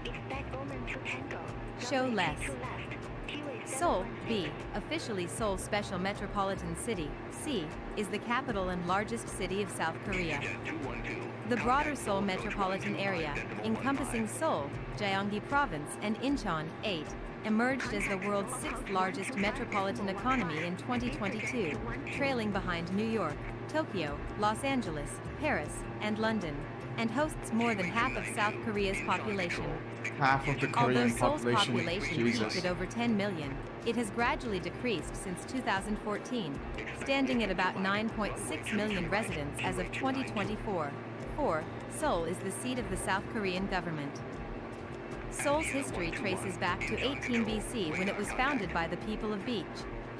Expect Omen to Tango. Show Runway less. 32 left. Keyway Seoul, 716. B, officially Seoul Special Metropolitan City, C, is the capital and largest city of South Korea. Jet 212. The broader Contact Seoul Approach metropolitan 125 area, decimal encompassing 15. Seoul, Gyeonggi Province, and Incheon, 8, emerged as the world's sixth largest metropolitan economy in 2022, trailing behind New York, Tokyo, Los Angeles, Paris, and London, and hosts more than half of South Korea's population. Half of the Although Korean Seoul's population. population Jesus. peaked at over 10 million, it has gradually decreased since 2014, standing at about 9.6 million residents as of 2024. 4. Seoul is the seat of the South Korean government. Seoul's history traces back to 18 BC when it was founded by the people of Beach,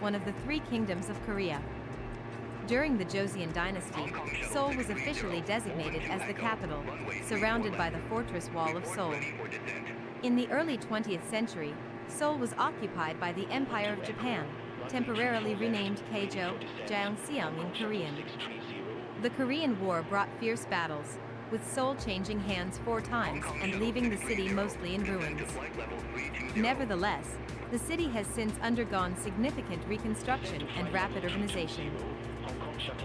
one of the three kingdoms of Korea. During the Joseon dynasty, Seoul was officially designated as the capital, surrounded by the fortress wall of Seoul. In the early 20th century, Seoul was occupied by the Empire of Japan, temporarily renamed Keijo, Jeongseong in Korean. The Korean War brought fierce battles, with Seoul changing hands 4 times and leaving the city mostly in ruins. Nevertheless, the city has since undergone significant reconstruction and rapid urbanization.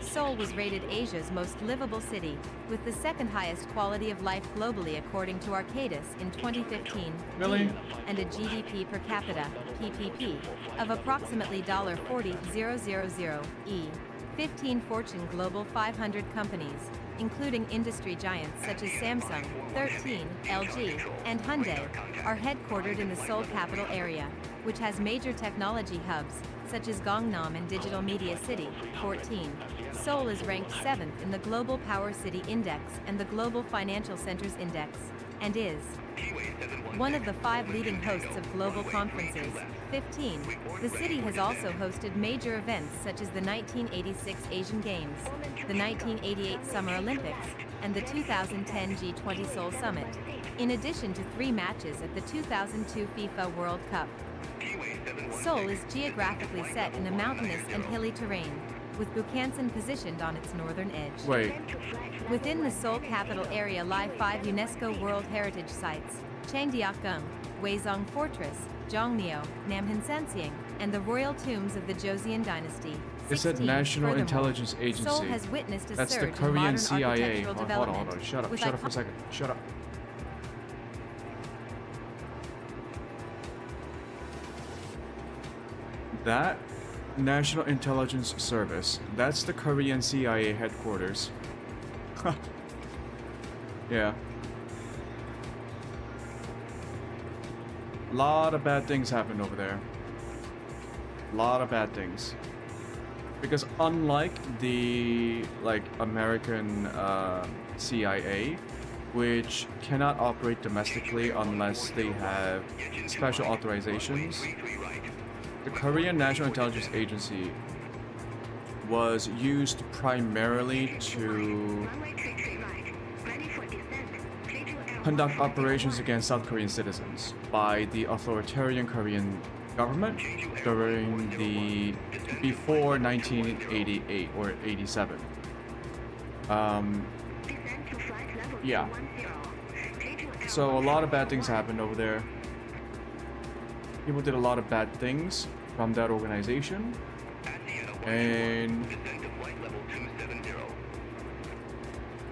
Seoul was rated Asia's most livable city, with the second highest quality of life globally according to Arcadis in 2015, Really? and a GDP per capita, PPP, of approximately $40,000. 15 Fortune Global 500 companies, including industry giants such as Samsung, 13, LG, and Hyundai, are headquartered in the Seoul capital area, which has major technology hubs, such as Gangnam and Digital Media City, 14. Seoul is ranked 7th in the Global Power City Index and the Global Financial Centers Index, and is one of the 5 leading hosts of global conferences. 15. The city has also hosted major events such as the 1986 Asian Games, the 1988 Summer Olympics, and the 2010 G20 Seoul Summit, in addition to 3 matches at the 2002 FIFA World Cup. Seoul is geographically set in a mountainous and hilly terrain, with Bukhansan positioned on its northern edge. Wait, Within the Seoul capital area lie 5 UNESCO World Heritage Sites: Changdeokgung, Huizong Fortress, Jongmyo, Namhansanseong, and the royal tombs of the Joseon dynasty. it said 16. National Furthermore, Intelligence Agency. Seoul has witnessed a That's the surge in Korean modern CIA. architectural Hold on, development. hold on. Shut up with for a second. Shut up. That National Intelligence Service, that's the Korean CIA headquarters. Yeah. Lot of bad things happened over there. Lot of bad things. Because unlike the American CIA, which cannot operate domestically unless they have special authorizations, the Korean National Intelligence Agency was used primarily to conduct operations against South Korean citizens by the authoritarian Korean government during the before 1988 or 87. Yeah. So a lot of bad things happened over there. People did a lot of bad things from that organization, And Descend to flight level 270.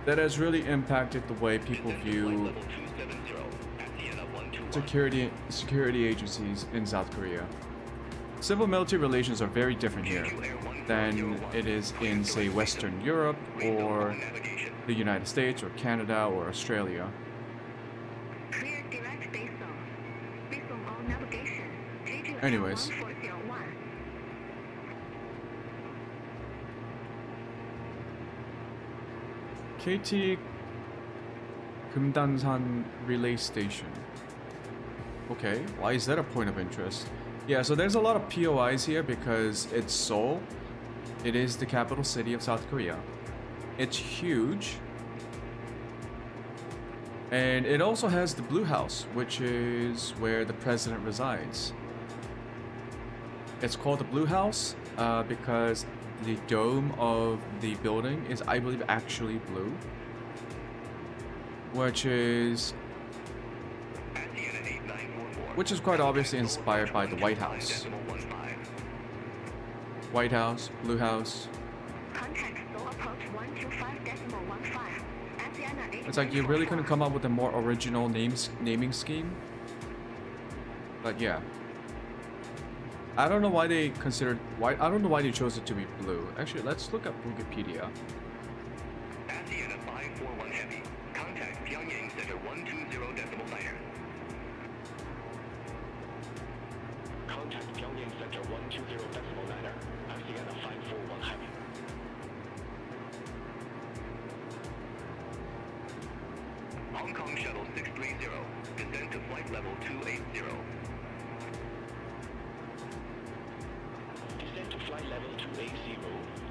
that has really impacted the way people view Level 270 at Sienna 121. security agencies in South Korea. Civil-military relations are very different here than it is in, say, Western Europe or Navigation. the United States or Canada or Australia. Clear direct base zone. Base zone all navigation. JGL Anyways. 1401. KT Kumdansan Relay Station. Okay, why is that a point of interest? Yeah, so there's a lot of POIs here because it's Seoul. It is the capital city of South Korea. It's huge. And it also has the Blue House, which is where the president resides. It's called the Blue House because the dome of the building is, I believe, actually blue. Which is quite obviously inspired by the White House. White House, Blue House. Contact Seoul approach 125.15. Asiana 8. It's like you really couldn't come up with a more original naming scheme. But yeah. I don't know why they considered I don't know why they chose it to be blue. Actually, let's look up Wikipedia. Asiana 541 Heavy. Contact Pyongyang Center 120.9. Contact Pyongyang Center 120.9. Asiana 541 Heavy. Hong Kong Shuttle 630. Descend to flight level 280. Descend to flight level 280.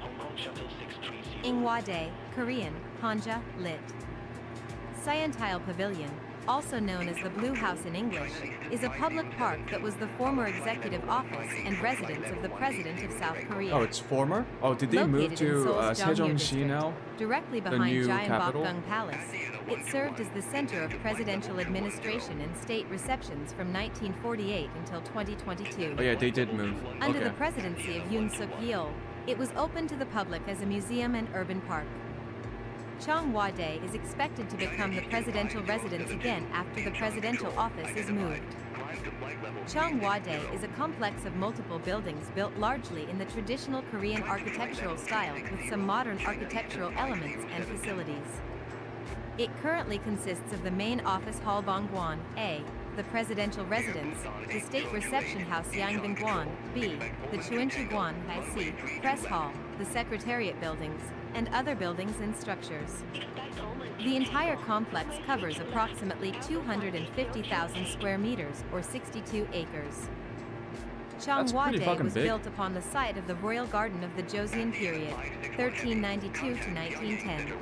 Hong Kong Shuttle 630. Ingwade, Korean, Hanja, lit. Scientile Pavilion, also known as the Blue House in English, is a public park that was the former executive office and residence of the President of South Korea. Oh, it's former? Oh, did they move Located to in Seoul's Jeongju Sejongsi district, now? directly The behind new capital? Gyeongbokgung Palace. It served as the center of presidential administration and state receptions from 1948 until 2022. Oh yeah, they did move. Under Okay. the presidency of Yoon Suk-yeol, it was open to the public as a museum and urban park. Cheongwade is expected to become the presidential residence again after the presidential office is moved. Cheongwade is a complex of multiple buildings built largely in the traditional Korean architectural style with some modern architectural elements and facilities. It currently consists of the main office hall Bangwon, A, the presidential residence, the state reception house Yangbingwon, B, the Chuinchiguan, C, press hall, the secretariat buildings, and other buildings and structures. The entire complex covers approximately 250,000 square meters or 62 acres. That's pretty Cheongwade fucking was big. built upon the site of the royal garden of the Joseon period, 1392 to 1910.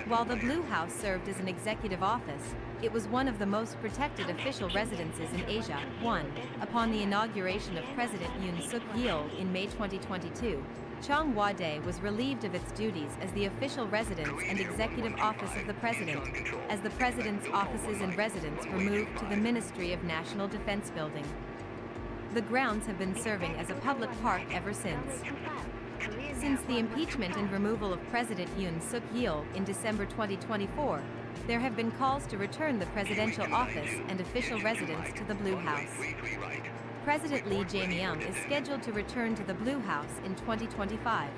While the Blue House served as an executive office, it was one of the most protected official residences in Asia. 1. Upon the inauguration of President Yoon Suk-yeol in May 2022, Cheongwade was relieved of its duties as the official residence and executive office of the president, as the president's offices and residence were moved to the Ministry of National Defense building. The grounds have been serving as a public park ever since. Since the impeachment and removal of President Yoon Suk-yeol in December 2024, there have been calls to return the presidential office and official residence to the Blue House. President Lee Jae-myung is scheduled to return to the Blue House in 2025,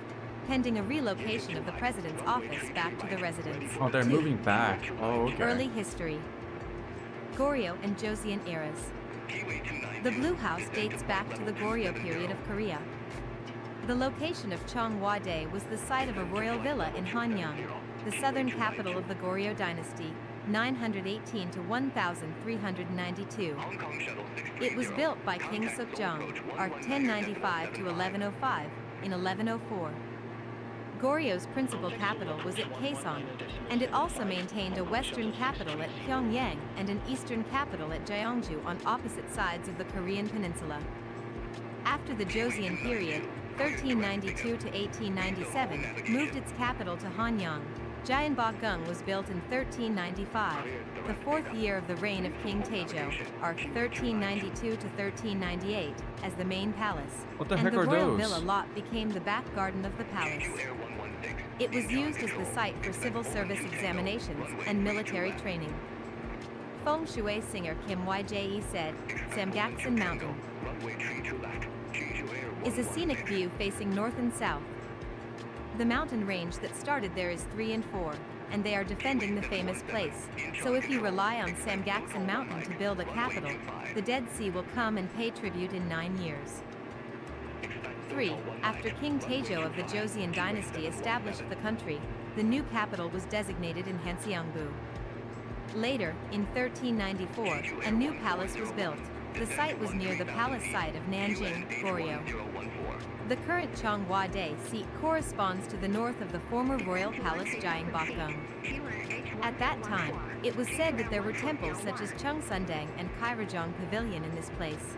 pending a relocation of the president's office back to the residence. Oh, they're 2. moving back. Oh, okay. Early history. Goryeo and Joseon eras. The Blue House dates back to the Goryeo period of Korea. The location of Cheongwade was the site of a royal villa in Hanyang, the southern capital of the Goryeo dynasty, 918 to 1392. It was built by King Sukjeong, Art 1095 to 1105, in 1104. Goryeo's principal capital was at Kaesong, and it also maintained a western capital at Pyongyang and an eastern capital at Gyeongju on opposite sides of the Korean peninsula. After the Joseon period, 1392 to 1897, moved its capital to Hanyang. Gyeongbokgung was built in 1395, the fourth year of the reign of King Taejo, arc 1392 to 1398, as the main palace, What the and heck the are royal those? villa lot became the back garden of the palace. It was used as the site for civil service examinations and military training. Feng Shui singer Kim Yje said, Samgaksan Mountain is a scenic view facing north and south. The mountain range that started there is 3 and 4, and they are defending the famous place. So if you rely on Samgaksan Mountain to build a capital, the Dead Sea will come and pay tribute in 9 years. 3. After King Taejo of the Joseon dynasty established the country, the new capital was designated in Hanseongbu. Later, in 1394, a new palace was built. The site was near the palace site of Nanjing, Goryeo. The current Cheonghwa-dae seat corresponds to the north of the former royal palace Gyeongbokgung. At that time, it was said that there were temples such as Cheongsundang and Kairajong Pavilion in this place.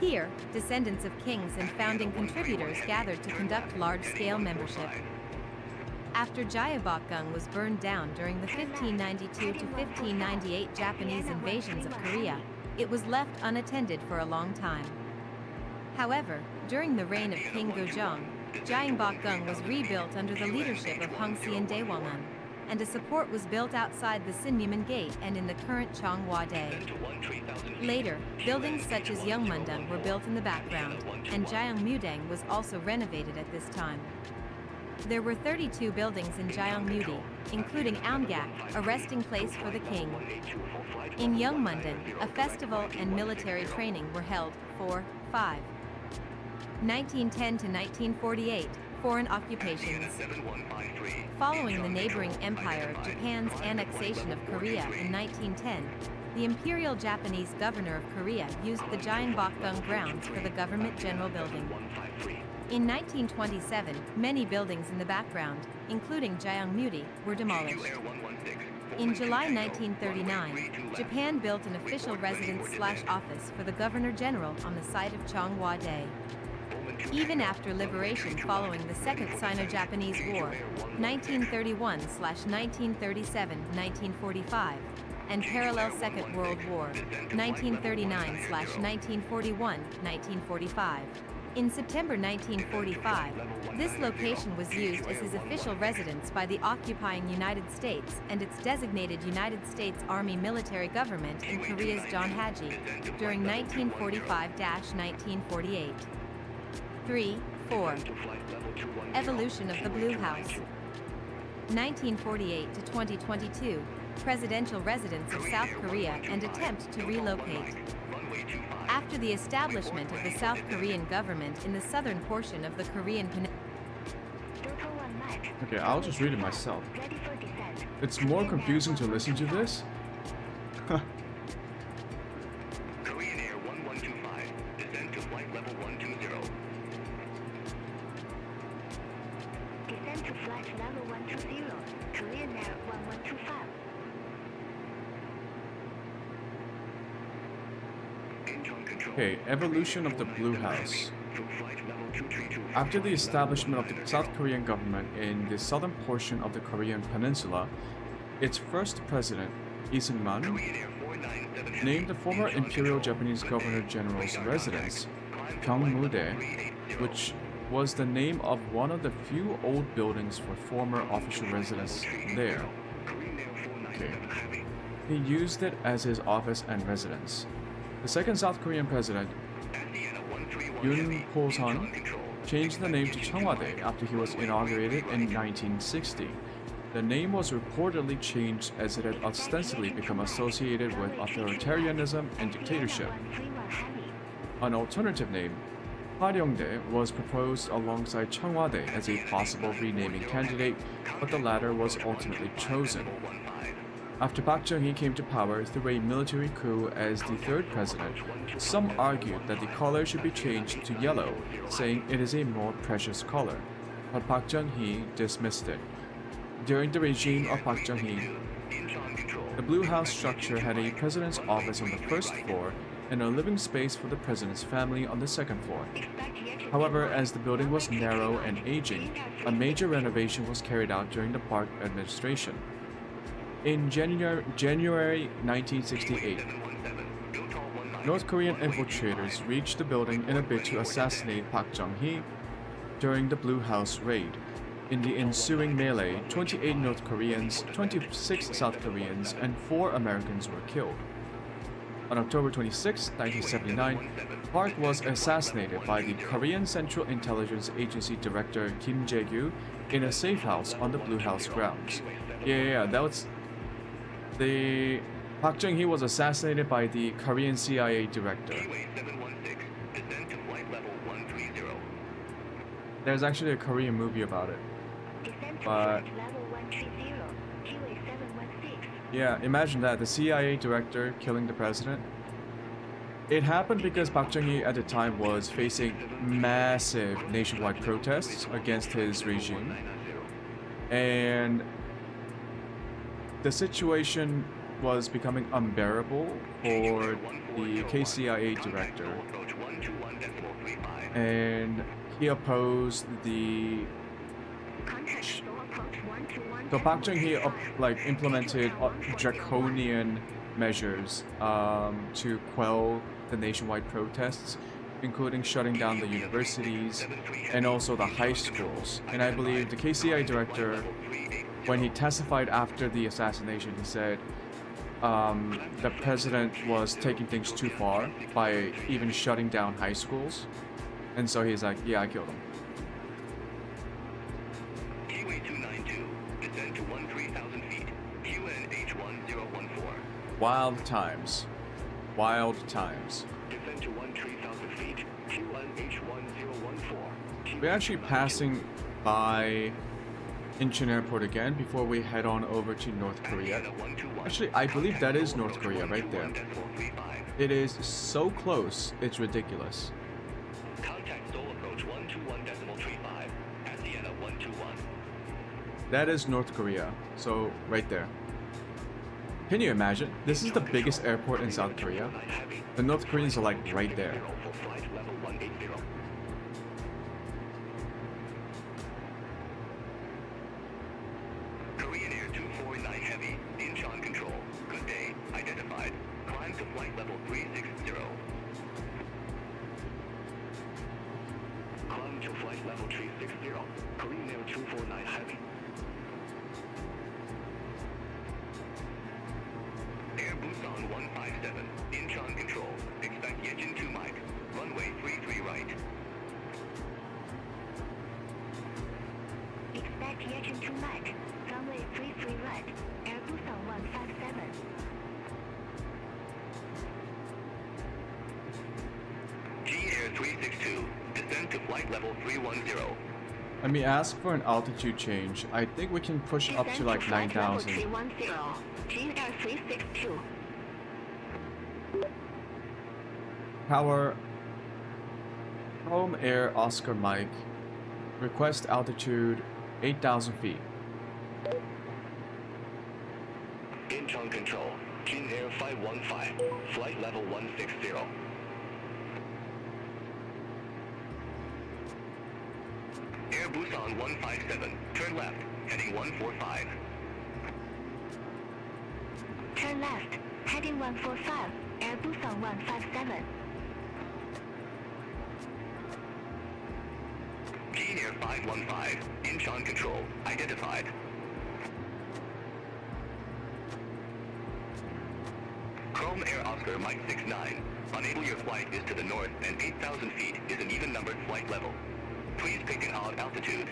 Here, descendants of kings and founding contributors gathered to conduct large-scale membership. After Gyeongbokgung was burned down during the 1592 to 1598 Japanese invasions of Korea, it was left unattended for a long time. However, during the reign of King Gojong, Gyeongbokgung was rebuilt under the leadership of Hongseon Daewalmun, and a support was built outside the Sinmuman Gate and in the current Cheonghwa-dae. Later, buildings such as Yeongmundang were built in the background, and Gyeongmudang was also renovated at this time. There were 32 buildings in Gyeongmudi, including Aumgak, a resting place for the king. In Yeongmundang, a festival and military training were held. 4, 5. 1910 to 1948, foreign occupations. Following the neighboring empire of Japan's annexation of Korea in 1910, the Imperial Japanese governor of Korea used the Gyeongbokgung grounds for the government general building. In 1927, many buildings in the background, including Gyeongmudi, were demolished. In July 1939, Japan built an official residence/office for the Governor General on the site of Cheonghwa-dae. Even after liberation following the Second Sino-Japanese War, 1931–1937–1945, and parallel Second World War, 1939–1941–1945. In September 1945, this location was used as his official residence by the occupying United States and its designated United States Army military government in Korea's Jeonhaji during 1945–1948. 3, 4. Evolution of the Blue House. 1948 to 2022, presidential residence of South Korea and attempt to relocate. After the establishment of the South Korean government in the southern portion of the Korean Peninsula. Okay, I'll just read it myself. It's more confusing to listen to this. Korean Air 1125, descend to flight level 120. Descend to flight level 120, Korean Air 1125. Okay, evolution of the Blue House. After the establishment of the South Korean government in the southern portion of the Korean peninsula, its first president, Lee Seung-man, named the former Imperial Japanese Governor General's residence, Gyeongmu-dae, which was the name of one of the few old buildings for former official residence there. Okay. He used it as his office and residence. The second South Korean president, Yoon Po-sun, changed the name to Cheonghwa-dae after he was inaugurated in 1960. The name was reportedly changed as it had ostensibly become associated with authoritarianism and dictatorship. An alternative name, Hwaryeongdae, was proposed alongside Cheonghwa-dae as a possible renaming candidate, but the latter was ultimately chosen. After Park Chung-hee came to power through a military coup as the third president, some argued that the color should be changed to yellow, saying it is a more precious color, but Park Chung-hee dismissed it. During the regime of Park Chung-hee, the Blue House structure had a president's office on the first floor and a living space for the president's family on the second floor. Expect yet to However, depart. as the building was Runway narrow 21, and aging, Green a major renovation was carried out during the park administration. In January 1968, North Korean infiltrators reached the building in a bid to assassinate Park Chung-hee during the Blue House raid. In the ensuing melee, 28 North Koreans, 26 South Koreans, and 4 Americans were killed. On October 26, 1979, Park was assassinated by the Korean Central Intelligence Agency Director Kim Jae-gyu in a safe house on the Blue House grounds. Yeah, that was... The Park Chung-hee was assassinated by the Korean CIA director. There's actually a Korean movie about it. Descend to But flight level 130, QA 716. yeah, imagine that, the CIA director killing the president. It happened because Park Chung-hee at the time was facing massive nationwide protests against his regime. And the situation was becoming unbearable for the KCIA director. And he opposed the... Contact store approach 121. So Park Chung-hee implemented draconian measures to quell the nationwide protests, including shutting down the universities and also the high schools. And I believe the KCI director, when he testified after the assassination, he said the president was taking things too far by even shutting down high schools. And so he's like, yeah, I killed him. QA 292, descend to 13,000 feet. QNH1014. Wild times. Wild times. Descend to 13,000 feet. QNH1014. We're actually passing by Incheon Airport again before we head on over to North Korea. Actually, I believe that is North Korea right there. It is so close, it's ridiculous. Contact Seoul approach 121.35 at Sienna 121. That is North Korea, so right there. Can you imagine? This is the biggest airport in South Korea. The North Koreans are like right there. For flight level 180. Korean Air 249 Heavy, Incheon control. Good day, identified. Climb to flight level 360. Climb to flight level 360. Korean Air 249 Heavy. Air Busan 157, Incheon control. Expect Yejin 2 Mike. Runway 33 right. Expect Yejin 2 Mike. Runway 33 right. Air Busan 157. G Air 362, descend to flight level 310. Let me ask for an altitude change. I think we can push up to Descend like flight level 9,000. 310. G Air 362. Power Home Air Oscar Mike. Request altitude 8,000 feet. Incheon control. Jin Air 515. Flight level 160. Air Busan 157, turn left, heading 145. Turn left. Heading 145. Air Busan 157. G Air 515, Incheon control, identified. Chrome Air Oscar Mike 69, unable your flight is to the north and 8,000 feet is an even numbered flight level. Please pick an odd altitude.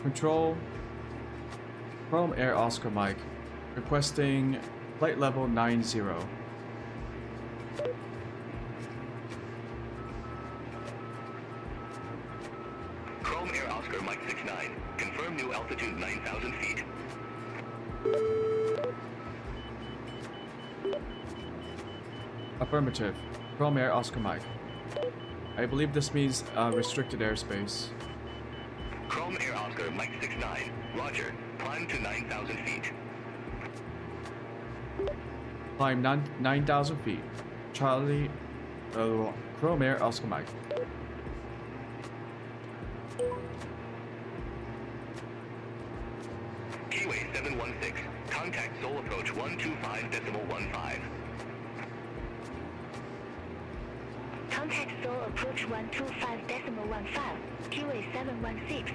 Control Chrome Air Oscar Mike. Requesting flight level 90. Chrome Air Oscar Mike 69, confirm new altitude 9,000 feet. Affirmative. Chrome Air Oscar Mike. I believe this means restricted airspace. Chrome Air Oscar Mike 69, roger. Climb to 9,000 feet. Climb 9,000 feet. Charlie, Chrome Air, Oscar Mike. Keyway 716. Contact Seoul approach 125.15. Contact Seoul approach 125.15. Keyway 716.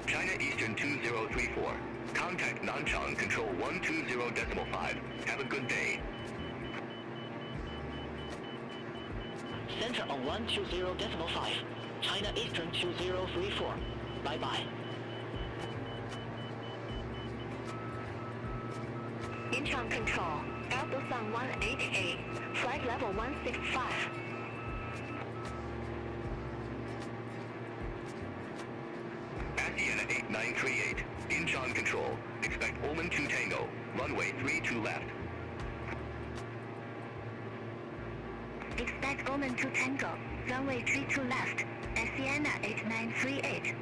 China Eastern 2034. Contact Nanchang Control 120.5. Have a good day. Center of 120.5. China Eastern 2034. Bye-bye. Incheon Control. Airbus on 188. Flight level 165. Asiana 8938. Incheon Control. Expect Omen 2 Tango. Runway 32 left. Expect Omen 2 Tango. Runway 32 left. Asiana 8938.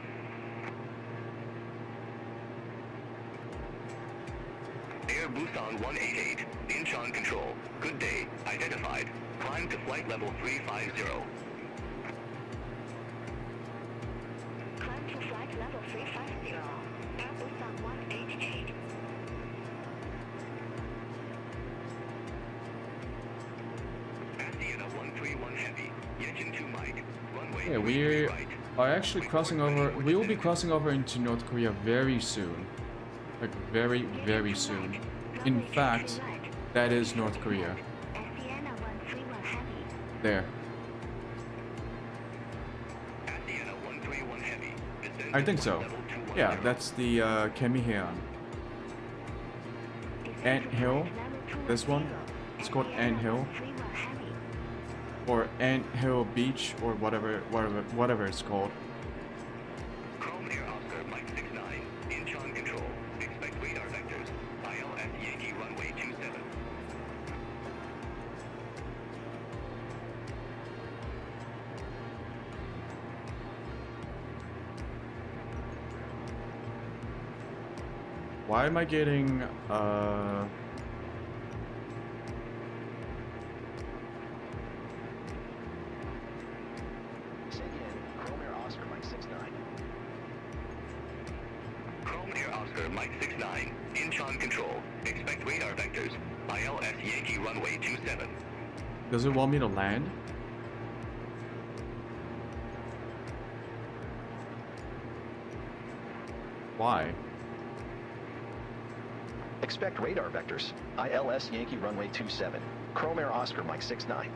Air Busan 188. Incheon Control. Good day. Identified. Climb to flight level 350. Climb to flight level 350. Air Busan 188. Asiana 131 Heavy. Engine 2 Mike. Runway Yeah, 33 we right. are actually crossing over. We will be crossing over into North Korea very soon. Like very, very soon. In fact, that is North Korea. Asiana 131 Heavy. There. Asiana 131 Heavy. Descend I to think flight so. level 210. Yeah, that's the Kemiheon. Ant Hill. This one. It's called Ant Hill. Or Ant Hill Beach, or whatever it's called. Chrome Air Oscar Mike 69. Incheon Control. Expect radar vectors. ILS Yankee runway 27. Why am I getting Say again, Chrome Air Oscar Mike 69. Chrome Air Oscar Mike 69. Incheon Control. Expect radar vectors. ILS Yankee runway 27. does it want me to land? Why? Expect radar vectors. ILS Yankee Runway 27. Chrome Air Oscar Mike 69.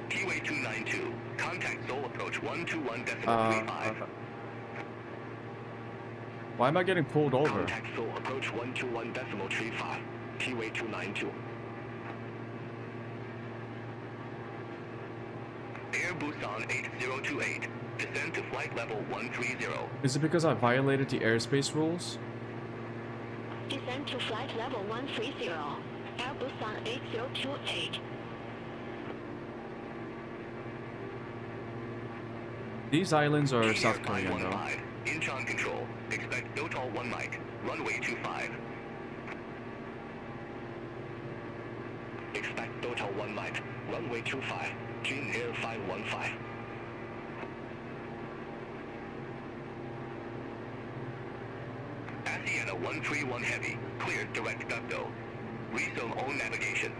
Keyway 292. Contact Seoul approach 121.35. Why am I getting pulled over? Contact Seoul approach 121.35. Keyway 292. Air Busan 8028. Descend to flight level 130. Is it because I violated the airspace rules? Descend to flight level 130. Air Busan 8028. These islands are Air South Korean though. 515. Incheon Control. Expect Dotal 1 Mike. Runway 25. Expect Dotal 1 Mike. Runway 25. Jin Air 515. Asiana 131 Heavy. Cleared direct ducto. Resume own navigation.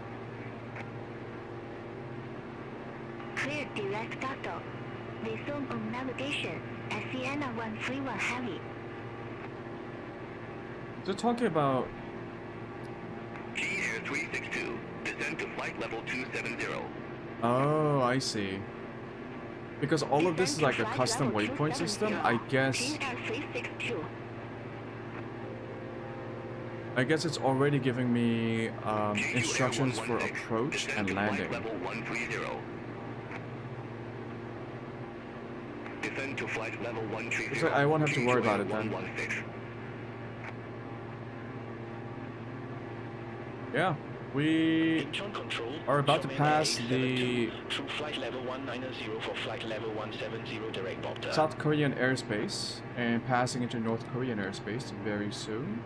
Clear direct ducto. Resume on navigation. Asiana 131 Heavy. They're talking about G Air 362. Descend to flight level 270. oh, I see. Because all of this is like a custom waypoint system, I guess Air 362. it's already giving me Jeju instructions Air for 116. approach Descend and to landing. Flight level 130. Descend to flight level 130. So I won't have to worry Jeju about Air it then. 116. Yeah, We Incheon control. are about to Xiaomen pass Air the 872 through flight level 190 for flight level 170 direct Bopter. South Korean airspace and passing into North Korean airspace very soon.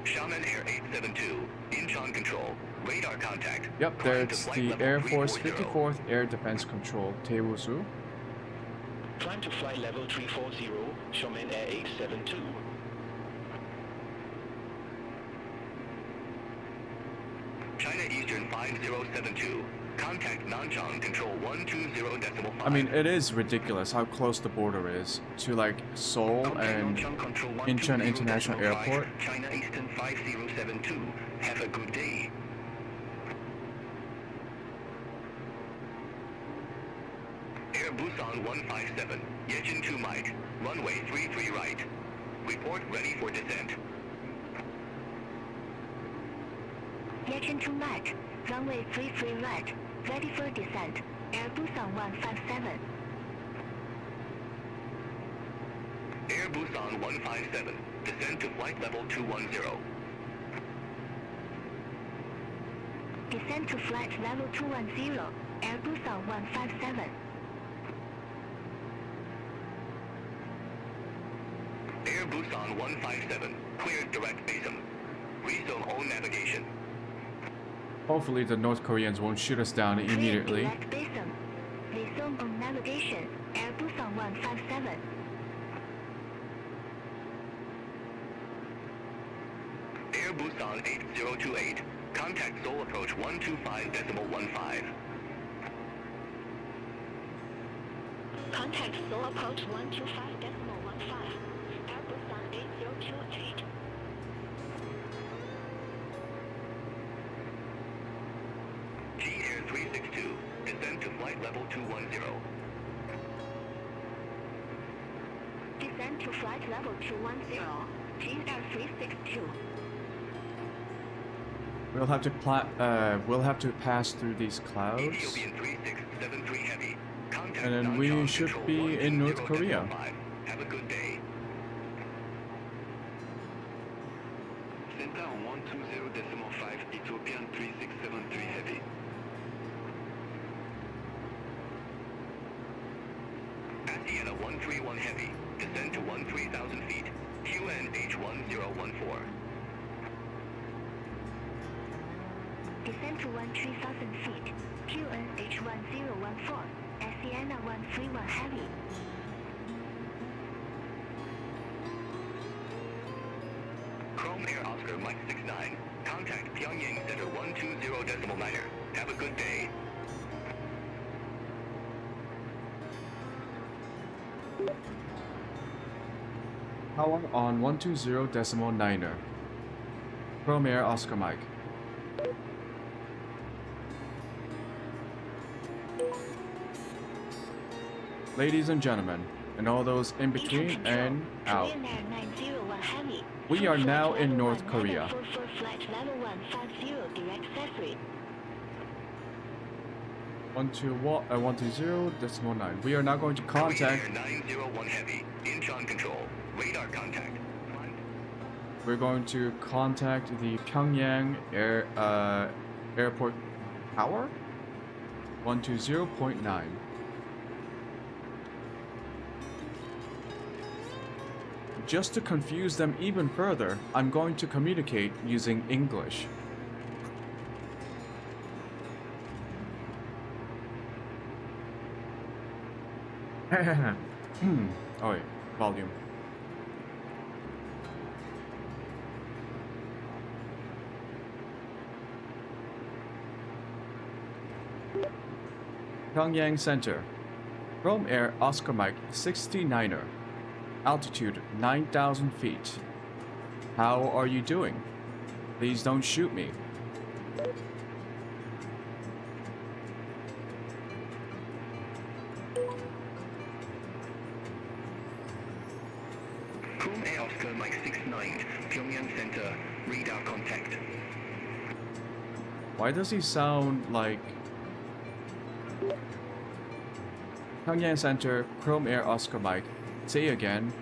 Xiamen Air 872, Incheon control, radar contact. Yep, Climb to that's flight the level Air Force 340. 54th Air Defense Control, Daewoo-su. Climb to flight level 340, Xiaomen Air 872. China Eastern 5072, contact Nanchang control 120.5. I mean, it is ridiculous how close the border is to like Seoul and Incheon International Airport. China Eastern 5072, have a good day. Air Busan 157, Yejin 2 Mike, runway 33 right. Report ready for descent. Yejin 2 Mike, runway 33 right, ready for descent. Air Busan 157. Air Busan 157, descend to flight level 210. Descend to flight level 210, Air Busan 157. Air Busan 157, cleared direct basin. Resume all navigation. Hopefully the North Koreans won't shoot us down immediately. Clear direct basin. Resume on navigation, Air Busan 157. Air Busan 8028, contact Seoul approach 125.15. Contact Seoul approach 125.15. Air Busan 8028. G-Air 362, descend to flight level 210. Descend to flight level 210, G-Air 362. We'll have to pass through these clouds, Ethiopian 3673 heavy, contact and then we Nanchang should control be in North 120.5. Korea. Have a good day. Center on 120.5, Ethiopian 3673 heavy. Asiana 131 heavy, descend to 13,000 feet, QNH 1014. Descend to 13,000 feet, QNH 1014, Asiana 131 heavy. Chrome Air Oscar Mike 69, contact Pyongyang Center 120.9er. Have a good day. Power on 120.9er. Chrome Air Oscar Mike. Ladies and gentlemen, and all those in between and out. Korean Air 901 heavy. We are Flight now in level North 1 Korea. 944 flight level 150 direct Sesri. 120.9. We are now going to contact. Korean Air 901 heavy, Incheon control, radar contact. We're going to contact the Pyongyang Airport Tower. 120.9. Just to confuse them even further, I'm going to communicate using English. Oh wait, volume. Pyongyang Center. Chrome Air Oscar Mike 69er. Altitude 9,000 feet. How are you doing? Please don't shoot me. Chrome Air Oscar Mike 69, Pyongyang Center, radar contact. Why does he sound like... Pyongyang Center, Chrome Air Oscar Mike. Say again.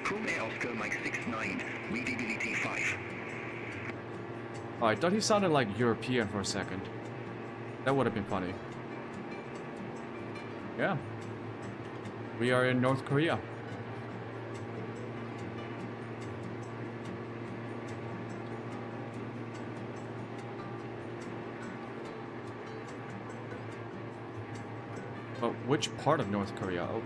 Chrome Oh, I thought he sounded like European for a second. That would have been funny. Yeah. We are in North Korea. But which part of North Korea? Oh.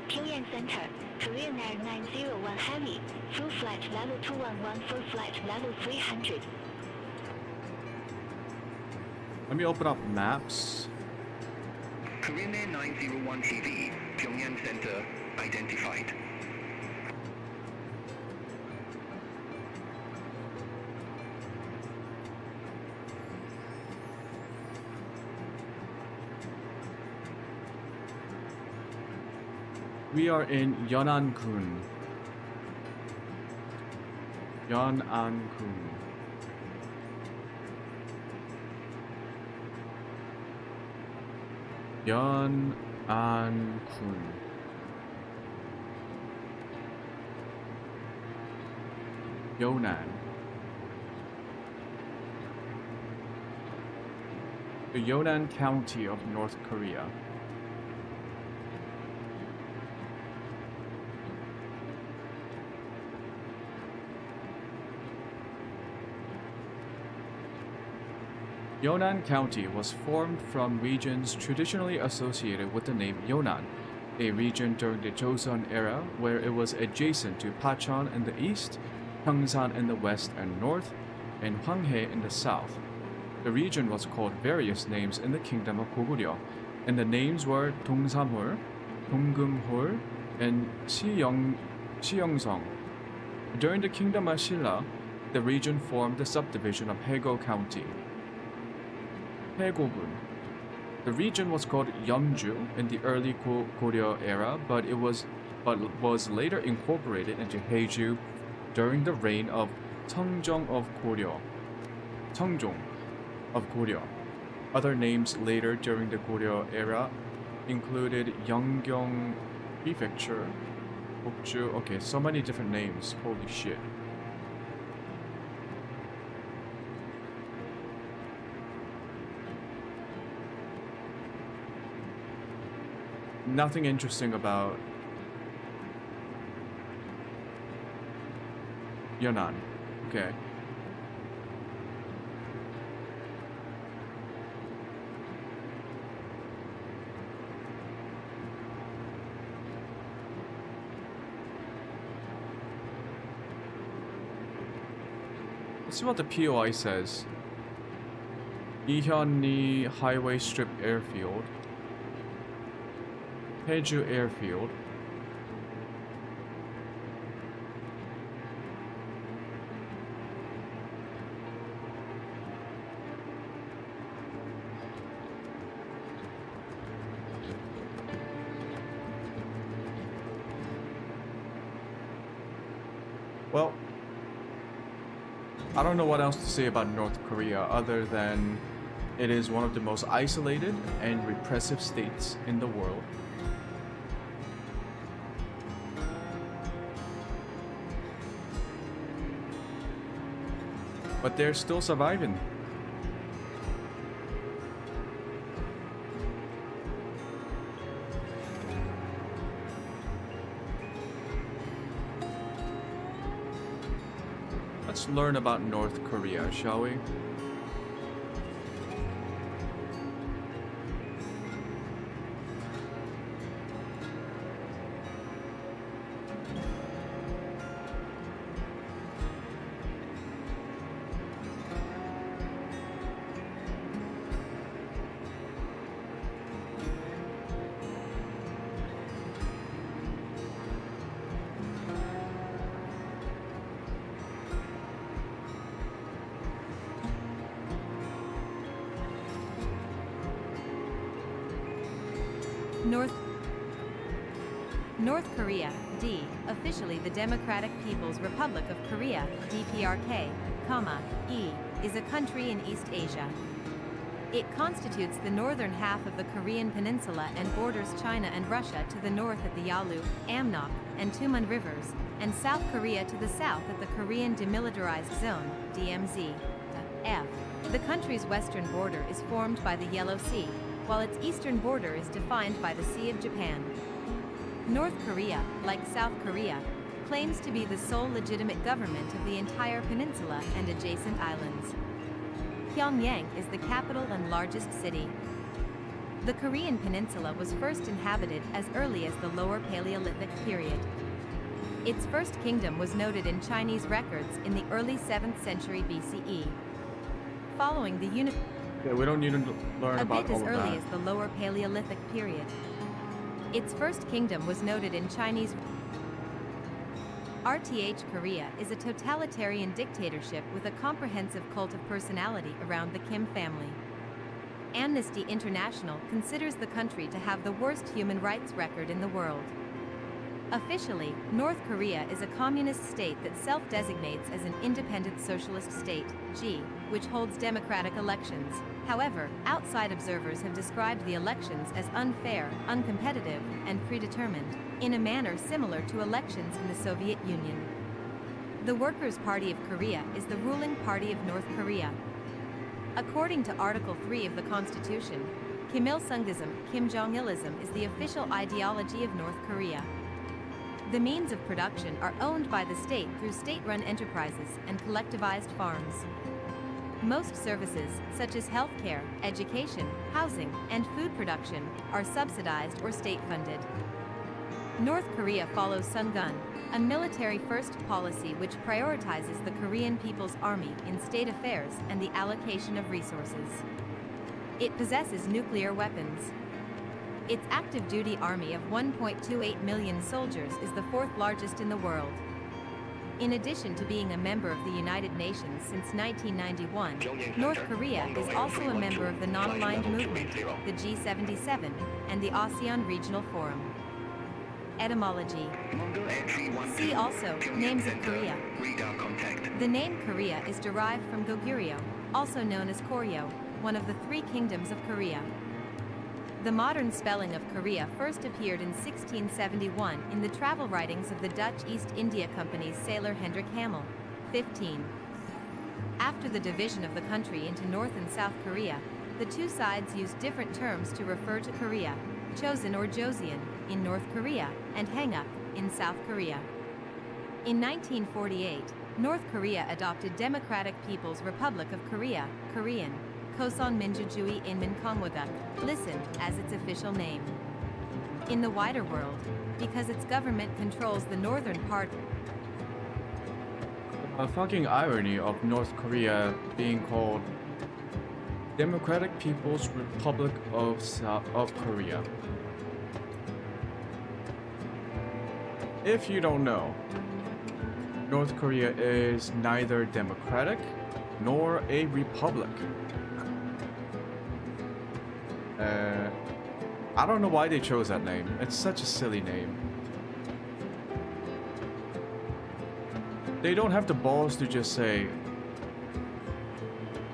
Pyongyang Center, Korean Air 901 Heavy, full flight level 211 for flight level 300. Let me open up maps. Korean Air 901 Heavy, Pyongyang Center identified. We are in Yeonnan-gun. Yeonnan-gun. Yeonnan-gun. Yeonnan. The Yeonnan County of North Korea. Yeonnan County was formed from regions traditionally associated with the name Yeonnan, a region during the Joseon era where it was adjacent to Pachon in the east, Hyeongsan in the west and north, and Hwanghae in the south. The region was called various names in the kingdom of Goguryeo, and the names were Dongsamhol, Donggumhol, and Siyeongseong. During the kingdom of Silla, the region formed the subdivision of Haego County. The region was called Yeomju in the early Goryeo era, but was later incorporated into Haeju during the reign of Seongjong of Goryeo. Other names later during the Goryeo era included Yeongyong Prefecture, Bokju. Okay, so many different names. Holy shit. Nothing interesting about Yeonnan. Okay. Let's see what the POI says. Ihyonni Highway Strip Airfield. Haeju Airfield. Well, I don't know what else to say about North Korea other than it is one of the most isolated and repressive states in the world. But they're still surviving. Let's learn about North Korea, shall we? North Korea, D, officially the Democratic People's Republic of Korea, DPRK, E, is a country in East Asia. It constitutes the northern half of the Korean peninsula and borders China and Russia to the north at the Yalu, Amnok, and Tumun rivers, and South Korea to the south at the Korean Demilitarized Zone, DMZ. F. The country's western border is formed by the Yellow Sea, while its eastern border is defined by the Sea of Japan. North Korea, like South Korea, claims to be the sole legitimate government of the entire peninsula and adjacent islands. Pyongyang is the capital and largest city. The Korean peninsula was first inhabited as early as the Lower Paleolithic period. Its first kingdom was noted in Chinese records in the early 7th century BCE. Following the Yeah, we don't need to learn a about bit all as of early that. as the Lower Paleolithic period. Its first kingdom was noted in Chinese. RTH Korea is a totalitarian dictatorship with a comprehensive cult of personality around the Kim family. Amnesty International considers the country to have the worst human rights record in the world. Officially, North Korea is a communist state that self-designates as an independent socialist state, G, which holds democratic elections. However, outside observers have described the elections as unfair, uncompetitive, and predetermined, in a manner similar to elections in the Soviet Union. The Workers' Party of Korea is the ruling party of North Korea. According to Article 3 of the Constitution, Kim Il-sungism, Kim Jong-ilism is the official ideology of North Korea. The means of production are owned by the state through state-run enterprises and collectivized farms. Most services, such as healthcare, education, housing, and food production, are subsidized or state-funded. North Korea follows Sungun, a military-first policy which prioritizes the Korean People's Army in state affairs and the allocation of resources. It possesses nuclear weapons. Its active duty army of 1.28 million soldiers is the fourth largest in the world. In addition to being a member of the United Nations since 1991, North Korea is also a member of the Non-Aligned Movement, the G77, and the ASEAN Regional Forum. Etymology. See also, names of Korea. The name Korea is derived from Goguryeo, also known as Koryo, one of the three kingdoms of Korea. The modern spelling of Korea first appeared in 1671 in the travel writings of the Dutch East India Company's sailor Hendrik Hamel, 15. After the division of the country into North and South Korea, the two sides used different terms to refer to Korea, Chosun or Joseon in North Korea and Hanguk in South Korea. In 1948, North Korea adopted Democratic People's Republic of Korea, Korean, Koson Minjujui Inmin Kongwaguk, listen, as its official name. In the wider world, because its government controls the northern part. A fucking irony of North Korea being called Democratic People's Republic of Korea. If you don't know, North Korea is neither democratic nor a republic. I don't know why they chose that name. It's such a silly name. They don't have the balls to just say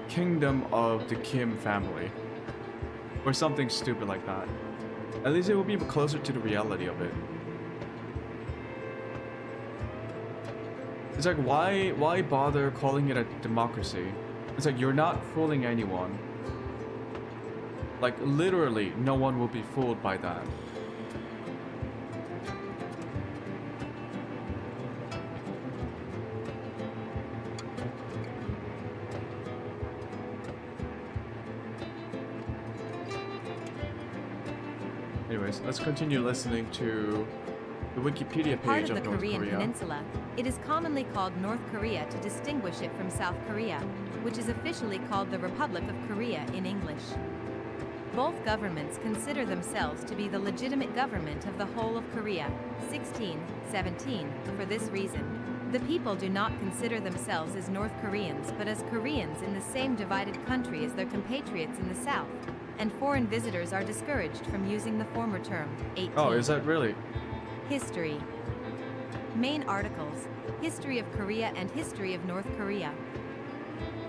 Kingdom of the Kim family or something stupid like that. At least it will be closer to the reality of it. It's like, why bother calling it a democracy? It's like, you're not fooling anyone. Like, literally, no one will be fooled by that. Anyways, let's continue listening to the Wikipedia Part page of of the North Korean Korea. peninsula, it is commonly called North Korea to distinguish it from South Korea, which is officially called the Republic of Korea in English. Both governments consider themselves to be the legitimate government of the whole of Korea, 1617, for this reason. The people do not consider themselves as North Koreans but as Koreans in the same divided country as their compatriots in the South, and foreign visitors are discouraged from using the former term, 18. Oh, is that really? History. Main articles: History of Korea and History of North Korea.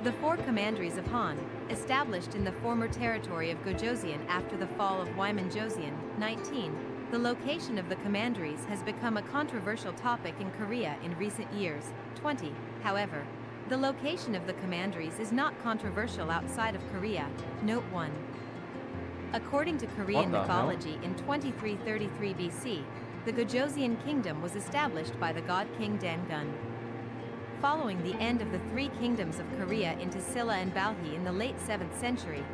The four commanderies of Han, established in the former territory of Gojoseon after the fall of Wyman-Joseon, 19, the location of the commanderies has become a controversial topic in Korea in recent years, 20. However, the location of the commanderies is not controversial outside of Korea, note 1. According to Korean What the hell? mythology, in 2333 BC, the Gojoseon kingdom was established by the god King Dangun. Following the end of the three kingdoms of Korea into Silla and Balhae in the late 7th century,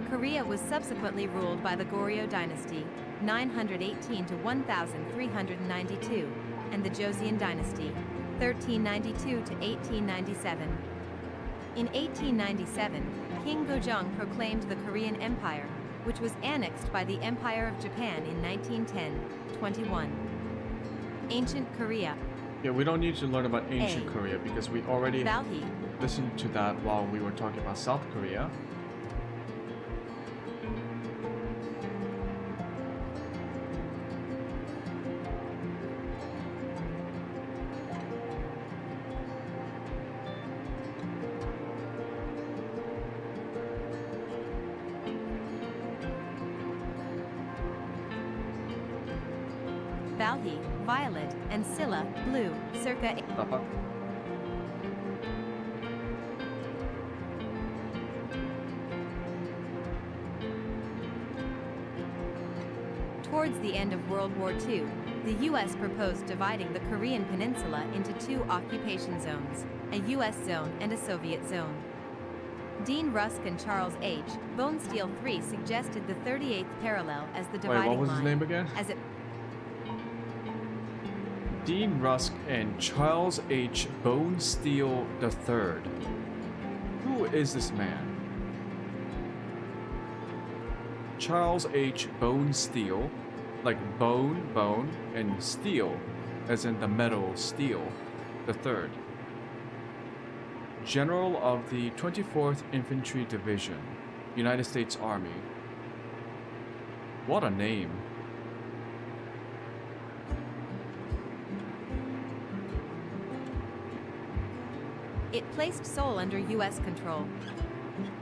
Korea was subsequently ruled by the Goryeo dynasty, 918 to 1392, and the Joseon dynasty, 1392 to 1897. In 1897, King Gojong proclaimed the Korean Empire, which was annexed by the Empire of Japan in 1910. 21. Ancient Korea. Yeah, we don't need to learn about ancient A. Korea because we already Balhae. listened to that while we were talking about South Korea. Balhae, violet, and Silla, blue, circa. The fuck? Towards the end of World War II, the U.S. proposed dividing the Korean peninsula into two occupation zones, a U.S. zone and a Soviet zone. Dean Rusk and Charles H. Bonesteel III suggested the 38th parallel as the dividing Wait, what was line, his name again? as it Dean Rusk and Charles H. Bonesteel III. Who is this man? Charles H. Bonesteel, like bone, and steel, as in the metal steel, the third. General of the 24th Infantry Division, United States Army. What a name. It placed Seoul under U.S. control.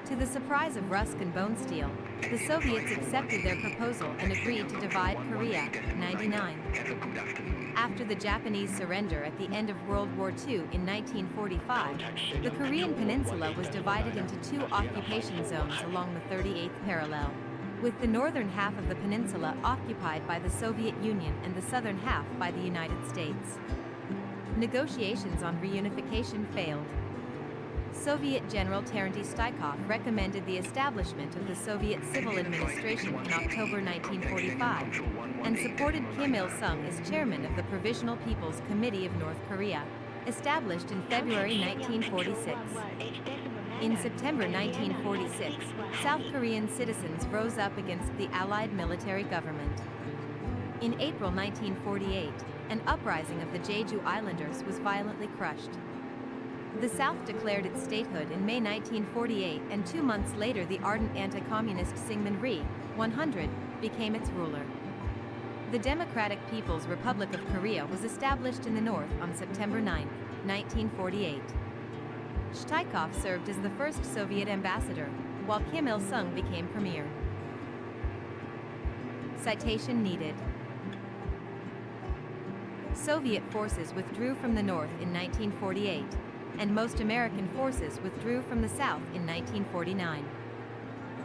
To the surprise of Rusk and Bonesteel, the Soviets accepted their proposal and agreed to divide Korea, 99. After the Japanese surrender at the end of World War II in 1945, the Korean peninsula was divided into two occupation zones along the 38th parallel, with the northern half of the peninsula occupied by the Soviet Union and the southern half by the United States. Negotiations on reunification failed. Soviet General Terenty Stykov recommended the establishment of the Soviet Civil Administration in October 1945, and supported Kim Il-sung as chairman of the Provisional People's Committee of North Korea, established in February 1946. In September 1946, South Korean citizens rose up against the Allied military government. In April 1948, an uprising of the Jeju Islanders was violently crushed. The South declared its statehood in May 1948, and 2 months later the ardent anti-communist Syngman Rhee, 100, became its ruler. The Democratic People's Republic of Korea was established in the north on September 9, 1948. Stykov served as the first Soviet ambassador, while Kim Il-sung became premier. Citation needed. Soviet forces withdrew from the north in 1948, and most American forces withdrew from the south in 1949.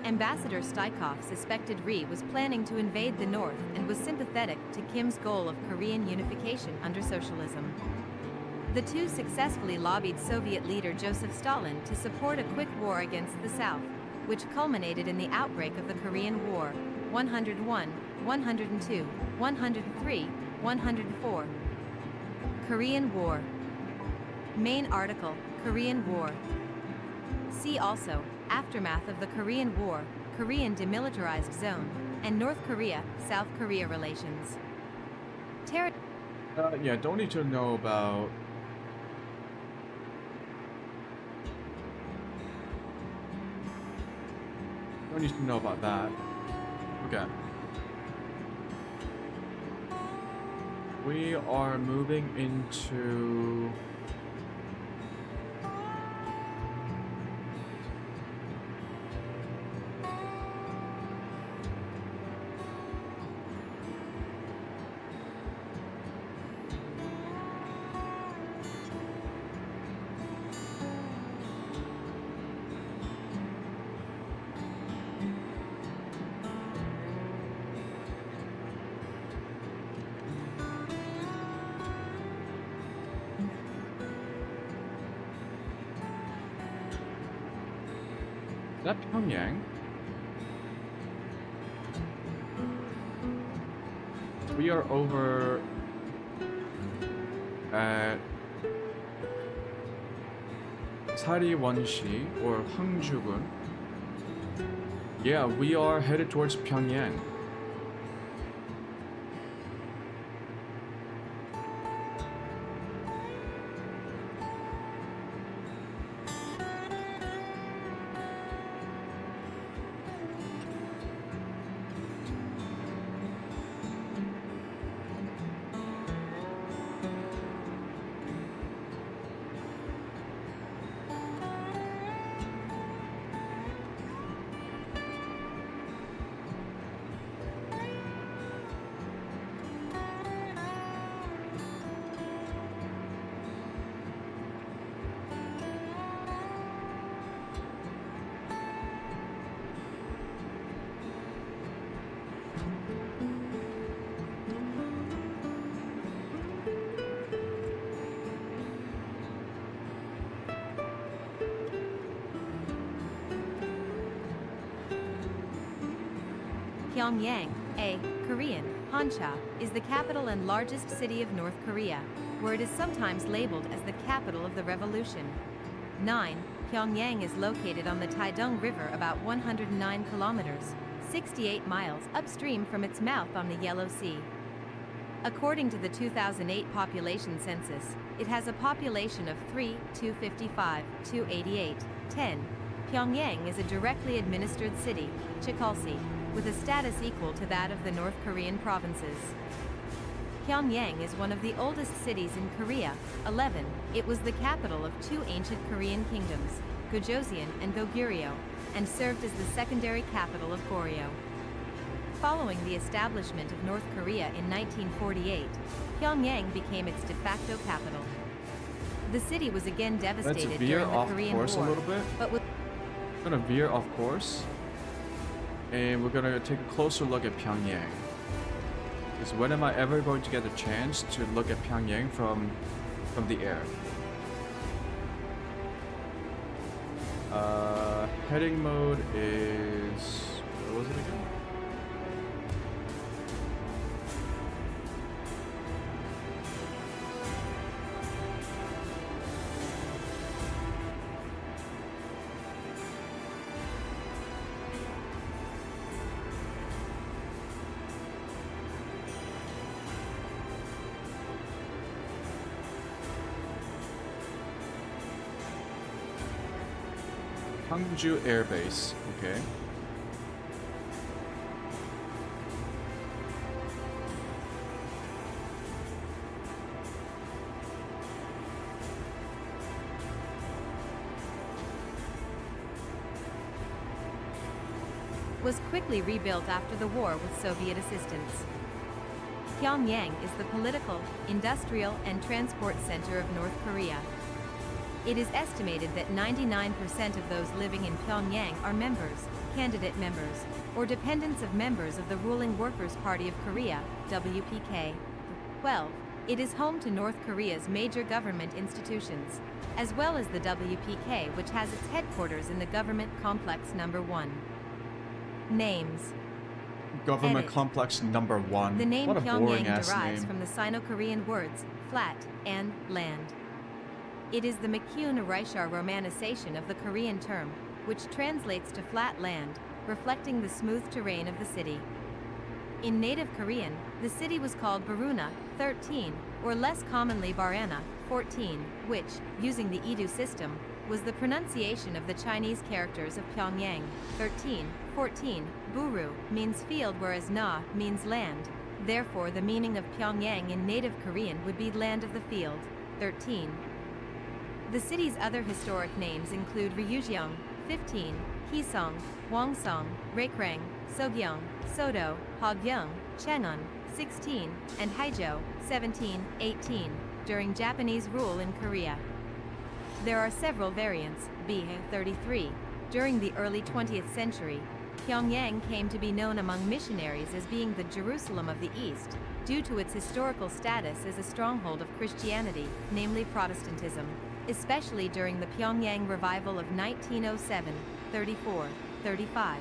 Ambassador Stykov suspected Rhee was planning to invade the north and was sympathetic to Kim's goal of Korean unification under socialism. The two successfully lobbied Soviet leader Joseph Stalin to support a quick war against the South, which culminated in the outbreak of the Korean War, 101, 102, 103, 104. Korean War. Main article, Korean War. See also, Aftermath of the Korean War, Korean Demilitarized Zone, and North Korea-South Korea relations. Yeah, don't need to know about... Don't need to know about that. Okay. We are moving into... that Pyongyang? We are over at Sariwonshi or Hangjugun. Yeah, we are headed towards Pyongyang. Pyongyang, a Korean, Hanja, is the capital and largest city of North Korea, where it is sometimes labeled as the capital of the revolution. 9. Pyongyang is located on the Taedong River about 109 kilometers, 68 miles upstream from its mouth on the Yellow Sea. According to the 2008 population census, it has a population of 3,255,288. 10. Pyongyang is a directly administered city, Chekalsi, with a status equal to that of the North Korean provinces. Pyongyang is one of the oldest cities in Korea. 11. It was the capital of two ancient Korean kingdoms, Gojoseon and Goguryeo, and served as the secondary capital of Goryeo. Following the establishment of North Korea in 1948, Pyongyang became its de facto capital. The city was again devastated during the Korean War, a little bit. but was We're gonna veer off course, and we're gonna take a closer look at Pyongyang. Because when am I ever going to get a chance to look at Pyongyang from the air? Heading mode is, what was it again? Hangju Air Base, okay. was quickly rebuilt after the war with Soviet assistance. Pyongyang is the political, industrial, and transport center of North Korea. It is estimated that 99% of those living in Pyongyang are members, candidate members, or dependents of members of the ruling Workers' Party of Korea, WPK. 12. It is home to North Korea's major government institutions, as well as the WPK, which has its headquarters in the Government Complex No. 1. Names. Government Edit. Complex No. 1. The name What a boring Pyongyang ass derives name. from the Sino-Korean words flat and land. It is the McCune-Reischauer romanization of the Korean term, which translates to flat land, reflecting the smooth terrain of the city. In native Korean, the city was called Baruna, 13, or less commonly Barana, 14, which, using the Edu system, was the pronunciation of the Chinese characters of Pyongyang, 13, 14. Buru means field, whereas Na means land. Therefore, the meaning of Pyongyang in native Korean would be land of the field, 13. The city's other historic names include Ryugyong, 15, Hisong, Wongsong, Raekrang, Sogyong, Sodo, Hogyong, Cheonan, 16, and Haijo, 17, 18, during Japanese rule in Korea. There are several variants, B-33. During the early 20th century, Pyongyang came to be known among missionaries as being the Jerusalem of the East, due to its historical status as a stronghold of Christianity, namely Protestantism. Especially during the Pyongyang revival of 1907, 34, 35.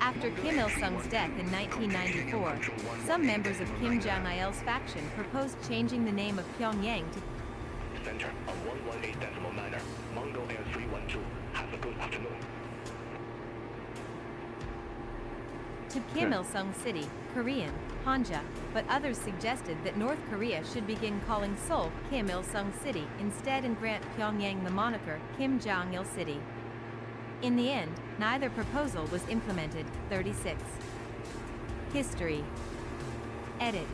After Kim Il-sung's death in 1994, some members of Kim Jong-il's faction proposed changing the name of Pyongyang to Center on 118 manner. Mongol Air 312. Have a good afternoon. Kim Il-sung City, Korean, Hanja, but others suggested that North Korea should begin calling Seoul Kim Il-sung City instead and grant Pyongyang the moniker Kim Jong-il City. In the end, neither proposal was implemented. 36. History. Edit.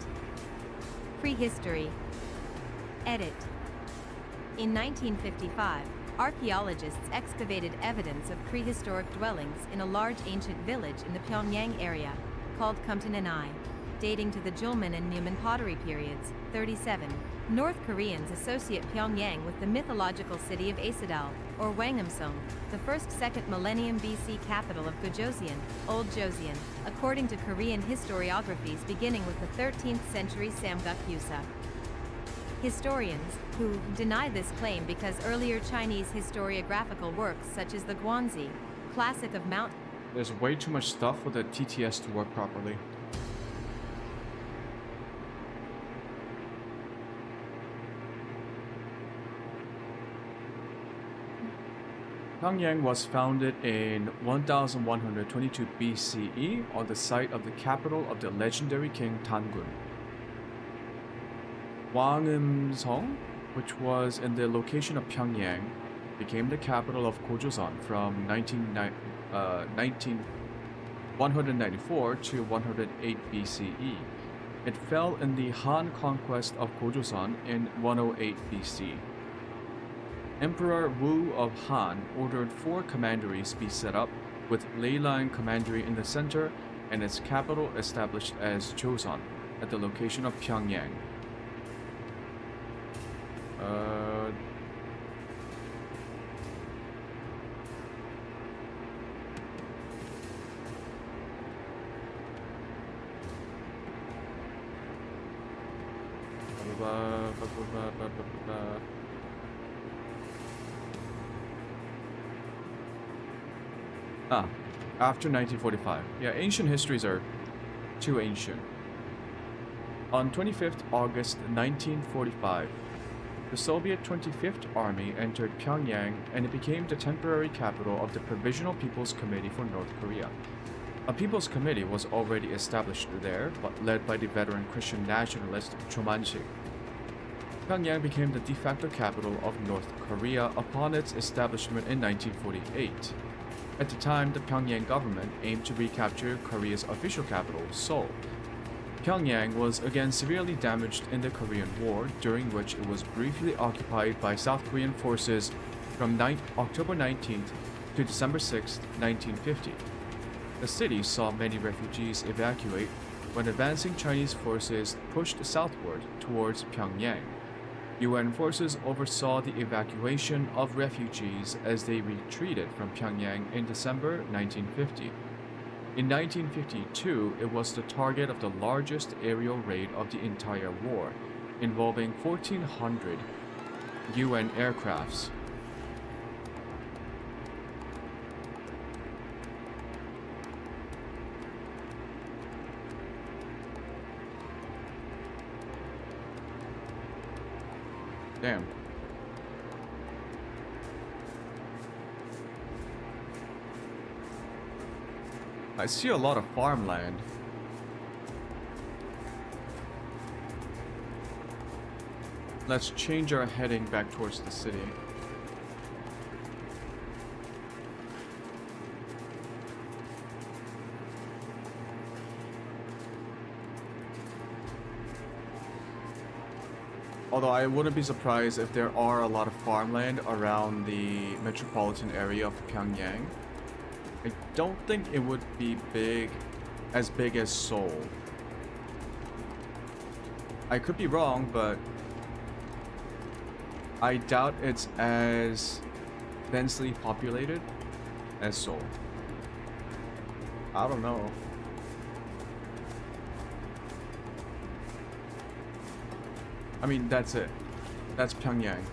Prehistory. Edit. In 1955, archaeologists excavated evidence of prehistoric dwellings in a large ancient village in the Pyongyang area, called Kumtananai, dating to the Julman and Newman pottery periods. 37. North Koreans associate Pyongyang with the mythological city of Asadal, or Wanghamsong, the first 2nd millennium BC capital of Gojoseon, Old Joseon, according to Korean historiographies beginning with the 13th century Samguk Yusa. Historians, who deny this claim because earlier Chinese historiographical works such as the Guanzi, classic of Mount... There's way too much stuff for the TTS to work properly. Pyongyang was founded in 1122 BCE on the site of the capital of the legendary king Tangun. Wanghamsong, which was in the location of Pyongyang, became the capital of Gojoseon from 194 to 108 BCE. It fell in the Han conquest of Gojoseon in 108 BC. Emperor Wu of Han ordered 4 commanderies be set up, with Leyline Commandery in the center and its capital established as Joseon, at the location of Pyongyang. After 1945. Yeah, ancient histories are too ancient. On 25th August 1945, the Soviet 25th Army entered Pyongyang and it became the temporary capital of the Provisional People's Committee for North Korea. A People's Committee was already established there, but led by the veteran Christian nationalist Choom. Pyongyang became the de facto capital of North Korea upon its establishment in 1948. At the time, the Pyongyang government aimed to recapture Korea's official capital, Seoul. Pyongyang was again severely damaged in the Korean War, during which it was briefly occupied by South Korean forces from October 19th to December 6, 1950. The city saw many refugees evacuate when advancing Chinese forces pushed southward towards Pyongyang. UN forces oversaw the evacuation of refugees as they retreated from Pyongyang in December 1950. In 1952, it was the target of the largest aerial raid of the entire war, involving 1,400 UN aircrafts. Damn. I see a lot of farmland. Let's change our heading back towards the city. Although I wouldn't be surprised if there are a lot of farmland around the metropolitan area of Pyongyang. I don't think it would be as big as Seoul. I could be wrong, but I doubt it's as densely populated as Seoul. I don't know. I mean, that's it. That's Pyongyang.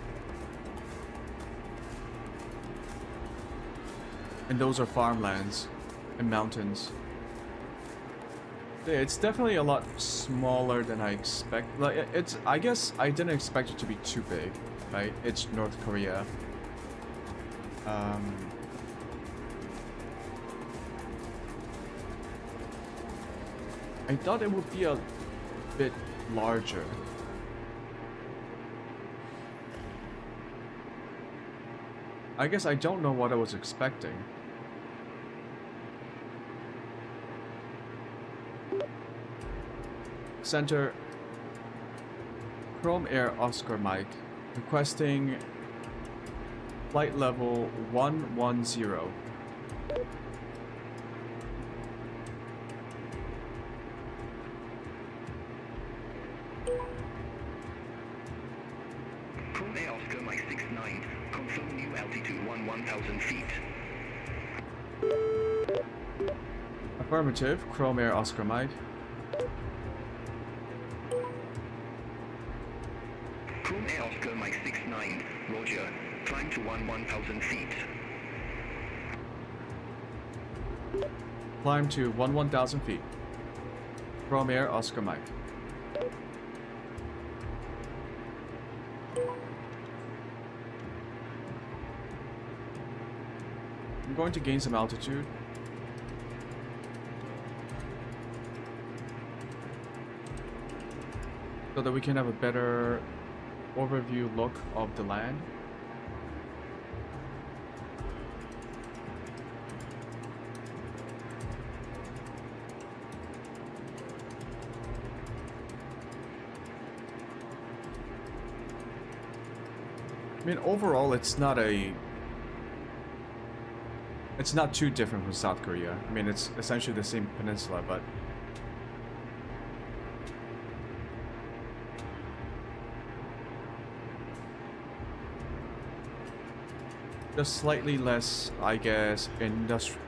And those are farmlands and mountains. Yeah, it's definitely a lot smaller than I expect. Like it's, I guess I didn't expect it to be too big, right? It's North Korea. I thought it would be a bit larger. I guess I don't know what I was expecting. Center Chrome Air Oscar Mike requesting flight level 110. Chrome Air Oscar Mike 69, confirm new altitude 1000 feet. Affirmative, Chrome Air Oscar Mike. Chrome Air Oscar Mike 69, roger, climb to 1000 feet. Climb to 1000 feet. Chrome Air Oscar Mike. I'm going to gain some altitude. So that we can have a better overview look of the land. I mean, overall, it's not too different from South Korea. I mean, it's essentially the same peninsula, but just slightly less, I guess,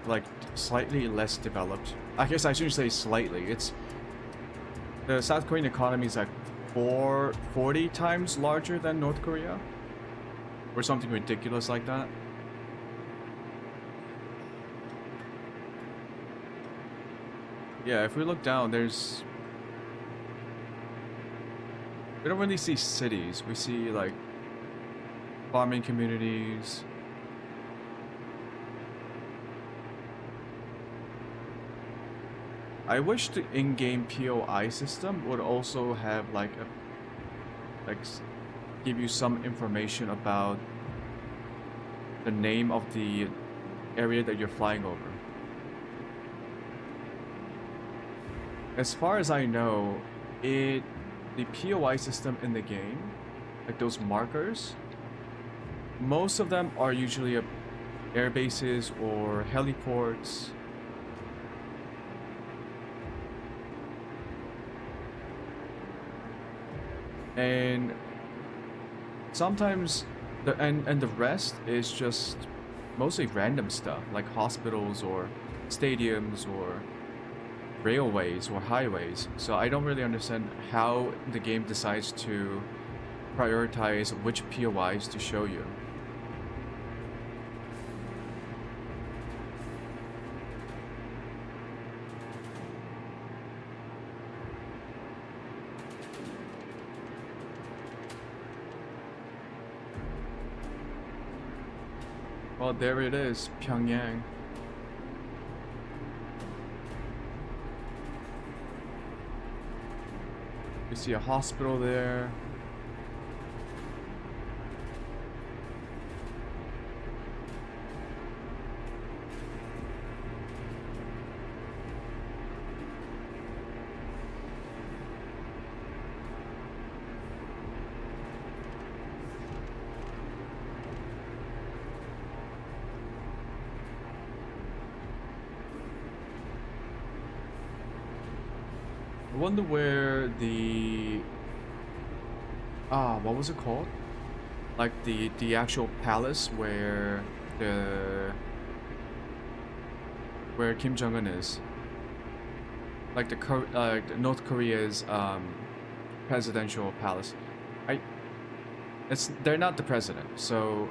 like slightly less developed. I guess I shouldn't say slightly. It's the South Korean economy is like 40 times larger than North Korea, or something ridiculous like that. Yeah, if we look down, we don't really see cities. We see like farming communities. I wish the in-game POI system would also have give you some information about the name of the area that you're flying over. As far as I know, the POI system in the game, like those markers, most of them are usually air bases or heliports. And sometimes the rest is just mostly random stuff, like hospitals or stadiums or railways or highways. So I don't really understand how the game decides to prioritize which POIs to show you. Well, there it is, Pyongyang. You see a hospital there. I wonder where the what was it called? Like the actual palace where Kim Jong-un is. Like the North Korea's presidential palace. they're not the president, so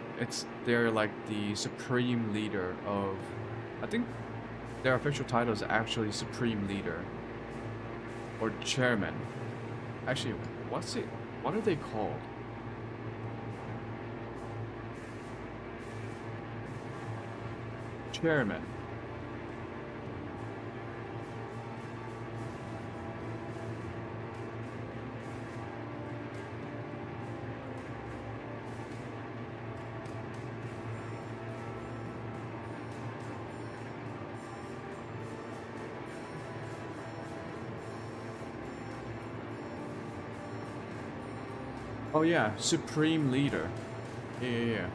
they're like the supreme leader of, I think their official title is actually supreme leader or chairman. Actually, what are they called? Chairman. Oh yeah, supreme leader. Yeah.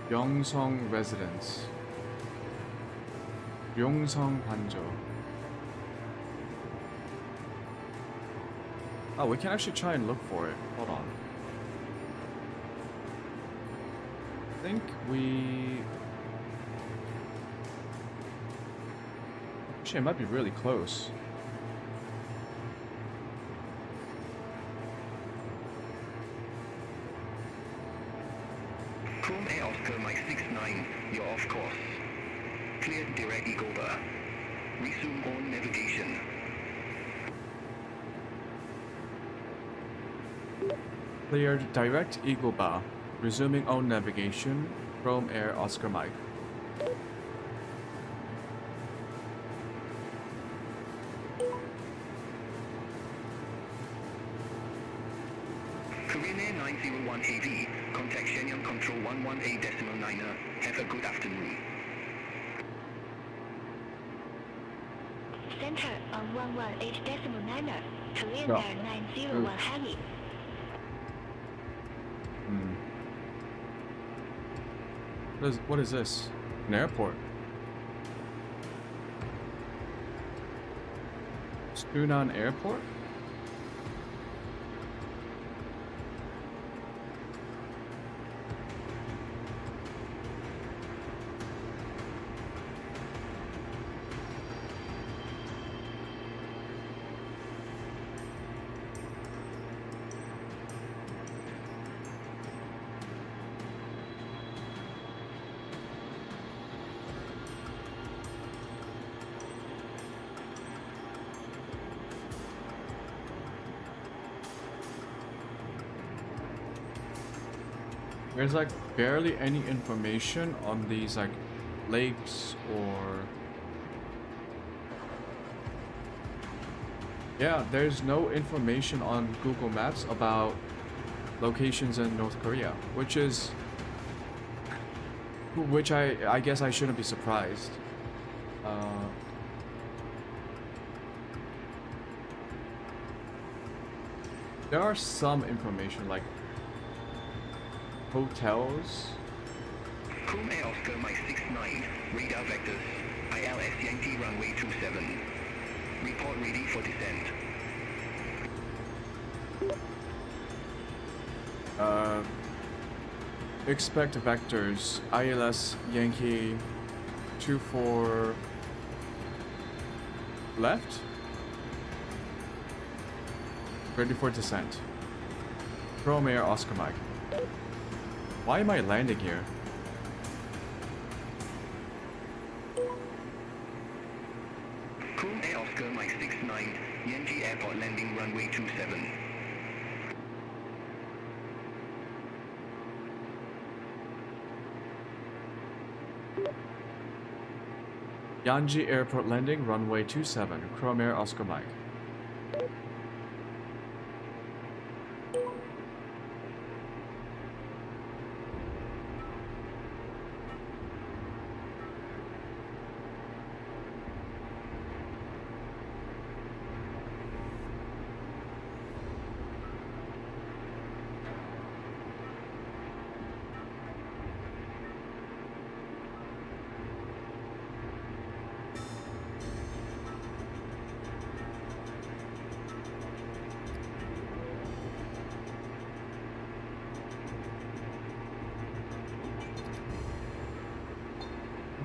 Yongseong residence. Yongseong Banjo. Oh, we can actually try and look for it. Hold on. I think we... Actually, it might be really close. Choom Air Oscar Mike 69, you're off course. Clear direct Eagle Bar. Resume on navigation. Cleared direct Eagle Bar. Resuming on navigation. Chrome Air Oscar Mike. Korean Air 901 AV, contact Shenyang Control 118.9er. Have a good afternoon. Center on 118.9er. Korean Yeah. Air 901 Heavy. What is this? An airport. Sunan Airport? There's like barely any information on these like lakes or... Yeah, there's no information on Google Maps about locations in North Korea, which I guess I shouldn't be surprised. There are some information like hotels. Choom Air Oscar Mike 69, radar vectors, ILS Yankee runway 27. Report ready for descent. Expect vectors, ILS Yankee 24 left. Ready for descent. Chrome Air Oscar Mike. Why am I landing here? Choom Air Oscar Mike 69, Yanji Airport landing runway 27. Yanji Airport landing, runway 27, Chrome Air Oscar Mike.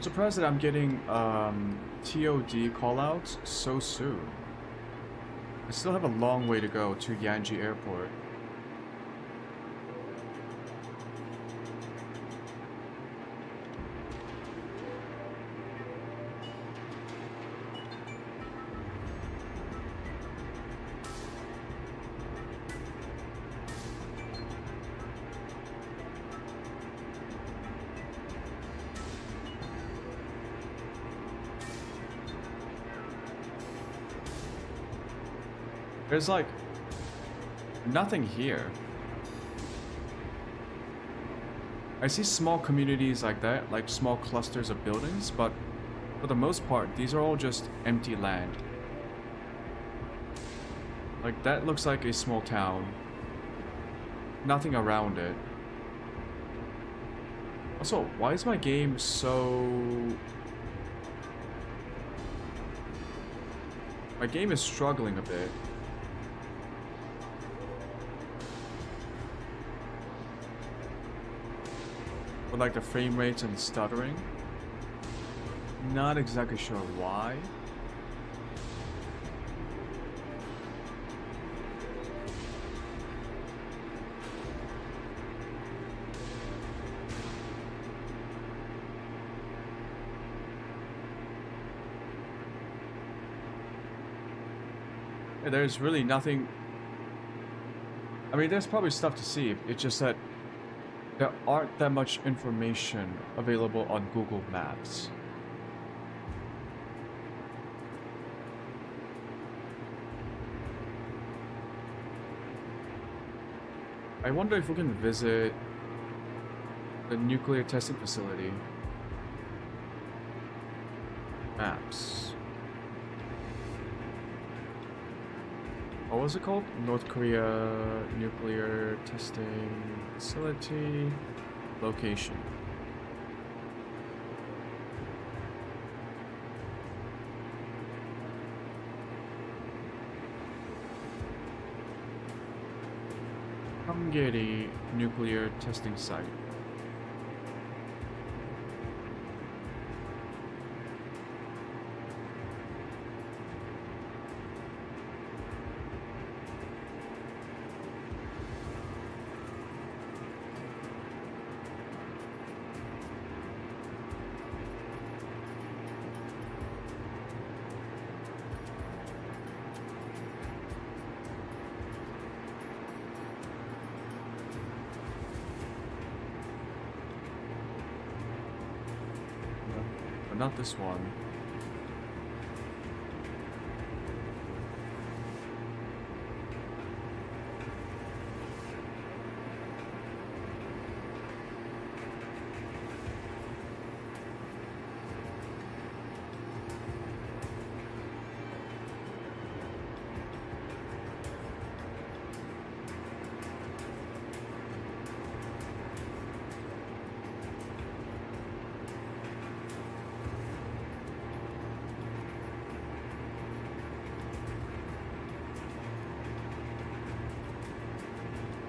surprised that I'm getting TOD callouts so soon. I still have a long way to go to Yanji Airport. There's like nothing here. I see small communities like that, like small clusters of buildings, but for the most part, these are all just empty land. Like that looks like a small town. Nothing around it. Also, why is my game so... My game is struggling a bit. With like the frame rates and stuttering. Not exactly sure why. Yeah, there's really nothing. I mean, there's probably stuff to see. It's just that there aren't that much information available on Google Maps. I wonder if we can visit the nuclear testing facility. Maps. What was it called? North Korea nuclear testing facility location. Hungary nuclear testing site. But not this one.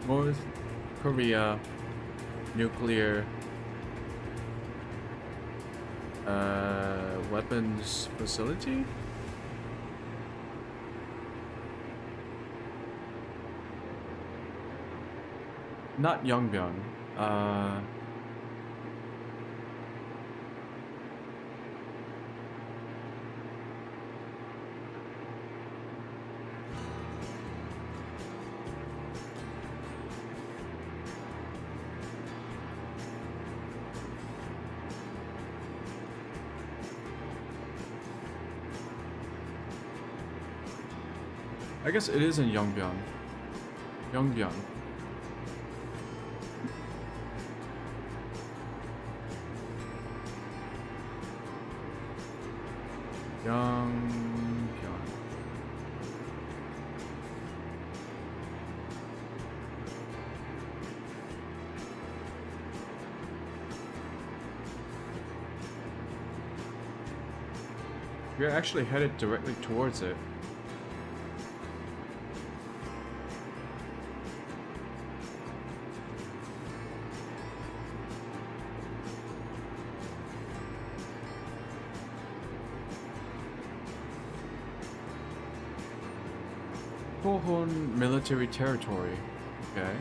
North Korea nuclear weapons facility? Not Yongbyon. I guess it is in Yongbyon. Yongbyon. Yongbyon. We're actually headed directly towards it. Tohohon military territory. Okay.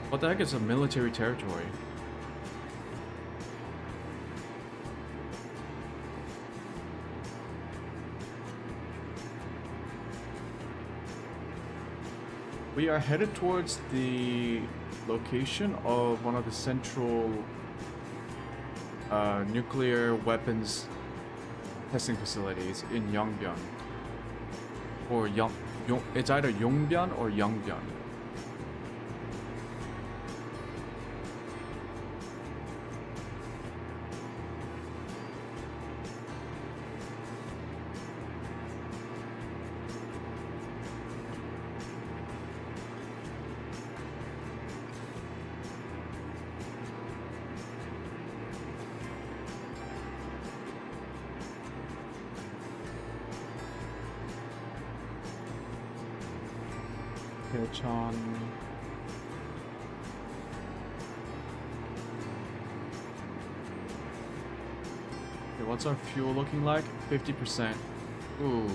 What the heck is a military territory? We are headed towards the location of one of the central nuclear weapons testing facilities in Yongbyon. Or it's either Yongbyon or Yongbyon. Chan. Okay, what's our fuel looking like? 50%. Ooh.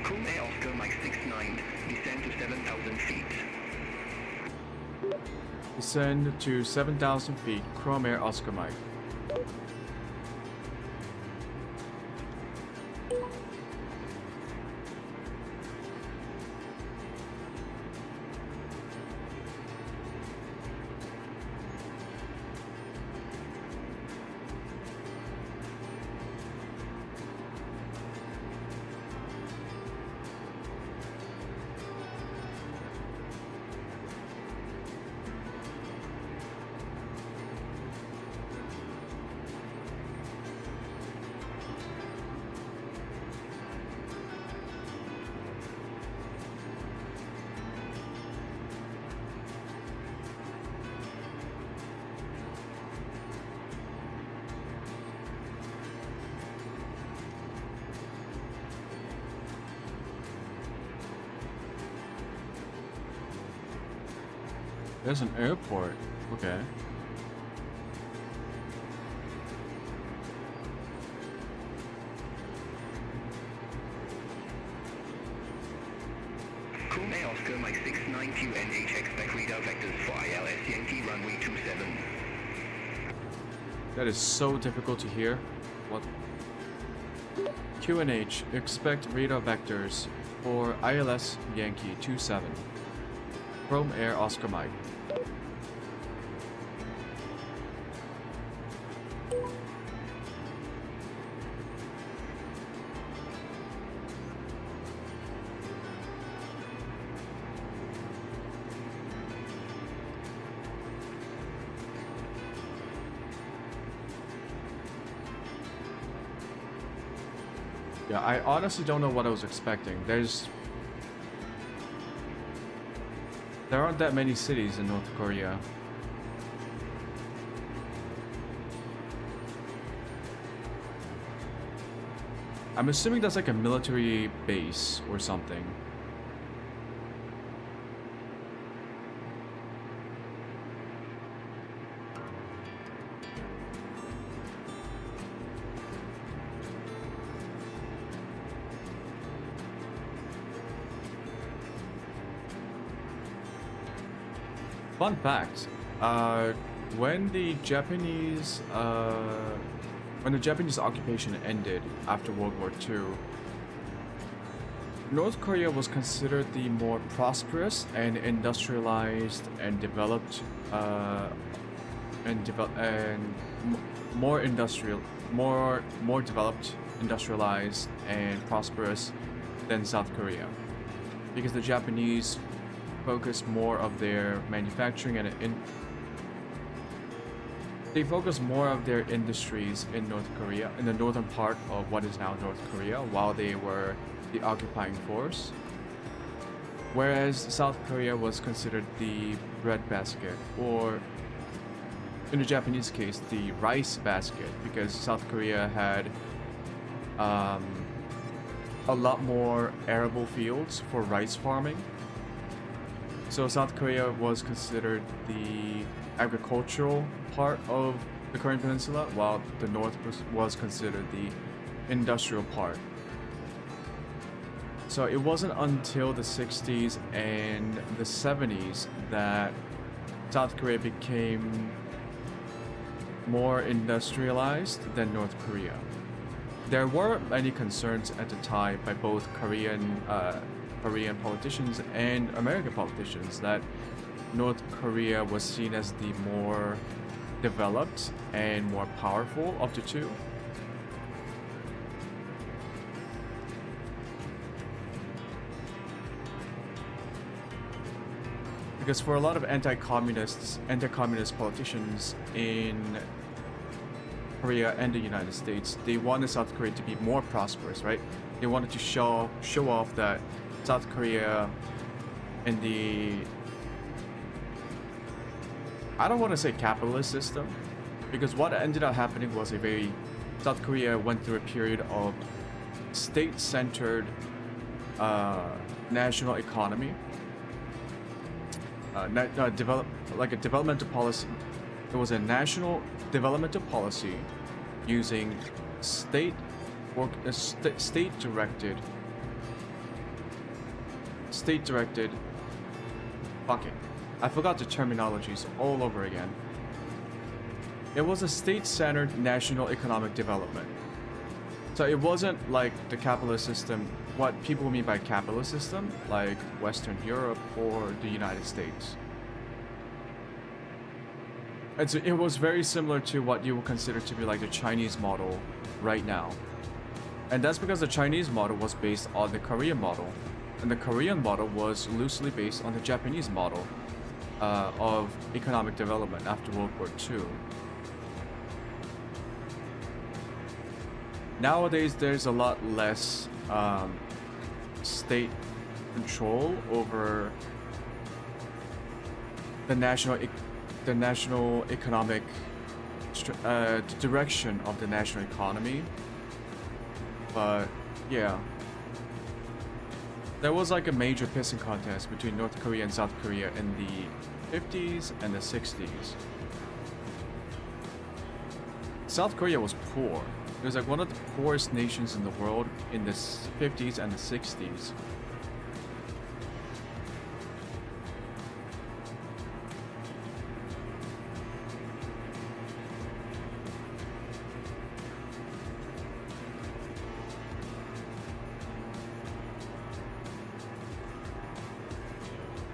Choom Air Oscar Mike 69, descend to 7,000 feet. Descend to 7,000 feet. Chrome Air Oscar Mike. There's an airport. Okay. Choom Air Oscar Mike 69 QNH, expect radar vectors for ILS Yankee runway 27. That is so difficult to hear. What? QNH, expect radar vectors for ILS Yankee 27. Chrome Air Oscar Mike. Yeah, I honestly don't know what I was expecting. There aren't that many cities in North Korea. I'm assuming that's like a military base or something. Fun fact, when the Japanese occupation ended after World War II, North Korea was considered the more prosperous and industrialized and developed, more developed, industrialized, and prosperous than South Korea, because the Japanese focus more of their manufacturing and they focus more of their industries in North Korea, in the northern part of what is now North Korea, while they were the occupying force. Whereas South Korea was considered the breadbasket, or in the Japanese case, the rice basket, because South Korea had a lot more arable fields for rice farming. So South Korea was considered the agricultural part of the Korean Peninsula, while the North was considered the industrial part. So it wasn't until the 60s and the 70s that South Korea became more industrialized than North Korea. There were many concerns at the time by both Korean politicians and American politicians that North Korea was seen as the more developed and more powerful of the two. Because for a lot of anti-communist politicians in Korea and the United States, they wanted South Korea to be more prosperous, right? They wanted to show off that South Korea in the, I don't want to say capitalist system, because what ended up happening was South Korea went through a period of state-centered national economy, developmental policy. It was a national developmental policy using state-directed. Fuck it. I forgot the terminologies all over again. It was a state-centered national economic development. So it wasn't like the capitalist system, what people mean by capitalist system, like Western Europe or the United States. And so it was very similar to what you would consider to be like the Chinese model right now. And that's because the Chinese model was based on the Korean model. And the Korean model was loosely based on the Japanese model of economic development after World War II. Nowadays, there's a lot less state control over the national economic the direction of the national economy. But yeah, there was like a major pissing contest between North Korea and South Korea in the 50s and the 60s. South Korea was poor. It was like one of the poorest nations in the world in the 50s and the 60s.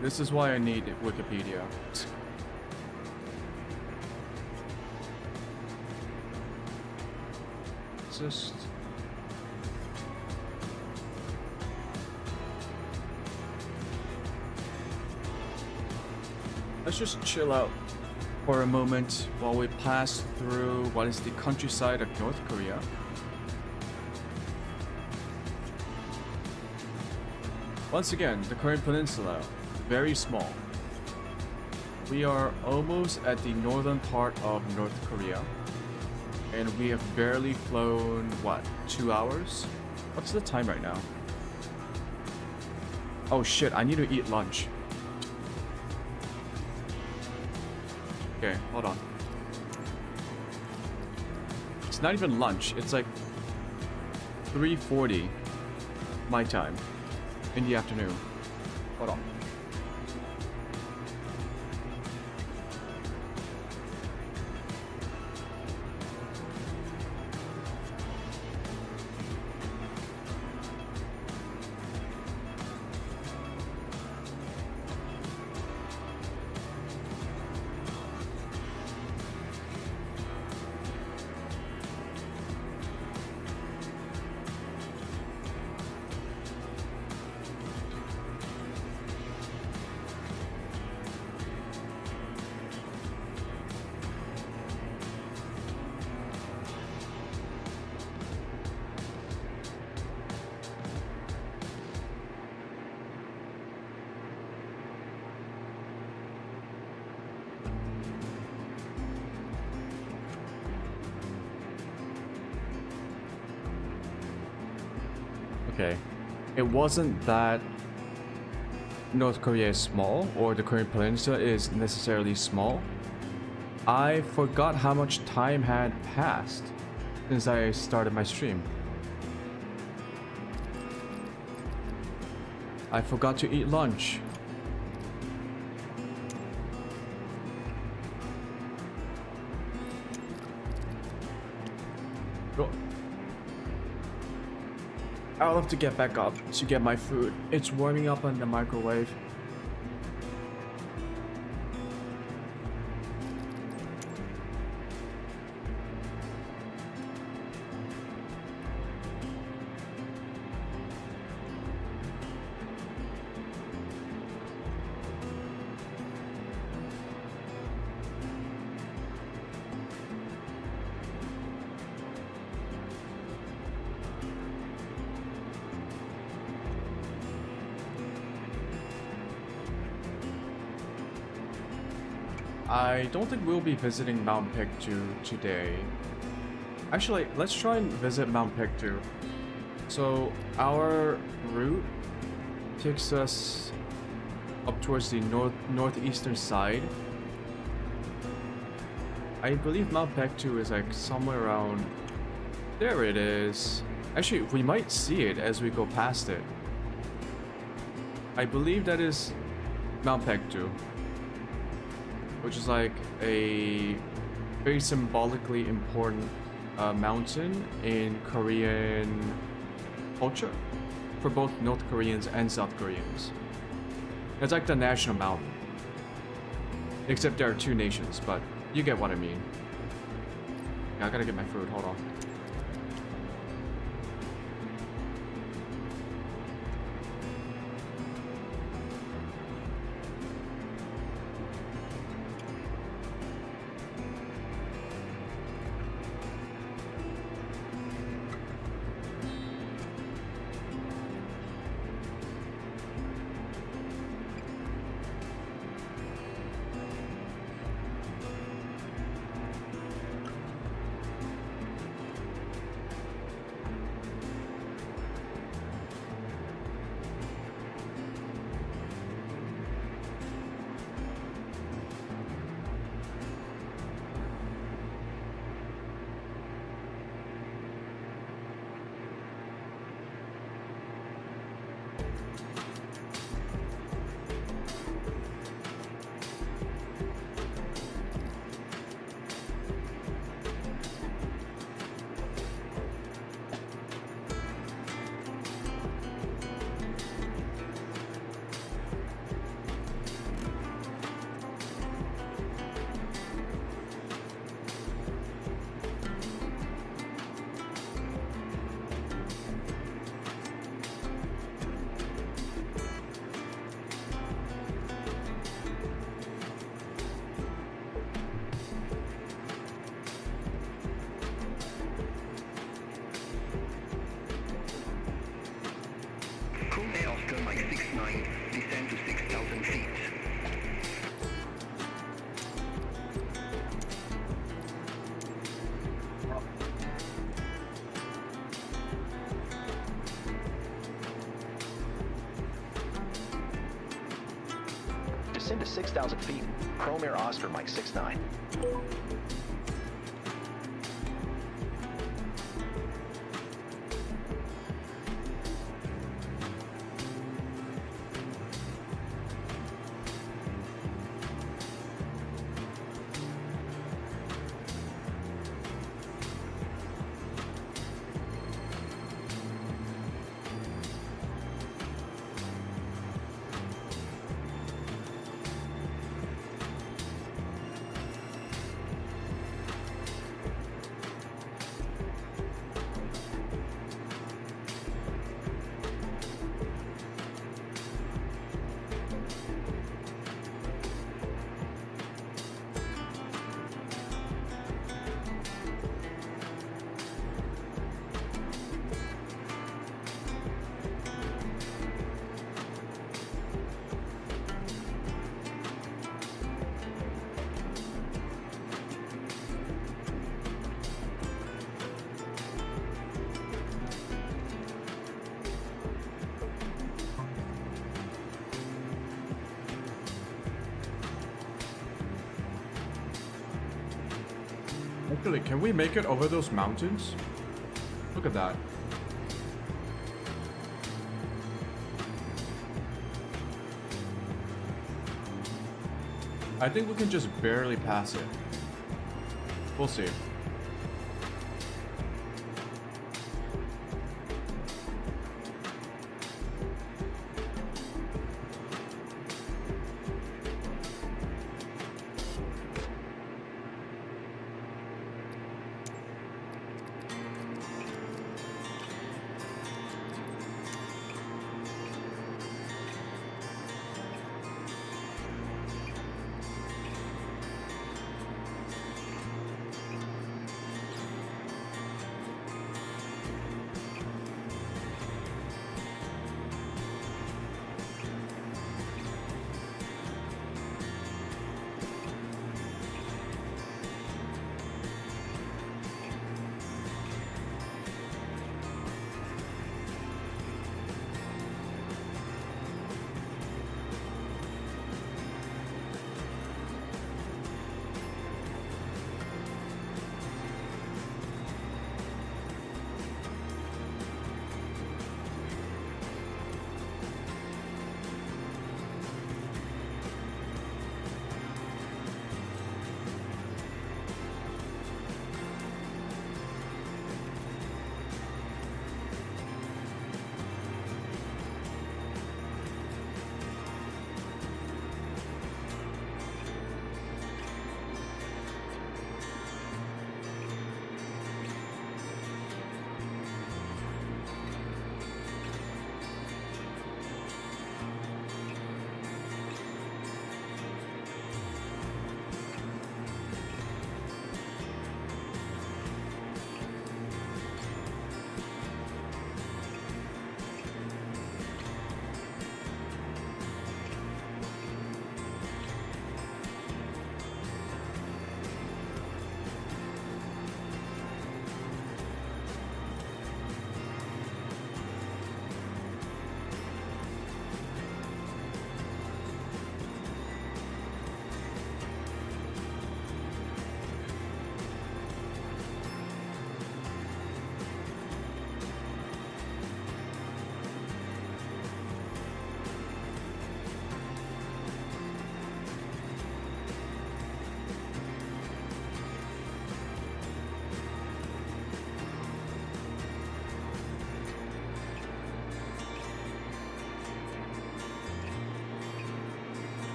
This is why I need Wikipedia. Let's just chill out for a moment while we pass through what is the countryside of North Korea. Once again, the Korean Peninsula, very small. We are almost at the northern part of North Korea. And we have barely flown, what, 2 hours? What's the time right now? Oh shit, I need to eat lunch. Okay, hold on. It's not even lunch, it's like 3:40 my time in the afternoon. Hold on. okay. It wasn't that North Korea is small or the Korean Peninsula is necessarily small. I forgot how much time had passed since I started my stream. I forgot to eat lunch. Go. I'll have to get back up to get my food. It's warming up in the microwave. I don't think we'll be visiting Mount Pictou today. Actually, let's try and visit Mount Pictou. So our route takes us up towards the northeastern side. I believe Mount Pictou is like somewhere around there. It is. Actually, we might see it as we go past it. I believe that is Mount Pictou, which is like a very symbolically important mountain in Korean culture for both North Koreans and South Koreans. It's like the national mountain, except there are two nations, but you get what I mean. Yeah, I gotta get my food, hold on. Choom Air Oscar Mike 69, descend to 6,000 feet. Descend to 6,000 feet. Chrome Air Oscar Mike 69. Actually, can we make it over those mountains? Look at that. I think we can just barely pass it. We'll see.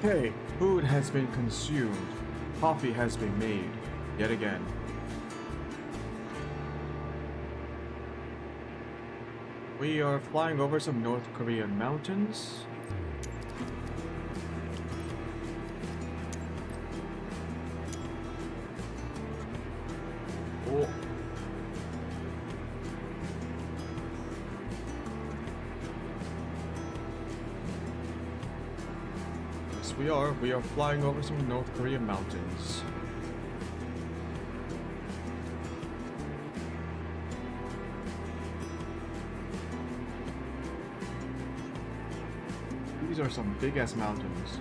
Okay, food has been consumed. Coffee has been made. Yet again. We are flying over some North Korean mountains. Oh. Yes, we are. We are flying over some North Korean mountains. These are some big ass mountains.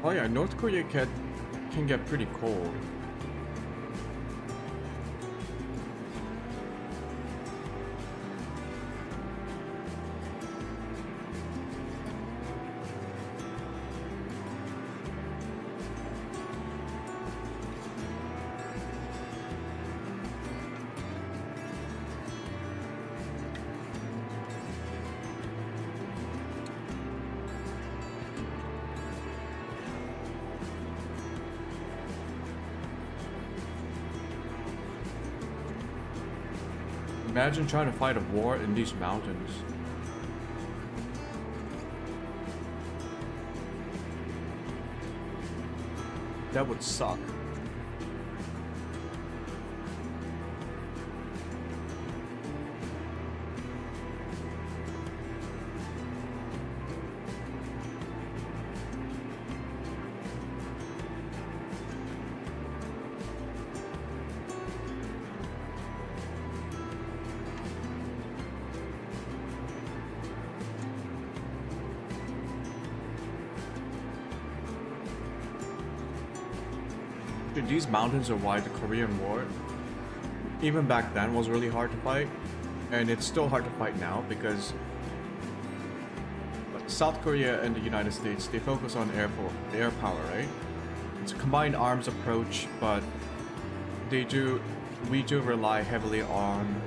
Oh yeah, North Korea can get pretty cold. Imagine trying to fight a war in these mountains. That would suck. These mountains are why the Korean War, even back then, was really hard to fight, and it's still hard to fight now because South Korea and the United States, they focus on air power, right? It's a combined arms approach, but we do rely heavily on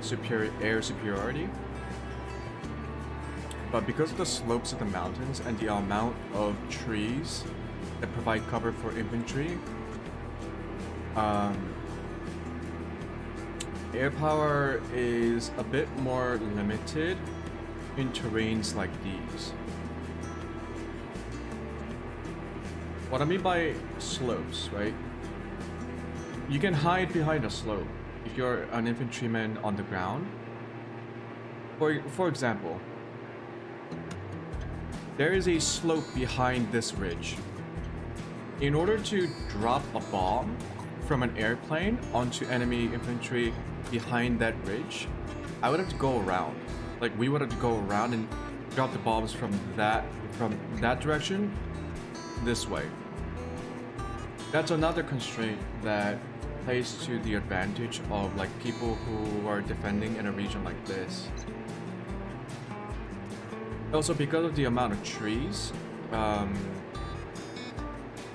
air superiority. But because of the slopes of the mountains and the amount of trees that provide cover for infantry, air power is a bit more limited in terrains like these. What I mean by slopes, right? You can hide behind a slope if you're an infantryman on the ground. For example, there is a slope behind this ridge. In order to drop a bomb from an airplane onto enemy infantry behind that ridge, I would have to go around. Like, we would have to go around and drop the bombs from that direction this way. That's another constraint that plays to the advantage of like people who are defending in a region like this. Also, because of the amount of trees,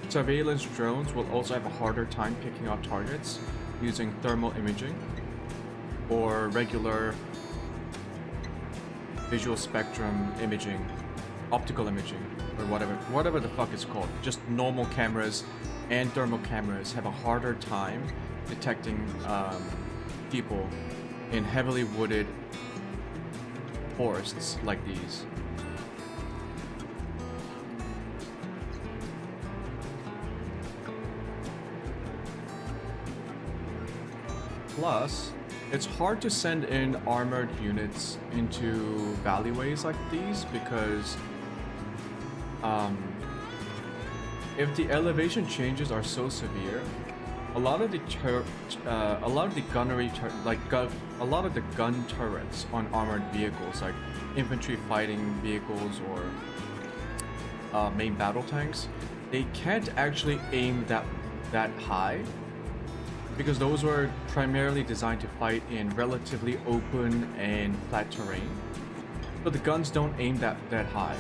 surveillance drones will also have a harder time picking up targets using thermal imaging or regular visual spectrum imaging, optical imaging, or whatever the fuck it's called. Just normal cameras and thermal cameras have a harder time detecting people in heavily wooded forests like these. Plus, it's hard to send in armored units into valleyways like these because if the elevation changes are so severe, a lot of the gun turrets on armored vehicles like infantry fighting vehicles or main battle tanks, they can't actually aim that high, because those were primarily designed to fight in relatively open and flat terrain. But the guns don't aim that high.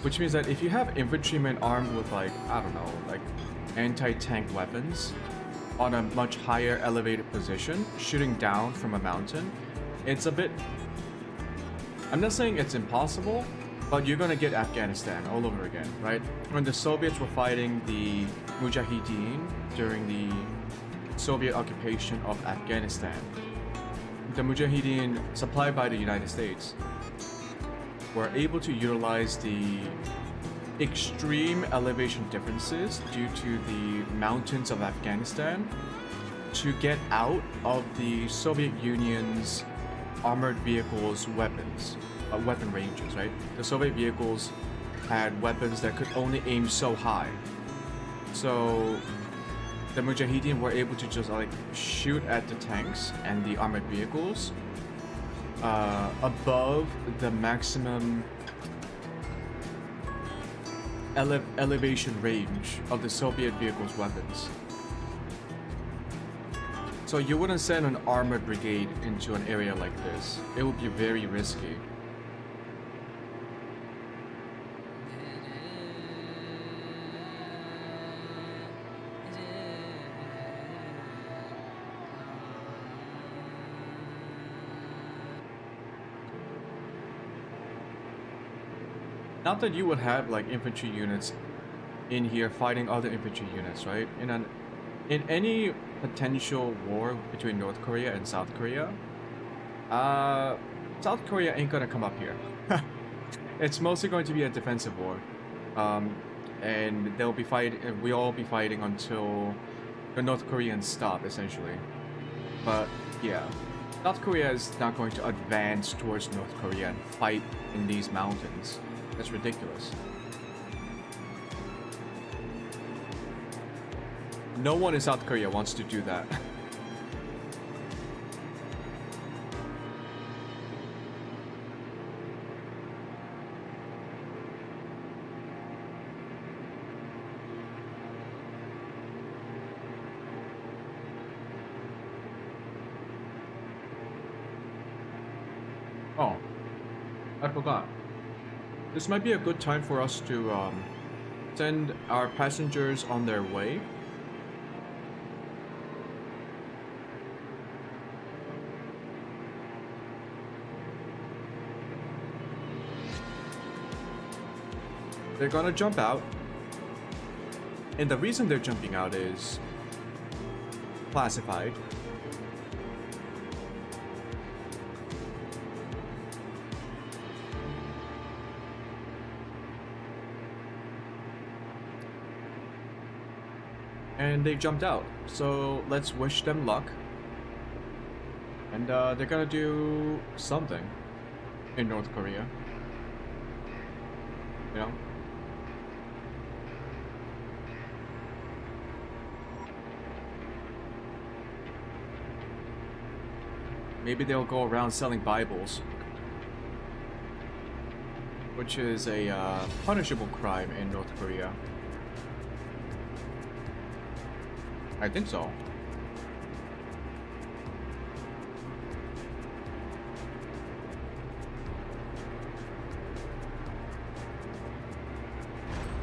Which means that if you have infantrymen armed with like, I don't know, like anti-tank weapons, on a much higher elevated position, shooting down from a mountain, it's a bit... I'm not saying it's impossible, but you're gonna get Afghanistan all over again, right? When the Soviets were fighting the Mujahideen during the Soviet occupation of Afghanistan, the Mujahideen, supplied by the United States, were able to utilize the extreme elevation differences due to the mountains of Afghanistan to get out of the Soviet Union's armored vehicles weapons, weapon ranges, right? The Soviet vehicles had weapons that could only aim so high. So the Mujahideen were able to just like shoot at the tanks and the armored vehicles above the maximum elevation range of the Soviet vehicles' weapons. So you wouldn't send an armored brigade into an area like this. It would be very risky. Not that you would have like infantry units in here fighting other infantry units, right? In any potential war between North Korea and South Korea, South Korea ain't gonna come up here. It's mostly going to be a defensive war, and they'll be we'll all be fighting until the North Koreans stop, essentially. But yeah, South Korea is not going to advance towards North Korea and fight in these mountains. That's ridiculous. No one in South Korea wants to do that. Oh, I forgot. This might be a good time for us to send our passengers on their way. They're gonna jump out, and the reason they're jumping out is classified. And they jumped out, so let's wish them luck. And they're gonna do something in North Korea, you know? Maybe they'll go around selling Bibles, which is a punishable crime in North Korea. I think so.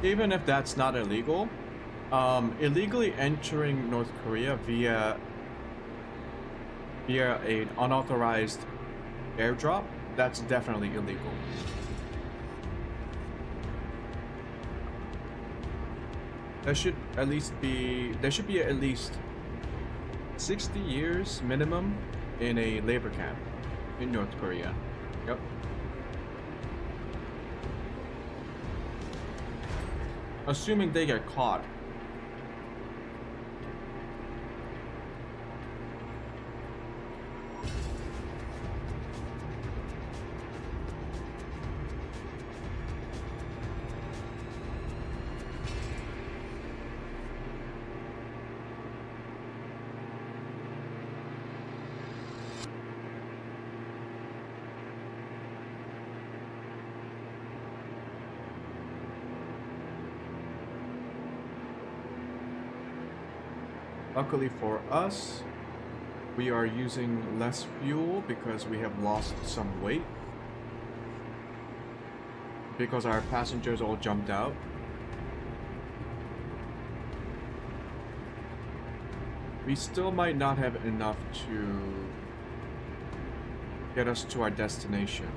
Even if that's not illegal, illegally entering North Korea via an unauthorized airdrop, that's definitely illegal. There should be at least 60 years minimum in a labor camp in North Korea. Yep. Assuming they get caught. Luckily for us, we are using less fuel because we have lost some weight. Because our passengers all jumped out. we still might not have enough to get us to our destination.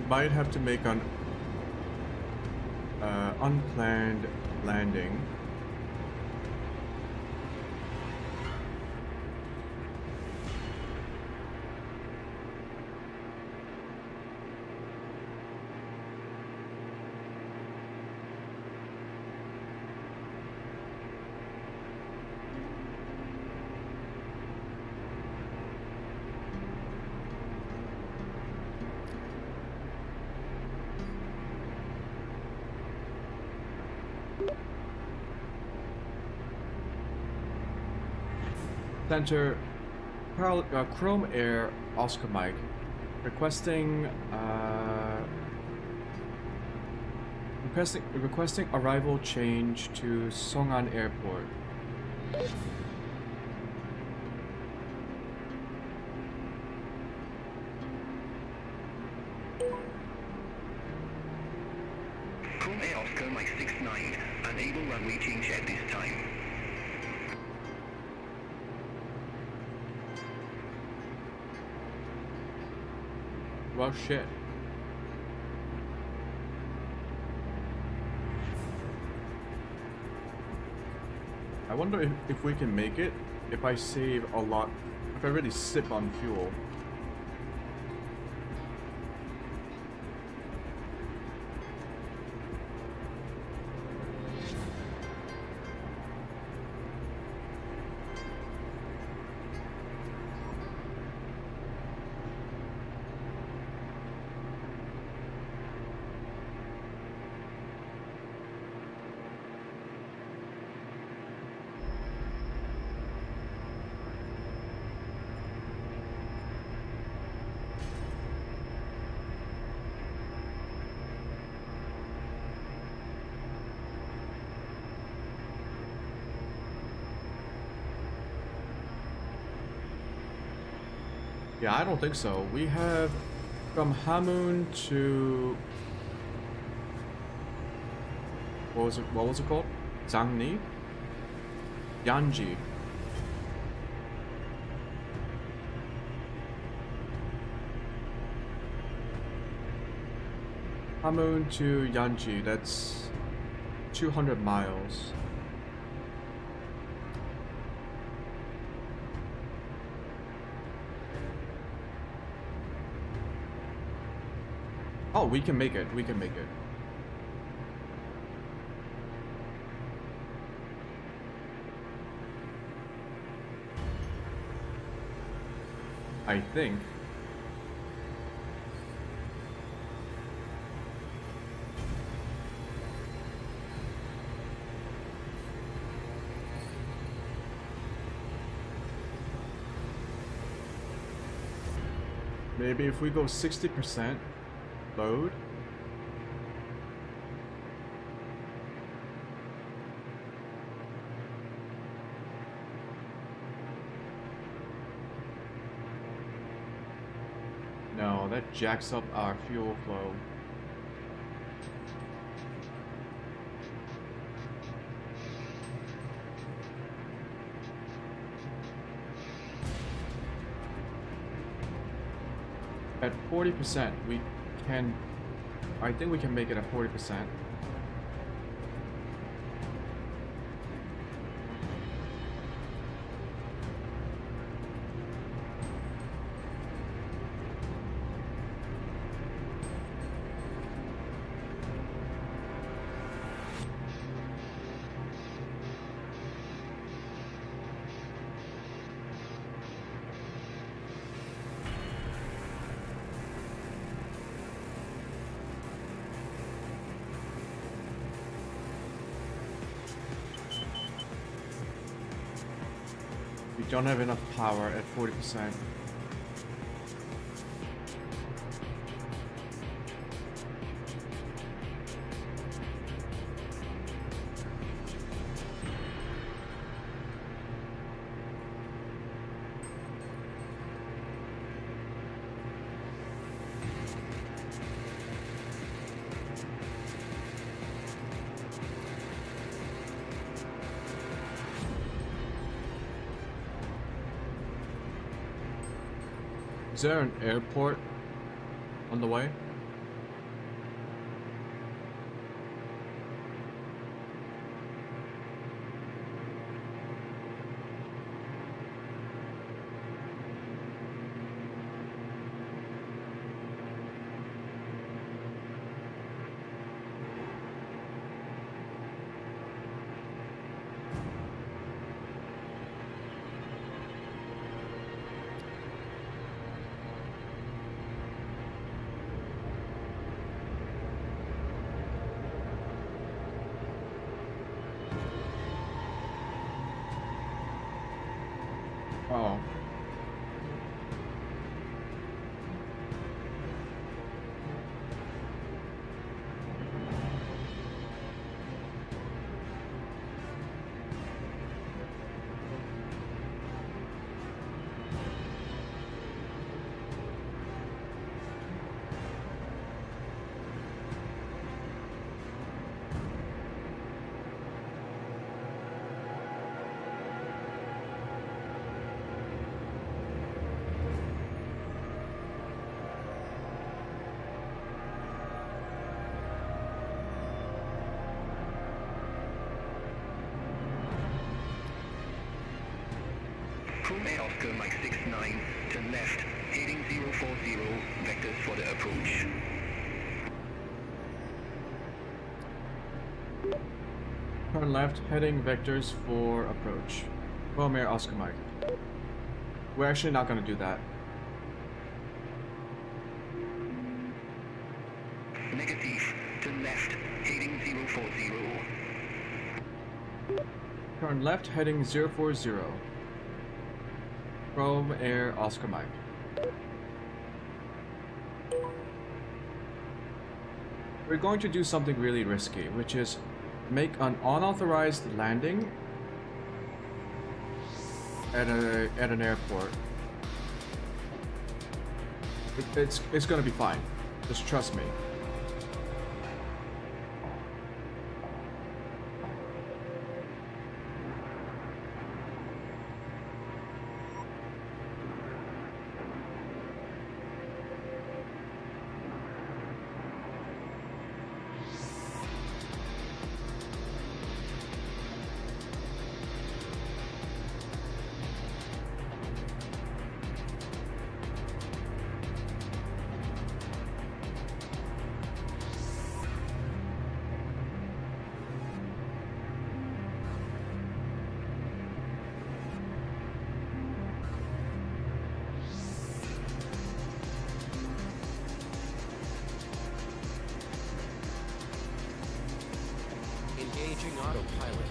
Might have to make an unplanned landing. Center, Chrome Air Oscar Mike, requesting arrival change to Song'an Airport. Chrome Air Oscar Mike 69, unable runway change at this time. Well, shit. I wonder if we can make it, if I save a lot, if I really sip on fuel. Yeah, I don't think so. We have from Hamhung to what was it called? Zhangni? Yanji. Hamhung to Yanji, that's 200 miles. Oh, we can make it. We can make it. I think. Maybe if we go 60% load. No, that jacks up our fuel flow. At 40%, we can, I think we can make it at 40%. don't have enough power at 40%. Is there an airport on the way? Oh. Choom Air Oscar Mike 69 to left, heading 040, vectors for the approach. Turn left, heading vectors for approach. Choom Air Oscar Mike. We're actually not gonna do that. Negative, to left, heading 040. Turn left, heading 040. Choom Air Oscar Mike. We're going to do something really risky, which is make an unauthorized landing at an airport. It's gonna be fine. Just trust me. Engaging autopilot.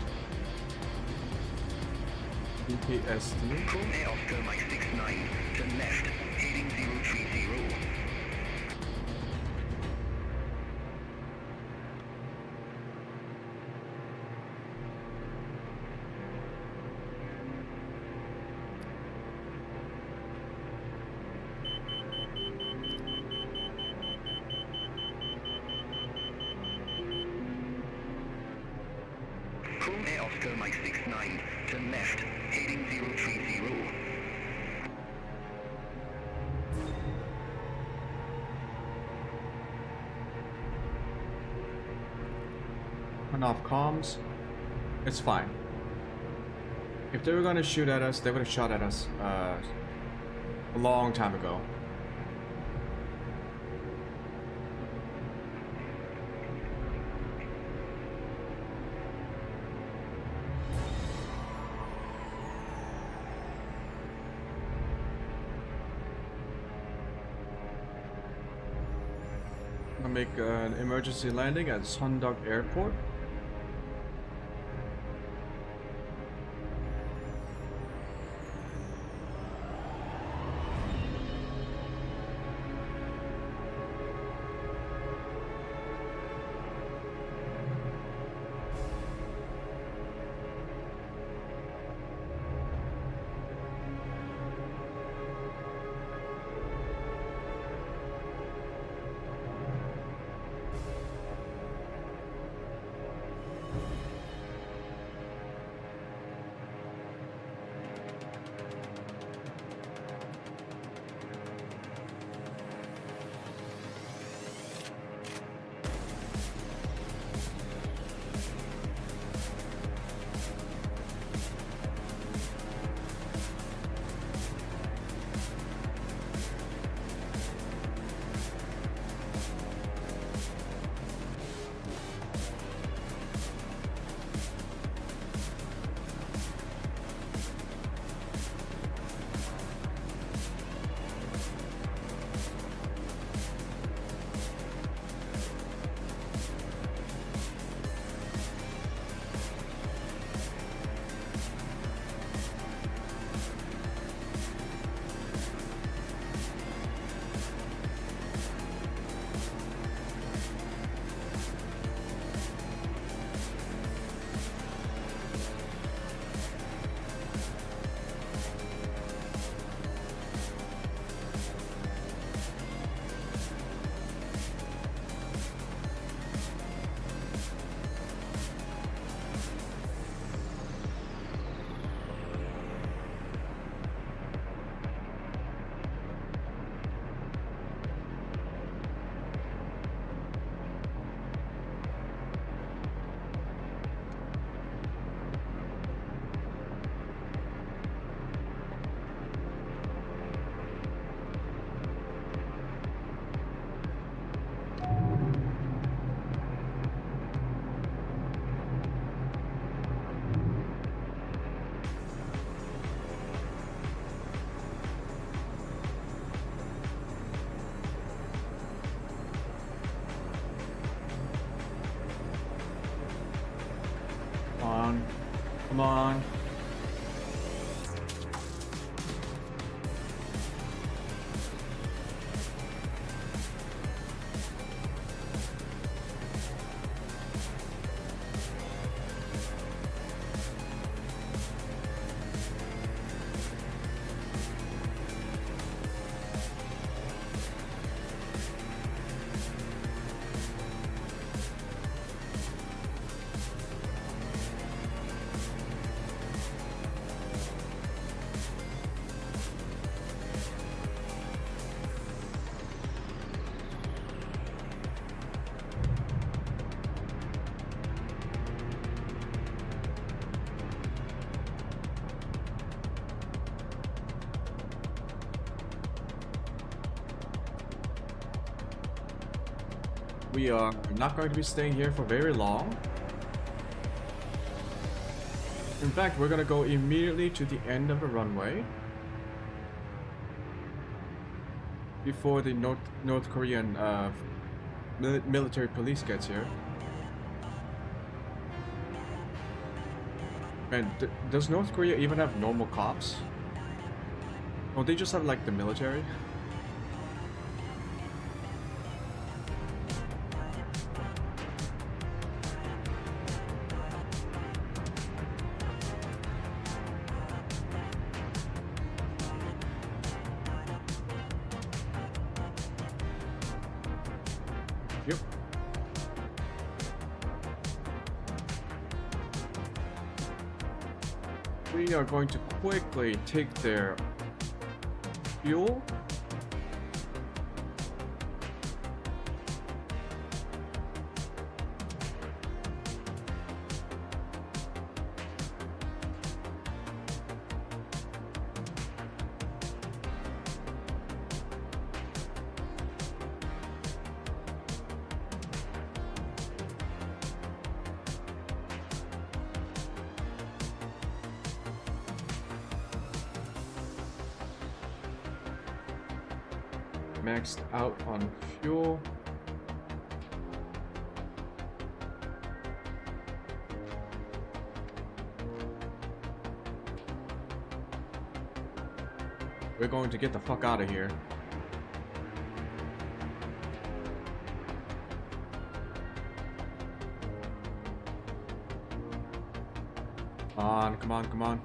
BPSD. Choom Air Oscar Mike 69 to left, heading 030. Choom Air Oscar Mike 69 to left, heading 030. Turn off comms. It's fine. If they were gonna shoot at us, they would have shot at us a long time ago. I'll make an emergency landing at Sunduk Airport. Come on. We are not going to be staying here for very long. In fact, we're going to go immediately to the end of the runway before the North Korean military police gets here. Man, does North Korea even have normal cops? Oh, they just have like the military? Yep. We are going to quickly take their fuel. Maxed out on fuel. We're going to get the fuck out of here. Come on, come on, come on.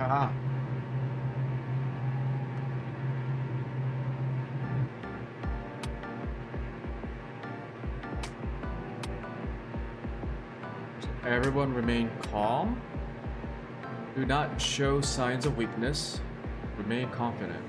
Ah. Everyone remain calm. Do not show signs of weakness. Remain confident.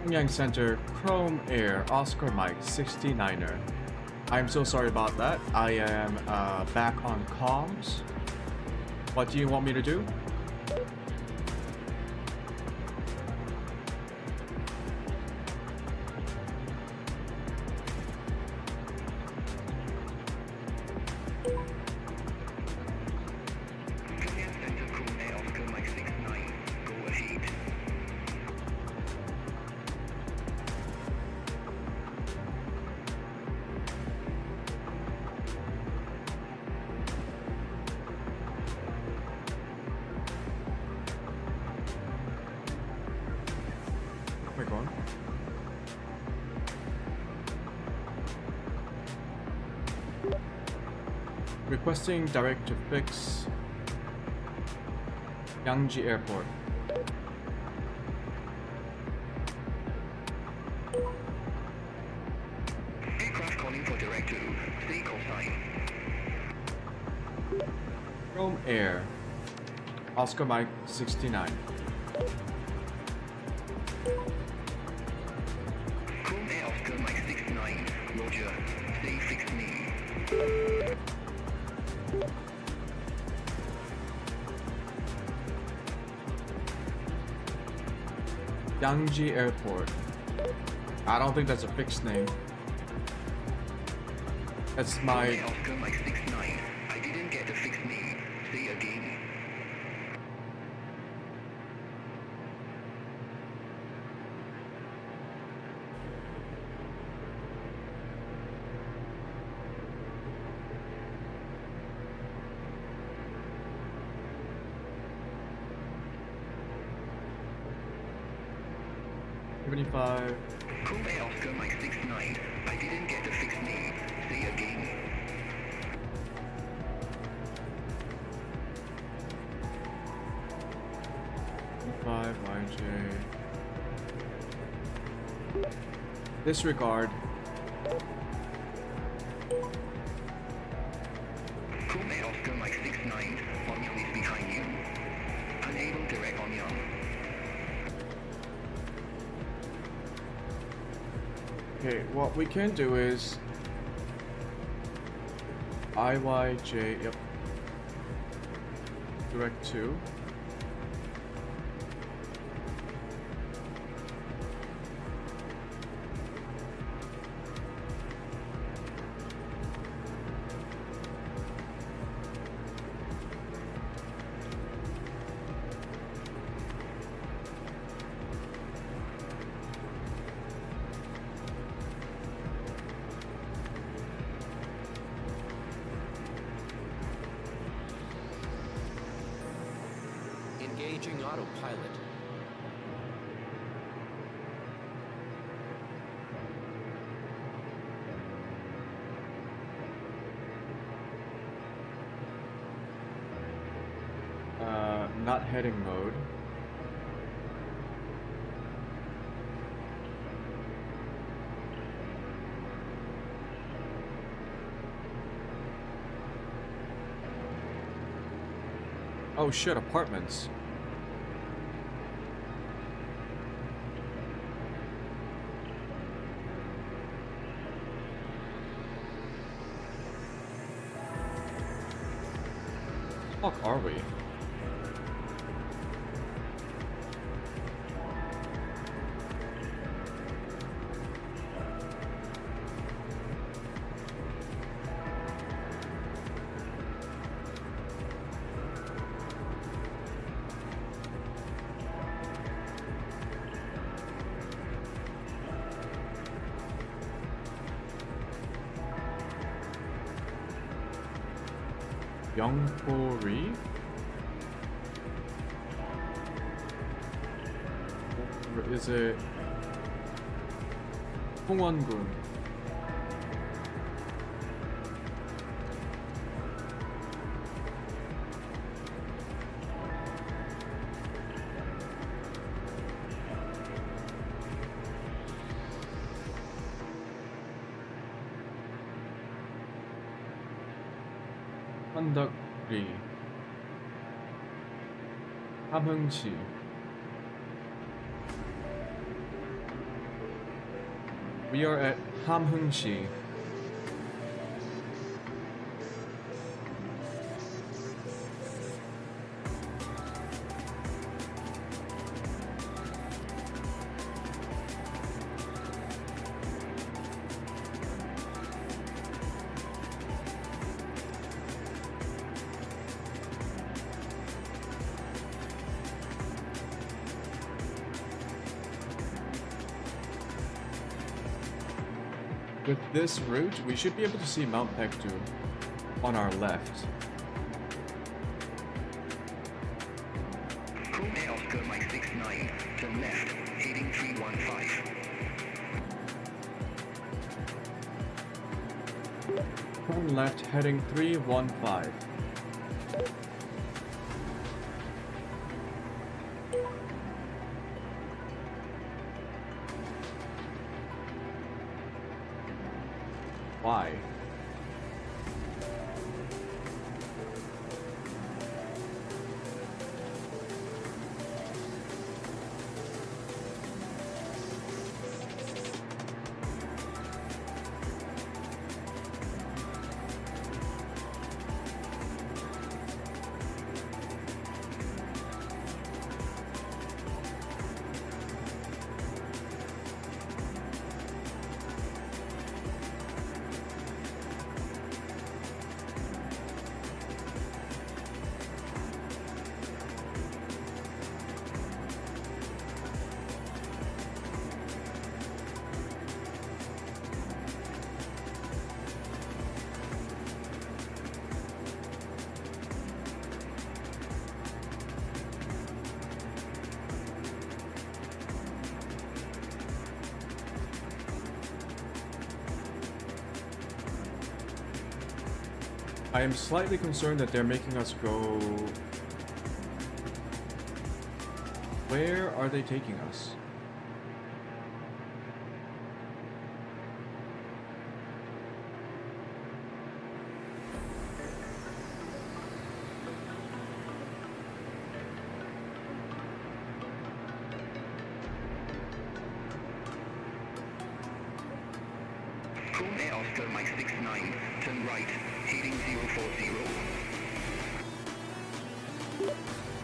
Pyongyang Center, Chrome Air, Oscar Mike, 69er. I'm so sorry about that. I am back on comms. What do you want me to do? We're going. Requesting direct to fix. Yangji Airport. Aircraft calling for direct to stay call sign. Choom Air. Oscar Mike 69. Choom Air Oscar Mike 69. Roger. Stay fixed me. Yangji Airport. I don't think that's a fixed name. That's my... Choom Air Oscar Mike 69. I didn't get the fixed name. Say again. $75. Choom Air Oscar Mike 69. I didn't get the fixed name. Say again. YJ. Disregard. Choom Air Oscar Mike 69. Onyang is behind you. Unable direct Onyang. Okay, what we can do is IYJ, yep. Direct to. Engaging autopilot. Not heading mode. Oh shit, apartments. What the fuck are we? 영포리? Or is it 홍원군? 한덕리 함흥시 We are at 함흥시. With this route, we should be able to see Mount Pektu on our left. Choom Air Oscar Mike 69. Turn left. Heading 315. Turn left, heading 315. Why? I am slightly concerned that they're making us go... Where are they taking us? Choom Air Oscar Mike 69, turn right, heading 040.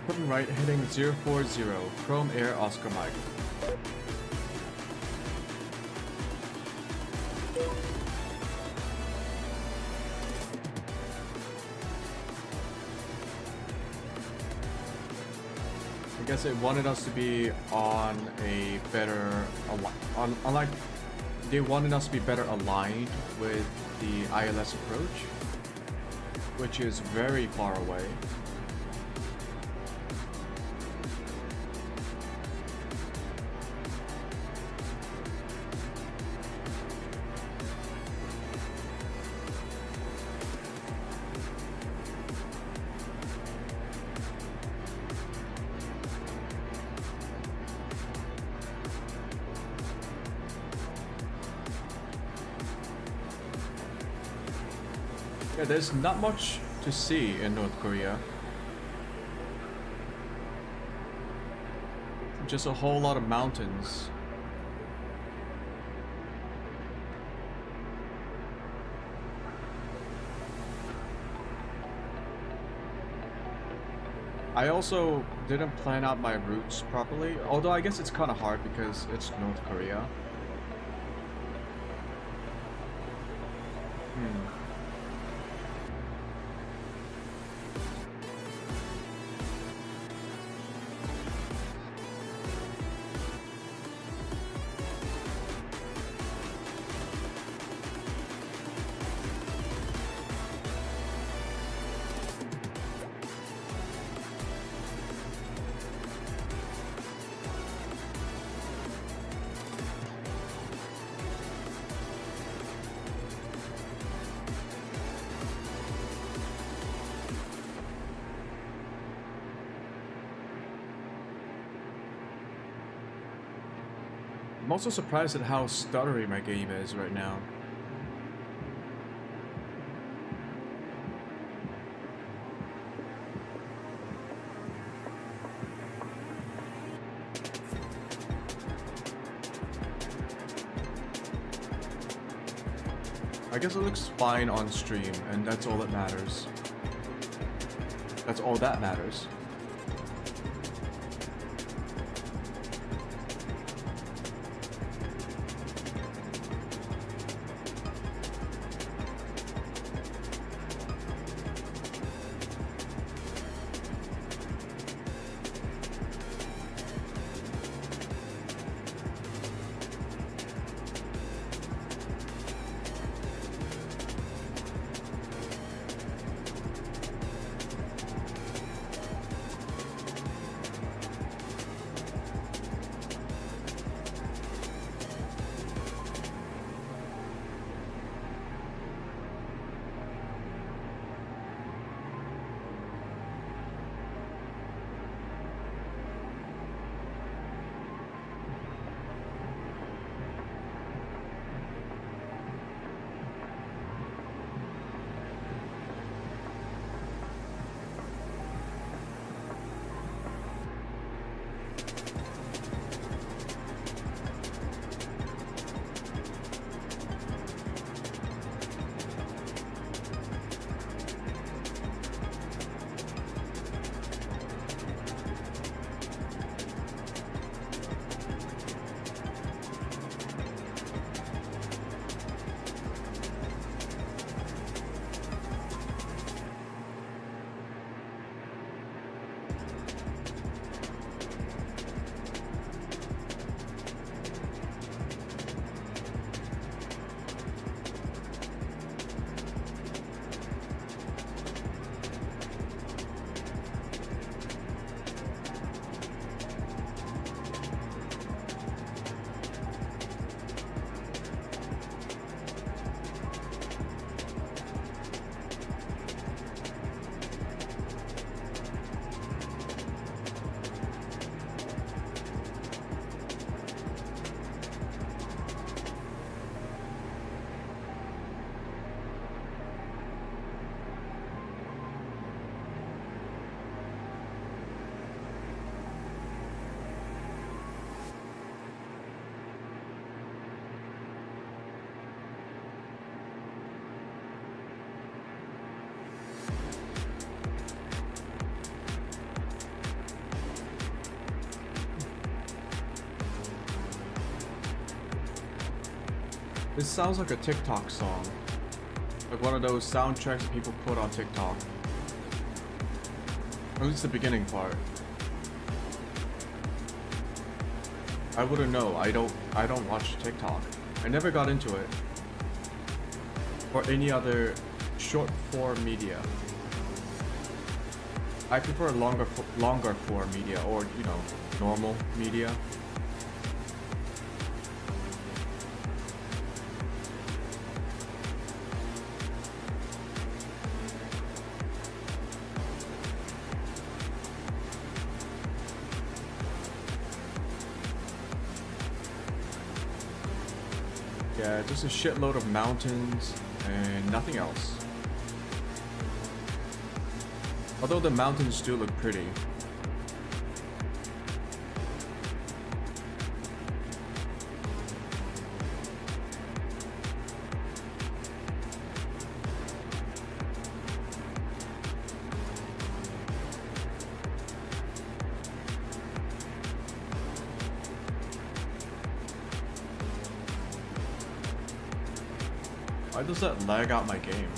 Turn right, heading 040, Chrome Air Oscar Mike. I guess it wanted us to be on a better, like they wanted us to be better aligned with the ILS approach, which is very far away. Yeah, there's not much to see in North Korea. Just a whole lot of mountains. I also didn't plan out my routes properly, although I guess it's kind of hard because it's North Korea. I'm also surprised at how stuttery my game is right now. I guess it looks fine on stream, and that's all that matters. That's all that matters. This sounds like a TikTok song. Like one of those soundtracks that people put on TikTok. At least the beginning part. I wouldn't know. I don't watch TikTok. I never got into it. Or any other short form media. I prefer longer form media, or you know, normal media. Yeah, just a shitload of mountains and nothing else. Although the mountains do look pretty. Why does that lag out my game?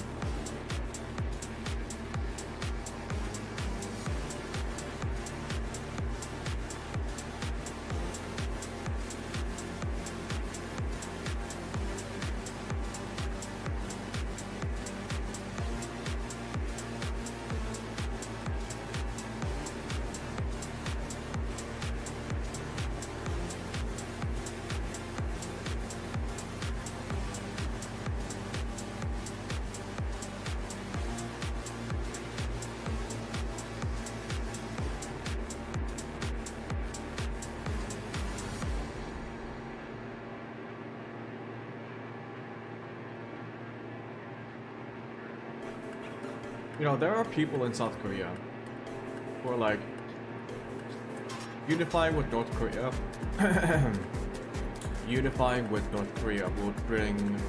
You know, there are people in South Korea who are like, unifying with North Korea. Unifying with North Korea will bring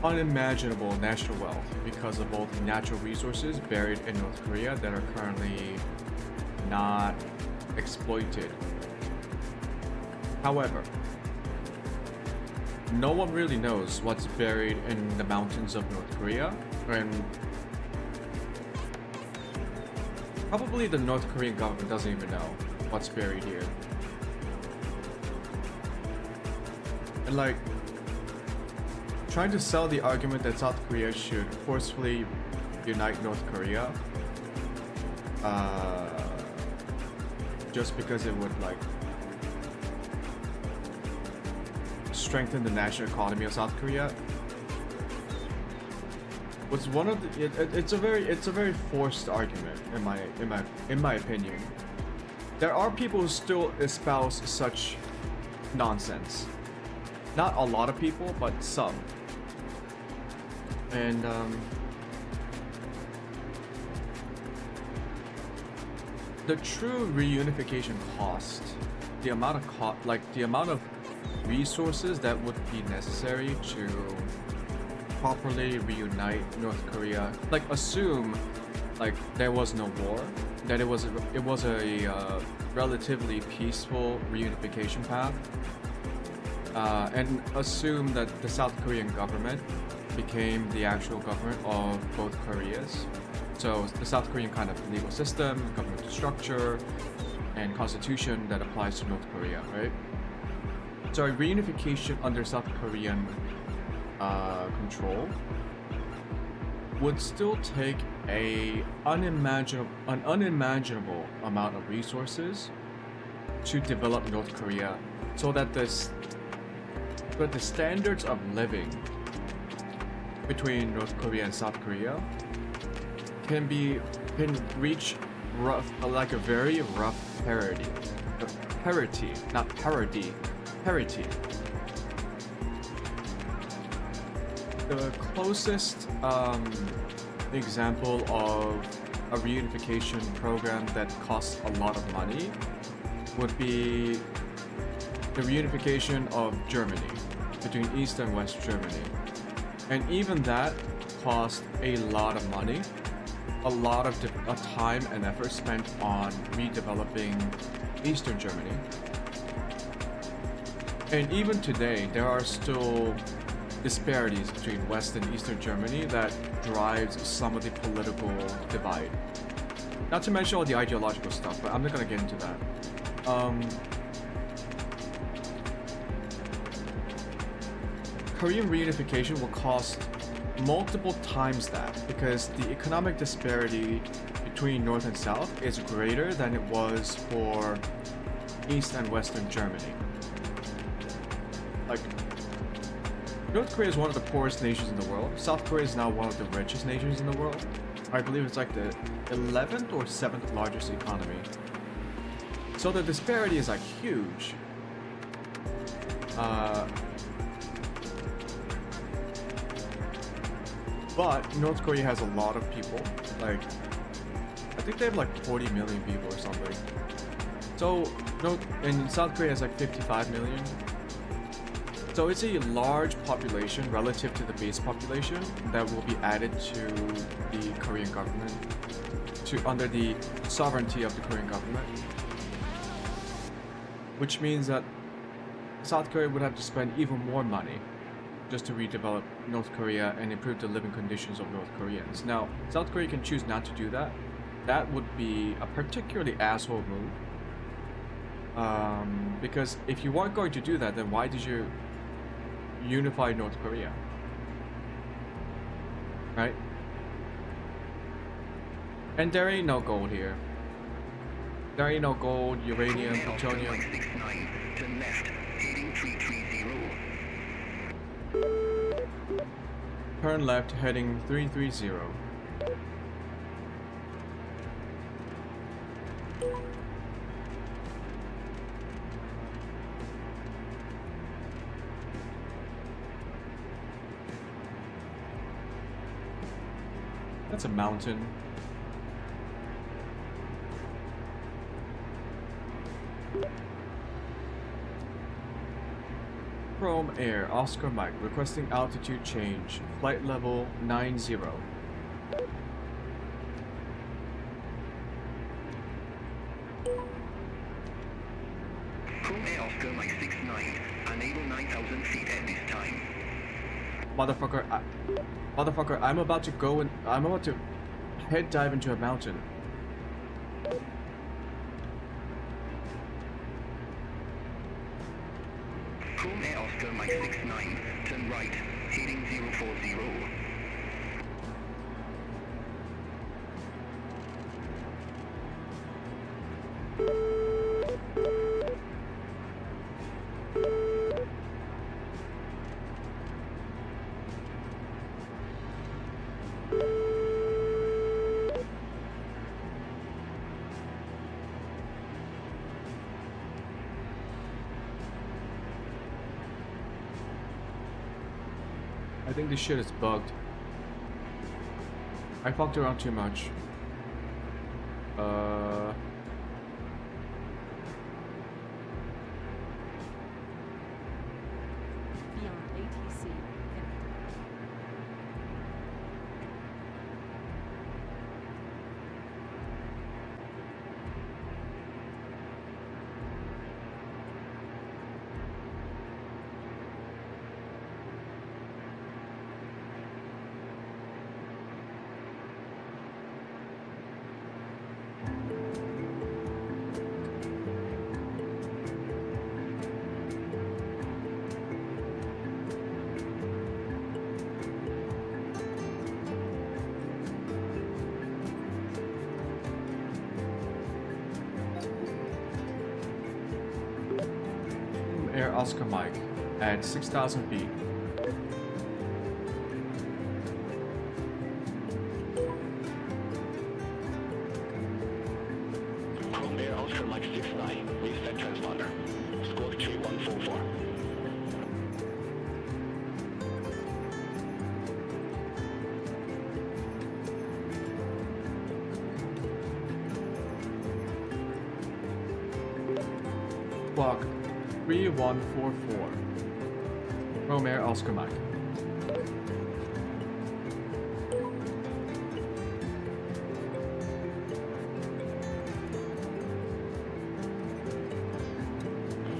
unimaginable national wealth because of all the natural resources buried in North Korea that are currently not exploited. However, no one really knows what's buried in the mountains of North Korea, and probably the North Korean government doesn't even know what's buried here. And like, trying to sell the argument that South Korea should forcefully unite North Korea, just because it would like strengthen the national economy of South Korea, was one of the, it's a very forced argument in my opinion. There are people who still espouse such nonsense. Not a lot of people, but some. And the true reunification cost, the amount of resources that would be necessary to properly reunite North Korea, like assume like there was no war, that it was a relatively peaceful reunification path, and assume that the South Korean government became the actual government of both Koreas. So the South Korean kind of legal system, government structure, and constitution that applies to North Korea, right? So a reunification under South Korean control would still take an unimaginable amount of resources to develop North Korea, so that the standards of living between North Korea and South Korea can reach like a very rough parity. Not parity. Parity. The closest example of a reunification program that costs a lot of money would be the reunification of Germany, between East and West Germany. And even that cost a lot of money, a lot of time and effort spent on redeveloping Eastern Germany. And even today, there are still disparities between West and Eastern Germany that drives some of the political divide. Not to mention all the ideological stuff, but I'm not gonna get into that. Korean reunification will cost multiple times that, because the economic disparity between North and South is greater than it was for East and Western Germany. Like, North Korea is one of the poorest nations in the world. South Korea is now one of the richest nations in the world. I believe it's like the 11th or 7th largest economy. So the disparity is like huge. But North Korea has a lot of people. Like, I think they have like 40 million people or something. So, and South Korea has like 55 million. So it's a large population relative to the base population that will be added to the Korean government, under the sovereignty of the Korean government. Which means that South Korea would have to spend even more money just to redevelop North Korea and improve the living conditions of North Koreans. Now, South Korea can choose not to do that. That would be a particularly asshole move. Because if you weren't going to do that, then why did you unify North Korea? Right? And there ain't no gold here. There ain't no gold, uranium, plutonium. 69, turn left, heading 330. Turn left, heading 330. That's a mountain. Chrome Air, Oscar Mike, requesting altitude change, flight level 90. Chrome Air Oscar Mike 69, unable 9,000 feet at this time. Motherfucker, I'm about to head dive into a mountain. Chrome Air Oscar Mike 69, turn right, heading 040. I think this shit is bugged. I fucked around too much. Beyond ATC. Air Oscar Mike at 6,000 feet. Chrome Air Oscar Mike 69, reset transponder. Squawk 3144. Squawk 3144. Chrome Air Oscar Mike.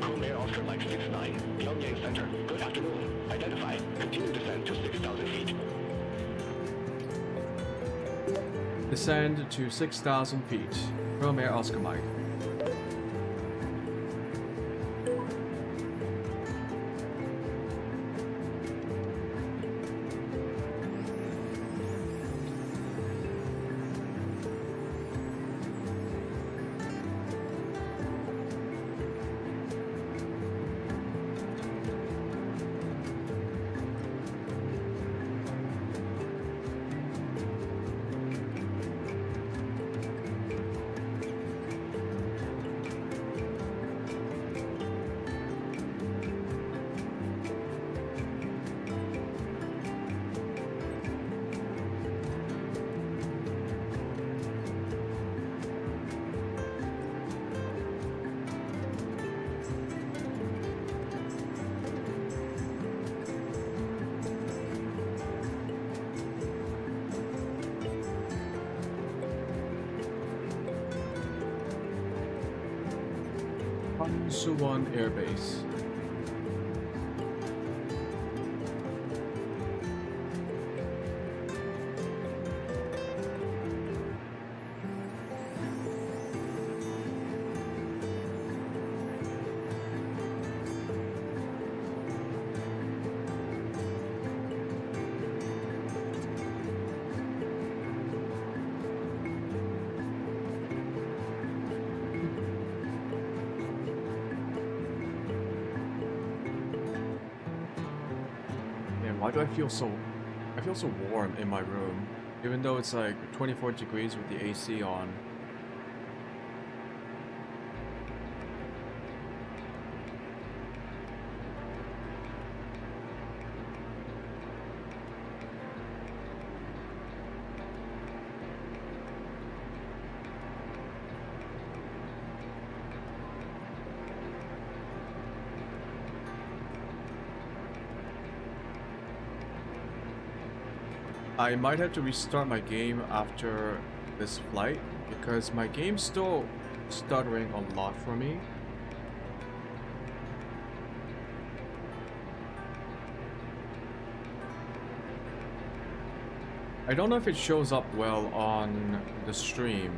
Chrome Air Oscar Mike 69, Pyongyang Center. Good afternoon. Identify. Continue descent to 6,000 feet. Descend to 6,000 feet. Chrome Air Oscar Mike. Suwon Air Base. Why do I feel so warm in my room, even though it's like 24 degrees with the AC on. I might have to restart my game after this flight because my game's still stuttering a lot for me. I don't know if it shows up well on the stream.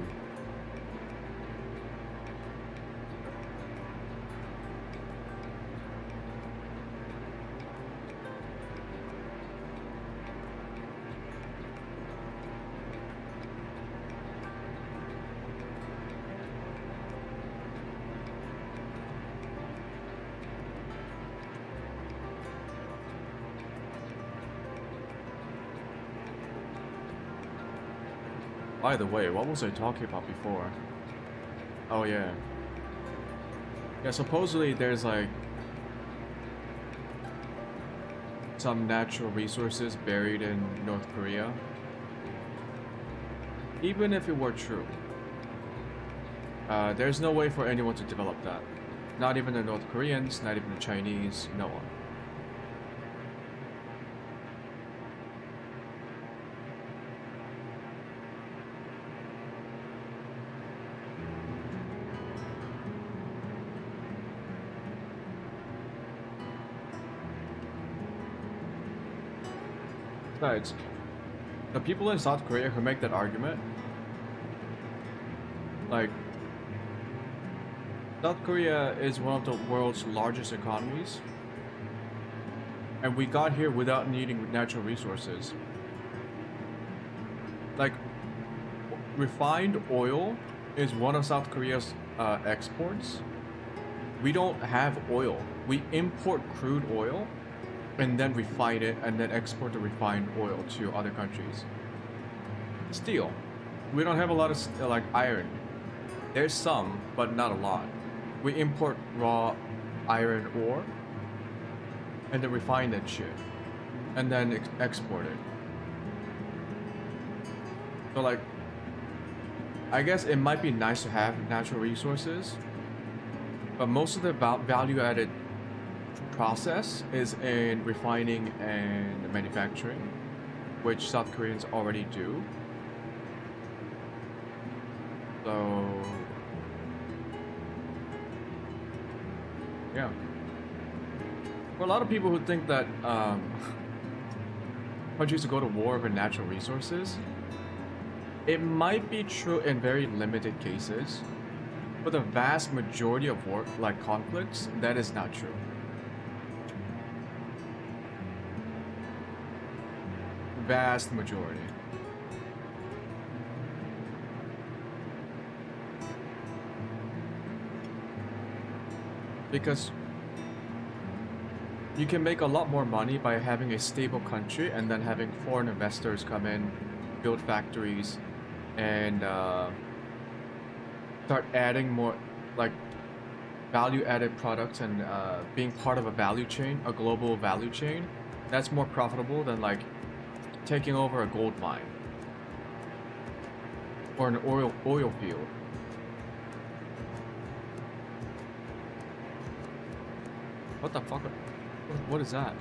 By the way, what was I talking about before? Oh yeah. Yeah, supposedly there's like some natural resources buried in North Korea. Even if it were true, there's no way for anyone to develop that. Not even the North Koreans, not even the Chinese, no one. Besides, the people in South Korea who make that argument, like, South Korea is one of the world's largest economies, and we got here without needing natural resources. Like, refined oil is one of South Korea's exports. we don't have oil. We import crude oil and then refine it and then export the refined oil to other countries. Steel. We don't have a lot of like iron. There's some, but not a lot. We import raw iron ore and then refine that shit and then export it. So like, I guess it might be nice to have natural resources, but most of the value-added process is in refining and manufacturing, which South Koreans already do. So yeah, for a lot of people who think that countries go to war over natural resources, it might be true in very limited cases, but the vast majority of war, like conflicts, that is not true. Vast majority. Because you can make a lot more money by having a stable country and then having foreign investors come in, build factories, and start adding more like value-added products and being part of a value chain, a global value chain. That's more profitable than like taking over a gold mine or an oil field. What the fuck? What is that?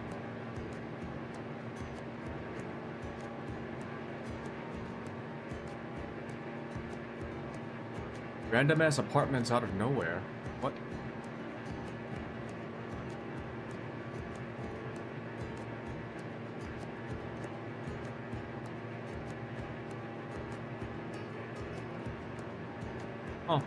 Random ass apartments out of nowhere. What? Oh.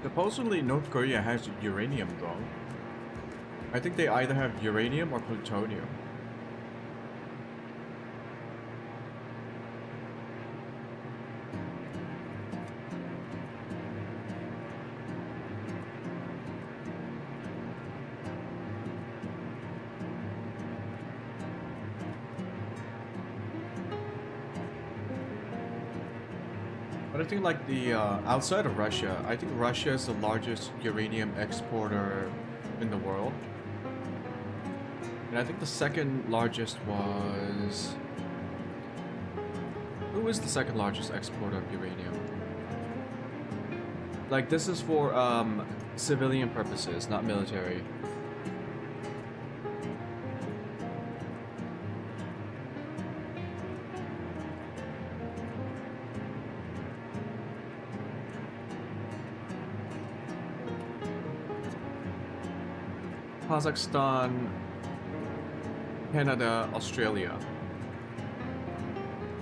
Supposedly North Korea has uranium though. I think they either have uranium or plutonium. But I think like the outside of Russia, I think Russia is the largest uranium exporter in the world. And I think the second largest was... Who is the second largest exporter of uranium? Like this is for civilian purposes, not military. Kazakhstan, Canada, Australia,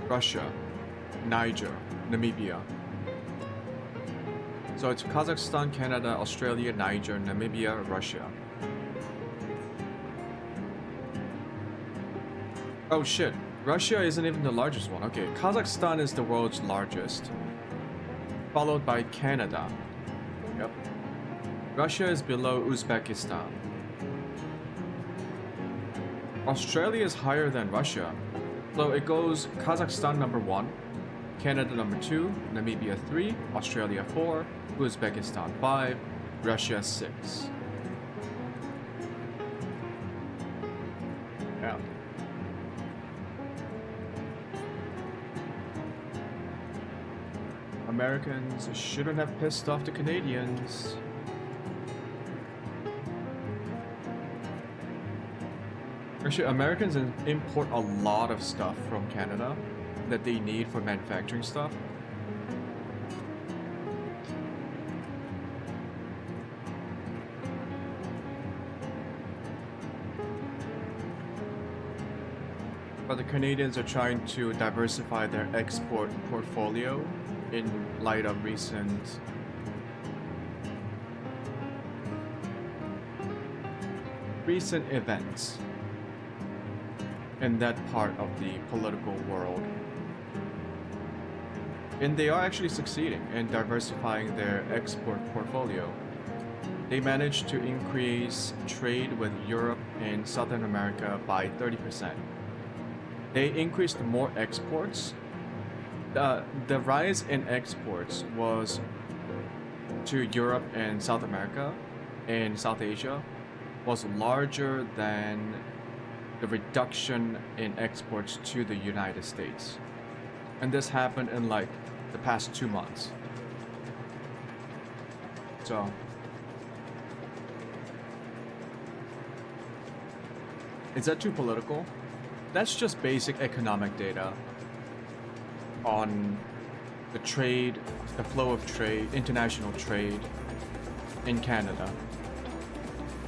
Russia, Niger, Namibia. So it's Kazakhstan, Canada, Australia, Niger, Namibia, Russia. Oh shit, Russia isn't even the largest one. Okay, Kazakhstan is the world's largest, followed by Canada. Yep. Russia is below Uzbekistan. Australia is higher than Russia. So it goes Kazakhstan number 1, Canada number 2, Namibia 3, Australia 4, Uzbekistan 5, Russia 6. Yeah. Americans shouldn't have pissed off the Canadians. Actually, Americans import a lot of stuff from Canada that they need for manufacturing stuff. But the Canadians are trying to diversify their export portfolio in light of recent events in that part of the political world. And they are actually succeeding in diversifying their export portfolio. They managed to increase trade with Europe and Southern America by 30%. They increased more exports. The rise in exports was to Europe and South America and South Asia was larger than the reduction in exports to the United States. And this happened in like the past 2 months. So is that too political? That's just basic economic data on the trade, the flow of trade, international trade in Canada.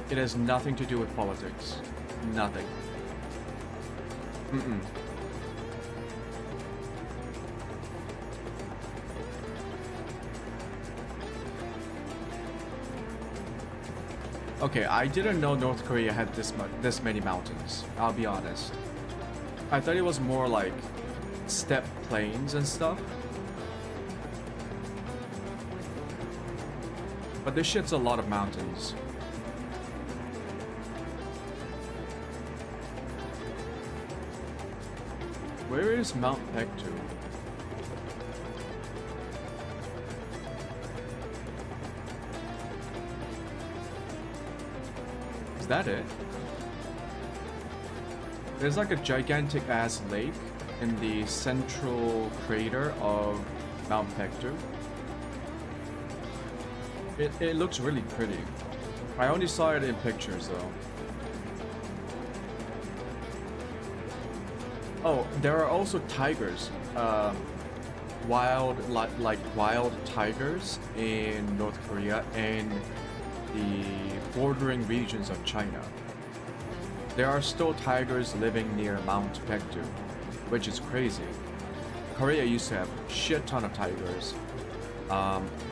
It has nothing to do with politics. Nothing. Mm-mm. Okay, I didn't know North Korea had this many mountains. I'll be honest. I thought it was more like steppe plains and stuff. But this shit's a lot of mountains. Where is Mount Pektu? Is that it? There's like a gigantic ass lake in the central crater of Mount Pektu. It looks really pretty. I only saw it in pictures though. Oh, there are also tigers. Wild tigers in North Korea and the bordering regions of China. There are still tigers living near Mount Pektu, which is crazy. Korea used to have a shit ton of tigers.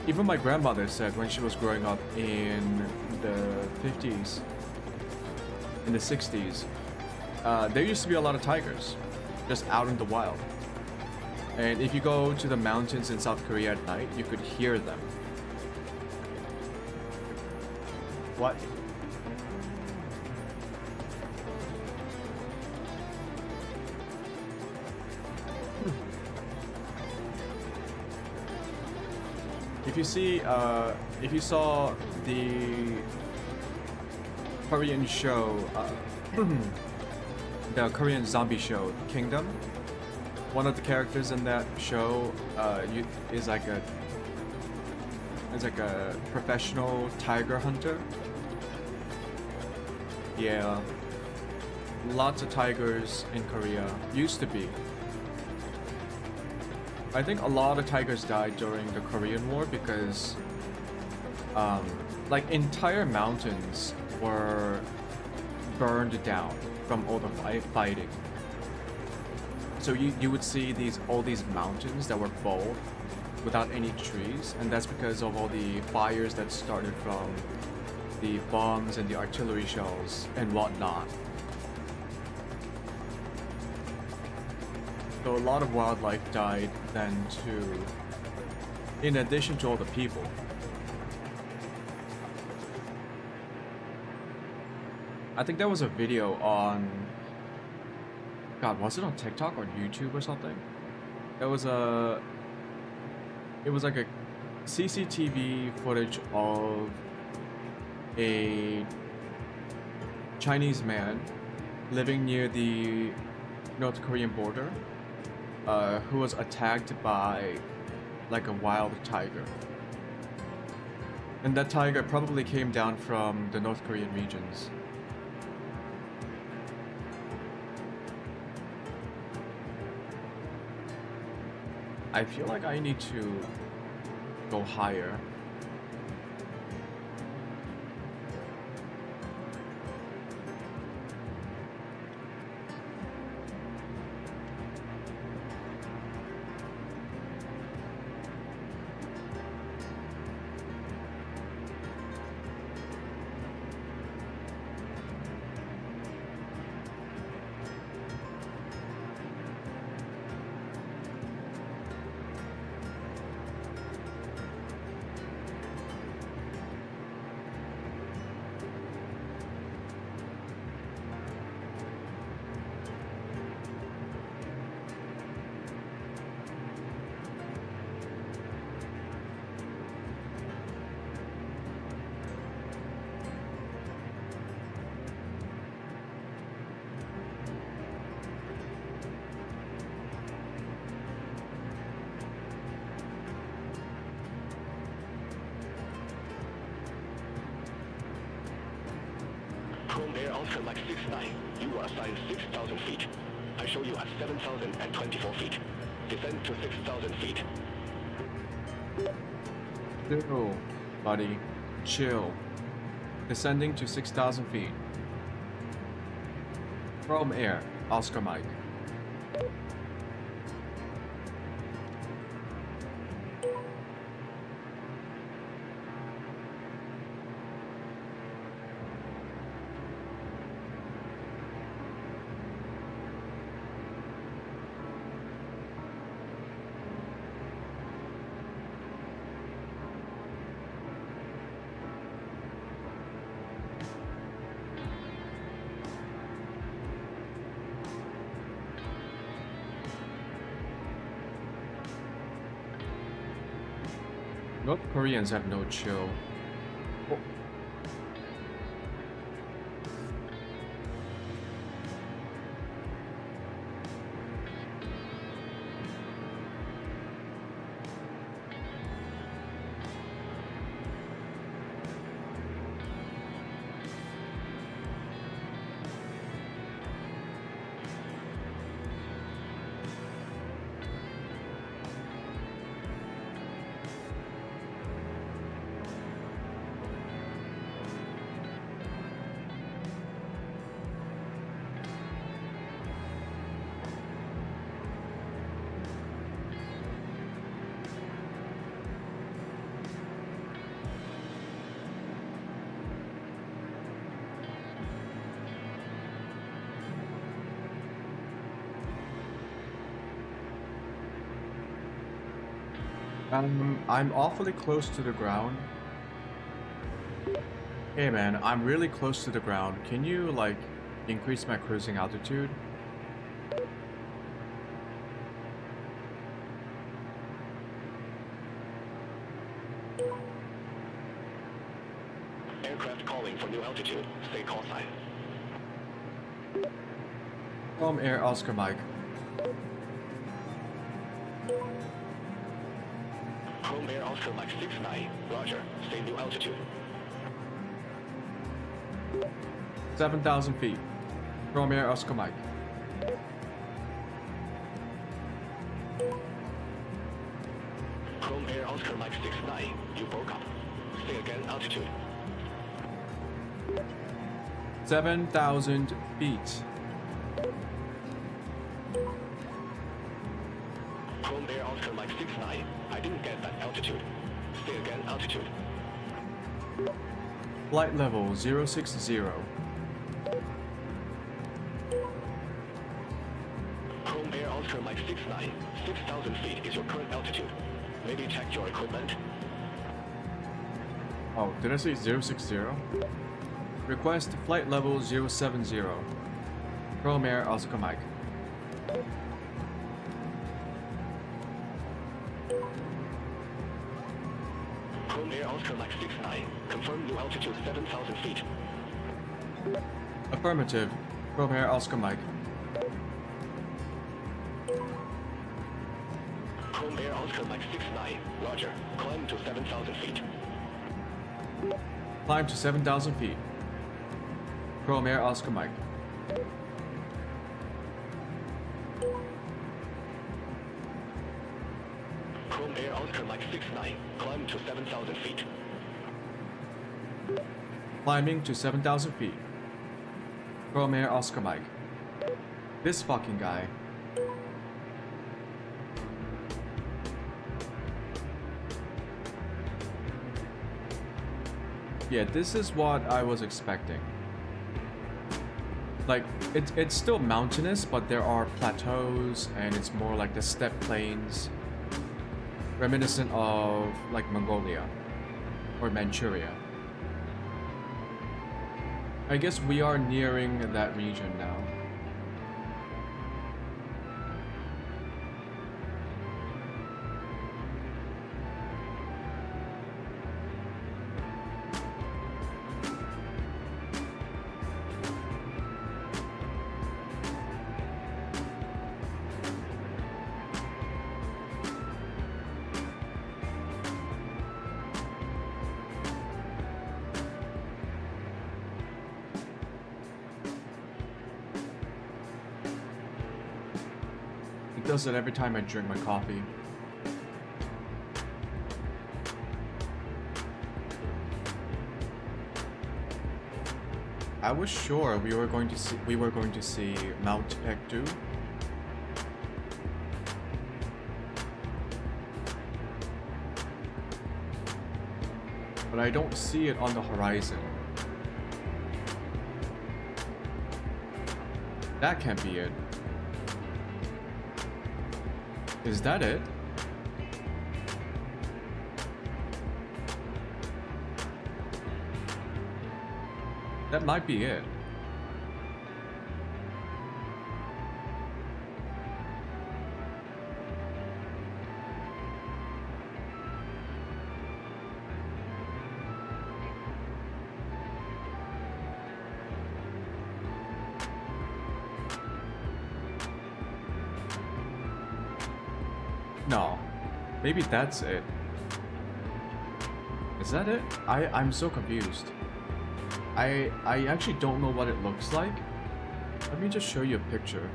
Even my grandmother said when she was growing up in the 50s, in the 60s, there used to be a lot of tigers just out in the wild. And if you go to the mountains in South Korea at night, you could hear them. What? If you saw the Korean show, the Korean zombie show, Kingdom, one of the characters in that show is like a professional tiger hunter. Yeah, lots of tigers in Korea. Used to be. I think a lot of tigers died during the Korean War because like entire mountains were burned down from all the fighting. So you would see all these mountains that were bald without any trees, and that's because of all the fires that started from the bombs and the artillery shells and whatnot. So a lot of wildlife died then too, in addition to all the people. I think there was a video on, God, was it on TikTok or YouTube or something? It was like a CCTV footage of a Chinese man living near the North Korean border, who was attacked by like a wild tiger. And that tiger probably came down from the North Korean regions. I feel like I need to go higher. Chrome Air Ultra Max 69. You were assigned 6,000 feet. I show you at 7,024 feet. Descend to 6,000 feet. Chill, buddy. Chill. Descending to 6,000 feet. Chrome Air, Oscar Mike. North Koreans have no chill. Oh. I'm awfully close to the ground. Hey man, I'm really close to the ground. Can you, like, increase my cruising altitude? Aircraft calling for new altitude. Stay call sign. Chrome Air Oscar Mike. Chrome Air Oscar Mike 69. Roger. Stay new altitude. 7,000 feet. Chrome Air Oscar Mike. Chrome Air Oscar Mike 69. You broke up. Stay again altitude. 7,000 feet. flight level 060. Chrome Air Oscar Mike 69, 6,000 feet is your current altitude. Maybe check your equipment. Oh, did I say 060? Request flight level 070. Chrome Air Oscar Mike. Chrome Air Oscar Mike 69, confirm new altitude 7,000 feet. Affirmative. Chrome Air Oscar Mike. Chrome Air Oscar Mike 69, roger. Climb to 7,000 feet. Climb to 7,000 feet. Chrome Air Oscar Mike. Chrome Air Oscar Mike 69, climb to 7,000 feet. Climbing to 7,000 feet. Chrome Air Oscar Mike. This fucking guy. Yeah, this is what I was expecting. Like, it's still mountainous, but there are plateaus, and it's more like the steppe plains. Reminiscent of, like, Mongolia. Or Manchuria. I guess we are nearing that region now. It does it every time I drink my coffee. I was sure we were going to see Mount Pektu. But I don't see it on the horizon. That can't be it. Is that it? That might be it. No. Maybe that's it. Is that it? I'm so confused. I actually don't know what it looks like. Let me just show you a picture.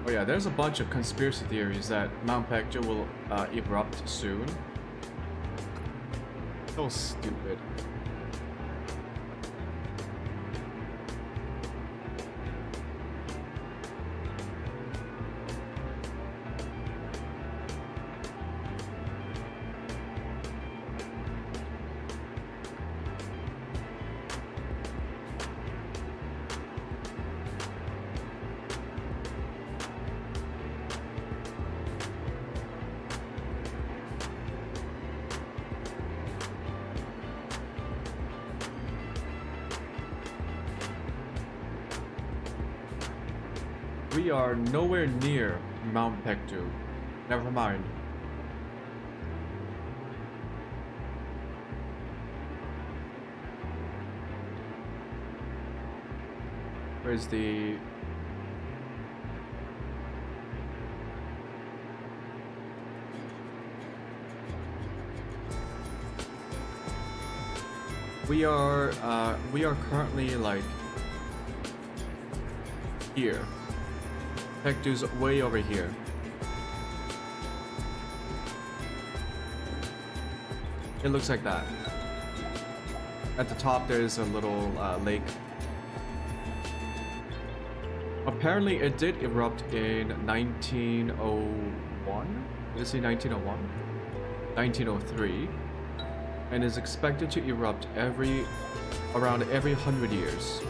Oh yeah, there's a bunch of conspiracy theories that Mount Pektu will erupt soon. So stupid. We are nowhere near Mount Pektu. Never mind. Where's the... We are currently like here. Pektu's way over here. It looks like that. At the top, there's a little lake. Apparently, it did erupt in 1901. Did it say 1901? 1903, and is expected to erupt around every 100 years.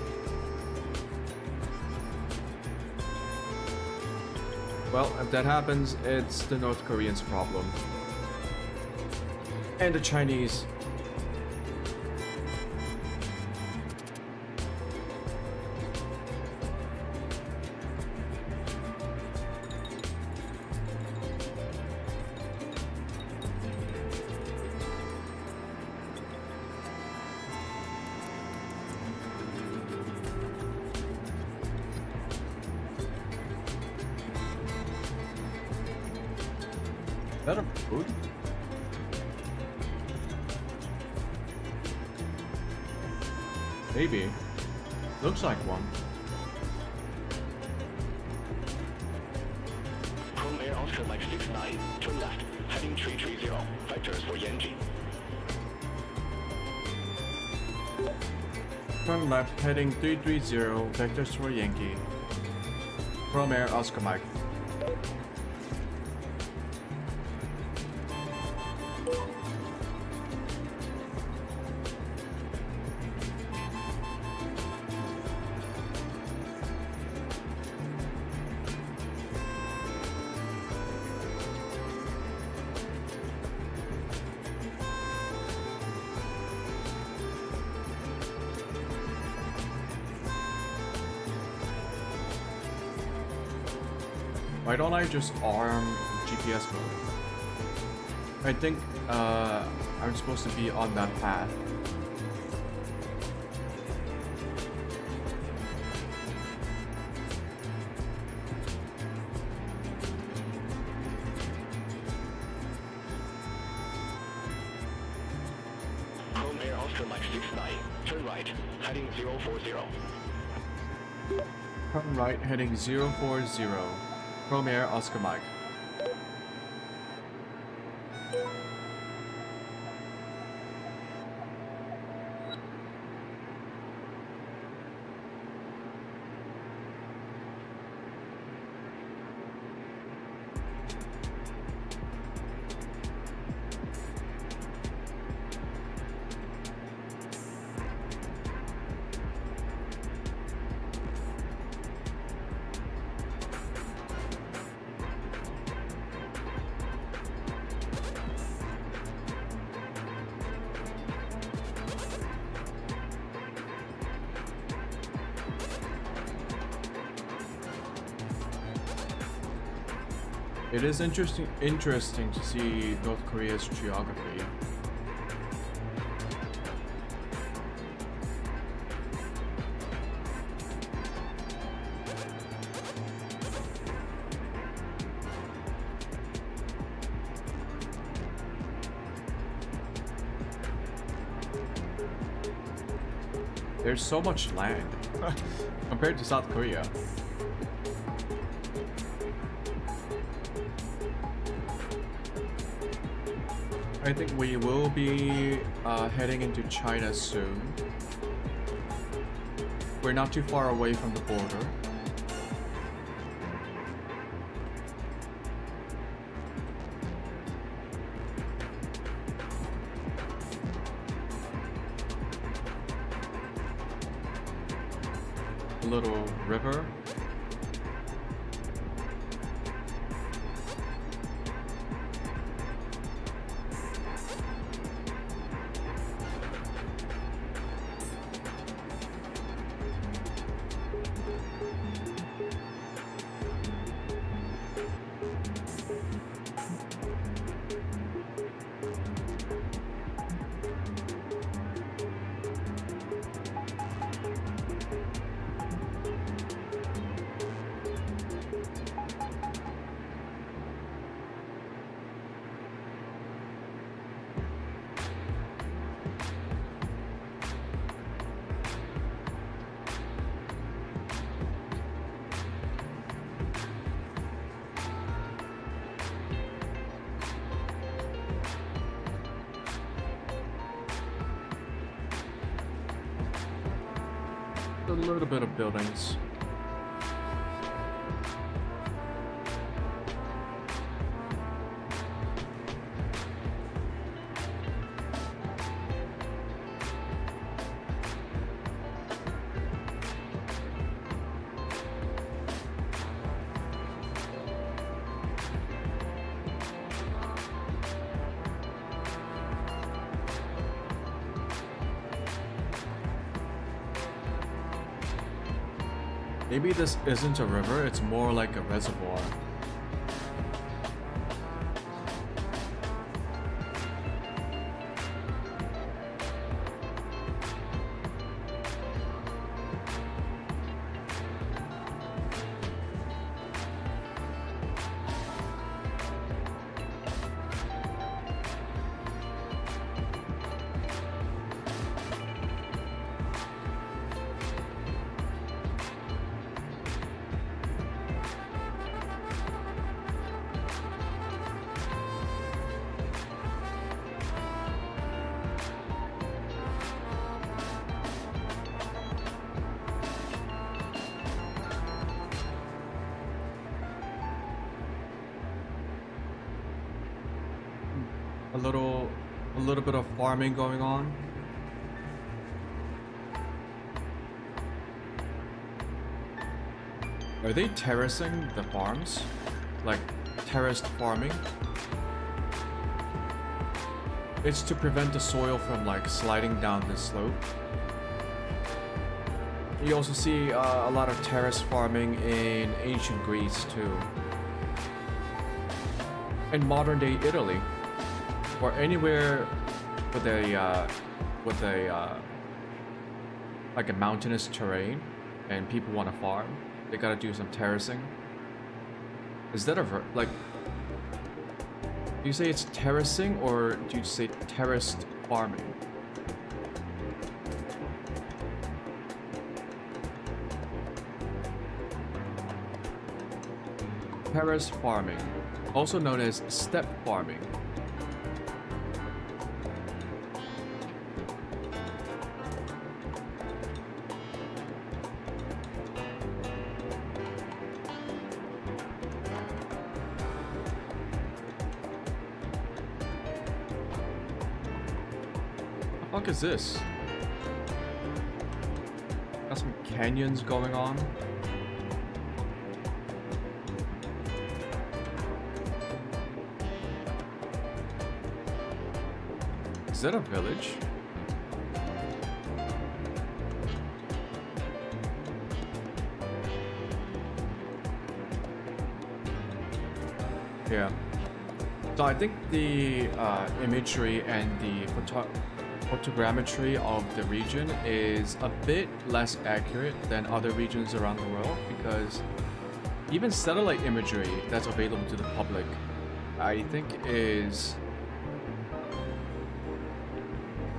Well, if that happens, it's the North Koreans' problem. And the Chinese. Is that a food? Maybe. Looks like one. Chrome Air Oscar Mike 69, turn left, heading 330, vectors for Yankee. Turn left, heading 330, vectors for Yankee. Chrome Air Oscar Mike. Why don't I just arm GPS mode? I think I'm supposed to be on that path. Chrome Air Oscar Mike 69, turn right, heading 040. Turn right, heading 040. Chrome Air Oscar Mike. It is interesting to see North Korea's geography. There's so much land compared to South Korea. I think we will be heading into China soon. We're not too far away from the border. A little river. A little bit of buildings. Maybe this isn't a river, it's more like a reservoir. A little bit of farming going on. Are they terracing the farms? Like terraced farming? It's to prevent the soil from like sliding down the slope. You also see a lot of terrace farming in ancient Greece too. In modern day Italy. Or anywhere with a like a mountainous terrain and people want to farm, they gotta do some terracing. Is that like, do you say it's terracing or do you say terraced farming? Terrace farming, also known as step farming. What is this? Got some canyons going on. Is that a village? Yeah. So I think the imagery and the photogrammetry of the region is a bit less accurate than other regions around the world, because even satellite imagery that's available to the public, I think, is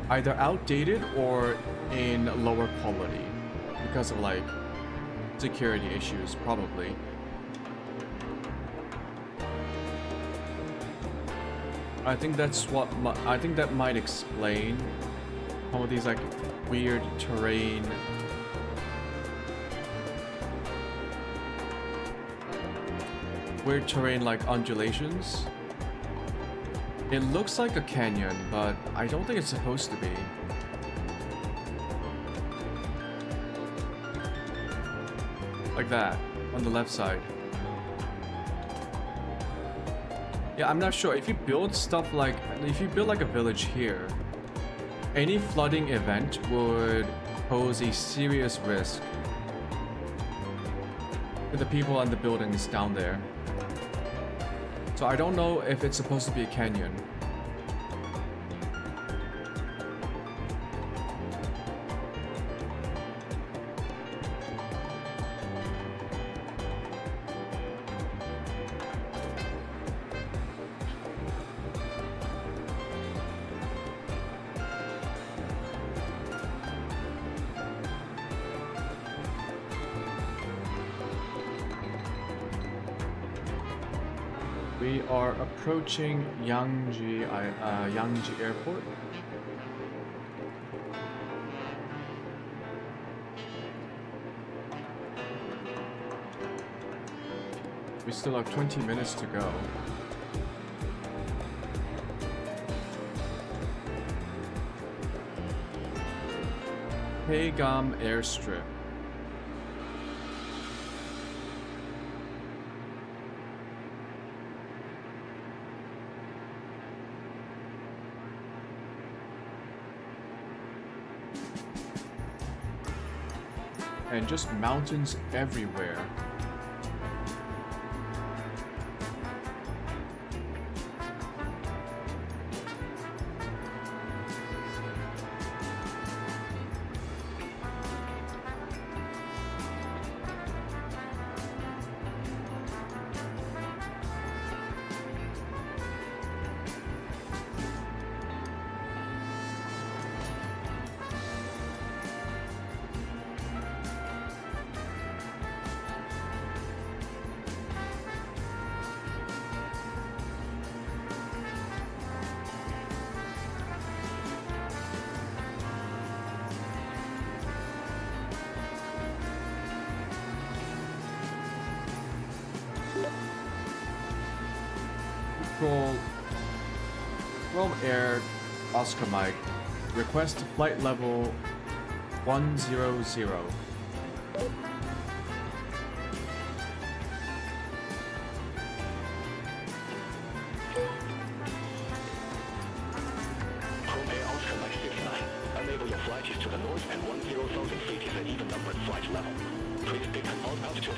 either outdated or in lower quality because of like security issues, probably. I think that's what I think that might explain some of these like weird terrain. Weird terrain like undulations. It looks like a canyon, but I don't think it's supposed to be. Like that, on the left side. Yeah, I'm not sure. If you build stuff like, if you build like a village here, any flooding event would pose a serious risk to the people and the buildings down there. So I don't know if it's supposed to be a canyon. We are approaching Yangji Airport. We still have 20 minutes to go. Haegam Airstrip. And just mountains everywhere. Rome Air Oscar Mike. Request flight level 100. Chrome Air Oscar Mike 69. Enable your flight to the north and 10,000 feet is an even numbered flight level. Please pick an altitude.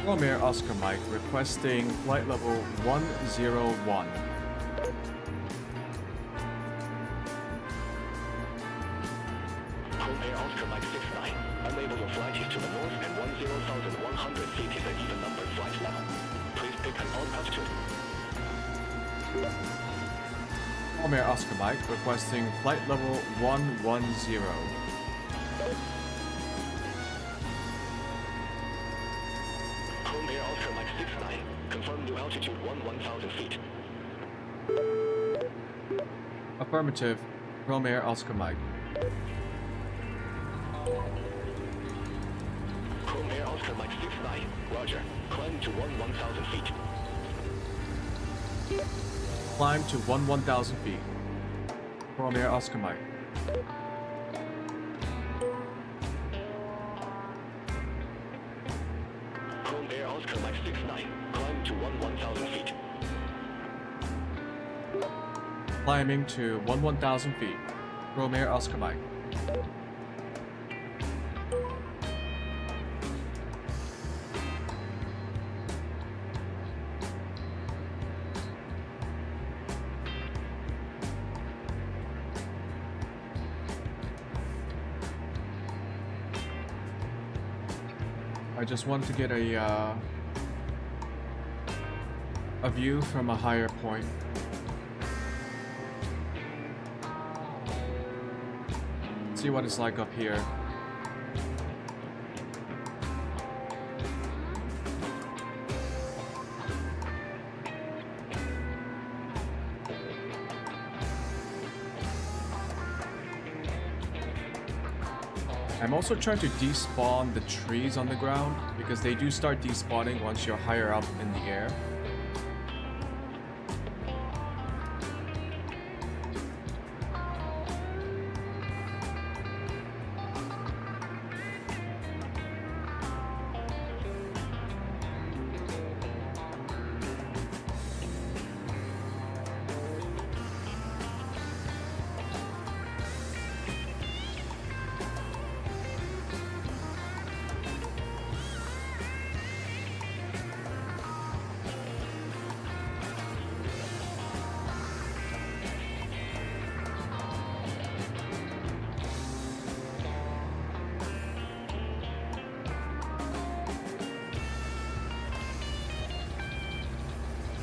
Rome Air Oscar Mike requesting flight level 101. Chrome Air Oscar Mike 69. Enable your flight to the north and 10,100 feet is an even numbered flight level. Please pick an altitude. Rome Air Oscar Mike requesting flight level 110. Chrome Air Oscar Mike 69. Confirm new altitude 1,000 feet. Affirmative. Rome Air Oscar Mike. Chrome Air Oscar Mike 69. Roger. Climb to 1,000 feet. Climb to 1,000 feet. Rome Air Oscar Mike. Chrome Air Oscar Mike 69. Climb to 1,000 feet. Climbing to 1,000 feet. Rome Air Oscar Mike. I just want to get a view from a higher point. See what it's like up here. I'm also trying to despawn the trees on the ground because they do start despawning once you're higher up in the air.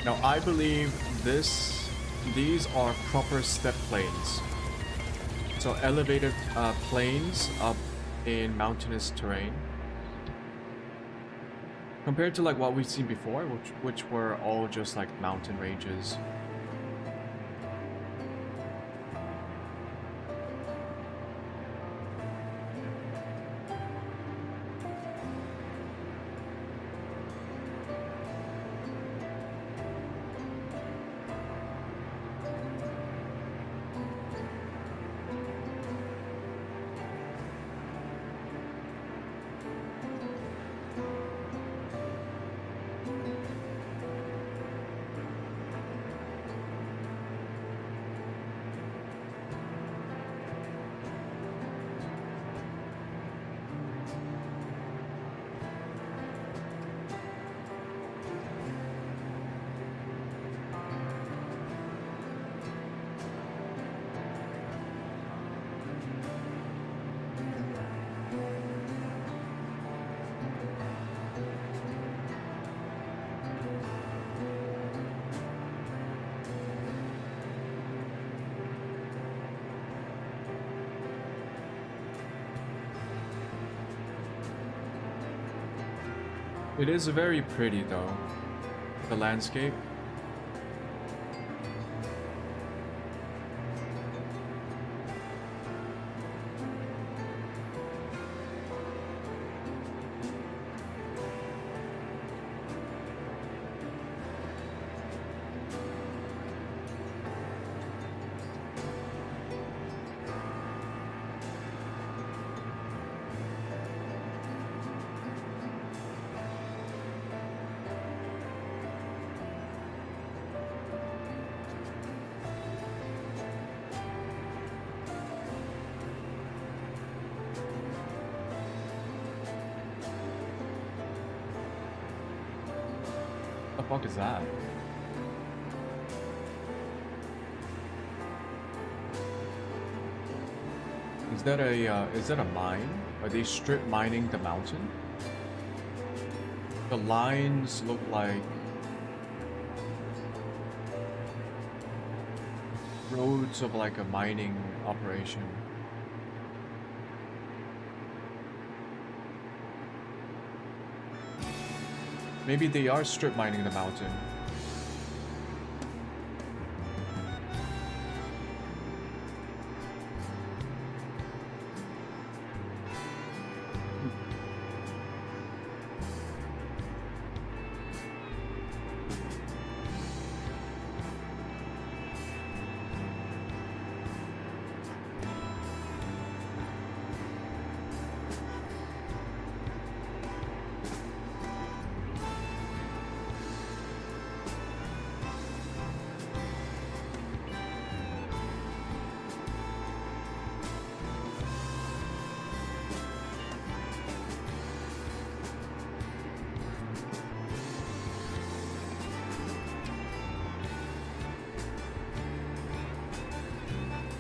Now I believe these are proper step planes. So elevated planes up in mountainous terrain. Compared to like what we've seen before, which were all just like mountain ranges. It is very pretty though, the landscape. What the fuck is that? Is that a mine? Are they strip mining the mountain? The lines look like roads of like a mining operation. Maybe they are strip mining the mountain.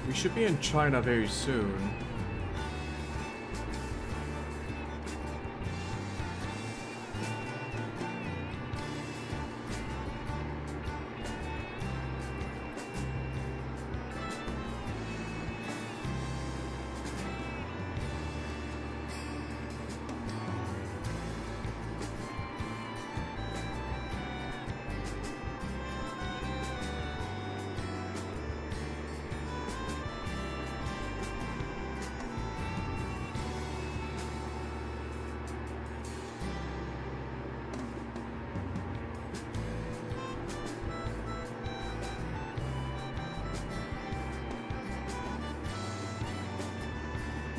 We should be in China very soon.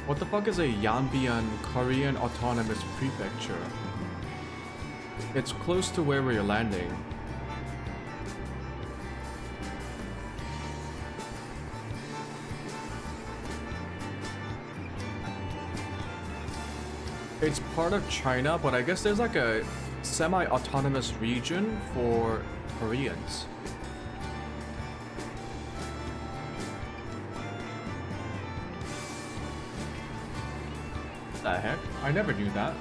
What the fuck is a Yanbian Korean Autonomous Prefecture? It's close to where we're landing. It's part of China, but I guess there's like a semi-autonomous region for Koreans. The heck? I never knew that.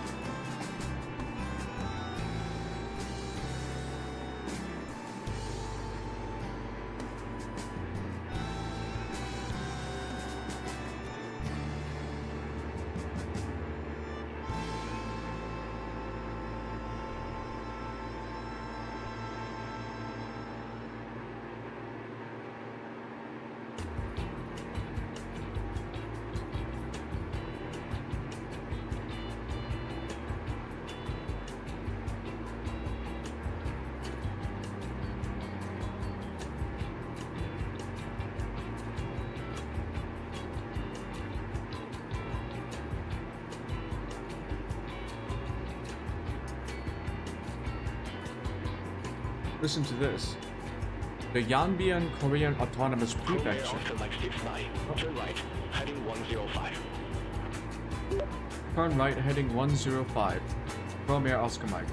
Listen to this. The Yanbian Korean Autonomous Prefecture. Turn right, heading 105. Turn right, heading 105. From Air Oscar Mike.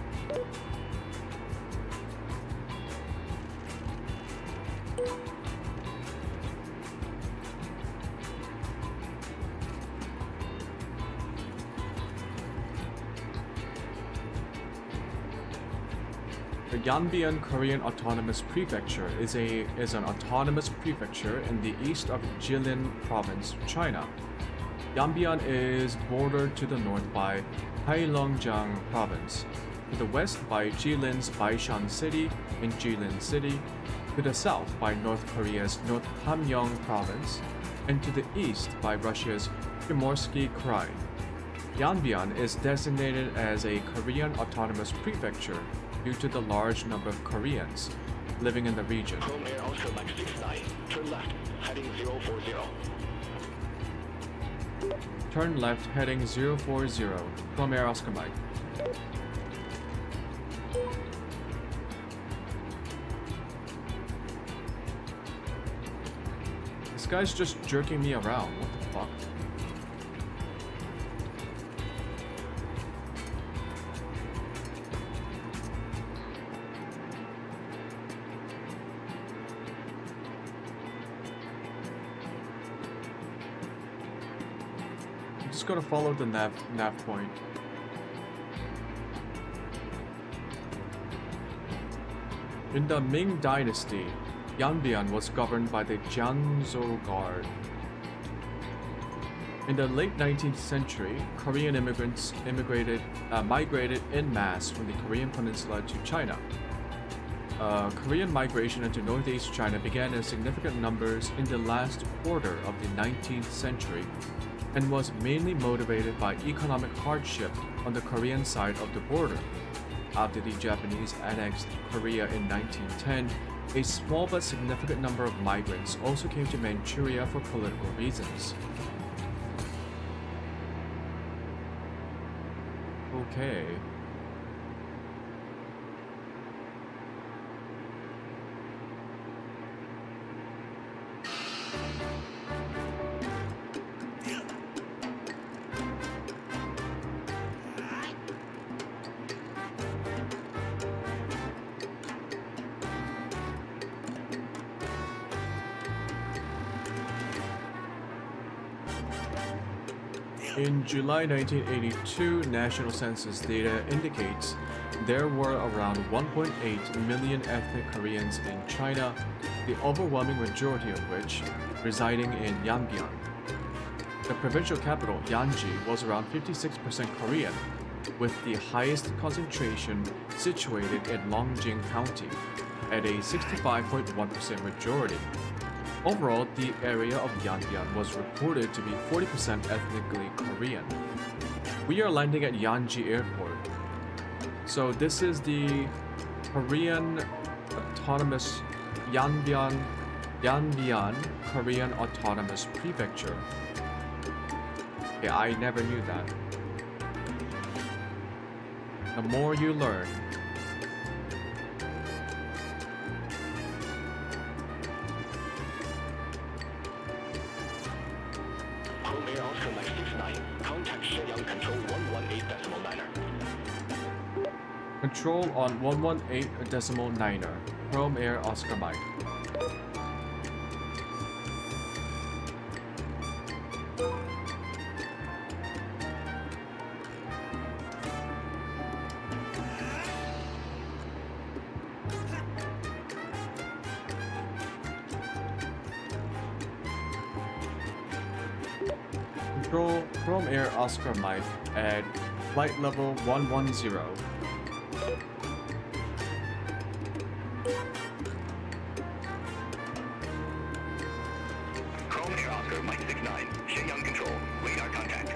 The Yanbian Korean Autonomous Prefecture is an autonomous prefecture in the east of Jilin Province, China. Yanbian is bordered to the north by Heilongjiang Province, to the west by Jilin's Baishan City and Jilin City, to the south by North Korea's North Hamgyong Province, and to the east by Russia's Primorsky Krai. Yanbian is designated as a Korean autonomous prefecture due to the large number of Koreans living in the region. Chrome Air Oscar Mike 69, turn left, heading 040. Turn left heading 040, Chrome Air Oscar Mike. This guy's just jerking me around, what the fuck? Just gotta follow the nav point. In the Ming Dynasty, Yanbian was governed by the Jianzhou Guard. In the late 19th century, Korean immigrants migrated en masse from the Korean peninsula to China. Korean migration into northeast China began in significant numbers in the last quarter of the 19th century and was mainly motivated by economic hardship on the Korean side of the border. After the Japanese annexed Korea in 1910, a small but significant number of migrants also came to Manchuria for political reasons. Okay. In July 1982, national census data indicates there were around 1.8 million ethnic Koreans in China, the overwhelming majority of which residing in Yanbian. The provincial capital, Yanji, was around 56% Korean, with the highest concentration situated in Longjing County, at a 65.1% majority. Overall, the area of Yanbian was reported to be 40% ethnically Korean. We are landing at Yanji Airport. So this is the Korean Autonomous Yanbian Korean Autonomous Prefecture. Yeah, I never knew that. The more you learn. Chrome Air Oscar Mike 69, contact Shenyang Control 118.9er. Control on 118.9er, Chrome Air Oscar Mike. Control Chrome Air Oscar Mike at flight level 110. Chrome Air Oscar Mike 69, Shenyang Control, radar contact.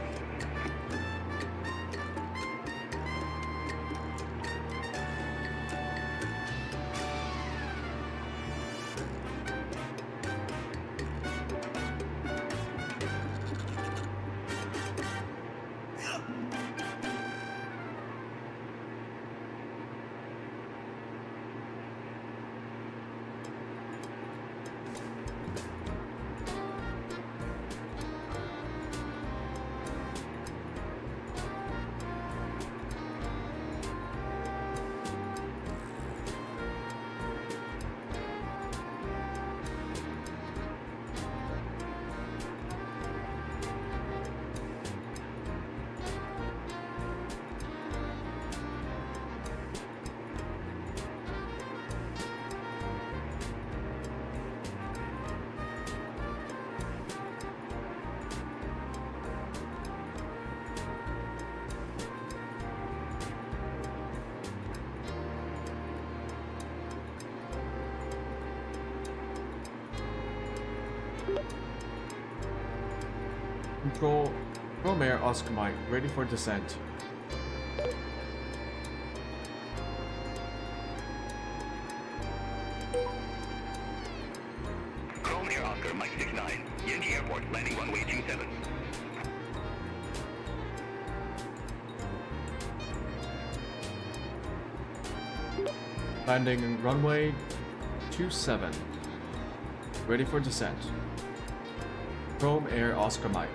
Control Romare Oscar Mike, ready for descent. Chrome Air Oscar Mike 69, Yankee Airport, landing runway 27. Landing runway 27. Ready for descent. Chrome Air Oscar Mike.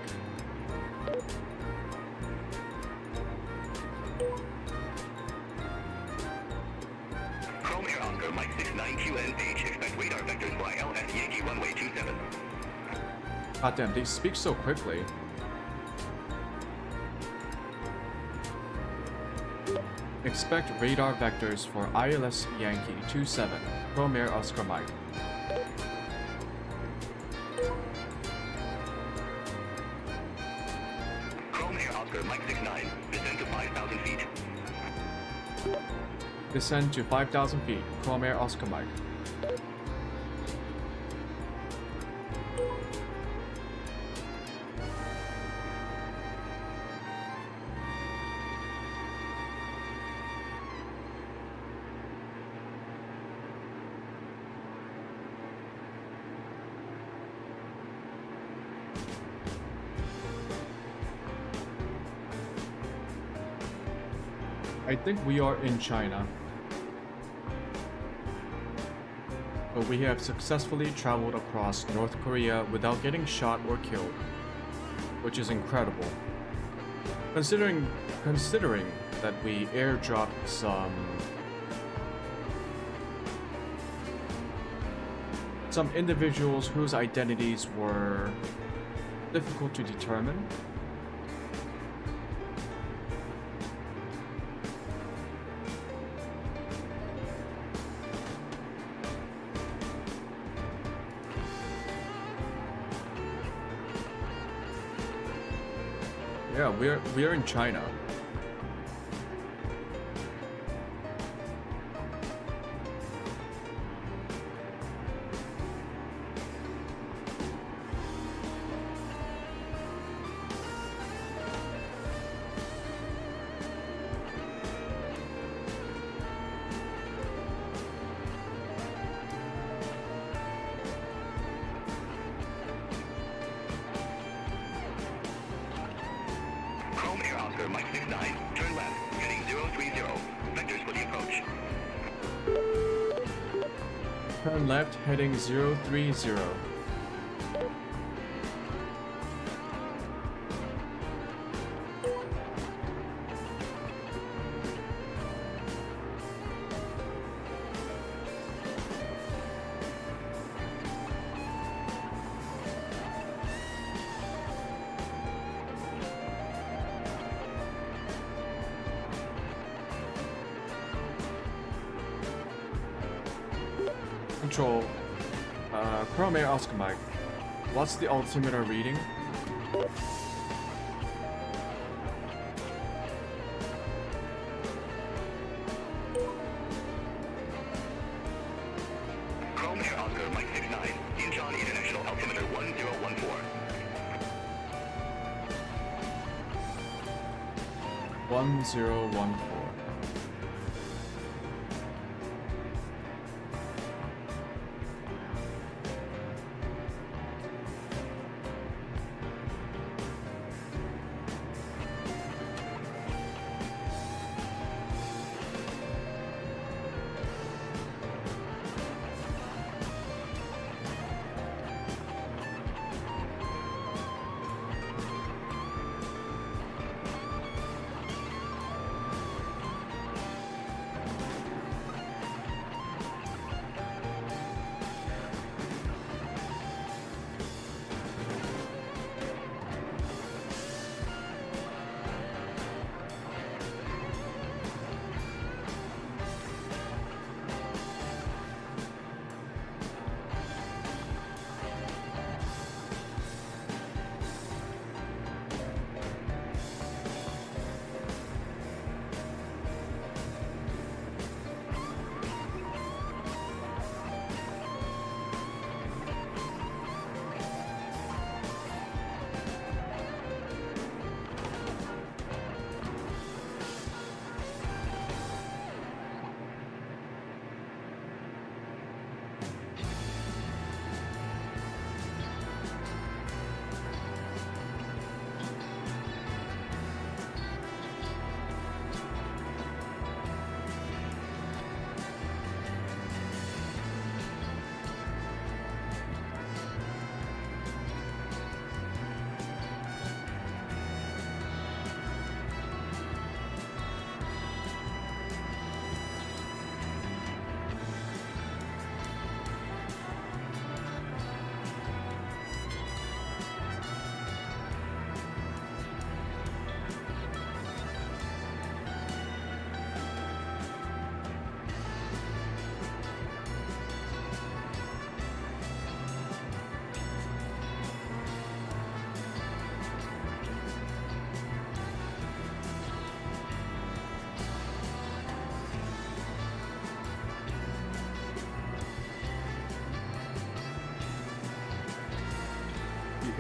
Chrome Air Oscar Mike 69 QNH, expect radar vectors for LS Yankee runway 27. God damn, they speak so quickly. Expect radar vectors for ILS Yankee 27, Chrome Air Oscar Mike. Chrome Air Oscar Mike 69, descend to 5,000 feet. Descend to 5,000 feet, Chrome Air Oscar Mike. I think we are in China. But we have successfully traveled across North Korea without getting shot or killed, which is incredible. Considering that we airdropped some individuals whose identities were difficult to determine. Yeah, we're in China. Chrome Air Oscar Mike 69, turn left, heading 030. Vectors for the approach. Turn left, heading 030. Control, Chrome Air Oscar Mike. What's the altimeter reading? Chrome Air Oscar Mike 69, Incheon International altimeter 1014. 1014.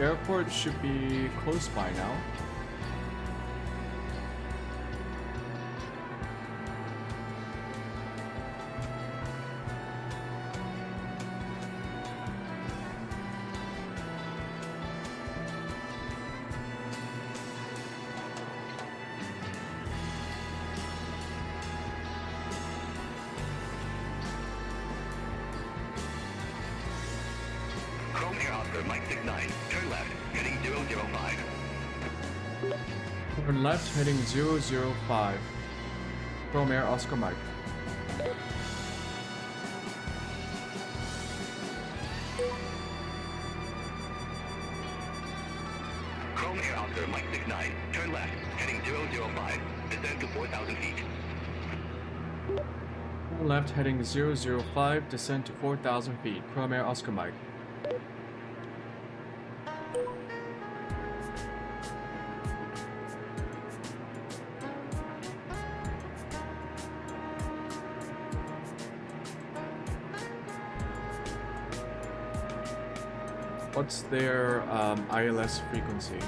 airport should be close by now. Chrome Air Oscar Mike 69, turn left, heading 005. Turn left heading 005. Chrome Air Oscar Mike. Chrome Air Oscar Mike 69, turn left, heading 005, descend to 4,000 feet. Turn left heading 005, descend to 4,000 feet. Chrome Air Oscar Mike. What's their ILS frequency?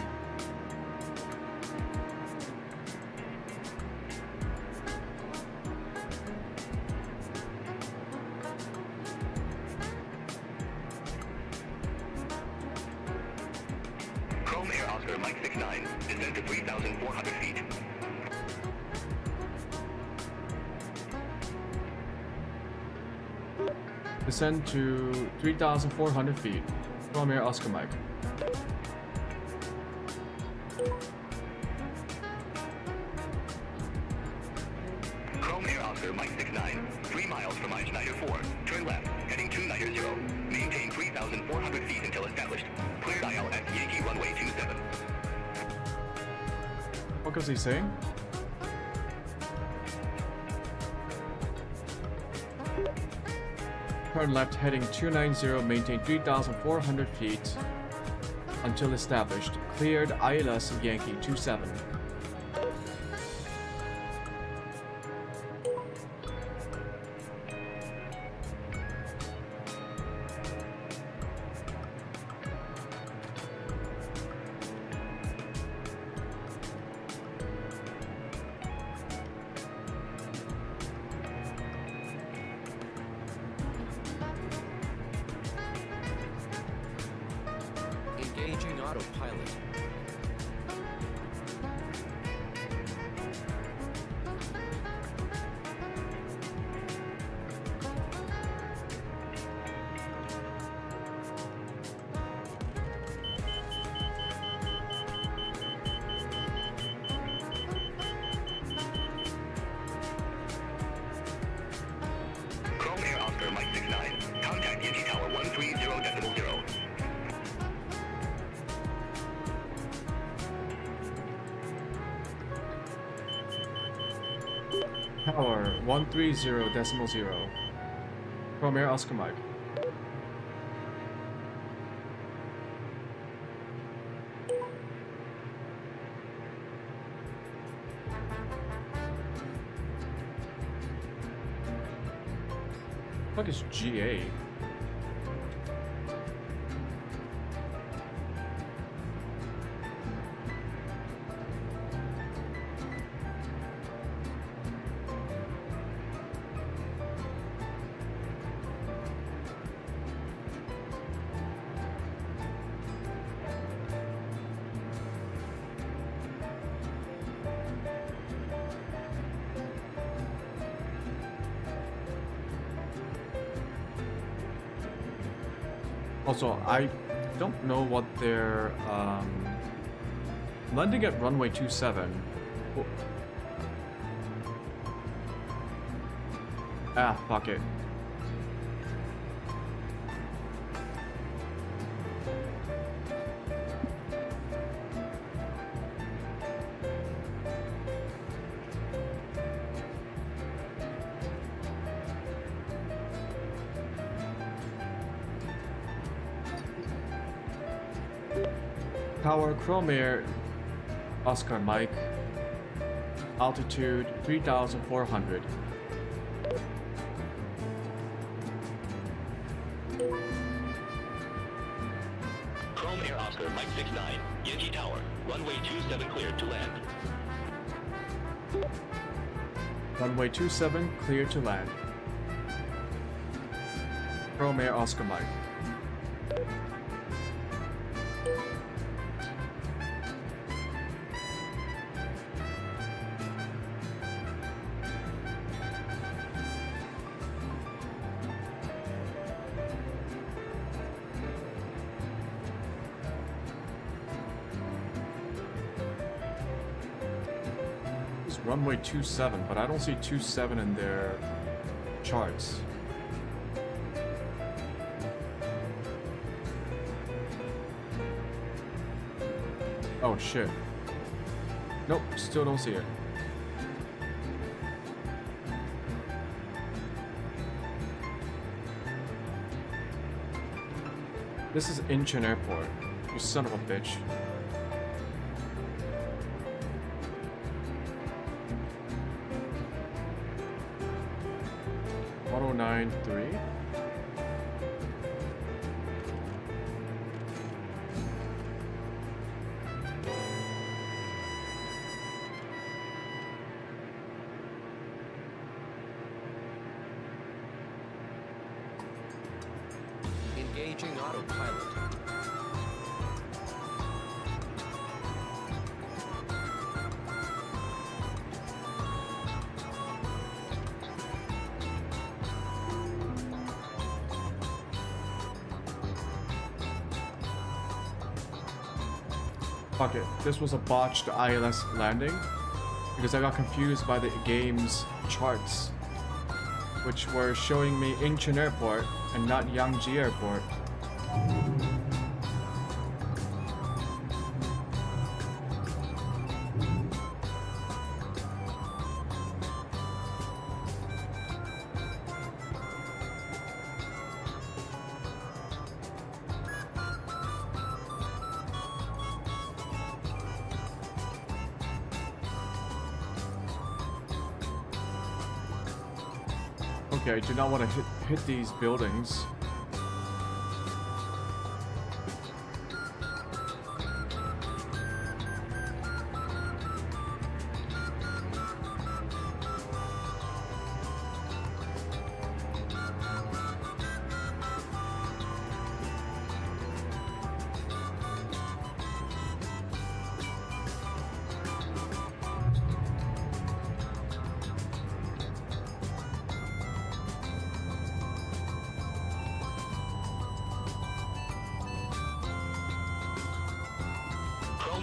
Chrome Air Oscar Mike 69, descend to 3,400 feet. Descend to 3,400 feet. Chrome Air Oscar Mike. Chrome Air Oscar Mike 69, 3 miles from Schneider 4, turn left, heading 290, maintain 3,400 feet until established. Clear dial at Yankee runway 27. What was he saying? Turn left heading 290, maintain 3,400 feet until established. Cleared ILS Yankee 27. Engaging autopilot. Chrome Air Oscar Mike 69, contact Yankee Tower 130.0. Tower 130.0. Chrome Air Oscar Mike. What is GA? Also, I don't know what their landing at runway 27. Oh. Ah, fuck it. Tower Chrome Air Oscar Mike, altitude 3,400. Chrome Air Oscar Mike Yankee Tower, runway 27 cleared to land. Runway 27 clear to land. Chrome Air Oscar Mike. Runway 27, but I don't see 27 in their charts. Oh shit. Nope, still don't see it. This is Incheon Airport, you son of a bitch. Three. Engaging autopilot. Fuck it, this was a botched ILS landing because I got confused by the game's charts, which were showing me Incheon Airport and not Yangji Airport. Okay, I do not want to hit these buildings.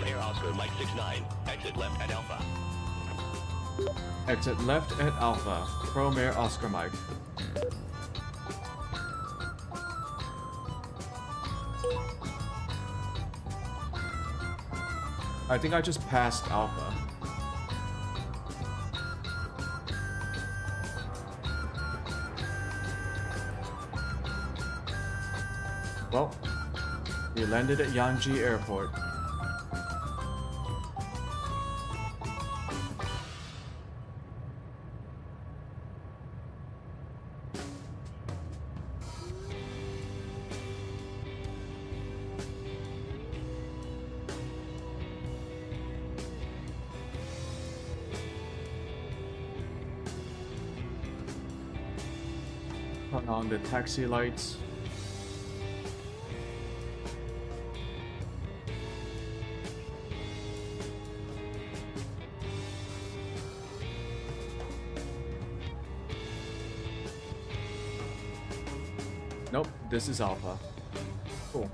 Air Oscar Mike 69, exit left at Alpha. Exit left at Alpha, Chrome Air Oscar Mike. I think I just passed Alpha. Well, we landed at Yangji Airport. Turn on the taxi lights. Nope, this is Alpha. Cool.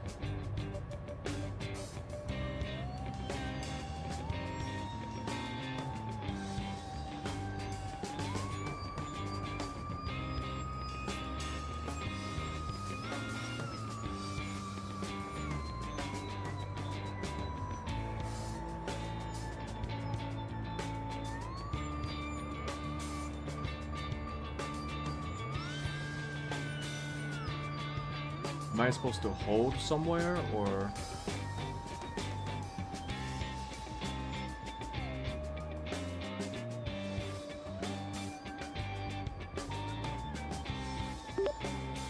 Am I supposed to hold somewhere, or...?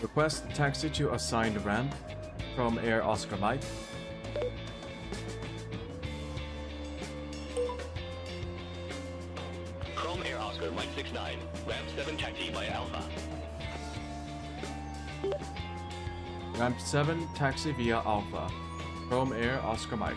Request taxi to assigned ramp from Air Oscar Mike. Oscar Mike 69, ramp 7 taxi via Alpha. Ramp 7, taxi via Alpha. Chrome Air, Oscar Mike.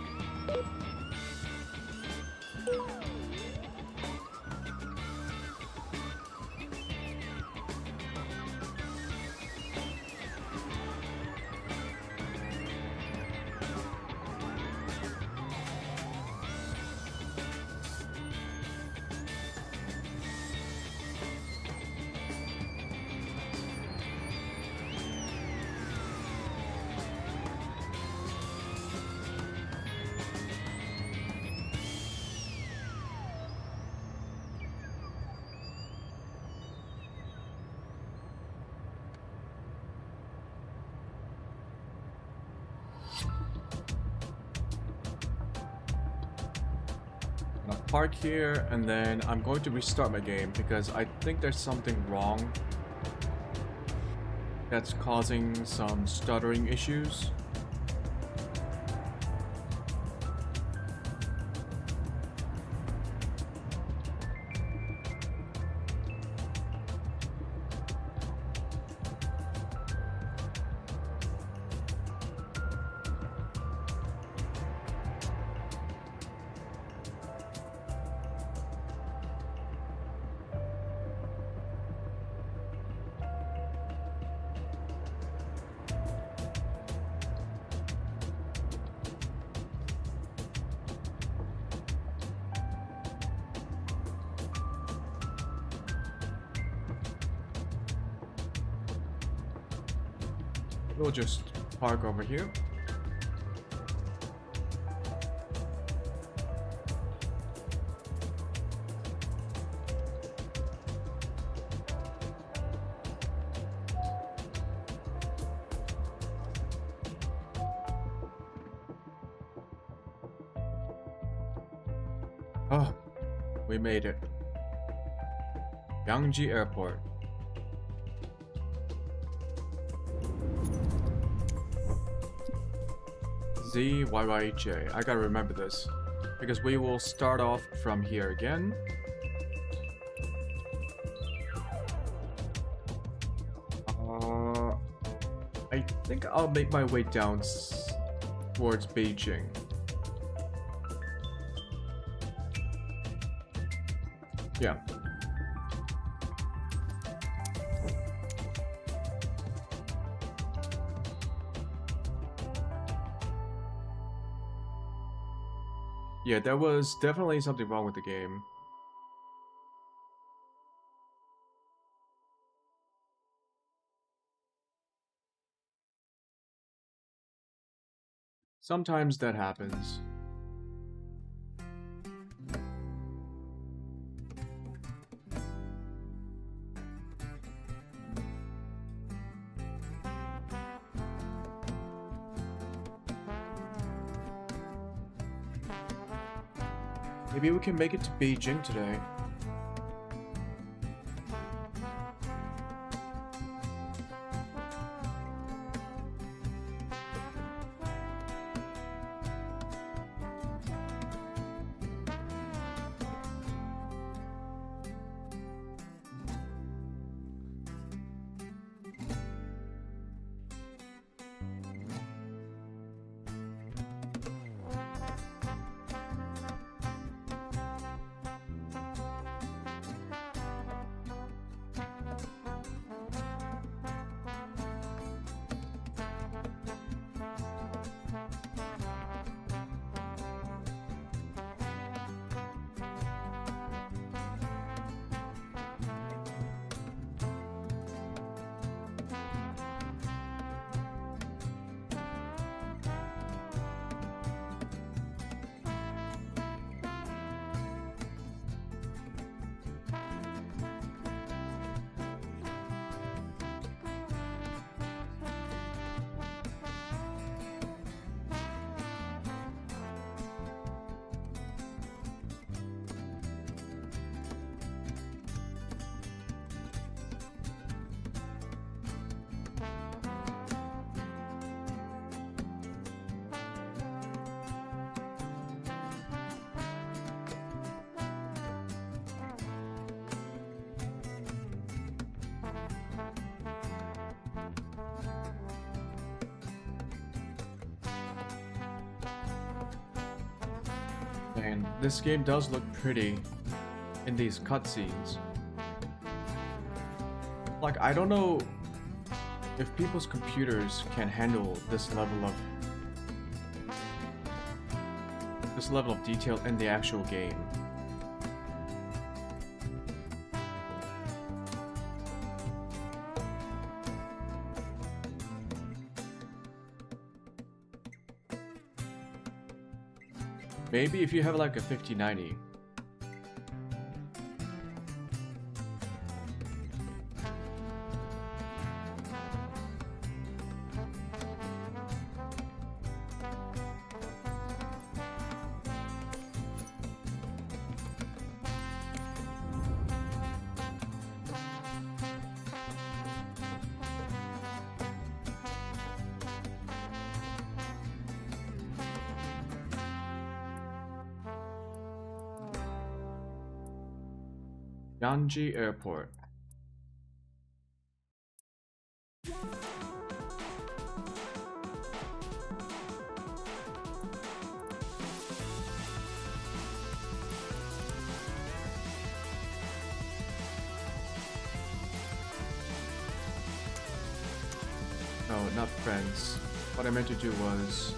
Park here, and then I'm going to restart my game because I think there's something wrong that's causing some stuttering issues. We'll just park over here. Oh, we made it. Yangji Airport. ZYYJ. I gotta remember this because we will start off from here again. I think I'll make my way down towards Beijing. Yeah. Yeah, there was definitely something wrong with the game. Sometimes that happens. Maybe we can make it to Beijing today. And this game does look pretty in these cutscenes. Like, I don't know if people's computers can handle this level of detail in the actual game. Maybe if you have like a 5090. Yanji Airport. No, not friends. What I meant to do was...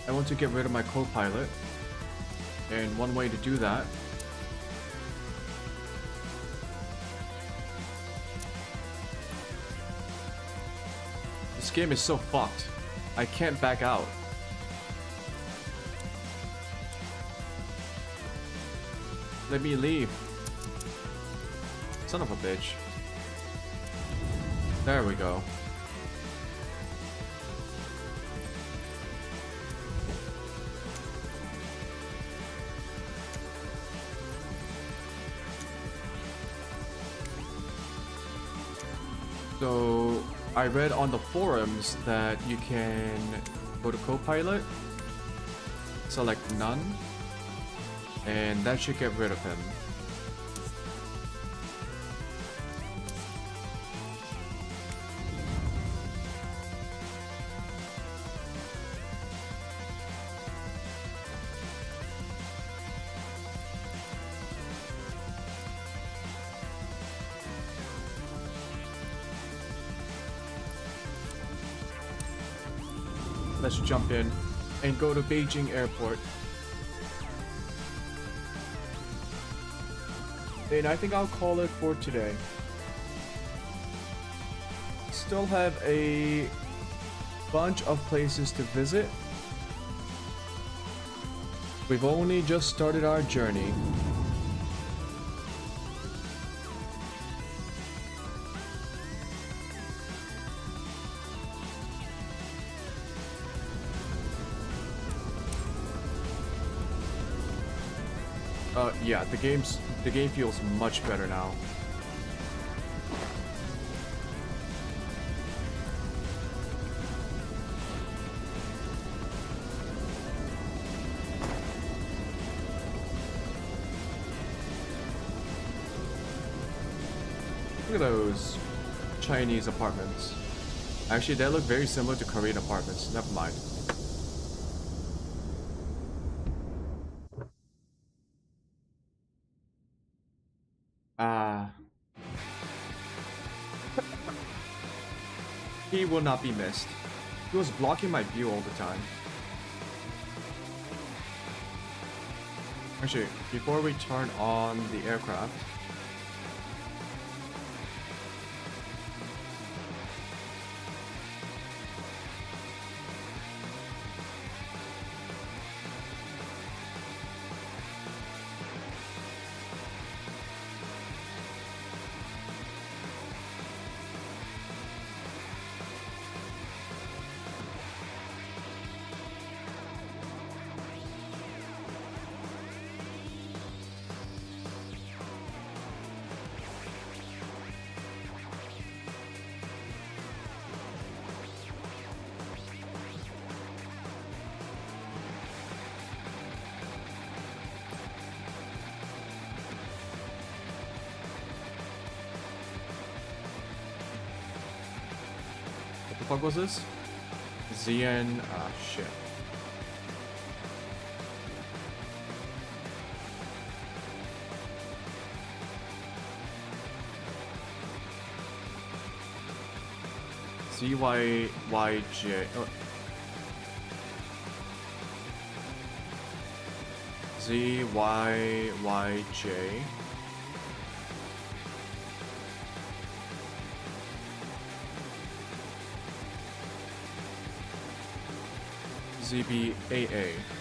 I want to get rid of my co-pilot, and one way to do that this game is so fucked. I can't back out. Let me leave. Son of a bitch. There we go. So I read on the forums that you can go to Copilot, select none, and that should get rid of him. Let's jump in and go to Beijing Airport. And I think I'll call it for today. Still have a bunch of places to visit. We've only just started our journey. Yeah, the game feels much better now. Look at those Chinese apartments. Actually, they look very similar to Korean apartments. Never mind. He will not be missed. He was blocking my view all the time. Actually, before we turn on the aircraft, what the fuck was this? ZN, shit. ZYYJ. Oh. ZYYJ. ZBAA.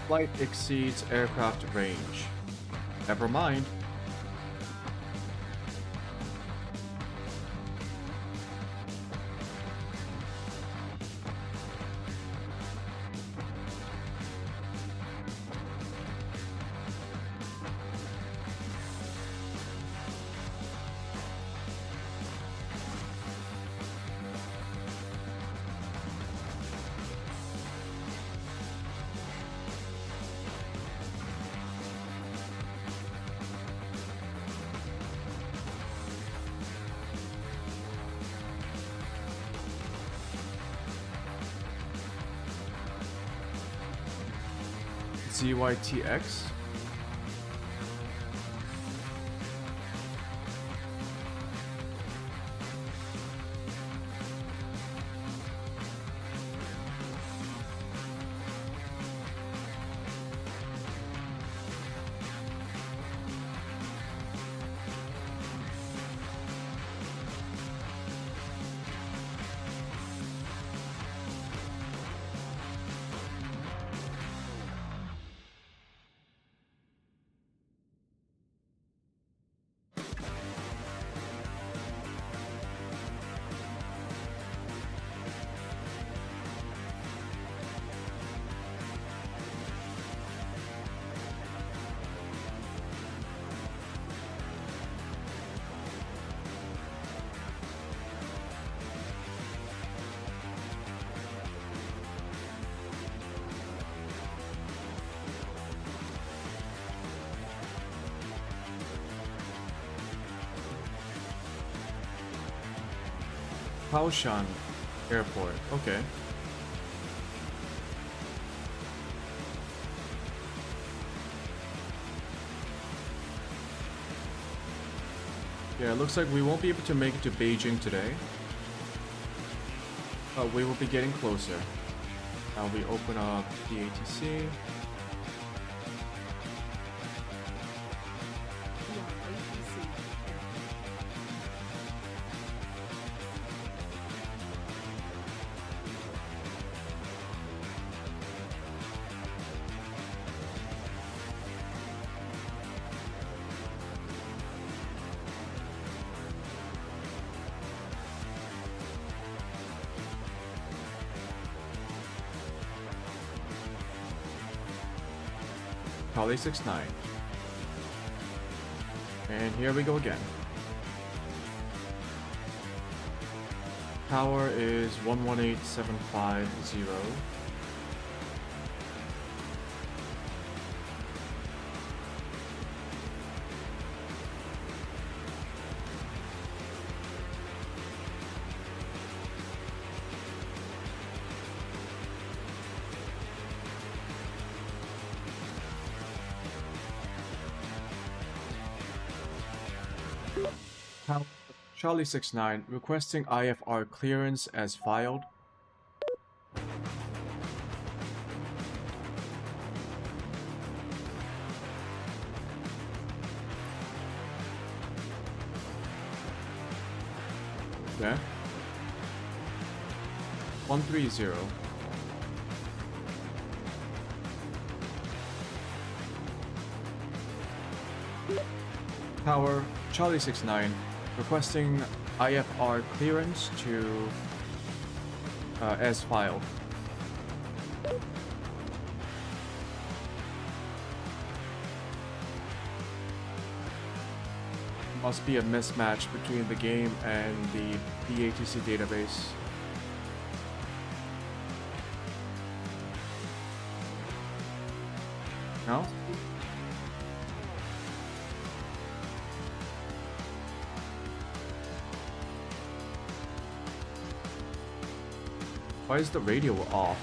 Flight exceeds aircraft range. Never mind. ZYTX. Kaohsiung Airport. Okay. Yeah, it looks like we won't be able to make it to Beijing today. But we will be getting closer. Now we open up the ATC. Charlie 69. And here we go again. Tower is 118750. Charlie 69 requesting IFR clearance as filed. Okay. 130. Tower, Charlie 69, requesting IFR clearance to as filed. Must be a mismatch between the game and the DATC database. No? Why is the radio off?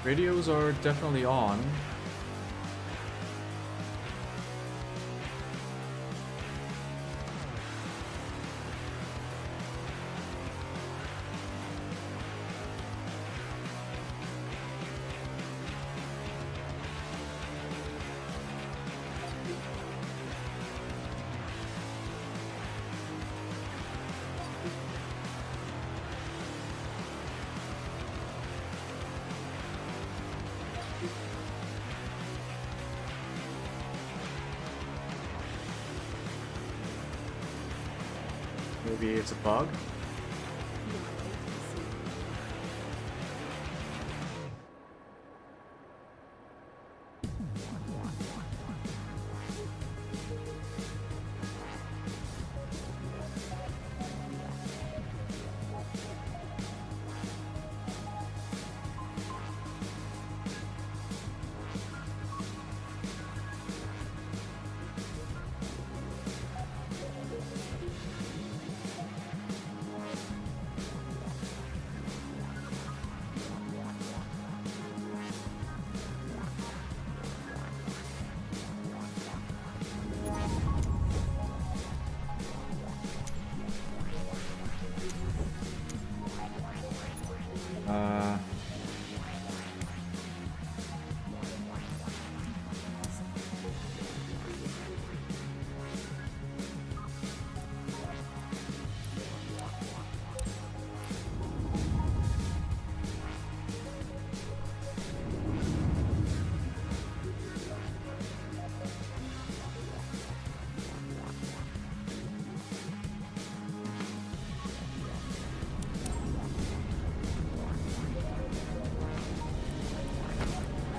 Radios are definitely on. Maybe it's a bug.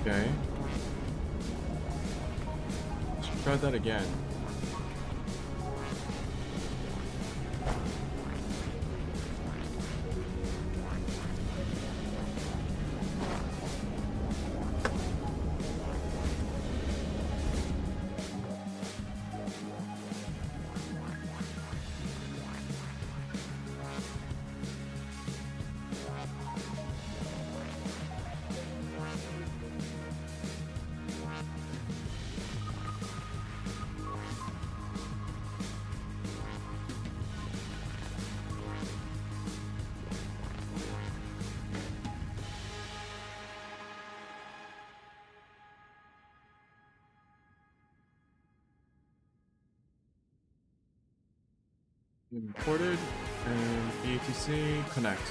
Okay. Let's try that again. Imported and BATC connect.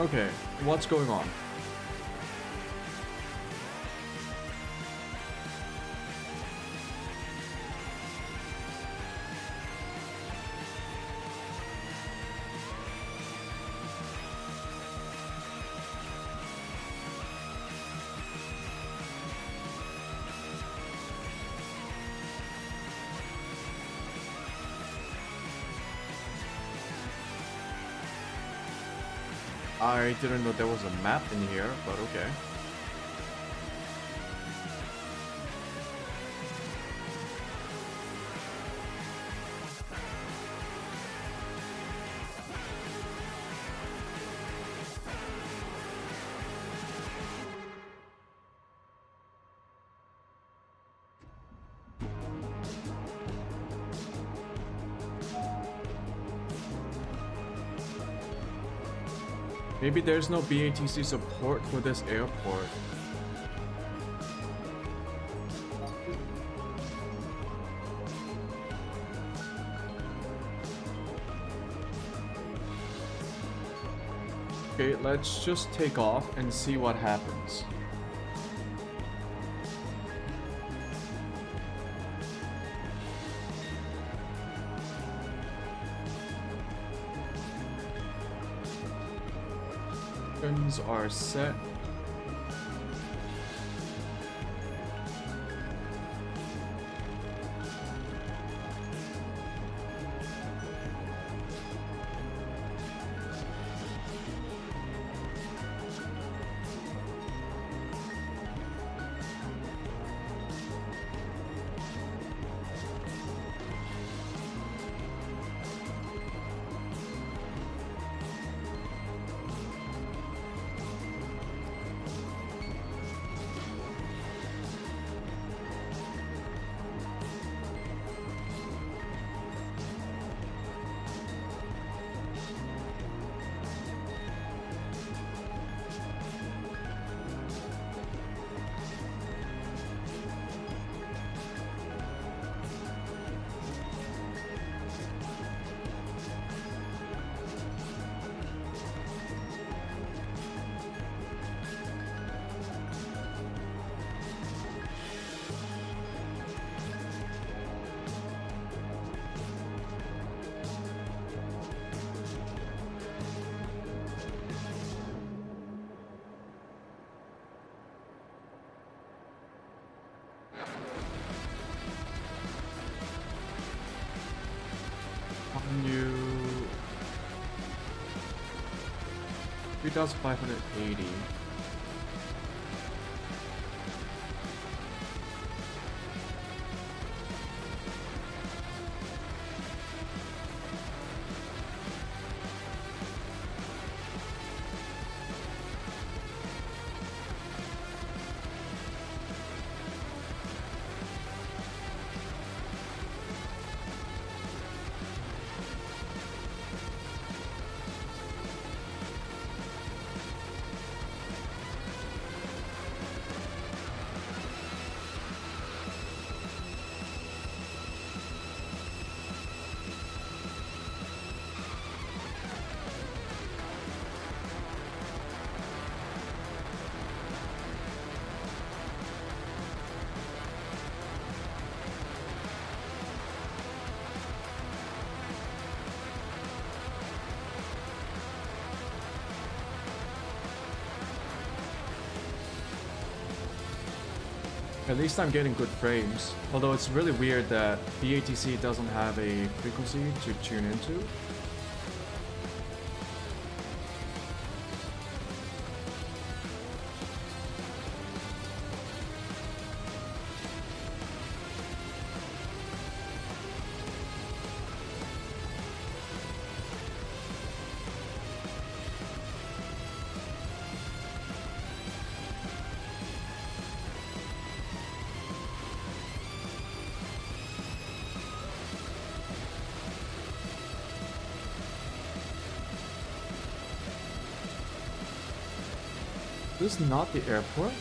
Okay, what's going on? I didn't know there was a map in here, but okay. Maybe there's no BATC support for this airport. Okay, let's just take off and see what happens. Guns are set. New 3,580. At least I'm getting good frames. Although it's really weird that BATC doesn't have a frequency to tune into. This is not the airport?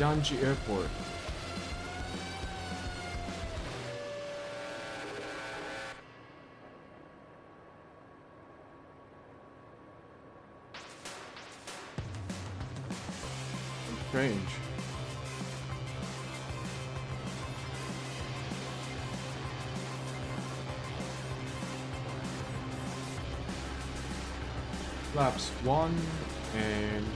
Yanji Airport. strange. Flaps 1 and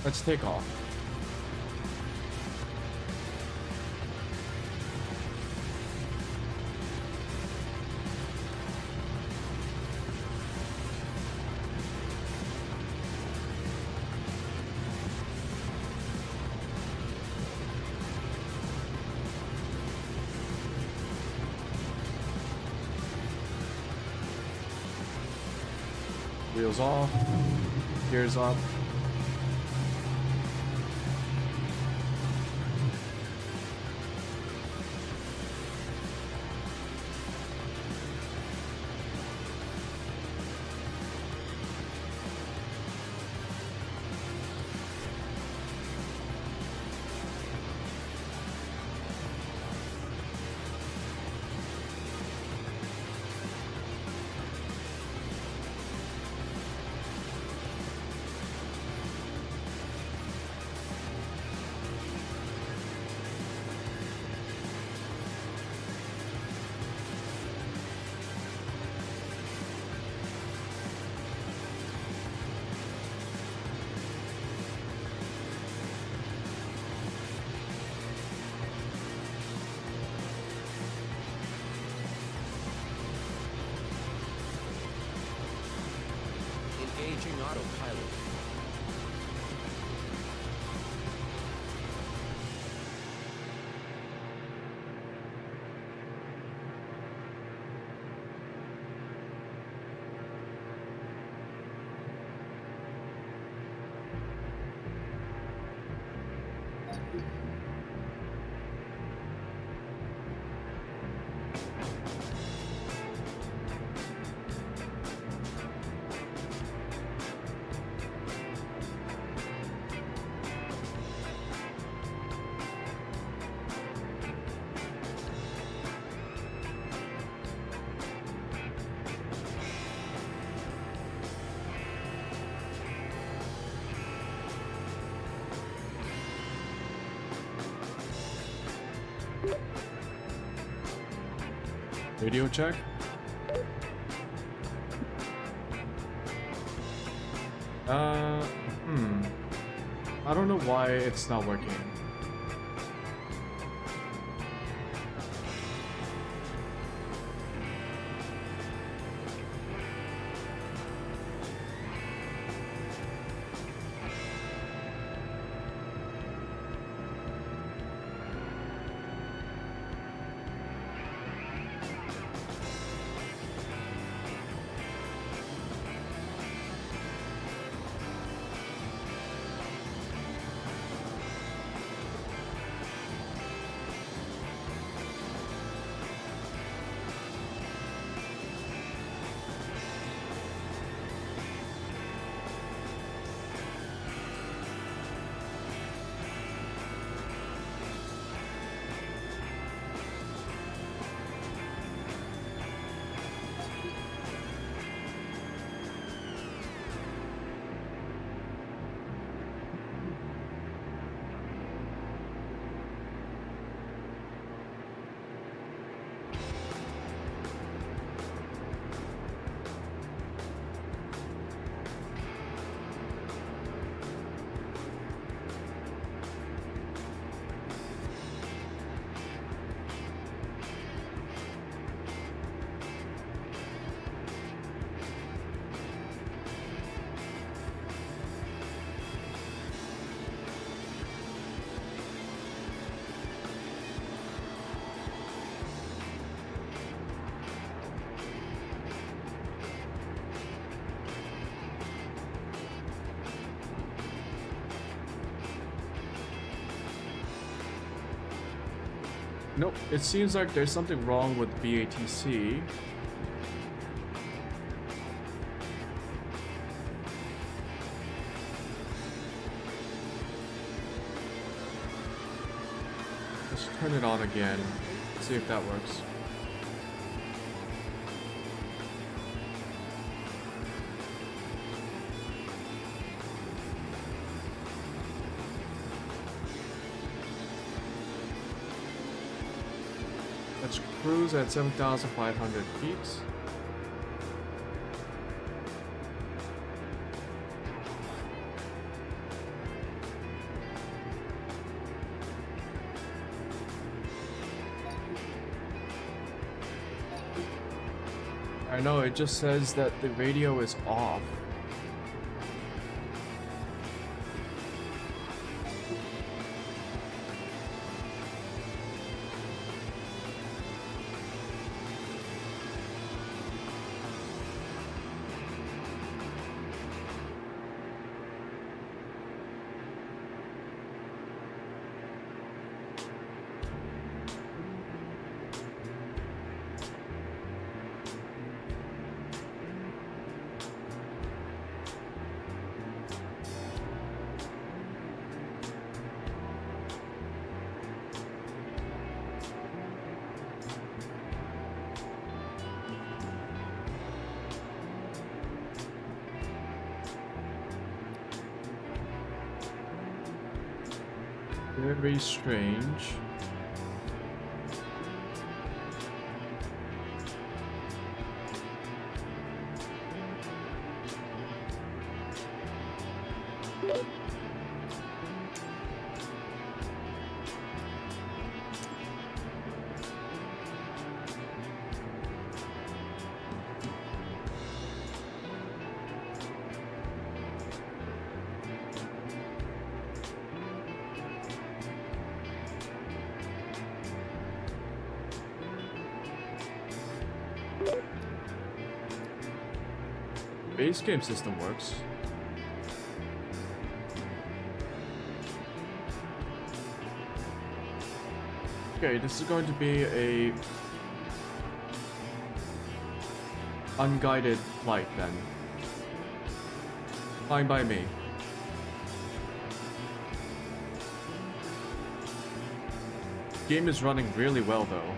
let's take off. Wheels off, gears up. Engaging autopilot. Radio check. I don't know why it's not working. Nope, it seems like there's something wrong with BATC. Let's turn it on again, see if that works. Let's cruise at 7,500 feet. I know, it just says that the radio is off. Very strange. Base game system works. Okay, this is going to be a unguided flight then. Fine by me. Game is running really well though.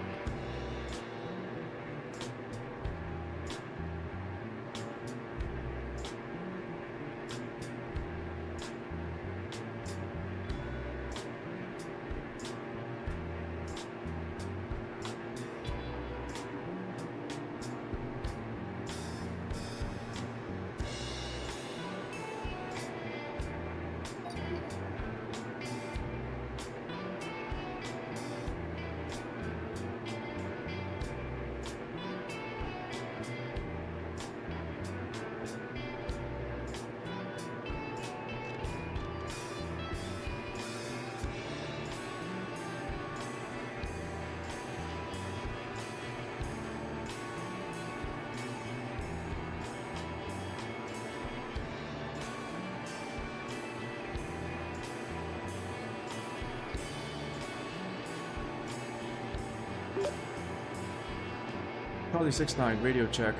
Charlie 69, radio check.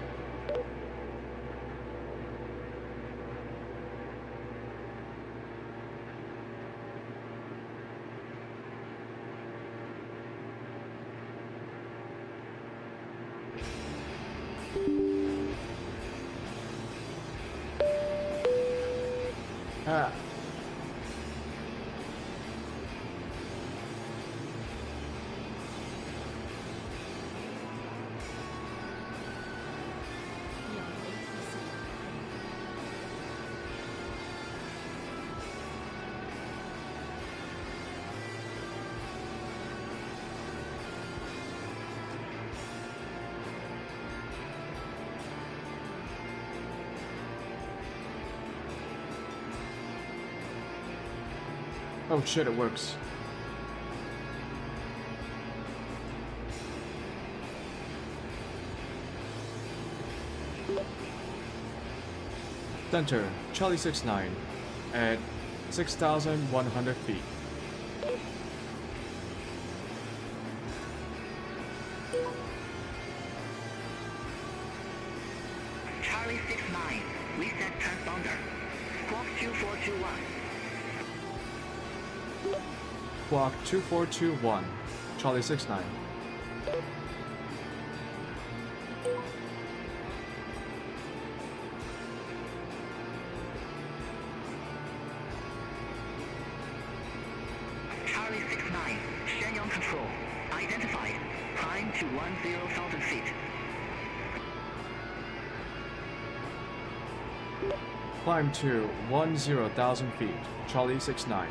Ah. Oh shit, it works. Center, Charlie 69, at 6,100 feet. Charlie 69, reset transponder. Squawk 2421. Squawk 2421, Charlie 69. Charlie 69, Shenyang control. Identified. Climb to 10,000 feet. Climb to 10,000 feet. Charlie 69.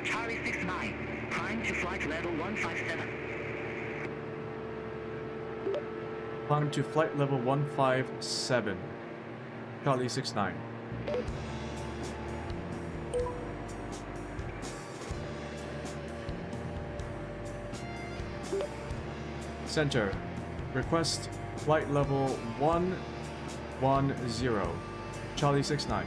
Charlie 69, climb to flight level 157. Climb to flight level 157. Charlie 69. Center. Request flight level 110. Charlie 69.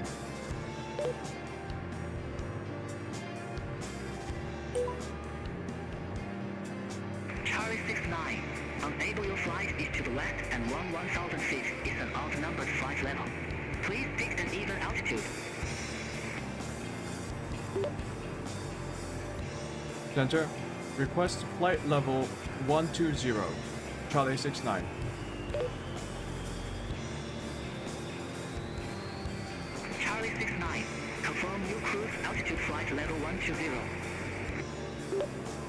Charlie 69, unable your flight is to the west and 1,000 feet is an odd-numbered flight level. Please pick an even altitude. Center. Request flight level 120. Charlie 69. Charlie 69, confirm new cruise altitude flight level 120.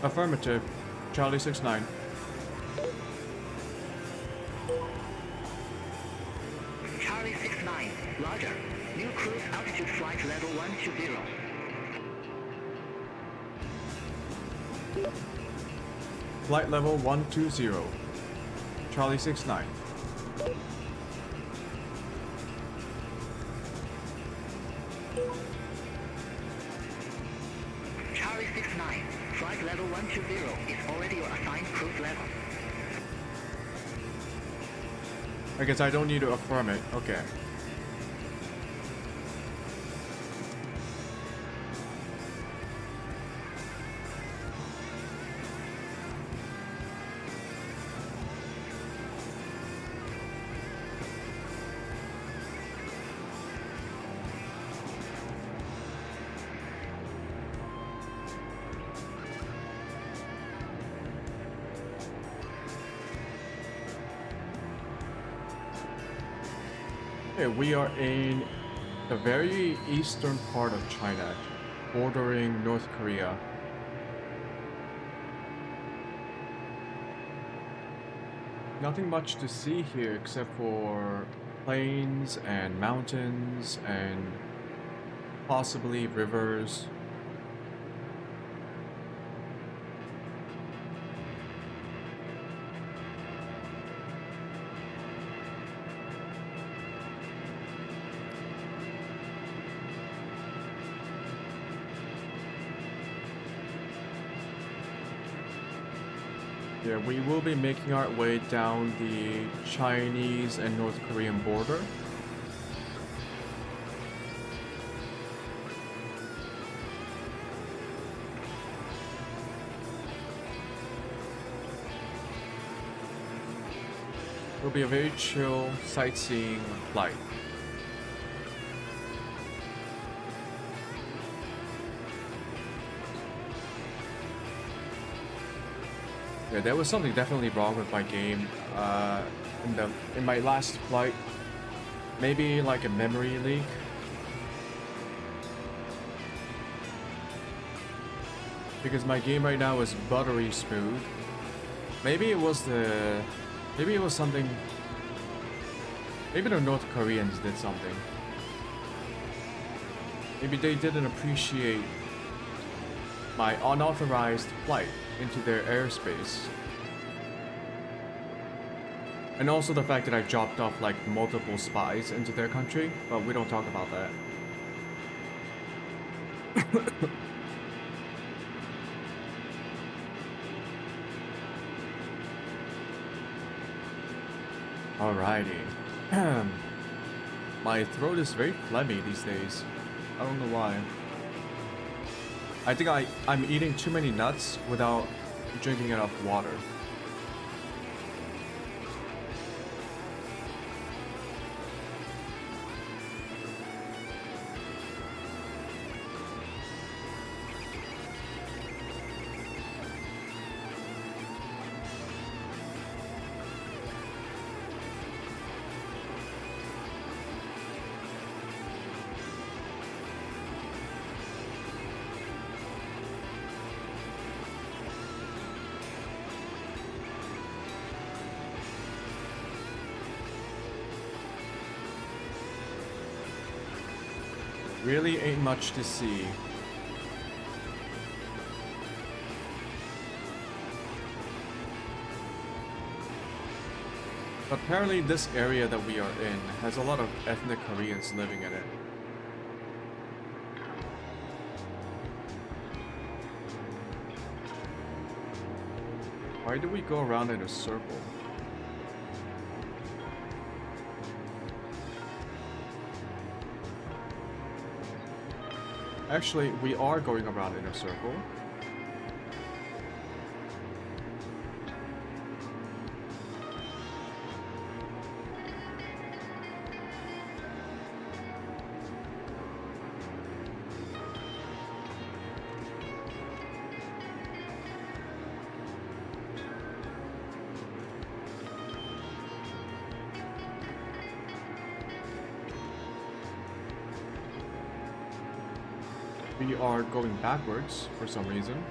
Affirmative. Charlie 69. Charlie 69, roger. New cruise altitude flight level 120. Flight level 120. Charlie 69. Charlie 69, flight level 120 is already your assigned cruise level. I guess I don't need to affirm it. Okay. Okay, we are in the very eastern part of China, bordering North Korea. Nothing much to see here except for plains and mountains and possibly rivers. Yeah, we will be making our way down the Chinese and North Korean border. It will be a very chill sightseeing flight. Yeah, there was something definitely wrong with my game in my last flight. Maybe like a memory leak. Because my game right now is buttery smooth. Maybe it was something. Maybe the North Koreans did something. Maybe they didn't appreciate my unauthorized flight into their airspace. And also the fact that I dropped off like multiple spies into their country, but we don't talk about that. Alrighty. My throat is very phlegmy these days. I don't know why. I think I'm eating too many nuts without drinking enough water. Really ain't much to see. Apparently this area that we are in has a lot of ethnic Koreans living in it. Why do we go around in a circle? Actually, we are going around in a circle. We are going backwards for some reason.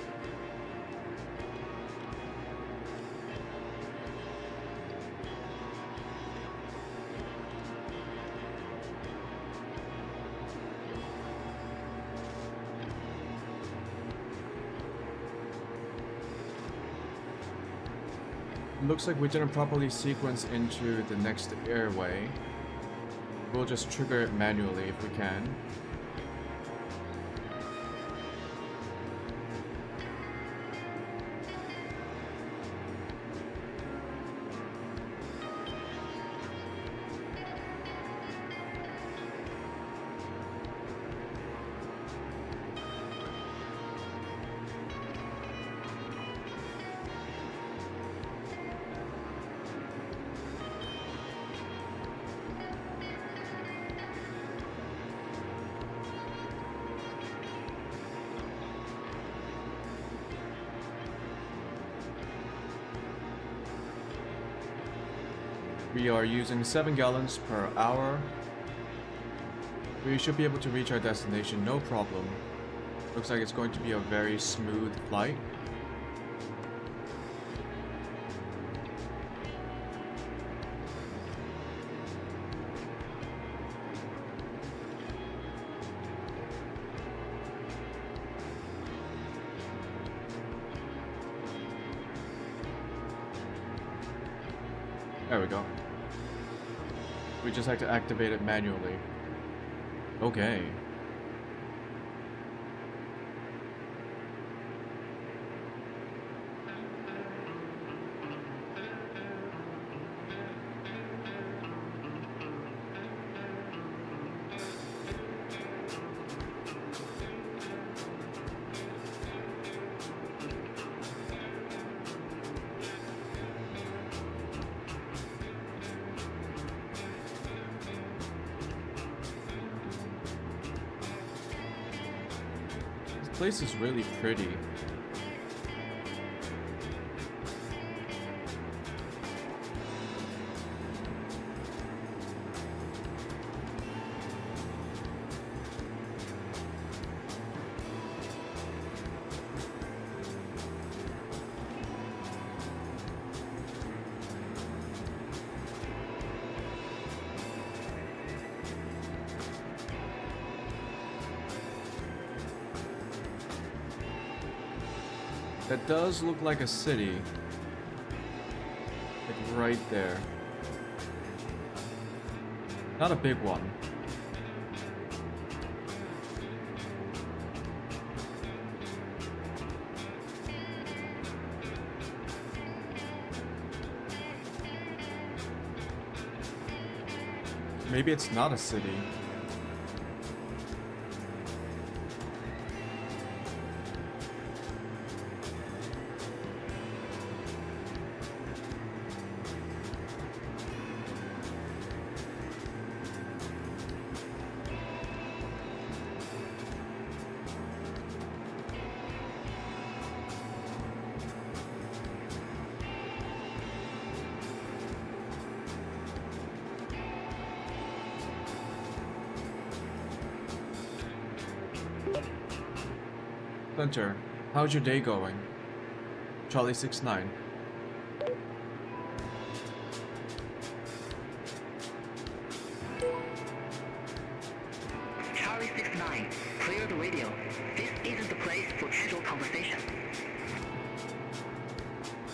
Looks like we didn't properly sequence into the next airway. We'll just trigger it manually if we can. We are using 7 gallons per hour. We should be able to reach our destination no problem. Looks like it's going to be a very smooth flight. There we go. We just have to activate it manually. Okay. This place is really pretty. That does look like a city. Like right there. Not a big one. Maybe it's not a city. Hunter, how's your day going? Charlie 69. Charlie 69, clear the radio. This isn't the place for casual conversation.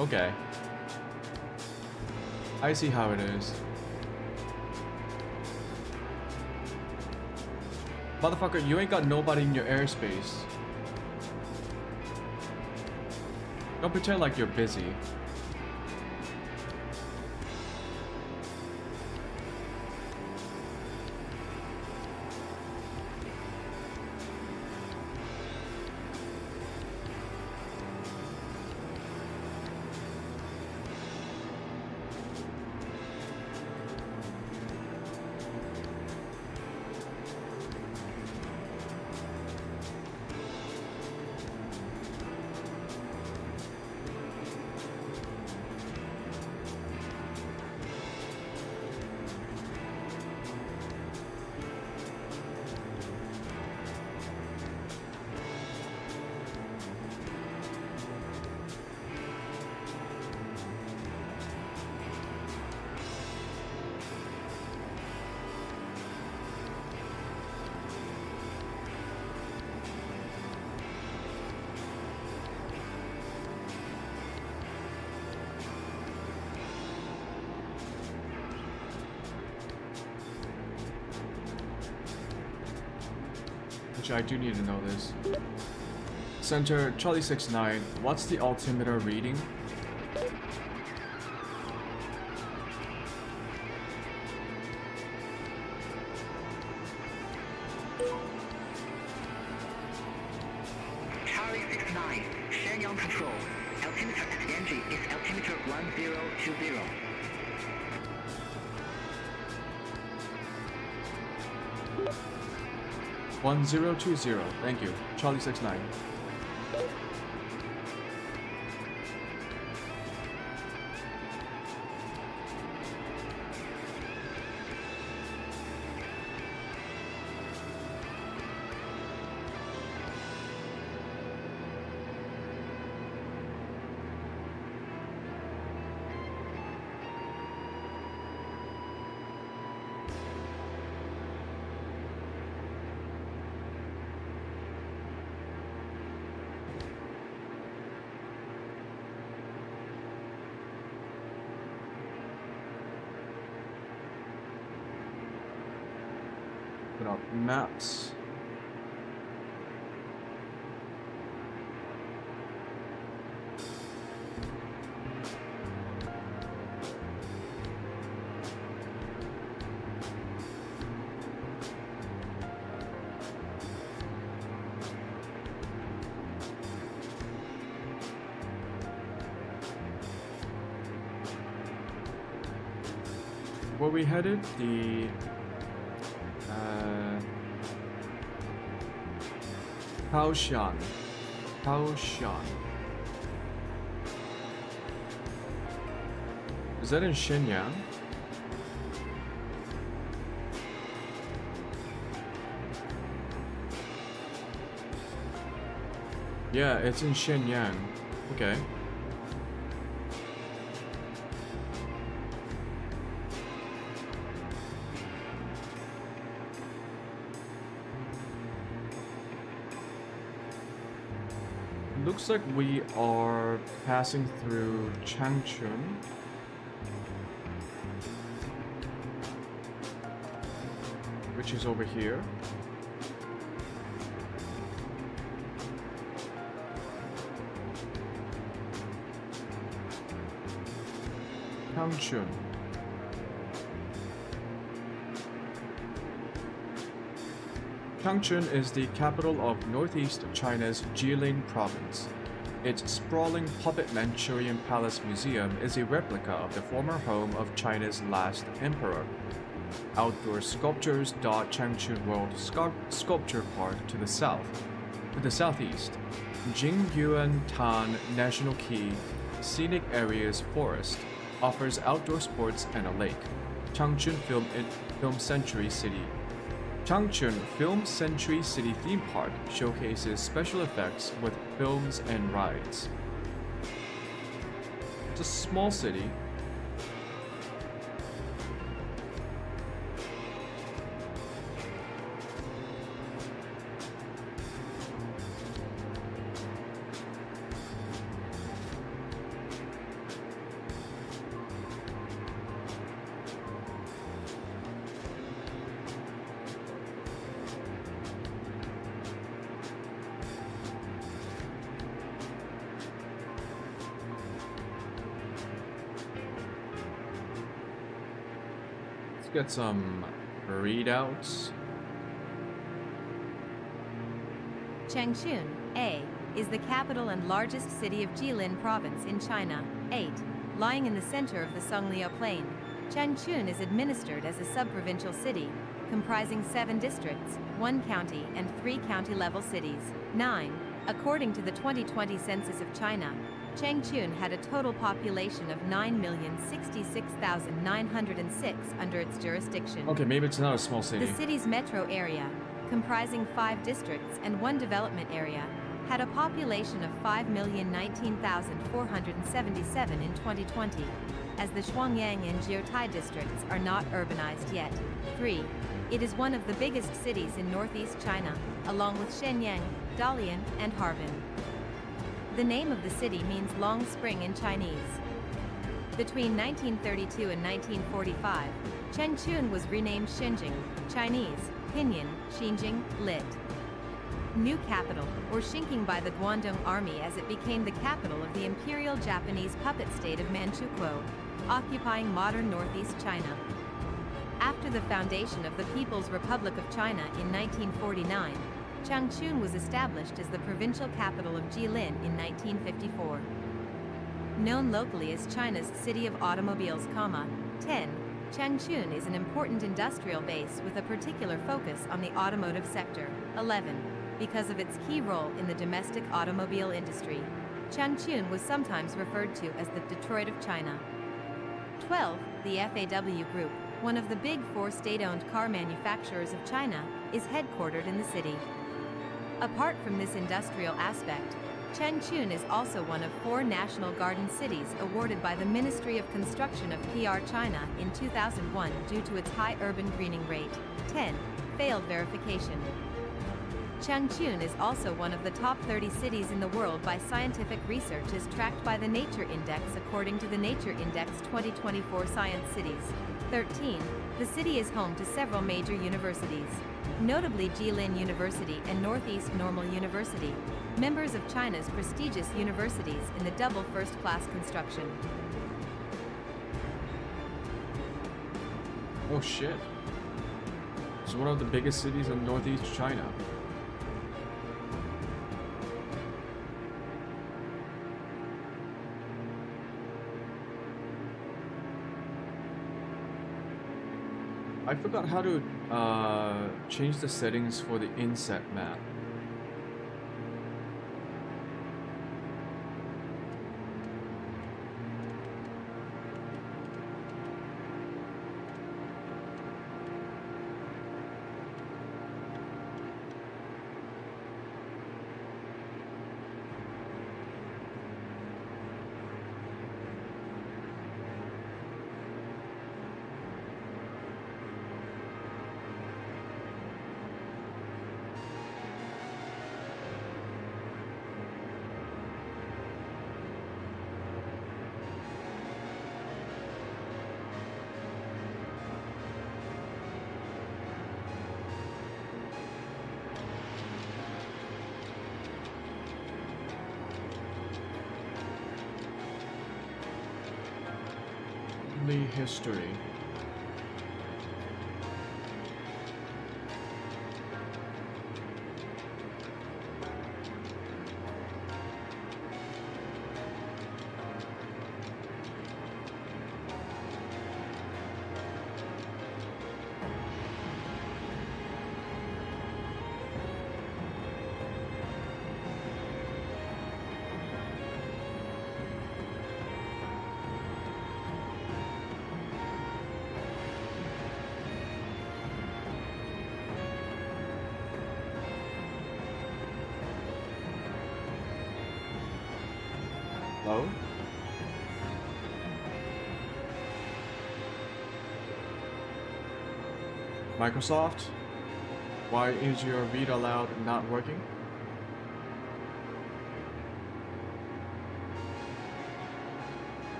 Okay. I see how it is. Motherfucker, you ain't got nobody in your airspace. Don't pretend like you're busy. Which I do need to know this. Center, Charlie 69, what's the altimeter reading? Charlie 69, Shenyang Control. Altimeter at Yanji is altimeter 1020. 1020, thank you. Charlie 69. Open up maps. Where we headed? The Kaohsiung. Is that in Shenyang? Yeah, it's in Shenyang. Okay. Looks like we are passing through Changchun. Which is over here. Changchun. Changchun is the capital of northeast China's Jilin province. Its sprawling puppet Manchurian Palace Museum is a replica of the former home of China's last emperor. Outdoor sculptures dot Changchun World Sculpture Park to the south. To the southeast, Jingyuan Tan National Key Scenic Areas Forest offers outdoor sports and a lake. Changchun Film Century City Changchun Film Century City Theme Park showcases special effects with films and rides. It's a small city. Get some readouts. Changchun, A, is the capital and largest city of Jilin Province in China. 8. Lying in the center of the Songliu Plain, Changchun is administered as a sub-provincial city, comprising 7 districts, 1 county, and 3 county-level cities. 9. According to the 2020 census of China, Changchun had a total population of 9,066,906 under its jurisdiction. Okay, maybe it's not a small city. The city's metro area, comprising 5 districts and 1 development area, had a population of 5,019,477 in 2020, as the Shuangyang and Jiutai districts are not urbanized yet. 3. It is one of the biggest cities in northeast China, along with Shenyang, Dalian, and Harbin. The name of the city means Long Spring in Chinese. Between 1932 and 1945, Changchun was renamed Xinjing, Chinese, Pinyin, Xinjing, lit. New capital, or Xinking by the Guangdong Army as it became the capital of the Imperial Japanese puppet state of Manchukuo, occupying modern northeast China. After the foundation of the People's Republic of China in 1949, Changchun was established as the provincial capital of Jilin in 1954. Known locally as China's City of Automobiles, 10, Changchun is an important industrial base with a particular focus on the automotive sector. 11. Because of its key role in the domestic automobile industry, Changchun was sometimes referred to as the Detroit of China. 12. The FAW Group, one of the big 4 state-owned car manufacturers of China, is headquartered in the city. Apart from this industrial aspect, Changchun is also one of 4 National Garden cities awarded by the Ministry of Construction of PR China in 2001 due to its high urban greening rate. 10. Failed verification. Changchun is also one of the top 30 cities in the world by scientific research as tracked by the Nature Index according to the Nature Index 2024 Science Cities. 13. The city is home to several major universities, notably Jilin University and Northeast Normal University, members of China's prestigious universities in the double first-class construction. Oh shit. It's one of the biggest cities in northeast China. I forgot how to change the settings for the inset map. History. Hello? Microsoft? Why is your read aloud not working?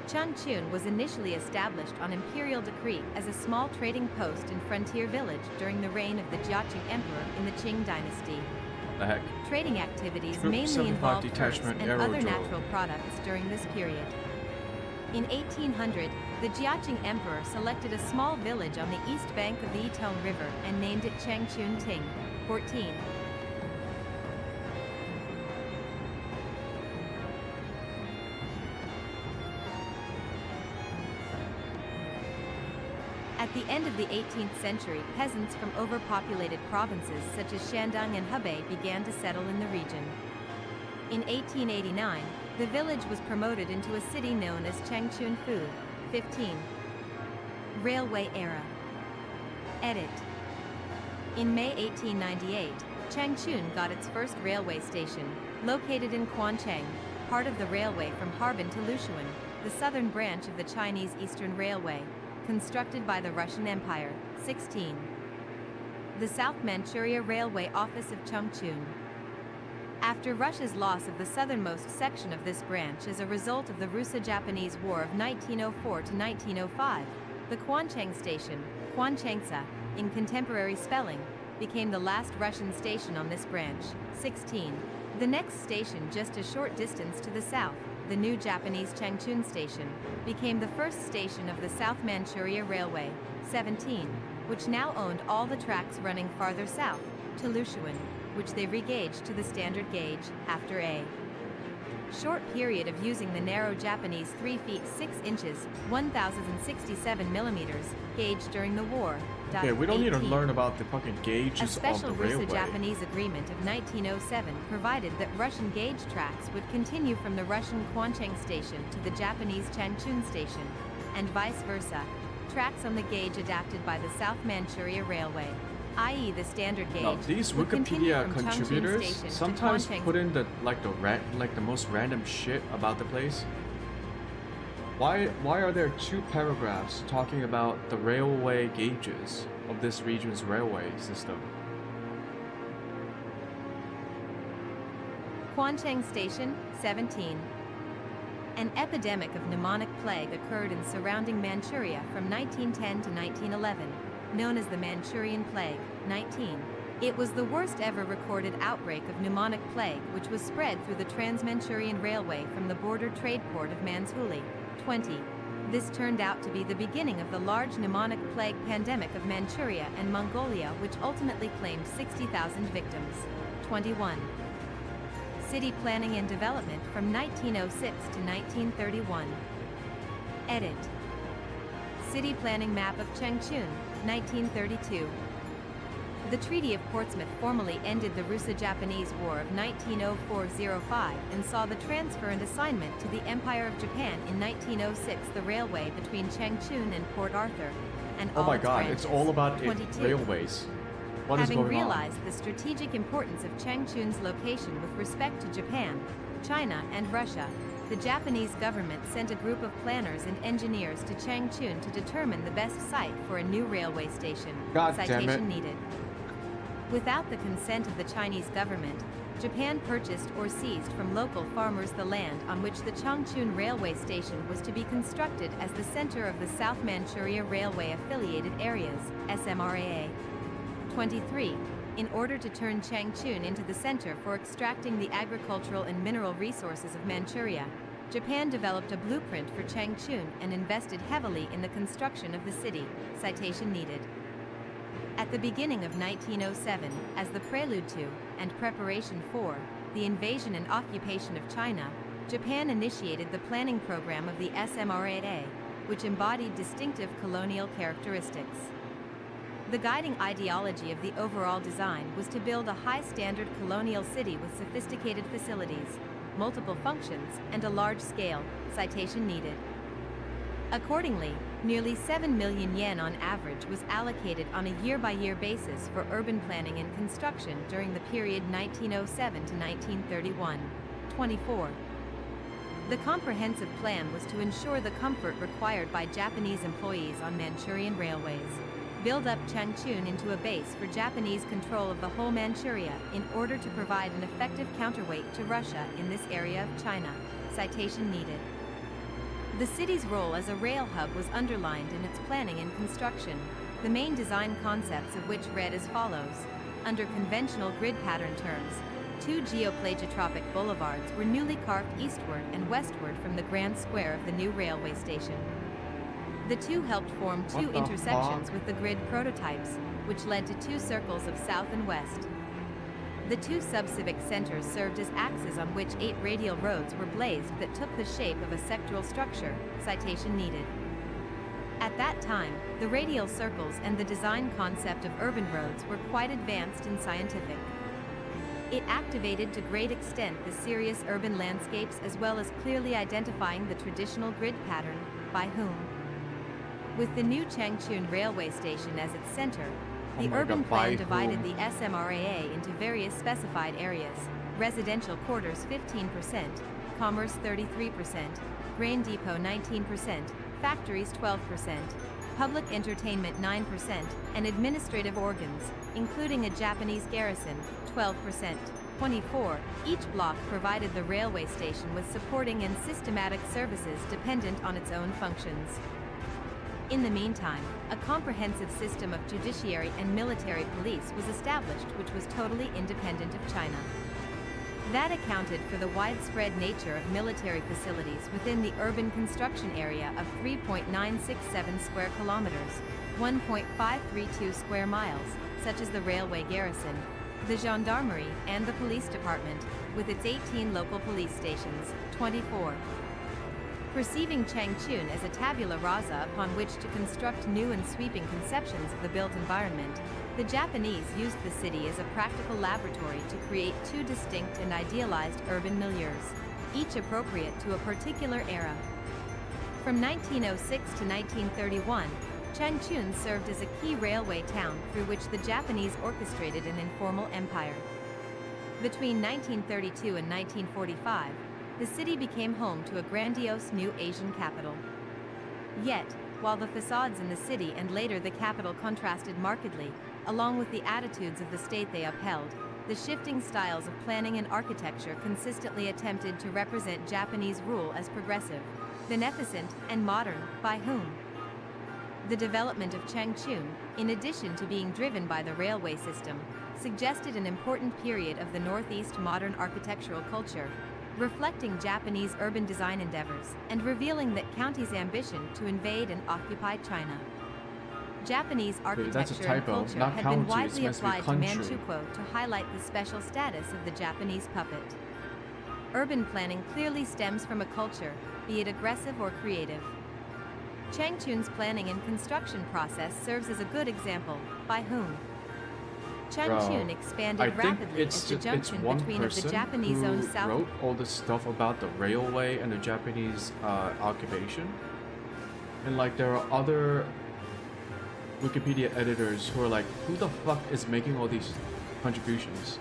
Changchun was initially established on imperial decree as a small trading post and frontier village during the reign of the Jiaqing Emperor in the Qing dynasty. What the heck? Trading activities Troop mainly 75 involved furs detachment and other AriTo. natural products during this period. In 1800, the Jiaqing Emperor selected a small village on the east bank of the Yitong River and named it Changchun Ting, 14. At the end of the 18th century, peasants from overpopulated provinces such as Shandong and Hebei began to settle in the region. In 1889, the village was promoted into a city known as Changchun Fu, 15. Railway era. Edit. In May 1898, Changchun got its first railway station, located in Quancheng, part of the railway from Harbin to Lushuan, the southern branch of the Chinese Eastern Railway, constructed by the Russian Empire, 16. The South Manchuria Railway Office of Changchun. After Russia's loss of the southernmost section of this branch as a result of the Russo-Japanese War of 1904 to 1905, the Quancheng Station, Quanchengsa, in contemporary spelling, became the last Russian station on this branch, 16. The next station just a short distance to the south, the new Japanese Changchun Station, became the first station of the South Manchuria Railway, 17, which now owned all the tracks running farther south, to Lushuan, which they regauged to the standard gauge after a short period of using the narrow Japanese 3 feet 6 inches, 1,067 millimeters, gauge during the war. Okay, we don't need to 18. learn about the fucking A gauges of special the railway. Russo-Japanese agreement of 1907 provided that Russian gauge tracks would continue from the Russian Quancheng Station to the Japanese Changchun Station, and vice versa. Tracks on the gauge adapted by the South Manchuria Railway, i.e. the standard gauge, Now, these would continue Wikipedia from Changchun contributors Station to sometimes Quancheng. put in the most random shit about the place. Why are there 2 paragraphs talking about the railway gauges of this region's railway system? Quancheng Station, 17. An epidemic of pneumonic plague occurred in surrounding Manchuria from 1910 to 1911, known as the Manchurian Plague, 19. It was the worst ever recorded outbreak of pneumonic plague, which was spread through the Trans-Manchurian Railway from the border trade port of Manzhouli, 20. This turned out to be the beginning of the large pneumonic plague pandemic of Manchuria and Mongolia, which ultimately claimed 60,000 victims. 21. City planning and development from 1906 to 1931. Edit. City planning map of Changchun, 1932. The Treaty of Portsmouth formally ended the Russo-Japanese War of 1904-05 and saw the transfer and assignment to the Empire of Japan in 1906 the railway between Changchun and Port Arthur, and Oh all my its god, branches. it's all about 22. railways. What is Having going on? realized the strategic importance of Changchun's location with respect to Japan, China, and Russia, the Japanese government sent a group of planners and engineers to Changchun to determine the best site for a new railway station. God damn Citation it. needed. Without the consent of the Chinese government, Japan purchased or seized from local farmers the land on which the Changchun railway station was to be constructed as the center of the South Manchuria Railway affiliated areas, SMRAA. 23. In order to turn Changchun into the center for extracting the agricultural and mineral resources of Manchuria, Japan developed a blueprint for Changchun and invested heavily in the construction of the city. Citation needed. At the beginning of 1907, as the prelude to, and preparation for, the invasion and occupation of China, Japan initiated the planning program of the SMRAA, which embodied distinctive colonial characteristics. The guiding ideology of the overall design was to build a high-standard colonial city with sophisticated facilities, multiple functions, and a large scale. Citation needed. Accordingly, Nearly 7 million yen on average was allocated on a year-by-year basis for urban planning and construction during the period 1907 to 1931. 24. The comprehensive plan was to ensure the comfort required by Japanese employees on Manchurian railways. Build up Changchun into a base for Japanese control of the whole Manchuria in order to provide an effective counterweight to Russia in this area of China. Citation needed. The city's role as a rail hub was underlined in its planning and construction, the main design concepts of which read as follows. Under conventional grid pattern terms, 2 geoplagitropic boulevards were newly carved eastward and westward from the grand square of the new railway station. The two helped form 2 intersections with the grid prototypes, which led to 2 circles of south and west. The 2 subcivic centers served as axes on which 8 radial roads were blazed that took the shape of a sectoral structure. Citation needed. At that time, the radial circles and the design concept of urban roads were quite advanced and scientific. It activated to great extent the serious urban landscapes as well as clearly identifying the traditional grid pattern, by whom. With the new Changchun railway station as its center, the urban plan divided the SMRAA into various specified areas: residential quarters 15%, commerce 33%, grain depot 19%, factories 12%, public entertainment 9%, and administrative organs, including a Japanese garrison, 12%. 24. Each block provided the railway station with supporting and systematic services dependent on its own functions. In the meantime, a comprehensive system of judiciary and military police was established which was totally independent of China. That accounted for the widespread nature of military facilities within the urban construction area of 3.967 square kilometers, 1.532 square miles, such as the railway garrison, the gendarmerie, and the police department, with its 18 local police stations. 24. Perceiving Changchun as a tabula rasa upon which to construct new and sweeping conceptions of the built environment, the Japanese used the city as a practical laboratory to create 2 distinct and idealized urban milieus, each appropriate to a particular era. From 1906 to 1931, Changchun served as a key railway town through which the Japanese orchestrated an informal empire. Between 1932 and 1945, the city became home to a grandiose new Asian capital. Yet, while the facades in the city and later the capital contrasted markedly, along with the attitudes of the state they upheld, the shifting styles of planning and architecture consistently attempted to represent Japanese rule as progressive, beneficent, and modern, by whom? The development of Changchun, in addition to being driven by the railway system, suggested an important period of the Northeast modern architectural culture, reflecting Japanese urban design endeavors and revealing that county's ambition to invade and occupy China. Japanese architecture and culture had been widely applied to Manchukuo to highlight the special status of the Japanese puppet. Urban planning clearly stems from a culture, be it aggressive or creative. Changchun's planning and construction process serves as a good example, by whom? Changchun expanded rapidly as the junction between of the Japanese-owned South. Wrote all this stuff about the railway and the Japanese occupation, and like there are other Wikipedia editors who are like, who the fuck is making all these contributions?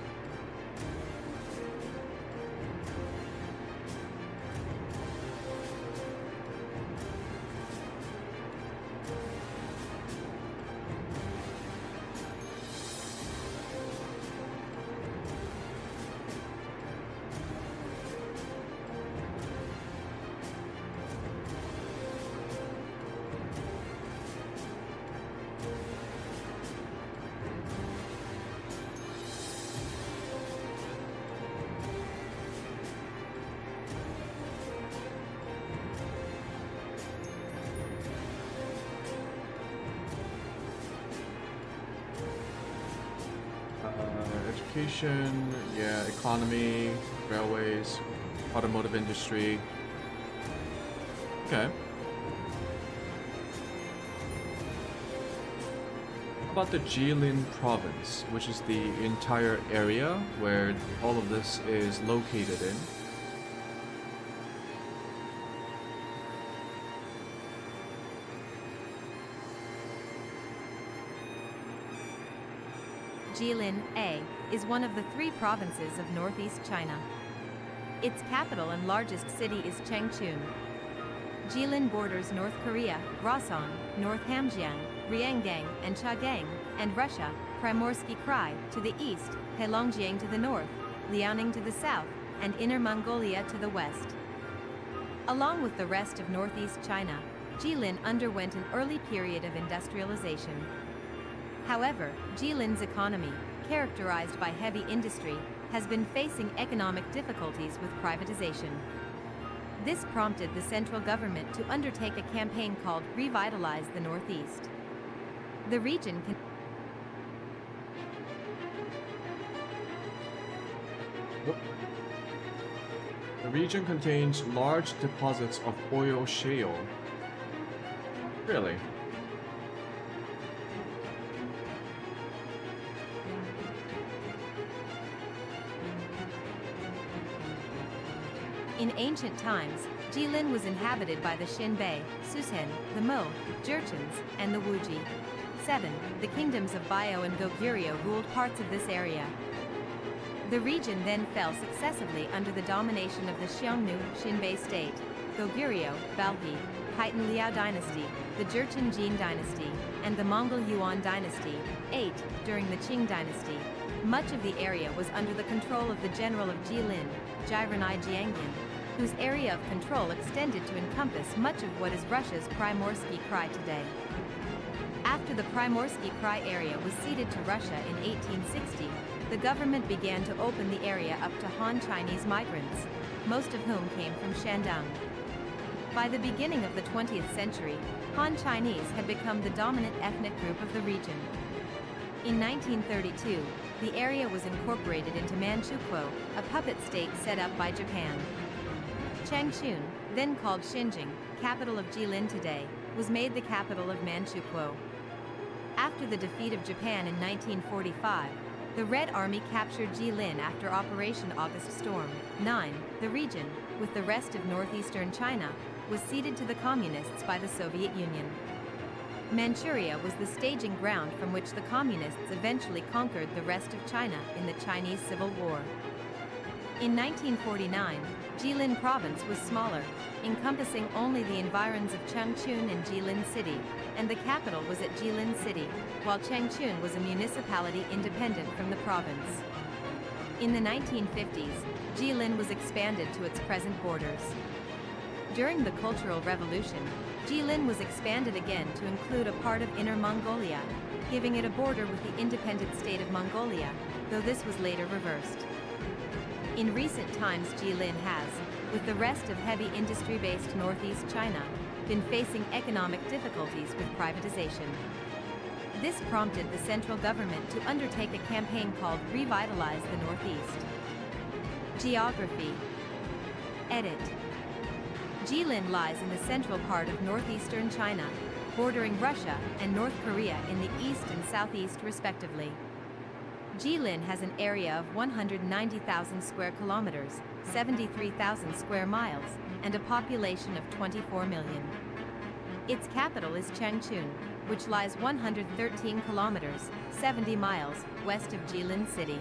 Education, yeah, economy, railways, automotive industry. Okay. How about the Jilin province, which is the entire area where all of this is located in? Jilin, A, is one of the 3 provinces of northeast China. Its capital and largest city is Changchun. Jilin borders North Korea, Rason, North Hamgyang, Ryanggang, and Chagang, and Russia, Primorsky Krai to the east, Heilongjiang to the north, Liaoning to the south, and Inner Mongolia to the west. Along with the rest of northeast China, Jilin underwent an early period of industrialization. However, Jilin's economy, characterized by heavy industry, has been facing economic difficulties with privatization. This prompted the central government to undertake a campaign called Revitalize the Northeast. The region can The region contains large deposits of oil shale. Really? In ancient times, Jilin was inhabited by the Xinbei, Susen, the Mo, Jurchens, and the Wuji. 7. The kingdoms of Bio and Goguryeo ruled parts of this area. The region then fell successively under the domination of the Xiongnu Xinbei state, Goguryeo, Balhi, Khitan Liao dynasty, the Jurchen Jin dynasty, and the Mongol Yuan dynasty. 8. During the Qing dynasty, much of the area was under the control of the general of Jilin, Jiranai Jiangyan, whose area of control extended to encompass much of what is Russia's Primorsky Krai today. After the Primorsky Krai area was ceded to Russia in 1860, the government began to open the area up to Han Chinese migrants, most of whom came from Shandong. By the beginning of the 20th century, Han Chinese had become the dominant ethnic group of the region. In 1932, the area was incorporated into Manchukuo, a puppet state set up by Japan. Changchun, then called Xinjiang, capital of Jilin today, was made the capital of Manchukuo. After the defeat of Japan in 1945, the Red Army captured Jilin after Operation August Storm. 9. The region, with the rest of northeastern China, was ceded to the Communists by the Soviet Union. Manchuria was the staging ground from which the Communists eventually conquered the rest of China in the Chinese Civil War. In 1949, Jilin province was smaller, encompassing only the environs of Changchun and Jilin City, and the capital was at Jilin City, while Changchun was a municipality independent from the province. In the 1950s, Jilin was expanded to its present borders. During the Cultural Revolution, Jilin was expanded again to include a part of Inner Mongolia, giving it a border with the independent state of Mongolia, though this was later reversed. In recent times, Jilin has, with the rest of heavy industry-based northeast China, been facing economic difficulties with privatization. This prompted the central government to undertake a campaign called Revitalize the Northeast. Geography. Edit. Jilin lies in the central part of northeastern China, bordering Russia and North Korea in the east and southeast respectively. Jilin has an area of 190,000 square kilometers, 73,000 square miles, and a population of 24 million. Its capital is Changchun, which lies 113 kilometers, 70 miles, west of Jilin City.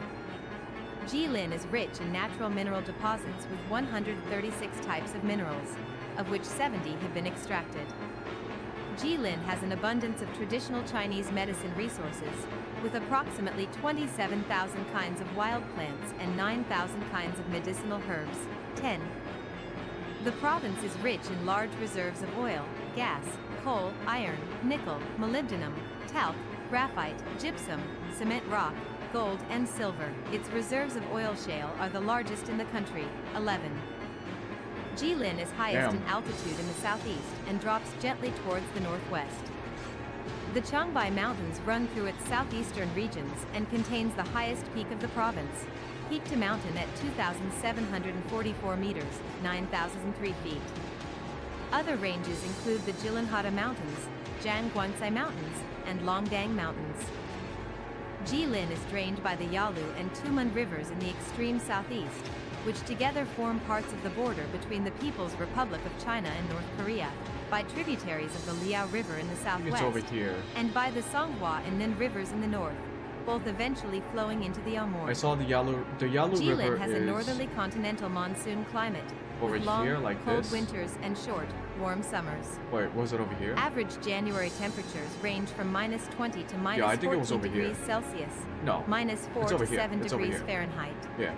Jilin is rich in natural mineral deposits with 136 types of minerals, of which 70 have been extracted. Jilin has an abundance of traditional Chinese medicine resources, with approximately 27,000 kinds of wild plants and 9,000 kinds of medicinal herbs. 10. The province is rich in large reserves of oil, gas, coal, iron, nickel, molybdenum, talc, graphite, gypsum, cement rock, gold, and silver. Its reserves of oil shale are the largest in the country. 11. Jilin is highest in altitude in the southeast and drops gently towards the northwest. The Changbai Mountains run through its southeastern regions and contains the highest peak of the province, peak to mountain at 2,744 meters, 9,003 feet. Other ranges include the Jilanhada Mountains, Jiangguancai Mountains, and Longdang Mountains. Jilin is drained by the Yalu and Tumen rivers in the extreme southeast, which together form parts of the border between the People's Republic of China and North Korea, by tributaries of the Liao River in the southwest, over here, and by the Songhua and Nin rivers in the north. both eventually flowing into the Amur. I saw the Yalu River Jilin has a is northerly continental monsoon climate, over with long, here like cold this. winters and short, warm summers. Wait, was it over here? Average January temperatures range from -20 to Yeah, I think it was -14 over here. degrees Celsius, No, -4 it's to over here. 7 It's over degrees here. Fahrenheit. Yeah.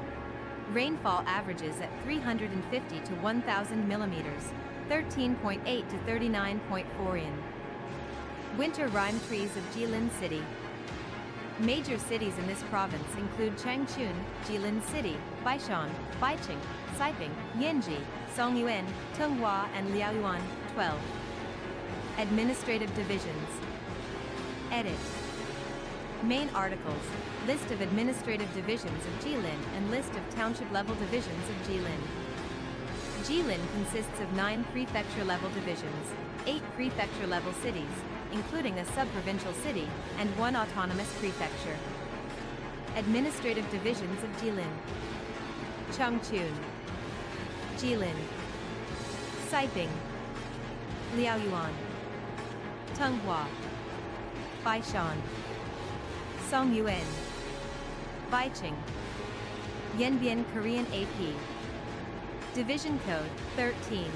Rainfall averages at 350 to 1,000 millimeters, 13.8 to 39.4 in. Winter rime trees of Jilin City. Major cities in this province include Changchun, Jilin City, Baishan, Baiqing, Saiping, Yanji, Songyuan, Tunghua, and Liaoyuan. 12. Administrative divisions. Edit. Main articles. List of administrative divisions of Jilin and list of township-level divisions of Jilin. Jilin consists of 9 prefecture-level divisions, 8 prefecture-level cities, including a sub-provincial city, and 1 autonomous prefecture. Administrative divisions of Jilin. Changchun, Jilin, Saiping, Liaoyuan, Tunghua, Baishan, Songyuan, Baiqing, Yanbian Korean AP. Division code 13.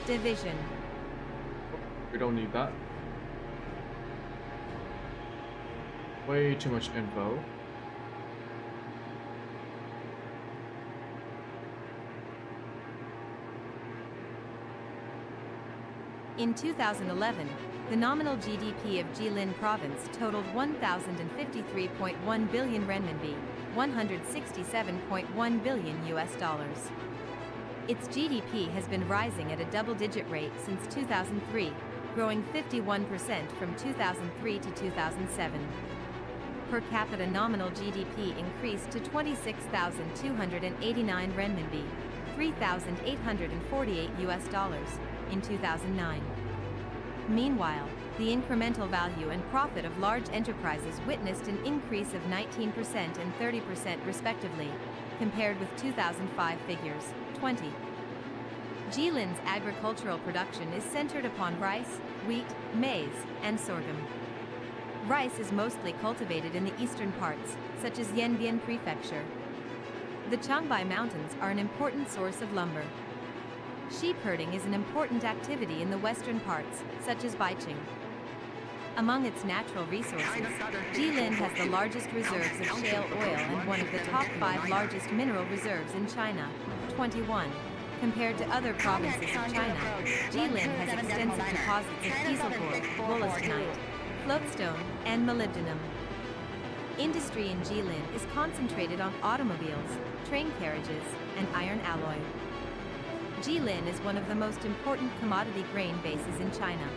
Division. We don't need that. Way too much info. In 2011, the nominal GDP of Jilin province totaled 1,053.1 billion renminbi, 167.1 billion US dollars. Its GDP has been rising at a double-digit rate since 2003, growing 51% from 2003 to 2007. Per capita nominal GDP increased to 26,289 renminbi, 3,848 US dollars, in 2009. Meanwhile, the incremental value and profit of large enterprises witnessed an increase of 19% and 30% respectively, compared with 2005 figures. 20. Jilin's agricultural production is centered upon rice, wheat, maize, and sorghum. Rice is mostly cultivated in the eastern parts, such as Yanbian Prefecture. The Changbai Mountains are an important source of lumber. Sheep herding is an important activity in the western parts, such as Baiqing. Among its natural resources, Jilin has the largest reserves of shale oil and one of the top 5 largest mineral reserves in China. 21. Compared to other provinces of China, Jilin has extensive deposits of kieselguhr, wollastonite, floatstone, and molybdenum. Industry in Jilin is concentrated on automobiles, train carriages, and iron alloy. Jilin is one of the most important commodity grain bases in China.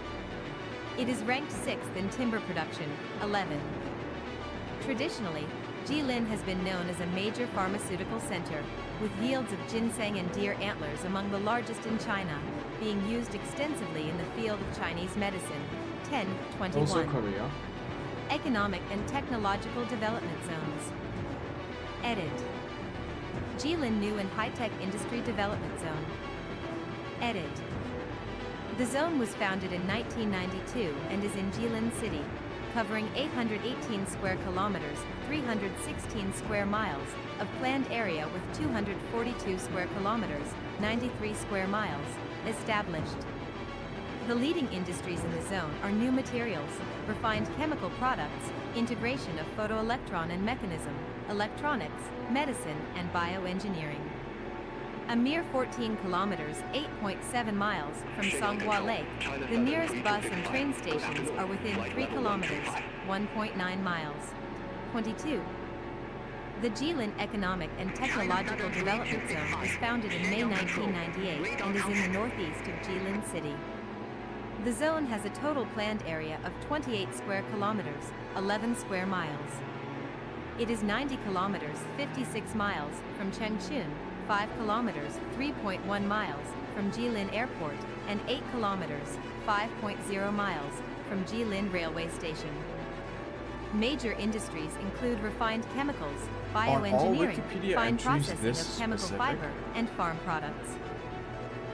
It is ranked 6th in timber production, 11. Traditionally, Jilin has been known as a major pharmaceutical center, with yields of ginseng and deer antlers among the largest in China, being used extensively in the field of Chinese medicine. 10.21. Also Korea. Economic and technological development zones. Edit. Jilin New and High-Tech Industry Development Zone. Edit. The zone was founded in 1992 and is in Jilin City, covering 818 square kilometers, 316 square miles, of planned area with 242 square kilometers, 93 square miles, established. The leading industries in the zone are new materials, refined chemical products, integration of photoelectron and mechanism, electronics, medicine, and bioengineering. A mere 14 kilometers, 8.7 miles, from Songhua Lake, the nearest bus and train stations are within 3 kilometers, 1.9 miles. 22. The Jilin Economic and Technological Development Zone was founded in May 1998 and is in the northeast of Jilin City. The zone has a total planned area of 28 square kilometers, 11 square miles. It is 90 kilometers, 56 miles, from Changchun, 5 kilometers, 3.1 miles, from Jilin Airport, and 8 kilometers, 5.0 miles, from Jilin Railway Station. Major industries include refined chemicals, bioengineering, fine processing of chemical fiber, and farm products.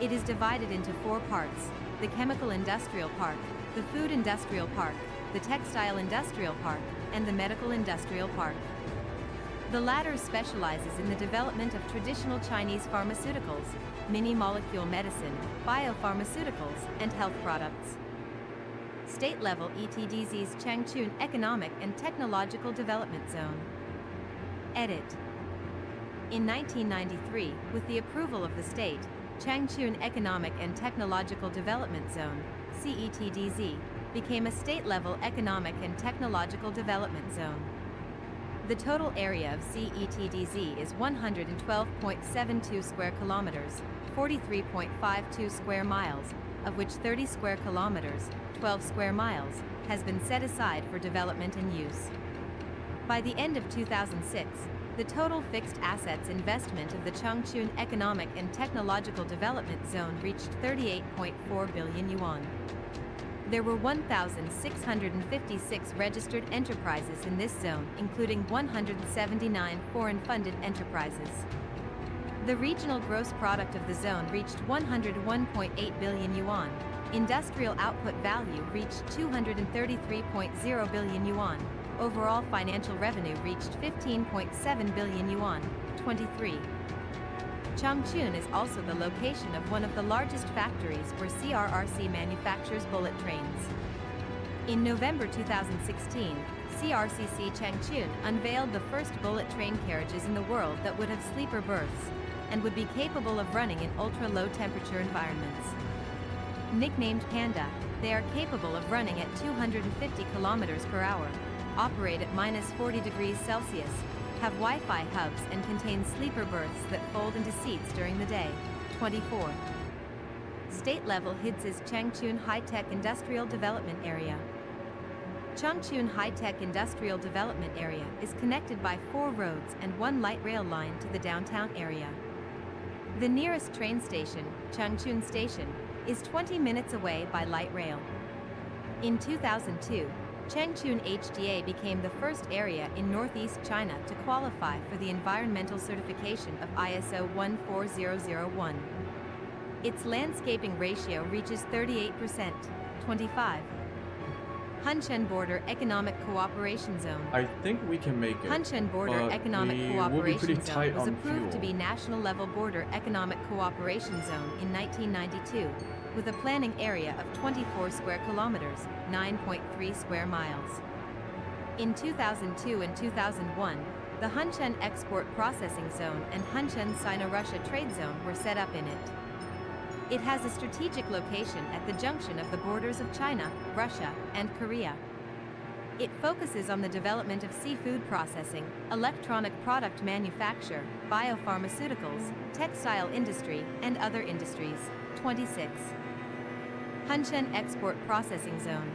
It is divided into 4 parts: the Chemical Industrial Park, the Food Industrial Park, the Textile Industrial Park, and the Medical Industrial Park. The latter specializes in the development of traditional Chinese pharmaceuticals, mini-molecule medicine, biopharmaceuticals, and health products. State-level ETDZ's Changchun Economic and Technological Development Zone. Edit. In 1993, with the approval of the state, Changchun Economic and Technological Development Zone, CETDZ, became a state-level economic and technological development zone. The total area of CETDZ is 112.72 square kilometers, 43.52 square miles, of which 30 square kilometers, 12 square miles, has been set aside for development and use. By the end of 2006, the total fixed assets investment of the Changchun Economic and Technological Development Zone reached 38.4 billion yuan. There were 1,656 registered enterprises in this zone, including 179 foreign-funded enterprises. The regional gross product of the zone reached 101.8 billion yuan. Industrial output value reached 233.0 billion yuan. Overall financial revenue reached 15.7 billion yuan, 23. Changchun is also the location of one of the largest factories where CRRC manufactures bullet trains. In November 2016, CRCC Changchun unveiled the first bullet train carriages in the world that would have sleeper berths and would be capable of running in ultra-low temperature environments. Nicknamed Panda, they are capable of running at 250 kilometers per hour, operate at -40 degrees Celsius, have Wi-Fi hubs and contain sleeper berths that fold into seats during the day. 24. State-level HIDS's Changchun High-Tech Industrial Development Area. Changchun High-Tech Industrial Development Area is connected by 4 roads and 1 light rail line to the downtown area. The nearest train station, Changchun Station, is 20 minutes away by light rail. In 2002, Changchun HDA became the first area in northeast China to qualify for the environmental certification of ISO 14001. Its landscaping ratio reaches 38%. 25. Hunchun Border Economic Cooperation Zone. I think we can make it. Hunchun Border but Economic we will be Cooperation pretty Zone tight was on approved to fuel. be National Level Border Economic Cooperation Zone in 1992, with a planning area of 24 square kilometers, 9.3 square miles. In 2002 and 2001, the Hunchun Export Processing Zone and Hunchun Sino-Russia Trade Zone were set up in it. It has a strategic location at the junction of the borders of China, Russia, and Korea. It focuses on the development of seafood processing, electronic product manufacture, biopharmaceuticals, textile industry, and other industries. 26. Hunchun Export Processing Zone.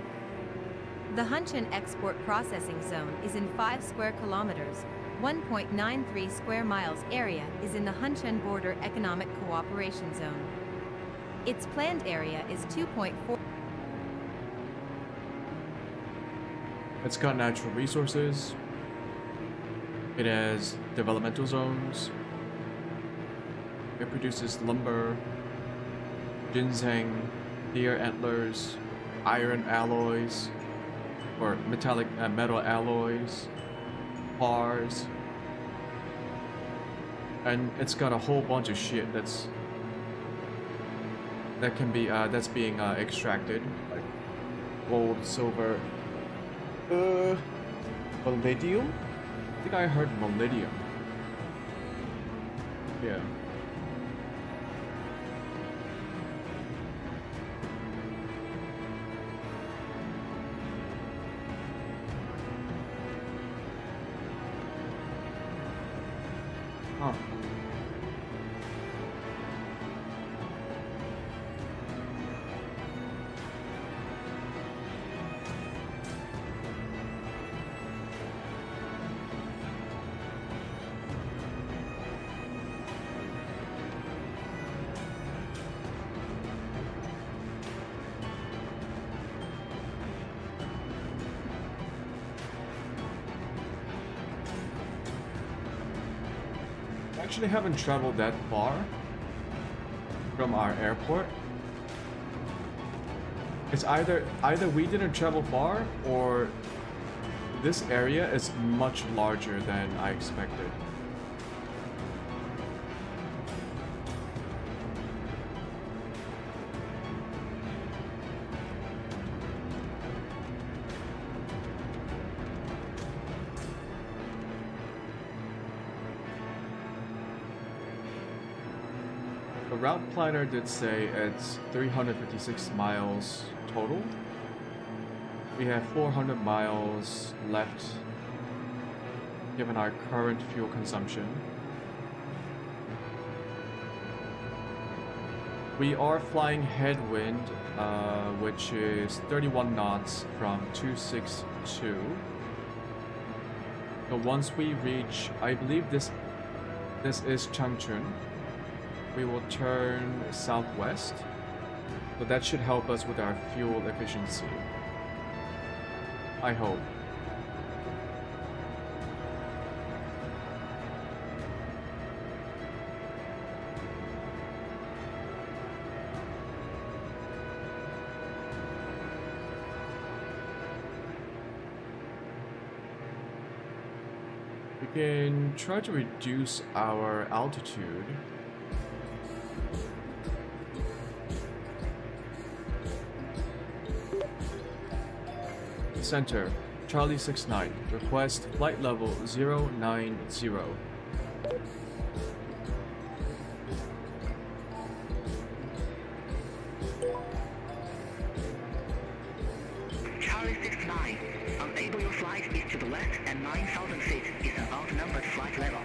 The Hunchun Export Processing Zone is in 5 square kilometers, 1.93 square miles area is in the Hunchun Border Economic Cooperation Zone. Its planned area is 2.4. It's got natural resources. It has developmental zones. It produces lumber, ginseng, deer antlers, iron alloys, or metallic metal alloys, bars, and it's got a whole bunch of shit that's being extracted, like gold, silver, palladium. I think I heard palladium. Yeah. Huh. Actually haven't traveled that far from our airport. It's either we didn't travel far, or this area is much larger than I expected. The route planner did say it's 356 miles total. We have 400 miles left given our current fuel consumption. We are flying headwind, which is 31 knots from 262. So once we reach, I believe this is Changchun, we will turn southwest. So that should help us with our fuel efficiency. I hope. We can try to reduce our altitude. Center, Charlie 69, request flight level 090. Charlie 69, unable your flight is to the west and 9,000 feet is an outnumbered flight level.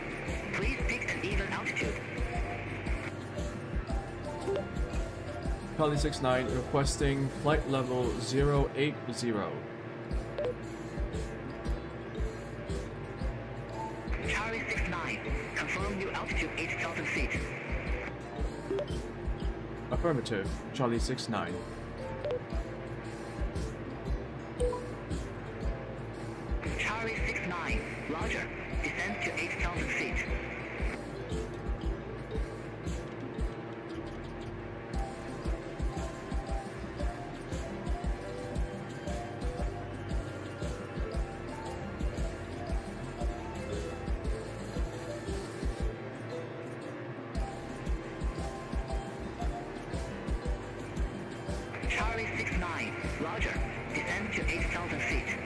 Please pick an even altitude. Charlie 69, requesting flight level 080. Charlie 69, confirm new altitude 8,000 feet. Affirmative, Charlie 69. Charlie 69, Roger, descend to 8,000 feet. Charlie 69, Roger, descend to 8,000 feet.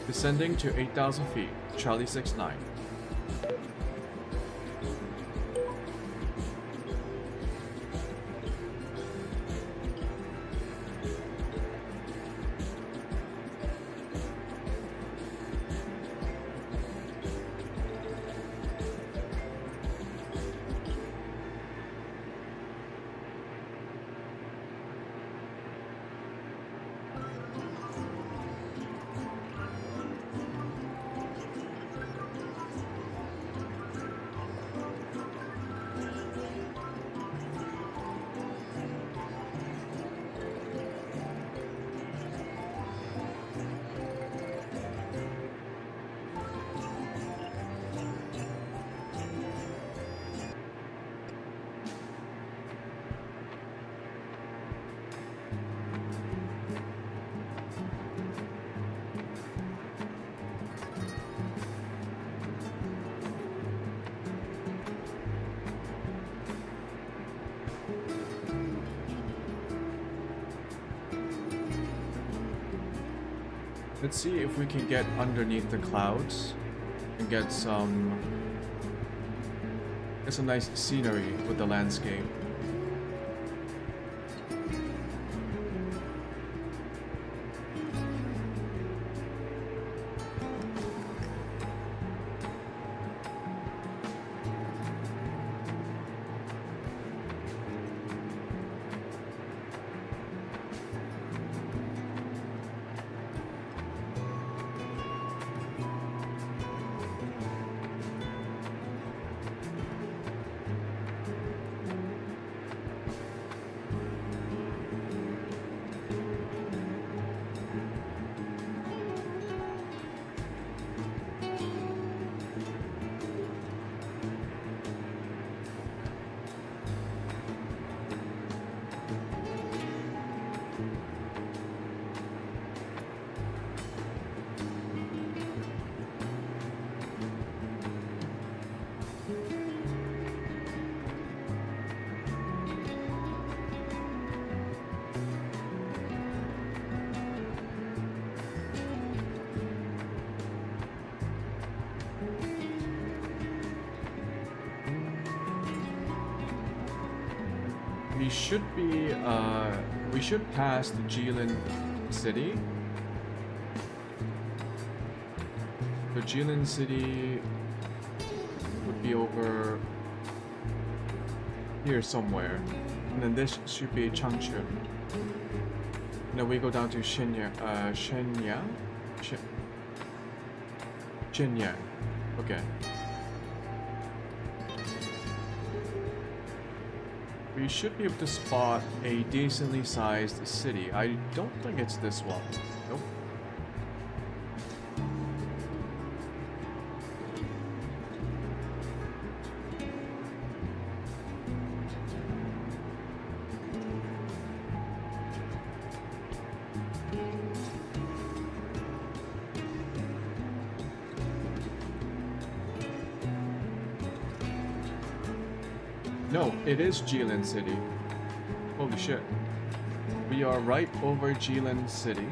Descending to 8,000 feet, Charlie 69. Let's see if we can get underneath the clouds and get some nice scenery with the landscape. we should pass the Jilin city. The Jilin city would be over here somewhere, and then this should be Changchun. And then we go down to Shenyang. Shenyang. Okay. We should be able to spot a decently sized city. I don't think it's this one. Nope. No, it is Jilin City. Holy shit. We are right over Jilin City.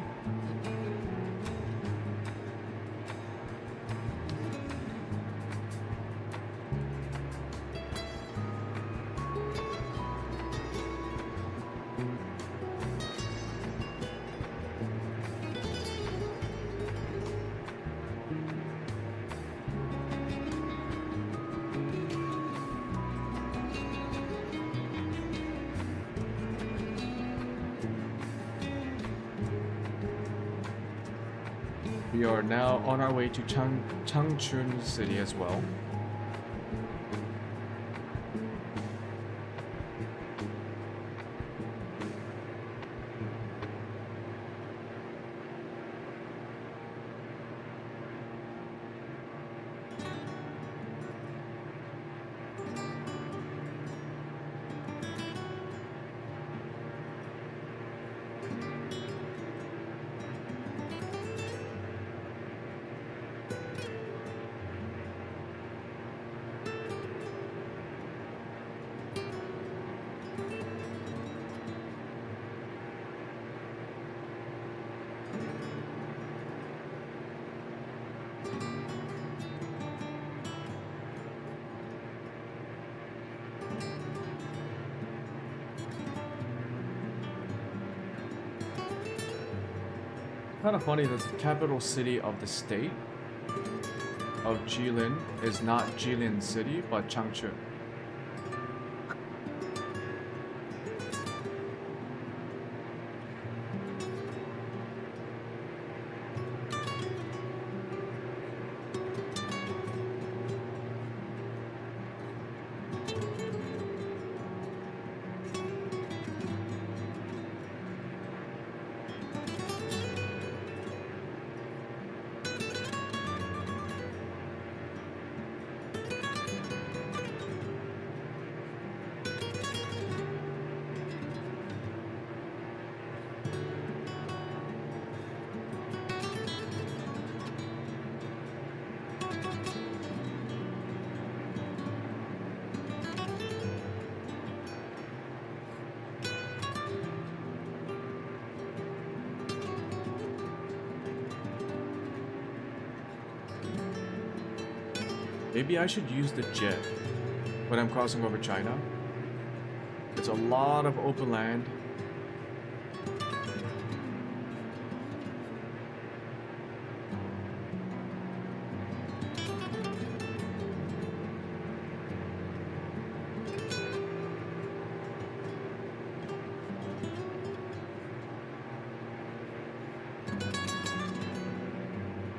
We are now on our way to Changchun City as well. Kind of funny that the capital city of the state of Jilin is not Jilin City, but Changchun. Maybe I should use the jet when I'm crossing over China. It's a lot of open land.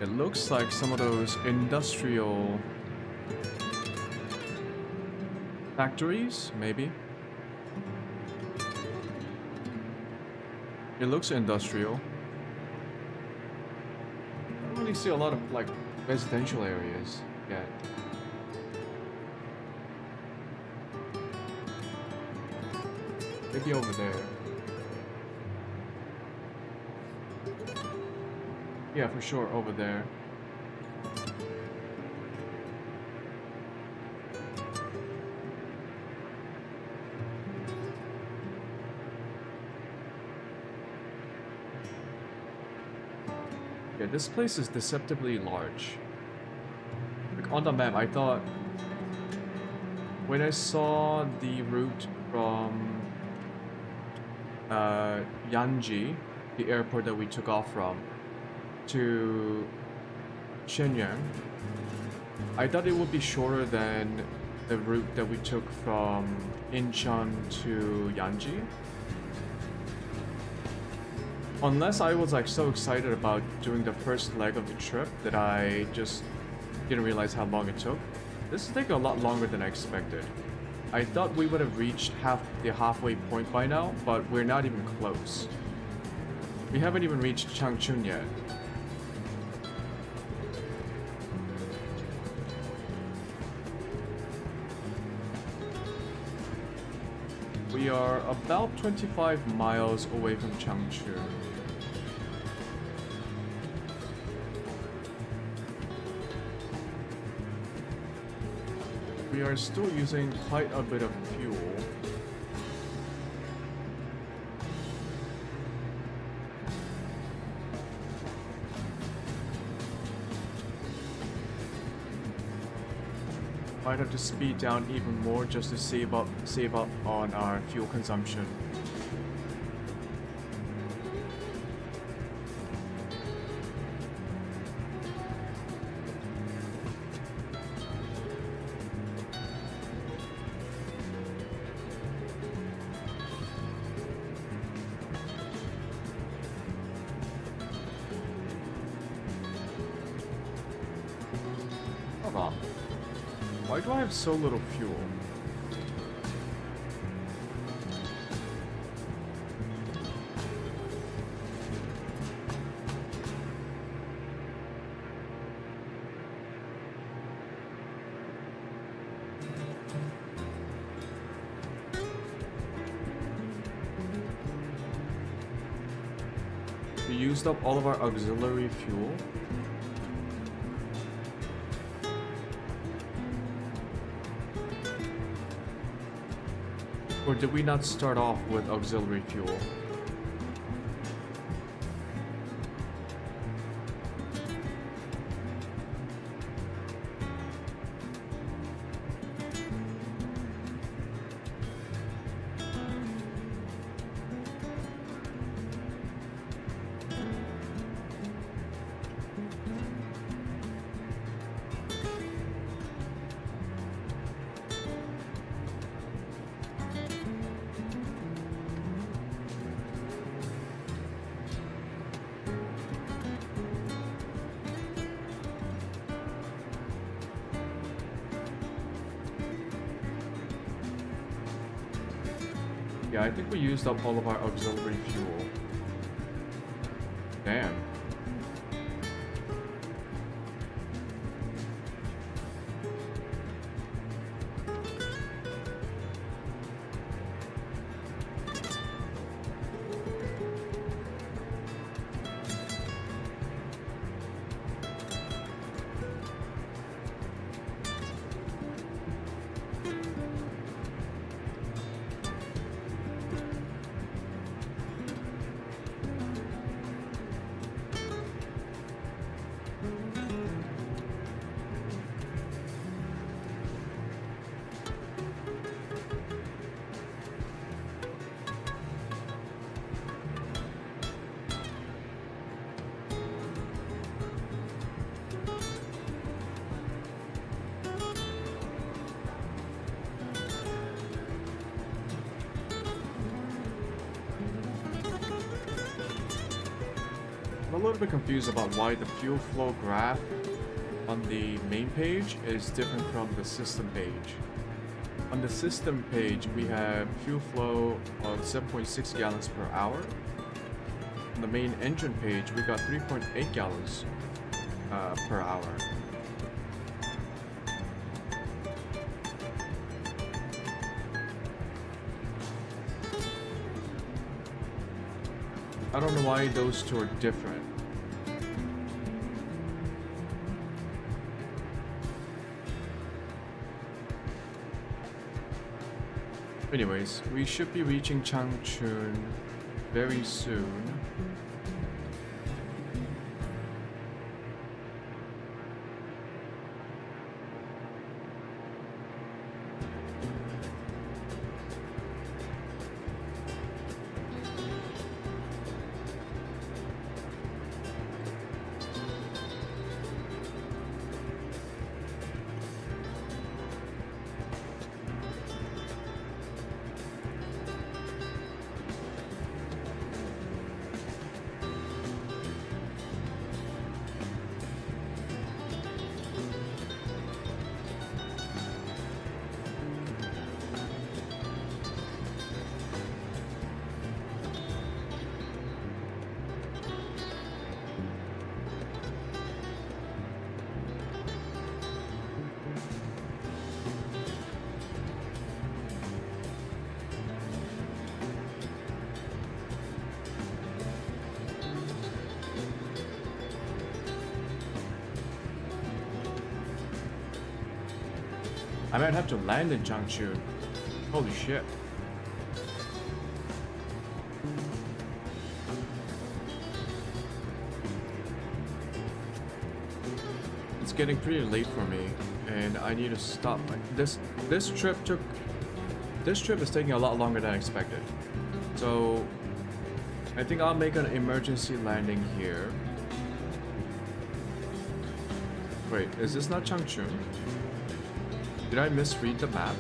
It looks like some of those industrial factories, maybe. It looks industrial. I don't really see a lot of like residential areas yet. Maybe over there. Yeah, for sure, over there. Yeah, this place is deceptively large. Like on the map, I thought when I saw the route from Yanji, the airport that we took off from, to Shenyang, I thought it would be shorter than the route that we took from Incheon to Yanji. Unless I was like so excited about doing the first leg of the trip that I just didn't realize how long it took. This is taking a lot longer than I expected. I thought we would have reached the halfway point by now, but we're not even close. We haven't even reached Changchun yet. We are about 25 miles away from Changchun. We are still using quite a bit of fuel. Might have to speed down even more just to save up on our fuel consumption. Hold on. Why do I have so little fuel? We used up all of our auxiliary fuel. Or did we not start off with auxiliary fuel? Yeah, I think we used up all of our auxiliary fuel. Damn. I'm a little bit confused about why the fuel flow graph on the main page is different from the system page. On the system page, we have fuel flow of 7.6 gallons per hour. On the main engine page, we got 3.8 gallons per hour. I don't know why those two are different. Anyways, we should be reaching Changchun very soon. I might have to land in Changchun. Holy shit. It's getting pretty late for me, and I need to stop. This trip is taking a lot longer than I expected. So I think I'll make an emergency landing here. Wait, is this not Changchun? Did I misread the map?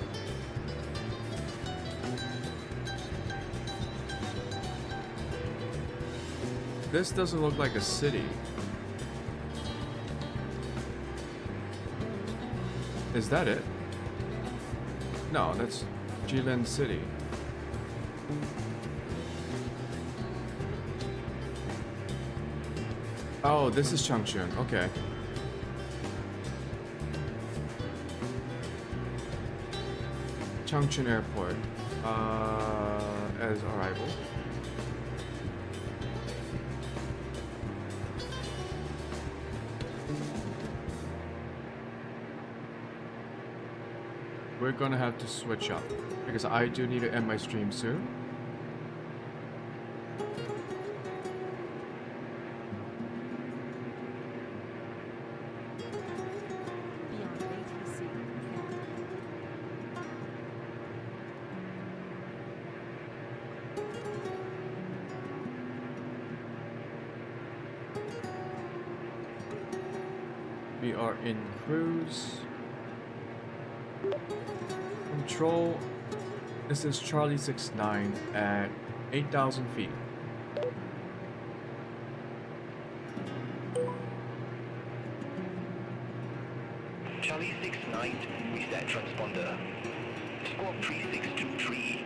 This doesn't look like a city. Is that it? No, that's Jilin City. Oh, this is Changchun. Okay. Changchun Airport as arrival. We're gonna have to switch up because I do need to end my stream soon. Beyond ATC. We are in cruise. Control, this is Charlie 69 at 8,000 feet. Charlie 69, reset transponder. Squawk 3623.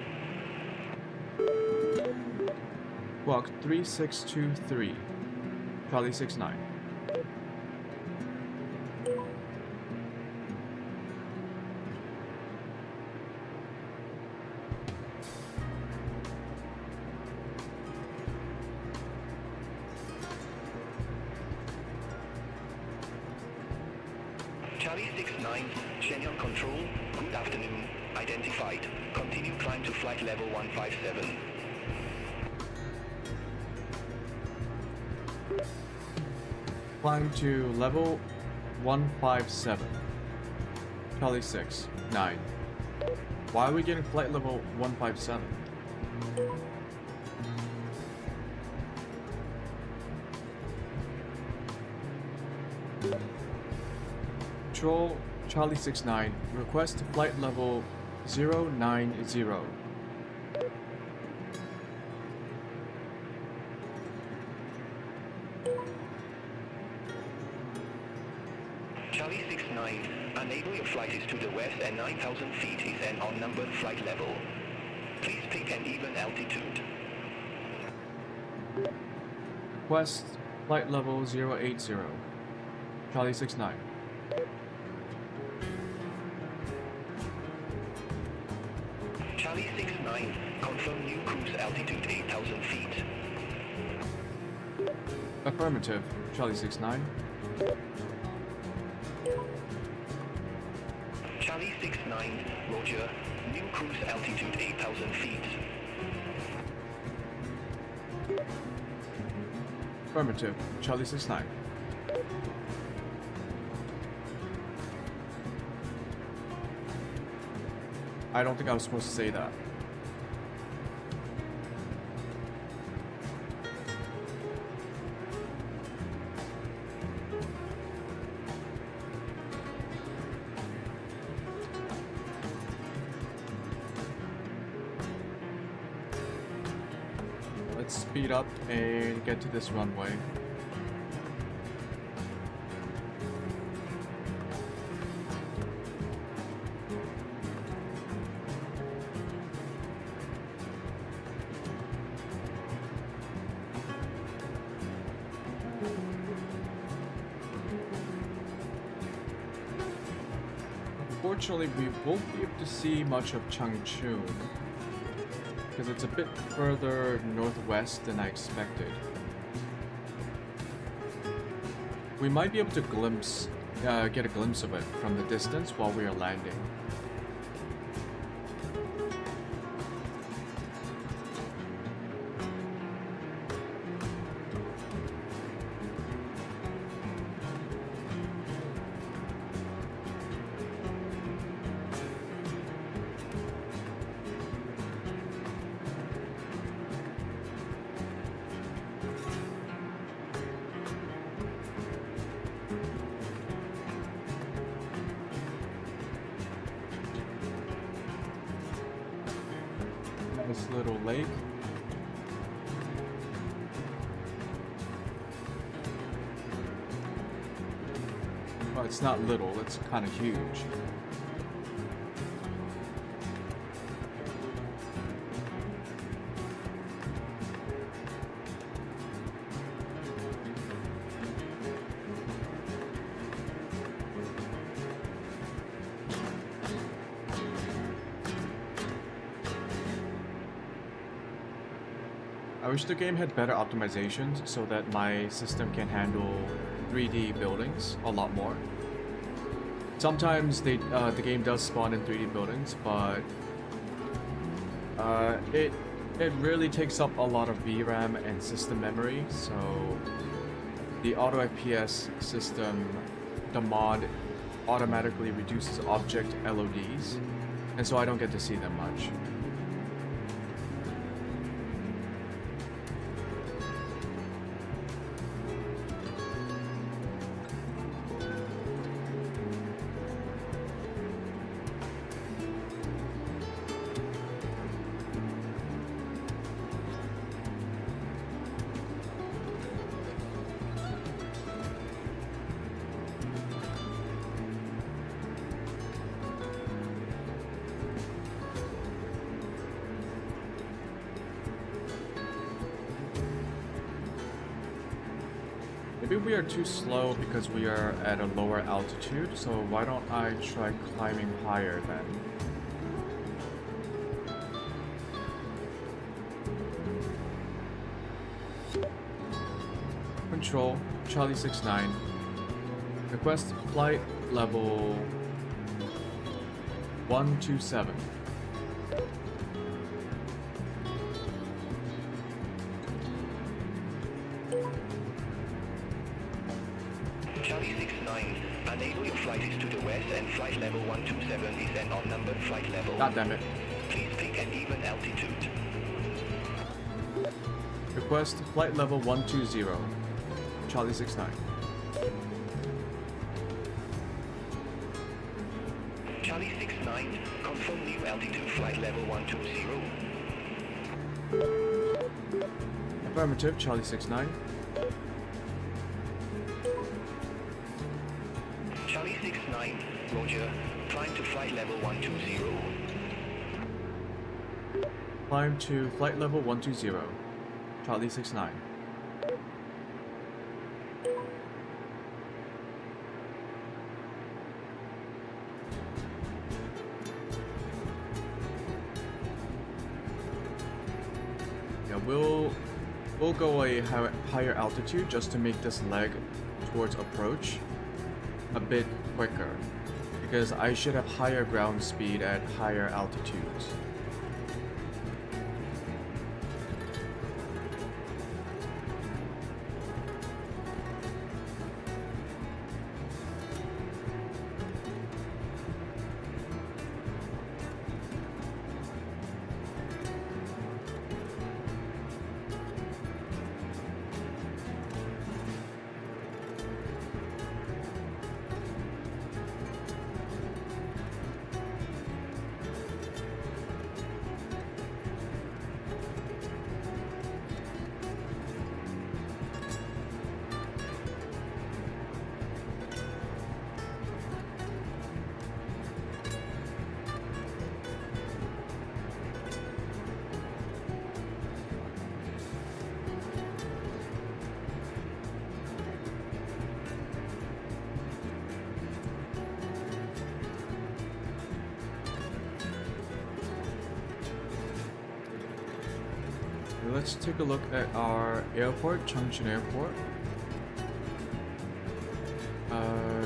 Squawk 3623. Charlie 69. Charlie 69, Shenyang Control, good afternoon. Identified. Continue climb to flight level 157. Climb to level 157. Charlie 69. Why are we getting flight level 157? Control Charlie 69, request flight level 090. Charlie 69, enable your flight is to the west and 9,000 feet is an unnumbered flight level. Please pick an even altitude. Request flight level 080. Charlie 69. Charlie 69, confirm new cruise altitude 8,000 feet. Affirmative, Charlie 69. Charlie 69, Roger, new cruise altitude 8,000 feet. Affirmative, Charlie 69. I don't think I was supposed to say that. Let's speed up and get to this runway. Unfortunately, we won't be able to see much of Changchun because it's a bit further northwest than I expected. We might be able to get a glimpse of it from the distance while we are landing. Nice little lake. Well, it's not little, it's kind of huge. I wish the game had better optimizations so that my system can handle 3D buildings a lot more. Sometimes the game does spawn in 3D buildings, but it really takes up a lot of VRAM and system memory, so the auto FPS system, the mod, automatically reduces object LODs, and so I don't get to see them much. Maybe we are too slow because we are at a lower altitude, so why don't I try climbing higher then? Control, Charlie 69. Request flight level 127. Charlie 69, enable your flight to the west and flight level 127 is an unnumbered flight level. God damn it. Please pick an even altitude. Request flight level 120. Charlie 69. Charlie 69, confirm new altitude flight level 120. Affirmative, Charlie 69. Charlie 69, Roger, climb to flight level 120. Climb to flight level 120. Charlie 69. Yeah, we'll go a higher altitude just to make this leg towards approach a bit quicker, because I should have higher ground speed at higher altitudes. Let's take a look at our airport, Changchun Airport.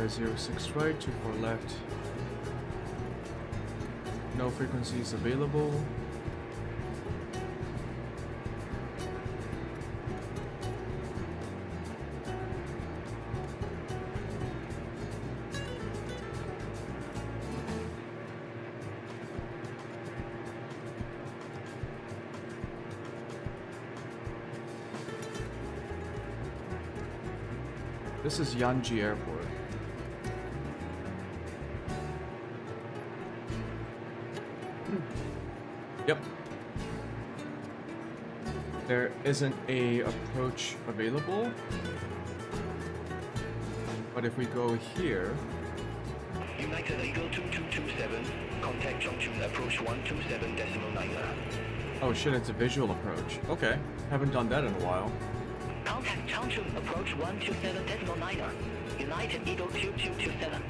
06 right, 24 left. No frequencies available. This is Yanji Airport. Yep. there isn't a approach available. But if we go here, United Eagle 2227, contact Chongqing approach 127.9. oh shit, it's a visual approach. Okay, haven't done that in a while. Contact Chongqing approach 127.9. United Eagle 2227.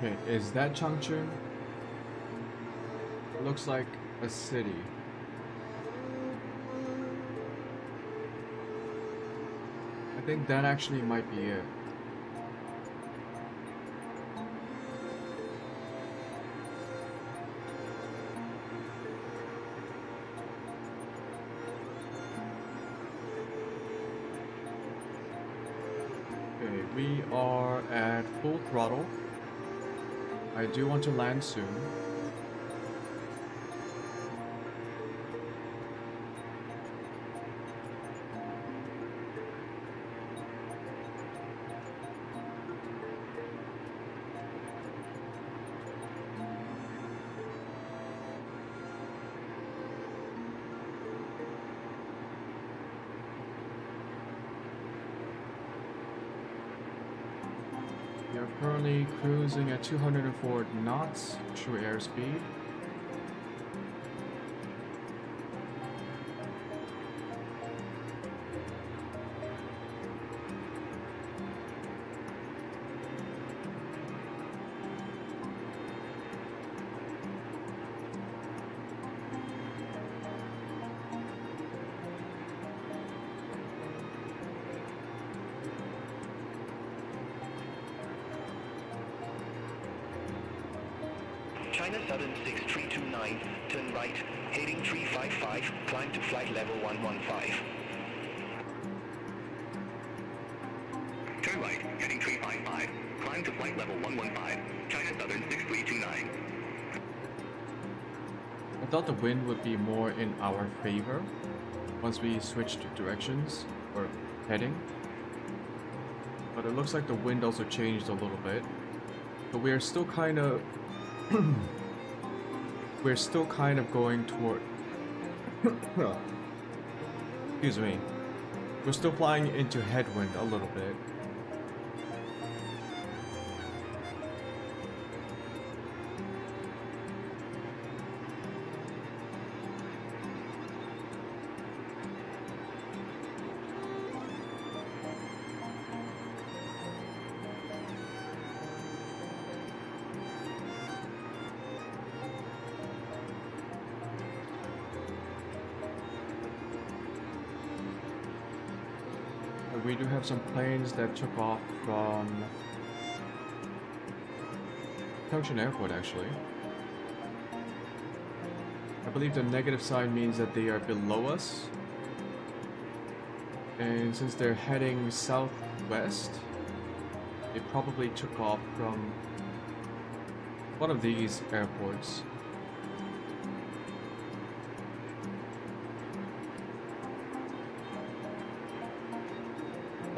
Okay, is that Changchun? It looks like a city. I think that actually might be it. Okay, we are at full throttle. I do want to land soon. We are currently cruising at 204 knots, true airspeed. China Southern 6329, turn right, heading 355, climb to flight level 115. Turn right, heading 355. Climb to flight level 115. China Southern 6329. I thought the wind would be more in our favor once we switched directions or heading. But it looks like the wind also changed a little bit. But we are still kind of we're still kind of going toward excuse me. We're still flying into headwind a little bit. We do have some planes that took off from Chongqing Airport, actually. I believe the negative sign means that they are below us. And since they're heading southwest, they probably took off from one of these airports.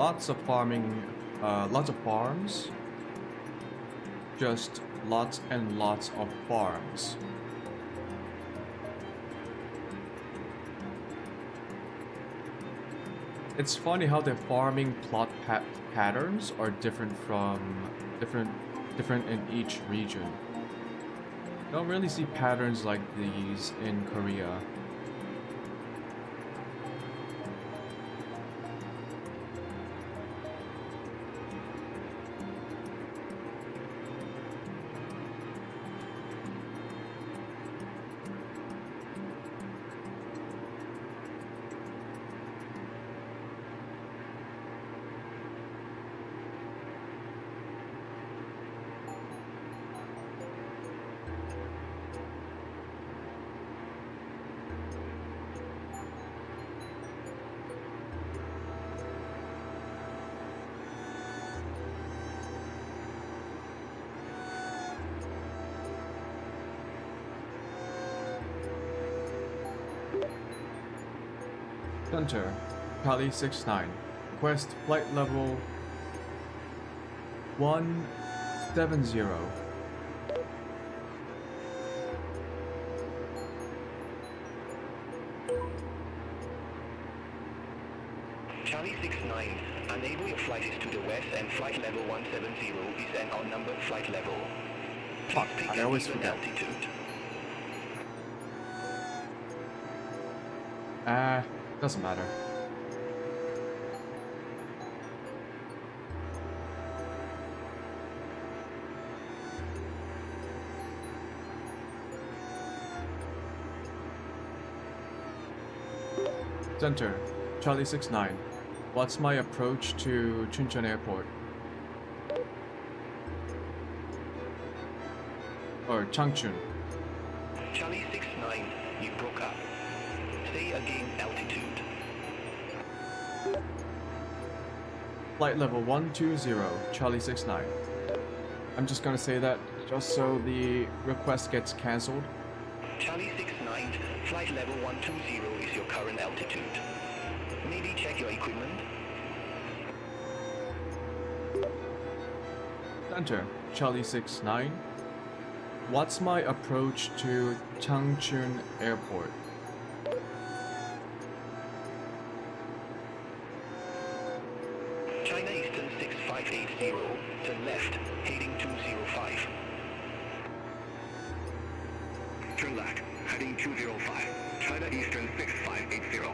Lots of farming, lots of farms. Just lots and lots of farms. It's funny how the farming plot patterns are different in each region. Don't really see patterns like these in Korea. Center, Kali 69. Request flight level 170. Charlie 69, enable your flight is to the west and flight level 170 is an unnumbered flight level. Fuck, I always Even forget. altitude. Doesn't matter. Center, Charlie 69. What's my approach to Chuncheon Airport? Or Changchun. Charlie 69, you broke up. Say again altitude. Flight level 120, Charlie 69. I'm just gonna say that just so the request gets cancelled. Charlie 69, flight level 120 is your current altitude. Maybe check your equipment. Center, Charlie 69. What's my approach to Changchun Airport? China Eastern 6580, turn left, heading 205. Turn left, heading 205. China Eastern 6580.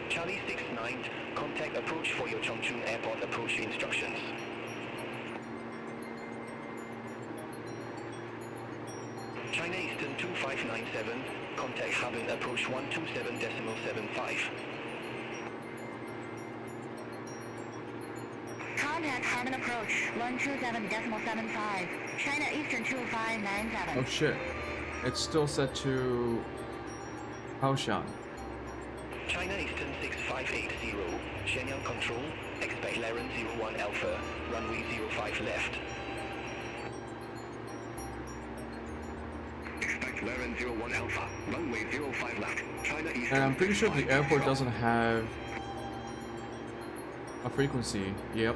Charlie 69, contact approach for your Changchun Airport approach instructions. China Eastern 2597, contact Harbin approach 127.75. Contact Harbin approach 127.75. China Eastern 2597. Oh shit. It's still set to Kaohsiung. China Eastern 6580, Shenyang Control, expect Laren 01 Alpha, runway 05 left. Expect Laren 01 Alpha, runway 05 left. China Eastern. And I'm pretty sure the airport 6580. doesn't have a frequency. Yep.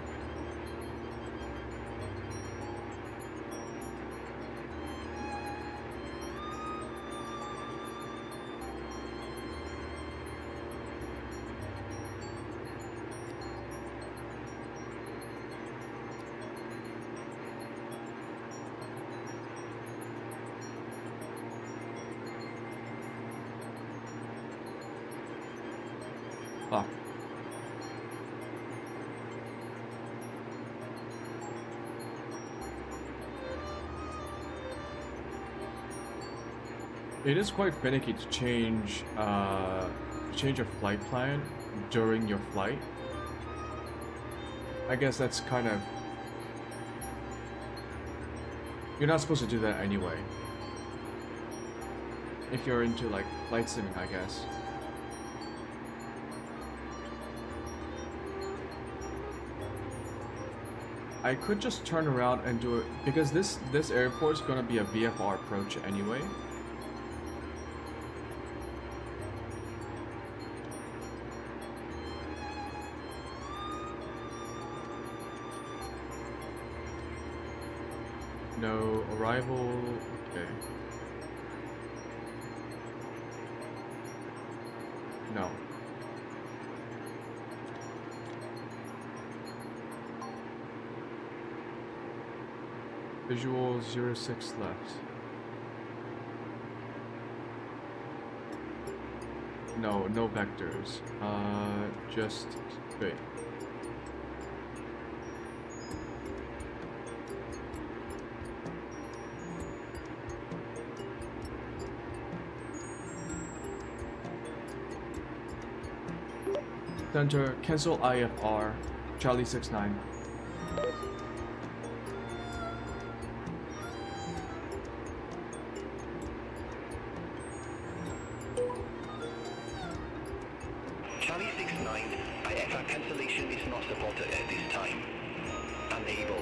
Fuck. It is quite finicky to change your flight plan during your flight. I guess that's kind of... You're not supposed to do that anyway. If you're into like flight simming, I guess. I could just turn around and do it because this airport is gonna be a VFR approach anyway. No arrival. Okay. No. Visual 06 left. No, no vectors. Just straight. Center, cancel IFR, Charlie 69. Charlie 69, IFR cancellation is not supported at this time. Unable.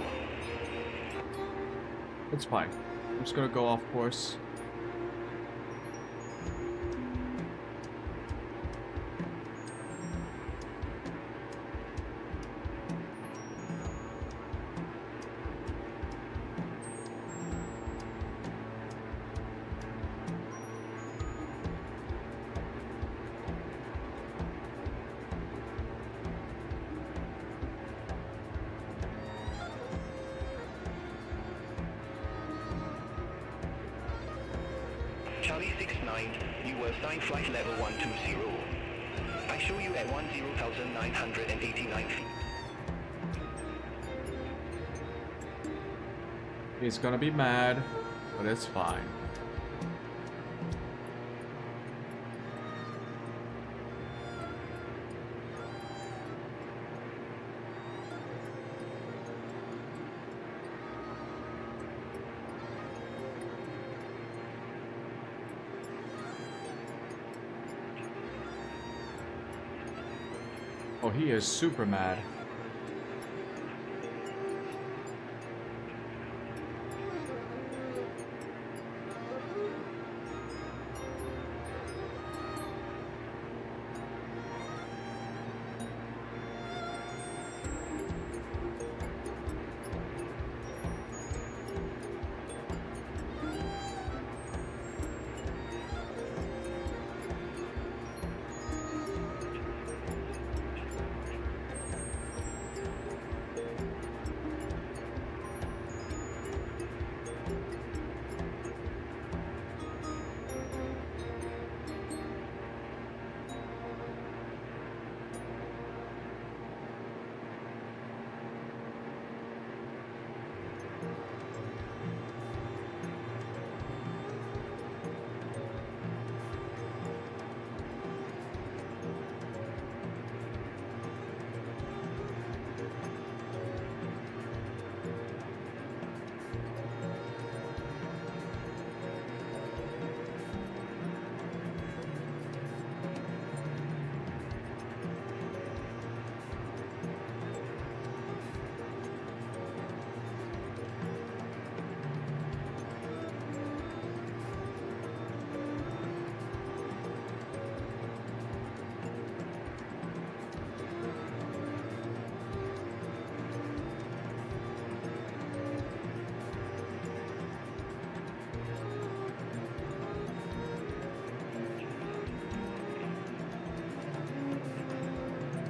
It's fine. I'm just gonna go off course. Charlie 69, you were assigned flight level 120. I show you at 10,989 feet. He's gonna be mad, but it's fine. Oh, he is super mad.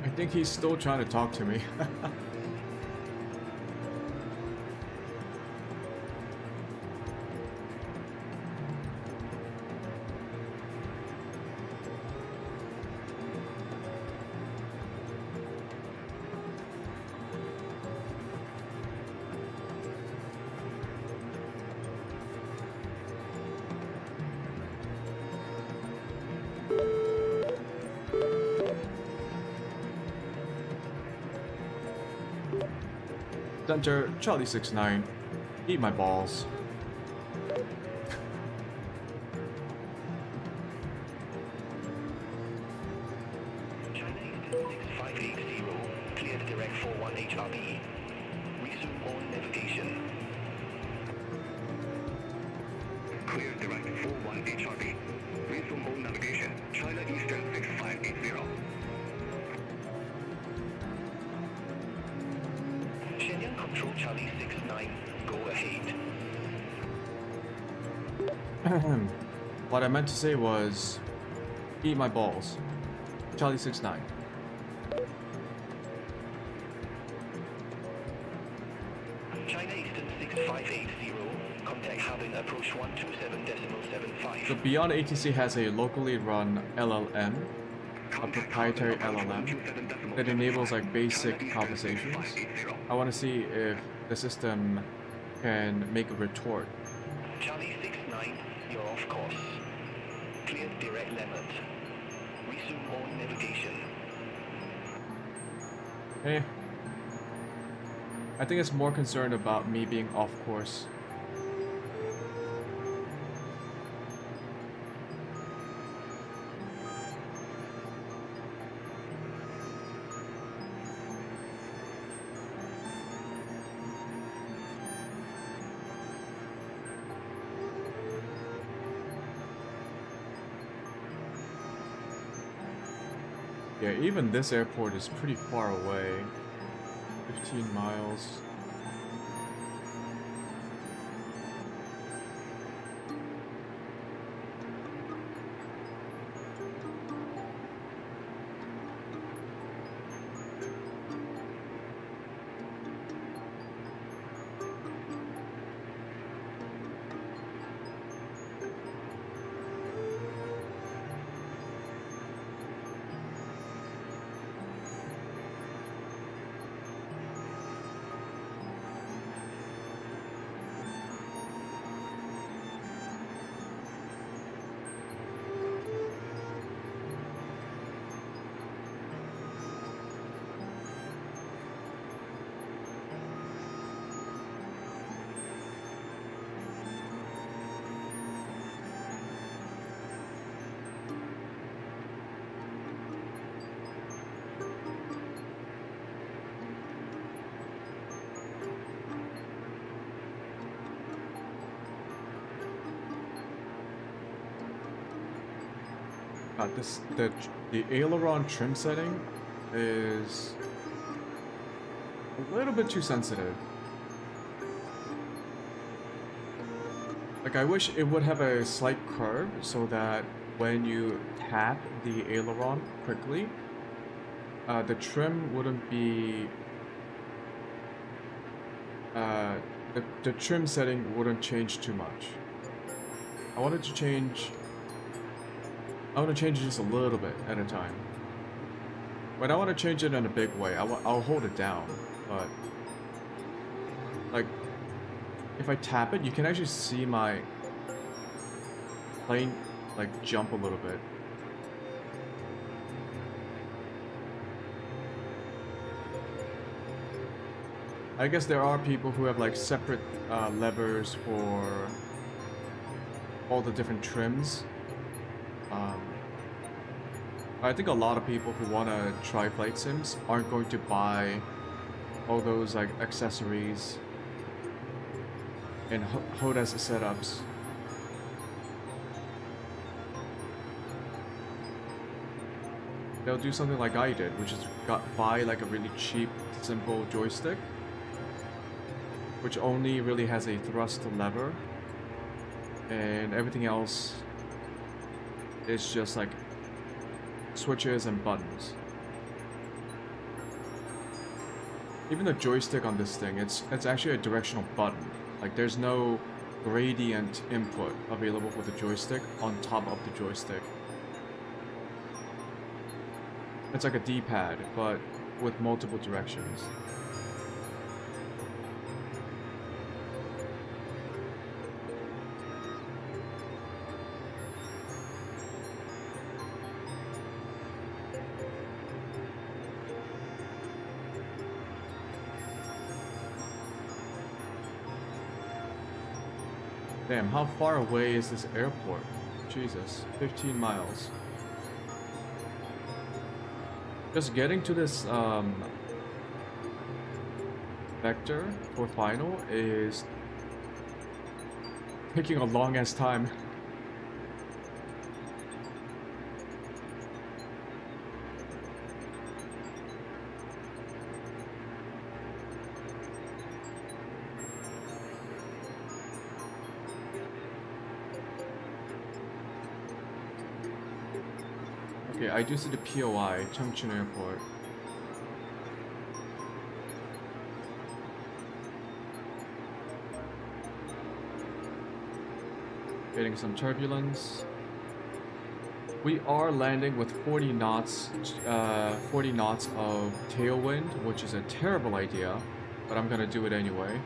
I think he's still trying to talk to me. Center, Charlie 69. Eat my balls. China Eastern 6580, cleared direct 41 HRB. Resume on navigation. Clear direct 41 HRB. Resume on navigation. China Eastern 6580. Shenyang Control Charlie 69, go ahead. What I meant to say was, eat my balls. Charlie 69. China Eastern 6580, contact Harbin approach 127.75. So Beyond ATC has a locally run LLM, a proprietary LLM, that enables like basic conversations. I want to see if the system can make a retort. Charlie 69, you're off course. Clear direct lemon. Resume on navigation. Hey. I think it's more concerned about me being off course. Yeah, even this airport is pretty far away. 15 miles. The aileron trim setting is a little bit too sensitive. Like, I wish it would have a slight curve so that when you tap the aileron quickly, the trim wouldn't be the trim setting wouldn't change too much. I want to change it just a little bit at a time. When I want to change it in a big way, I'll hold it down, but like if I tap it, you can actually see my plane like jump a little bit. I guess there are people who have like separate levers for all the different trims. I think a lot of people who want to try flight sims aren't going to buy all those like accessories and HOTAS setups. They'll do something like I did, which is buy like a really cheap, simple joystick, which only really has a thrust lever, and everything else is just like switches and buttons. Even the joystick on this thing, it's actually a directional button. Like there's no gradient input available for the joystick on top of the joystick. It's like a D-pad, but with multiple directions. Damn, how far away is this airport? Jesus, 15 miles. Just getting to this vector for final is taking a long ass time. Okay, I do see the POI, Chungcheon Airport. Getting some turbulence. We are landing with 40 knots of tailwind, which is a terrible idea, but I'm gonna do it anyway.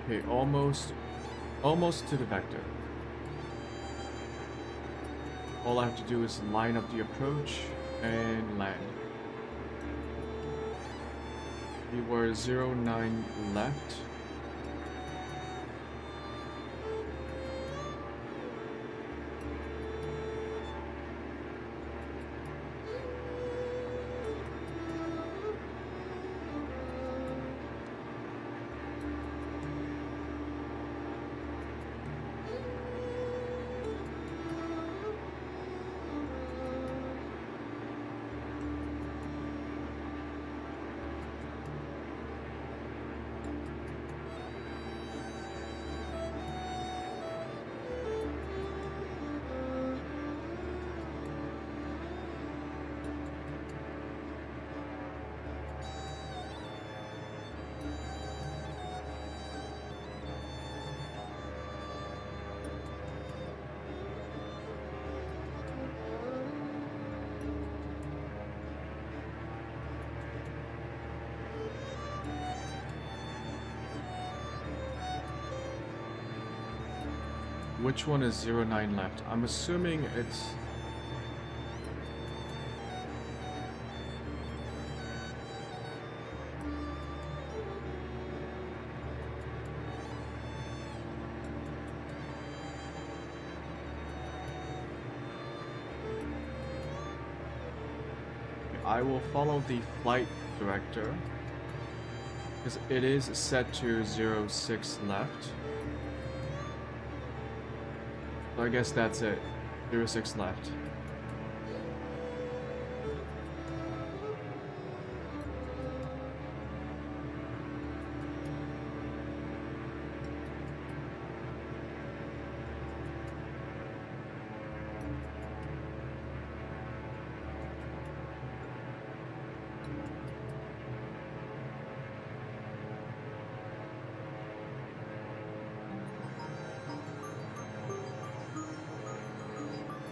Okay, almost to the vector. All I have to do is line up the approach and land. We were 09 left. Which one is 09 left? I'm assuming it's... I will follow the flight director because it is set to 06 left. So I guess that's it. 06 left.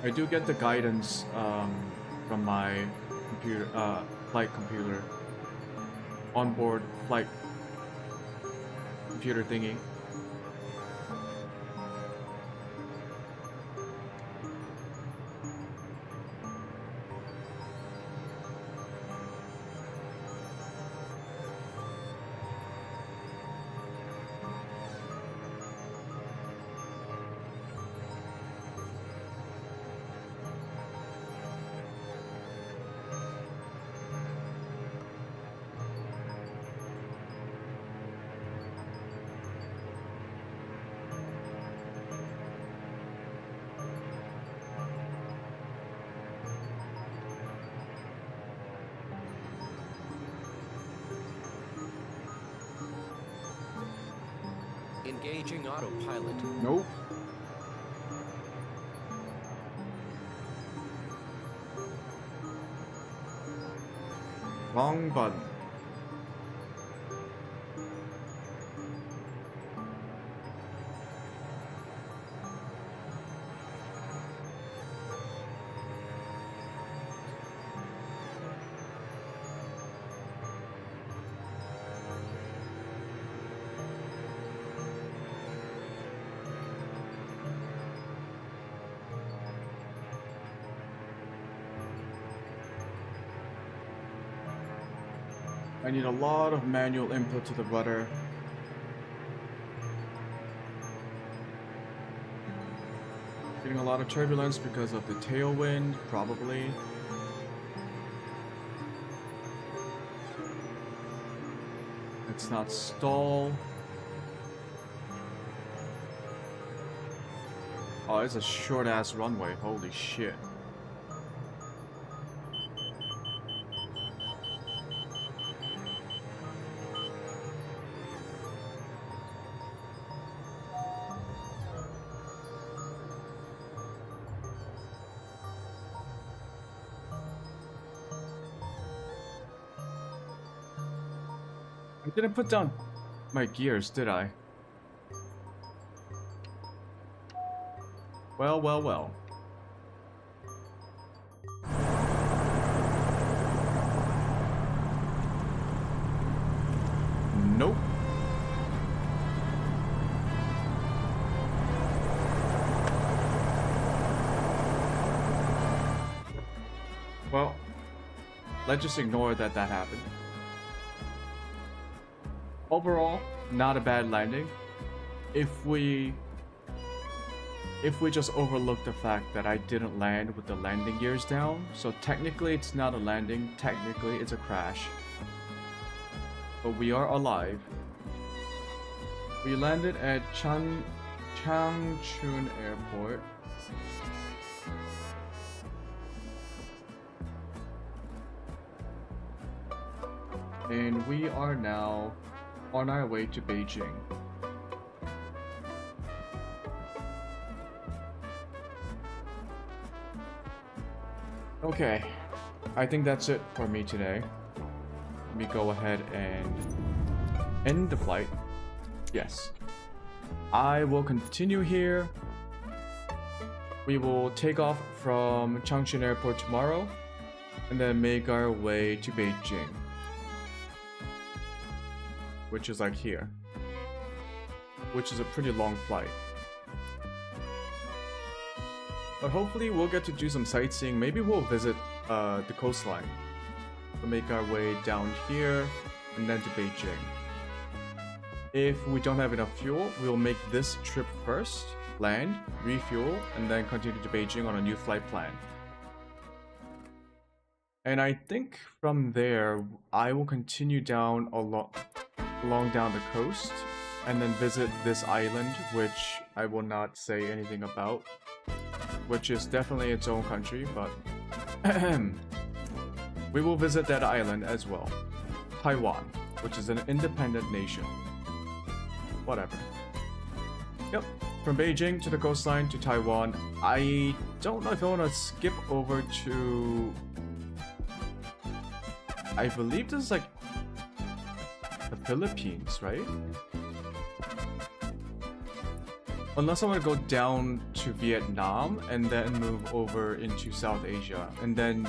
I do get the guidance from my computer, flight computer, onboard flight computer thingy. Engaging autopilot. Nope. Wrong button. I need a lot of manual input to the rudder. Getting a lot of turbulence because of the tailwind, probably. Let's not stall. Oh, it's a short ass runway, holy shit. I didn't put down my gears, did I? Well, well, well. Nope. Well, let's just ignore that happened. Overall, not a bad landing. If we just overlook the fact that I didn't land with the landing gears down, so technically it's not a landing, technically it's a crash. But we are alive. We landed at Changchun Airport. And we are now on our way to Beijing. Okay, I think that's it for me today. Let me go ahead and end the flight. Yes. I will continue here. We will take off from Changchun Airport tomorrow and then make our way to Beijing, which is like here, which is a pretty long flight. But hopefully we'll get to do some sightseeing. Maybe we'll visit the coastline. We'll make our way down here and then to Beijing. If we don't have enough fuel, we'll make this trip first, land, refuel, and then continue to Beijing on a new flight plan. And I think from there, I will continue down along down the coast and then visit this island, which I will not say anything about, which is definitely its own country, but we will visit that island as well. Taiwan, which is an independent nation. Whatever. Yep, from Beijing to the coastline to Taiwan. I don't know if I want to skip over to... I believe this is like the Philippines, right? Unless I want to go down to Vietnam and then move over into South Asia and then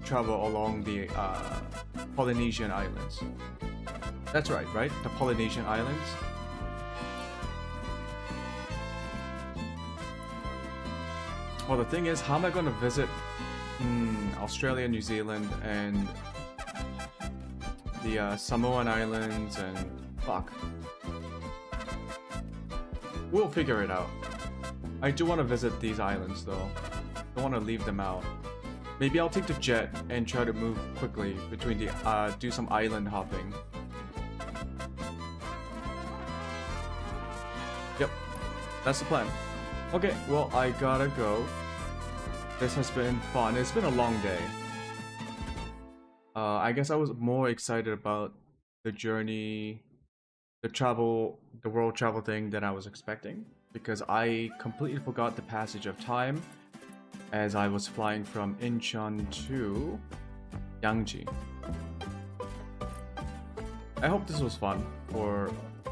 travel along the Polynesian islands. That's right? The Polynesian islands. Well, the thing is, how am I going to visit Australia, New Zealand, and the Samoan Islands and fuck. We'll figure it out. I do want to visit these islands though. Don't want to leave them out. Maybe I'll take the jet and try to move quickly between the do some island hopping. Yep, that's the plan. Okay, well, I gotta go. This has been fun. It's been a long day. I guess I was more excited about the journey, the world travel thing than I was expecting, because I completely forgot the passage of time as I was flying from Incheon to Yangji. I hope this was fun for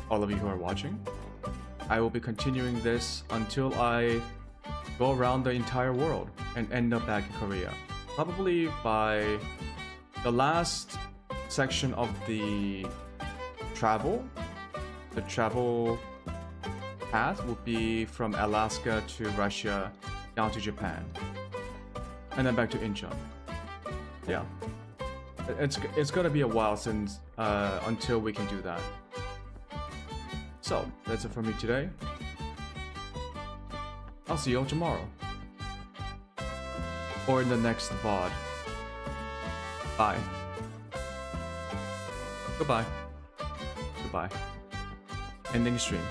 all of you who are watching. I will be continuing this until I go around the entire world and end up back in Korea. Probably by the last section of the travel path will be from Alaska to Russia down to Japan and then back to Incheon. Yeah, It's gonna be a while since until we can do that. So that's it for me today. I'll see you all tomorrow. Or in the next VOD. Bye. Goodbye. Goodbye. Ending stream.